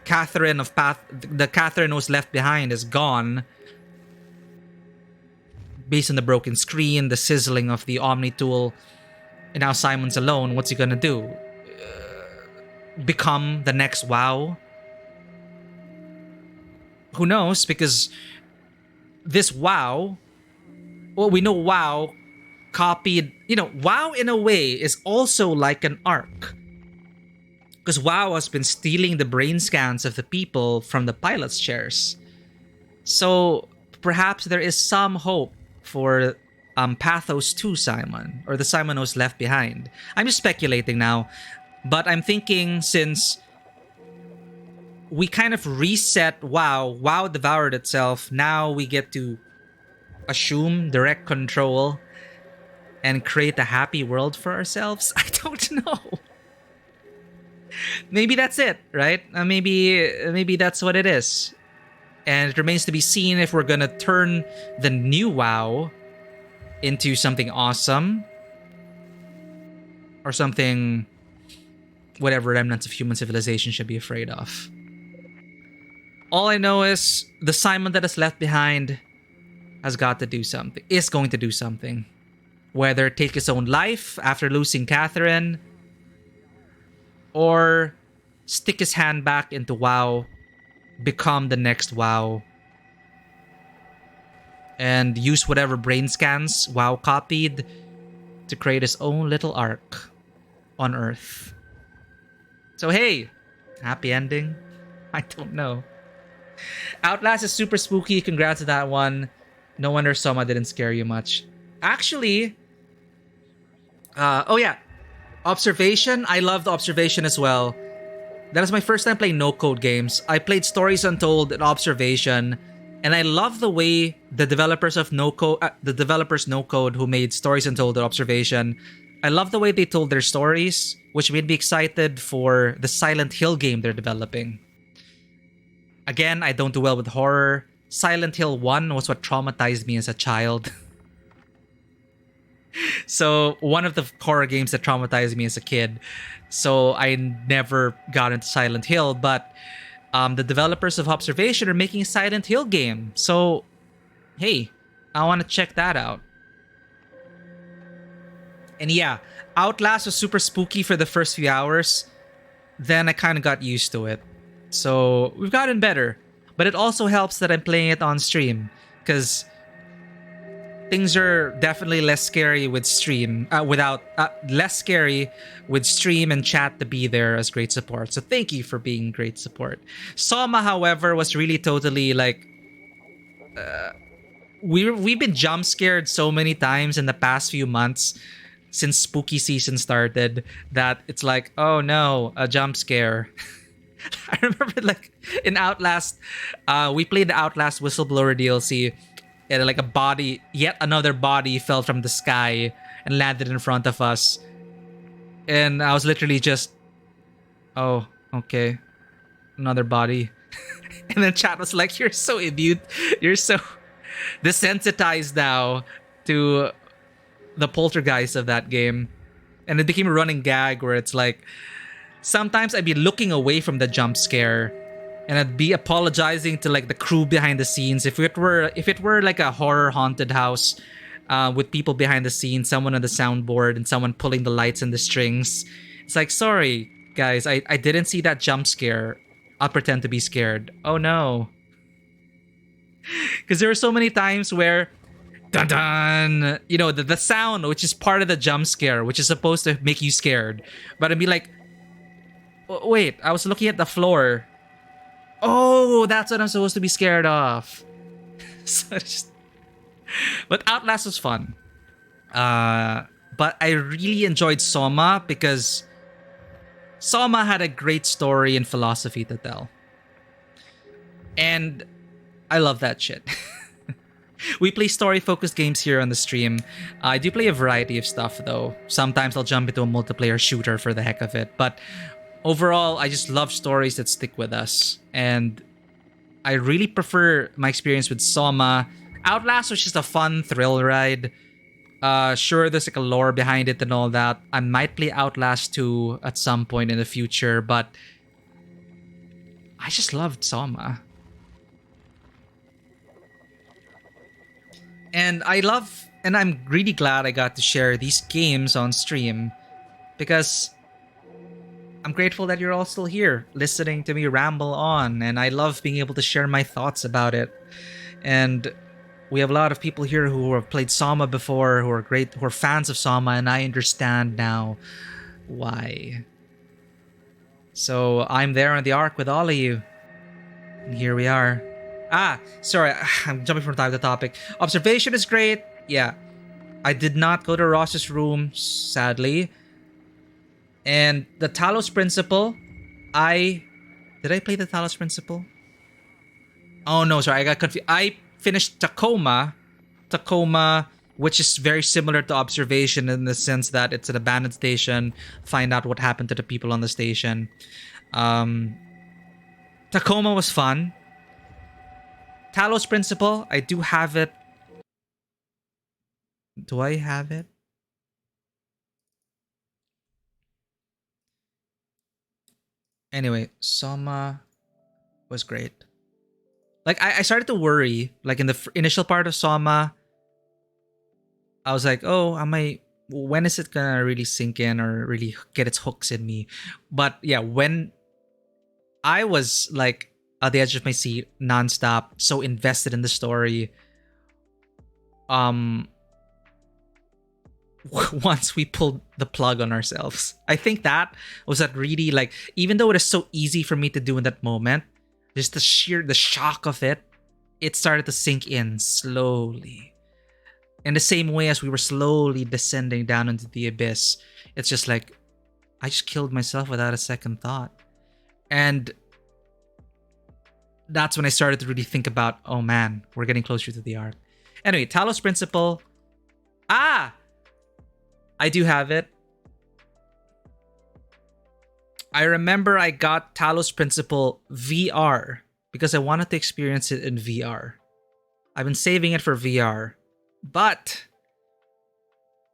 The Catherine who was left behind is gone. Based on the broken screen, the sizzling of the Omni tool, and now Simon's alone. What's he gonna do? Become the next WoW? Who knows? Because this WoW, well, we know WoW copied, WoW in a way is also like an arc. Because WoW has been stealing the brain scans of the people from the pilot's chairs. So perhaps there is some hope for Pathos 2 Simon, or the Simon who's left behind. I'm just speculating now, but I'm thinking since we kind of reset WoW devoured itself, now we get to assume direct control and create a happy world for ourselves. I don't know. Maybe that's it, right? Maybe that's what it is. And it remains to be seen if we're gonna turn the new WoW into something awesome, or something whatever remnants of human civilization should be afraid of. All I know is the Simon that is left behind is going to do something. Whether take his own life after losing Catherine, or stick his hand back into WoW, become the next WoW, and use whatever brain scans WoW copied to create his own little arc on Earth. So hey, happy ending? I don't know. Outlast is super spooky. Congrats to that one. No wonder Soma didn't scare you much. Actually, Observation. I loved Observation as well. That was my first time playing no-code games. I played Stories Untold and Observation, and I love the way the developers of no-code who made Stories Untold and Observation, I love the way they told their stories, which made me excited for the Silent Hill game they're developing. Again, I don't do well with horror. Silent Hill 1 was what traumatized me as a child. So, one of the horror games that traumatized me as a kid. So, I never got into Silent Hill, but the developers of Observation are making a Silent Hill game. So, hey, I want to check that out. And yeah, Outlast was super spooky for the first few hours. Then I kind of got used to it. So, we've gotten better. But it also helps that I'm playing it on stream, because things are definitely less scary with stream, less scary with stream and chat to be there as great support. So thank you for being great support. Soma, however, was really totally like, we've been jump scared so many times in the past few months since spooky season started that it's like, oh no, a jump scare. I remember like in Outlast, we played the Outlast Whistleblower DLC, and like yet another body fell from the sky and landed in front of us. And I was literally just, oh, okay, another body. And then chat was like, you're so immune, you're so desensitized now to the poltergeist of that game. And it became a running gag where it's like, sometimes I'd be looking away from the jump scare and I'd be apologizing to like the crew behind the scenes. If it were like a horror haunted house with people behind the scenes, someone on the soundboard and someone pulling the lights and the strings, it's like, sorry guys, I didn't see that jump scare. I'll pretend to be scared. Oh no. Because there were so many times where dun dun, the sound, which is part of the jump scare, which is supposed to make you scared, but I'd be like, wait, I was looking at the floor. Oh, that's what I'm supposed to be scared of. But Outlast was fun. But I really enjoyed Soma because Soma had a great story and philosophy to tell. And I love that shit. We play story-focused games here on the stream. I do play a variety of stuff, though. Sometimes I'll jump into a multiplayer shooter for the heck of it. But overall, I just love stories that stick with us. And I really prefer my experience with Soma. Outlast was just a fun thrill ride. Sure, there's like a lore behind it and all that. I might play Outlast 2 at some point in the future, but I just loved Soma. And I'm really glad I got to share these games on stream, because I'm grateful that you're all still here listening to me ramble on, and I love being able to share my thoughts about it. And we have a lot of people here who have played Soma before, who are fans of Soma, and I understand now why. So I'm there on the Ark with all of you. And here we are. Sorry, I'm jumping from topic to topic. Observation is great. Yeah. I did not go to Ross's room, sadly. And the Talos Principle, did I play the Talos Principle? Oh no, sorry, I got confused. I finished Tacoma, which is very similar to Observation in the sense that it's an abandoned station. Find out what happened to the people on the station. Tacoma was fun. Talos Principle, I do have it. Do I have it? Anyway, Soma was great. Like, I started to worry, like in the initial part of Soma, I was like, oh, when is it gonna really sink in or really get its hooks in me? But yeah, when I was like at the edge of my seat nonstop, so invested in the story, once we pulled the plug on ourselves, I think that really, like, even though it is so easy for me to do in that moment, just the shock of it started to sink in slowly. In the same way as we were slowly descending down into the abyss, it's just like, I just killed myself without a second thought. And that's when I started to really think about, oh man, we're getting closer to the Ark. Anyway, Talos Principle. I do have it. I remember I got Talos Principle VR because I wanted to experience it in VR. I've been saving it for VR, but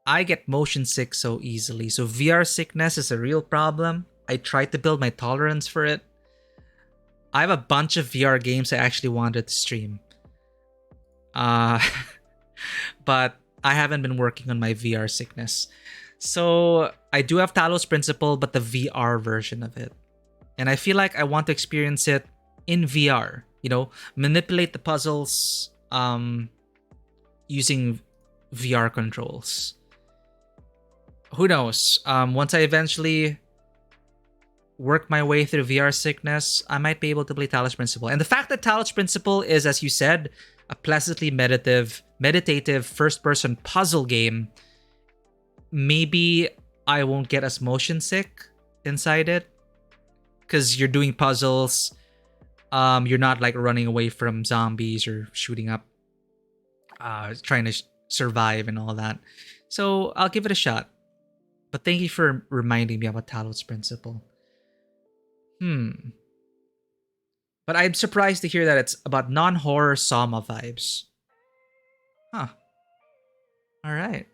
I get motion sick so easily. So VR sickness is a real problem. I tried to build my tolerance for it. I have a bunch of VR games I actually wanted to stream. But I haven't been working on my VR sickness. So I do have Talos Principle, but the VR version of it. And I feel like I want to experience it in VR. You know, manipulate the puzzles using VR controls. Who knows? Once I eventually work my way through VR sickness, I might be able to play Talos Principle. And the fact that Talos Principle is, as you said, a pleasantly meditative first-person puzzle game, maybe I won't get as motion sick inside it, because you're doing puzzles. You're not like running away from zombies or shooting up, trying to survive and all that. So I'll give it a shot. But thank you for reminding me about Talos Principle. But I'm surprised to hear that it's about non-horror Soma vibes. Huh. Alright.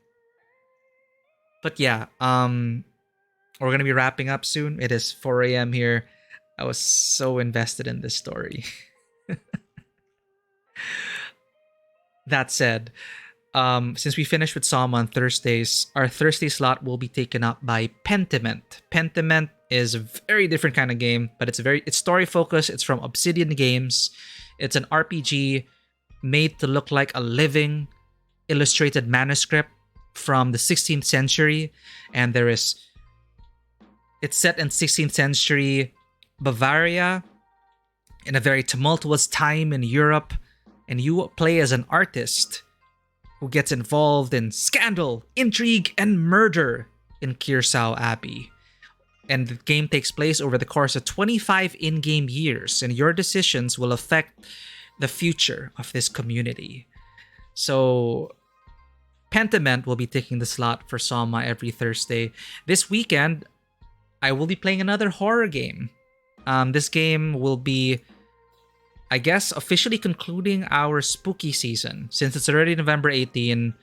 But yeah, we're gonna be wrapping up soon. It is 4 a.m. here. I was so invested in this story. That said, since we finished with Soma on Thursdays, our Thursday slot will be taken up by Pentiment. Pentiment is a very different kind of game, but it's story focused. It's from Obsidian Games. It's an RPG made to look like a living illustrated manuscript from the 16th century. And it's set in 16th century Bavaria in a very tumultuous time in Europe. And you play as an artist who gets involved in scandal, intrigue, and murder in Kearsau Abbey. And the game takes place over the course of 25 in-game years, and your decisions will affect the future of this community. So, Pentiment will be taking the slot for Soma every Thursday. This weekend, I will be playing another horror game. This game will be, I guess, officially concluding our spooky season. Since it's already November 18,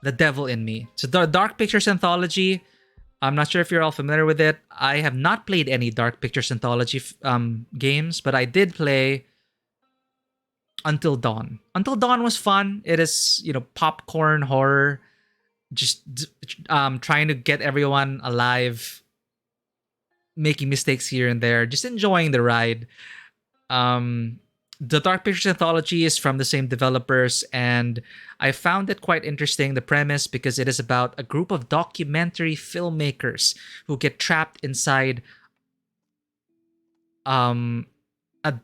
The Devil in Me. So the Dark Pictures Anthology, I'm not sure if you're all familiar with it. I have not played any Dark Pictures Anthology games, but I did play Until Dawn. Until Dawn was fun. It is, popcorn horror. Just trying to get everyone alive, making mistakes here and there, just enjoying the ride. The Dark Pictures Anthology is from the same developers, and I found it quite interesting, the premise, because it is about a group of documentary filmmakers who get trapped inside a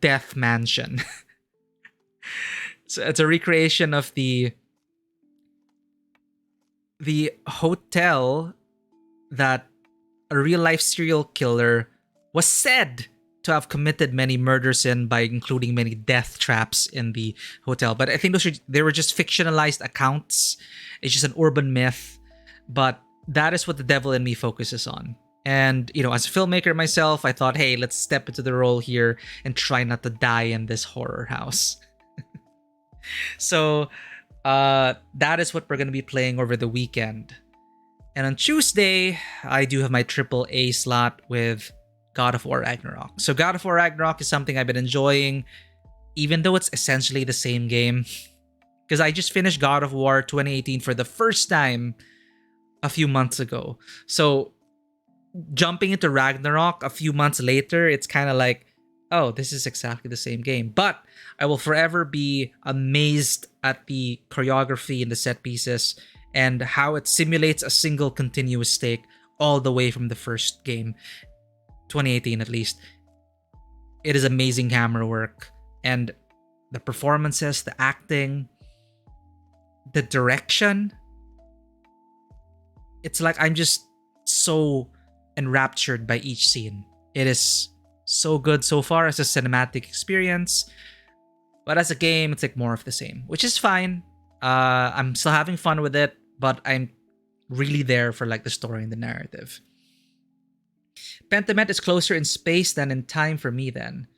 death mansion. So it's a recreation of the hotel that a real-life serial killer was said to have committed many murders in, by including many death traps in the hotel. But I think they were just fictionalized accounts. It's just an urban myth. But that is what The Devil in Me focuses on. And, as a filmmaker myself, I thought, hey, let's step into the role here and try not to die in this horror house. So that is what we're going to be playing over the weekend. And on Tuesday, I do have my AAA slot with God of War Ragnarok. So God of War Ragnarok is something I've been enjoying, even though it's essentially the same game. Because I just finished God of War 2018 for the first time a few months ago. So jumping into Ragnarok a few months later, it's kind of like, oh, this is exactly the same game. But I will forever be amazed at the choreography and the set pieces and how it simulates a single continuous take all the way from the first game, 2018 at least. It is amazing camera work, and the performances, the acting, the direction. It's like I'm just so enraptured by each scene. It is so good so far as a cinematic experience, but as a game, it's like more of the same, which is fine. I'm still having fun with it, but I'm really there for like the story and the narrative. Pentiment is closer in space than in time for me then.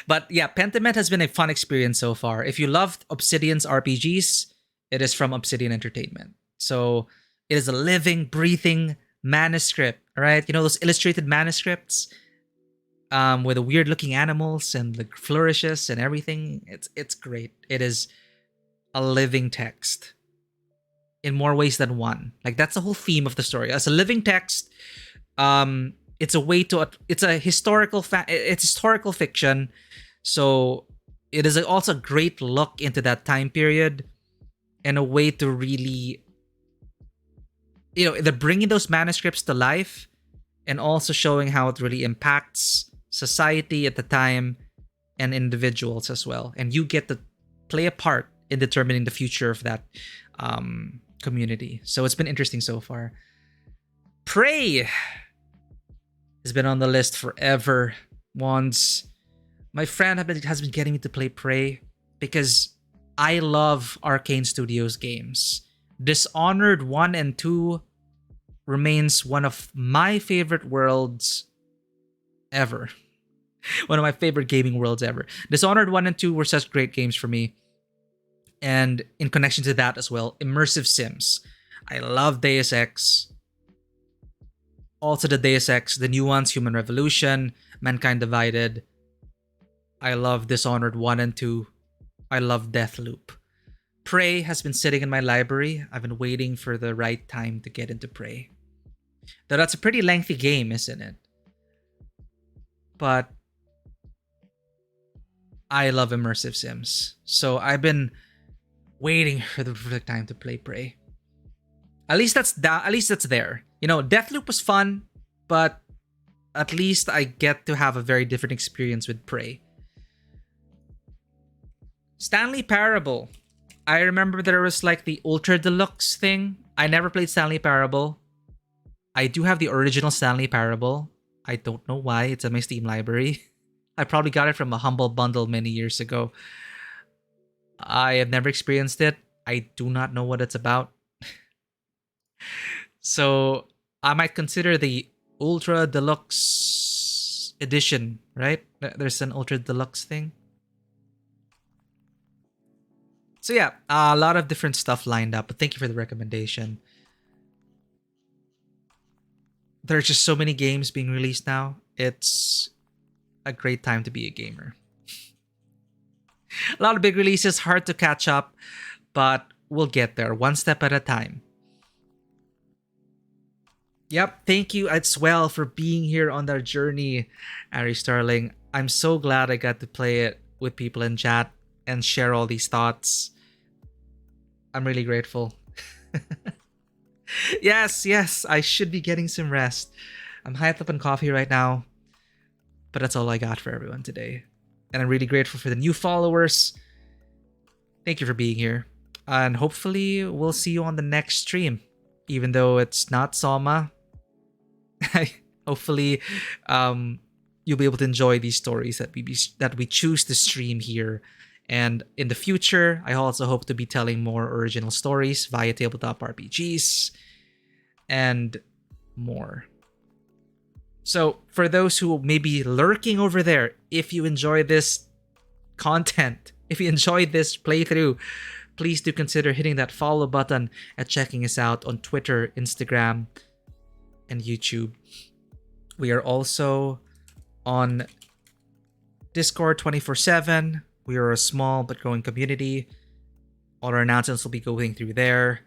But yeah, Pentiment has been a fun experience so far. If you loved Obsidian's RPGs, it is from Obsidian Entertainment. So it is a living, breathing manuscript, right? Those illustrated manuscripts with the weird looking animals and the flourishes and everything. It's great. It is a living text in more ways than one. Like, that's the whole theme of the story. As a living text, it's a way to, it's a historical it's historical fiction. So it is also a great look into that time period and a way to really, they're bringing those manuscripts to life and also showing how it really impacts society at the time and individuals as well. And you get to play a part in determining the future of that community. So it's been interesting so far. Prey has been on the list forever. Once my friend has been getting me to play Prey because I love Arcane Studios games. Dishonored 1 and 2 remains one of my favorite worlds ever. One of my favorite gaming worlds ever. Dishonored 1 and 2 were such great games for me. And in connection to that as well, immersive sims. I love Deus Ex. Also the Deus Ex, the new ones, Human Revolution, Mankind Divided. I love Dishonored 1 and 2. I love Deathloop. Prey has been sitting in my library. I've been waiting for the right time to get into Prey. Though that's a pretty lengthy game, isn't it? But I love immersive sims. So I've been waiting for the perfect time to play Prey. At least that's there. Deathloop was fun, but at least I get to have a very different experience with Prey. Stanley Parable. I remember there was like the Ultra Deluxe thing. I never played Stanley Parable. I do have the original Stanley Parable. I don't know why. It's in my Steam library. I probably got it from a Humble Bundle many years ago. I have never experienced it. I do not know what it's about. So I might consider the Ultra Deluxe edition, right? There's an Ultra Deluxe thing. So yeah, a lot of different stuff lined up, but thank you for the recommendation. There's just so many games being released now. It's a great time to be a gamer. A lot of big releases, hard to catch up, but we'll get there one step at a time. Yep, thank you as well for being here on our journey, Ari Starling. I'm so glad I got to play it with people in chat and share all these thoughts. I'm really grateful. Yes, I should be getting some rest. I'm hyped up on coffee right now, but that's all I got for everyone today. And I'm really grateful for the new followers. Thank you for being here. And hopefully we'll see you on the next stream. Even though it's not SOMA, hopefully you'll be able to enjoy these stories that we choose to stream here. And in the future, I also hope to be telling more original stories via tabletop RPGs and more. So for those who may be lurking over there, if you enjoy this content, if you enjoy this playthrough, please do consider hitting that follow button and checking us out on Twitter, Instagram, and YouTube. We are also on Discord 24/7. We are a small but growing community. All our announcements will be going through there.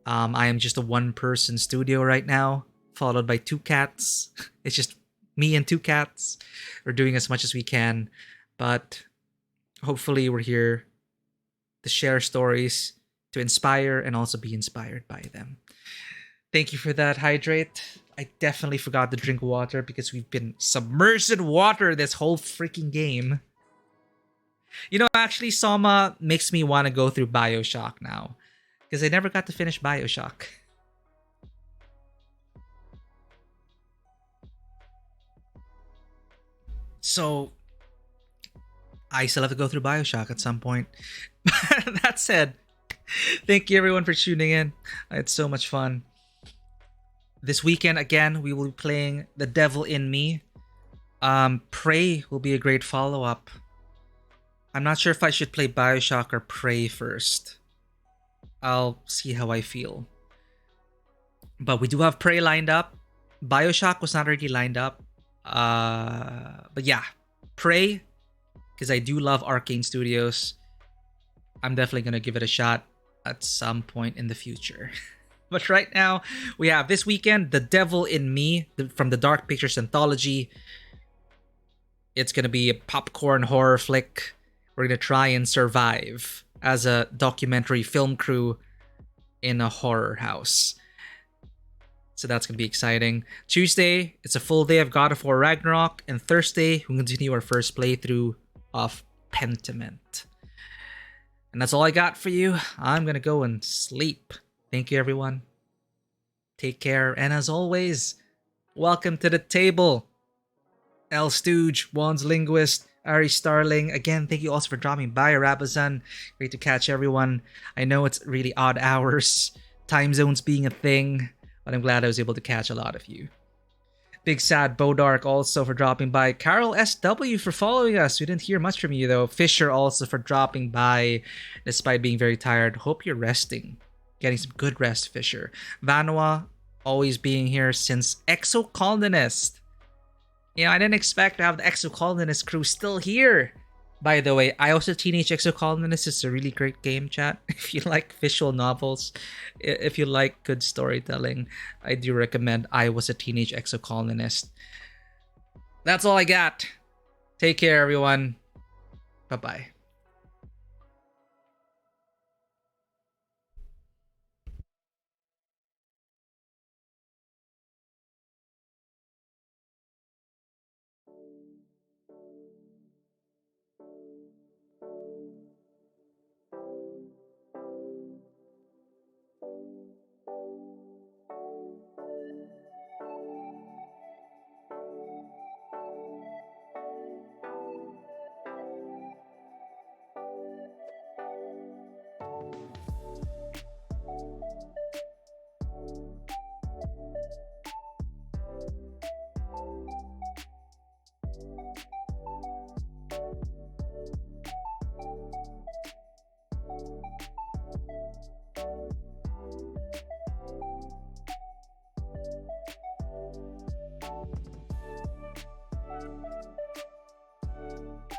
I am just a one-person studio right now, followed by 2 cats. It's just me and 2 cats. We're doing as much as we can, but hopefully we're here to share stories, to inspire, and also be inspired by them. Thank you for that, Hydrate. I definitely forgot to drink water because we've been submerged in water this whole freaking game. You know, actually, Soma makes me want to go through Bioshock now, because I never got to finish Bioshock. So, I still have to go through Bioshock at some point. That said, thank you everyone for tuning in. I had so much fun. This weekend, again, we will be playing The Devil in Me. Prey will be a great follow-up. I'm not sure if I should play Bioshock or Prey first. I'll see how I feel. But we do have Prey lined up. Bioshock was not already lined up. But yeah, Prey, because I do love Arcane Studios. I'm definitely going to give it a shot at some point in the future. But right now, we have this weekend, The Devil in Me from the Dark Pictures Anthology. It's going to be a popcorn horror flick. We're going to try and survive as a documentary film crew in a horror house. So that's going to be exciting. Tuesday, it's a full day of God of War Ragnarok. And Thursday, we'll continue our first playthrough of Pentiment. And that's all I got for you. I'm going to go and sleep. Thank you, everyone. Take care. And as always, welcome to the table. El Stooge, Wands Linguist, Ari Starling. Again, thank you also for dropping by, Rabazan. Great to catch everyone. I know it's really odd hours, time zones being a thing, but I'm glad I was able to catch a lot of you. Big Sad Bodark also for dropping by. Carol SW for following us. We didn't hear much from you though. Fisher also for dropping by despite being very tired. Hope you're resting. Getting some good rest, Fisher. Vanua always being here since Exocolonist. You know, I didn't expect to have the Exocolonist crew still here. By the way, I Was a Teenage Exocolonist is a really great game, chat. If you like visual novels, if you like good storytelling, I do recommend I Was a Teenage Exocolonist. That's all I got. Take care, everyone. Bye-bye. out.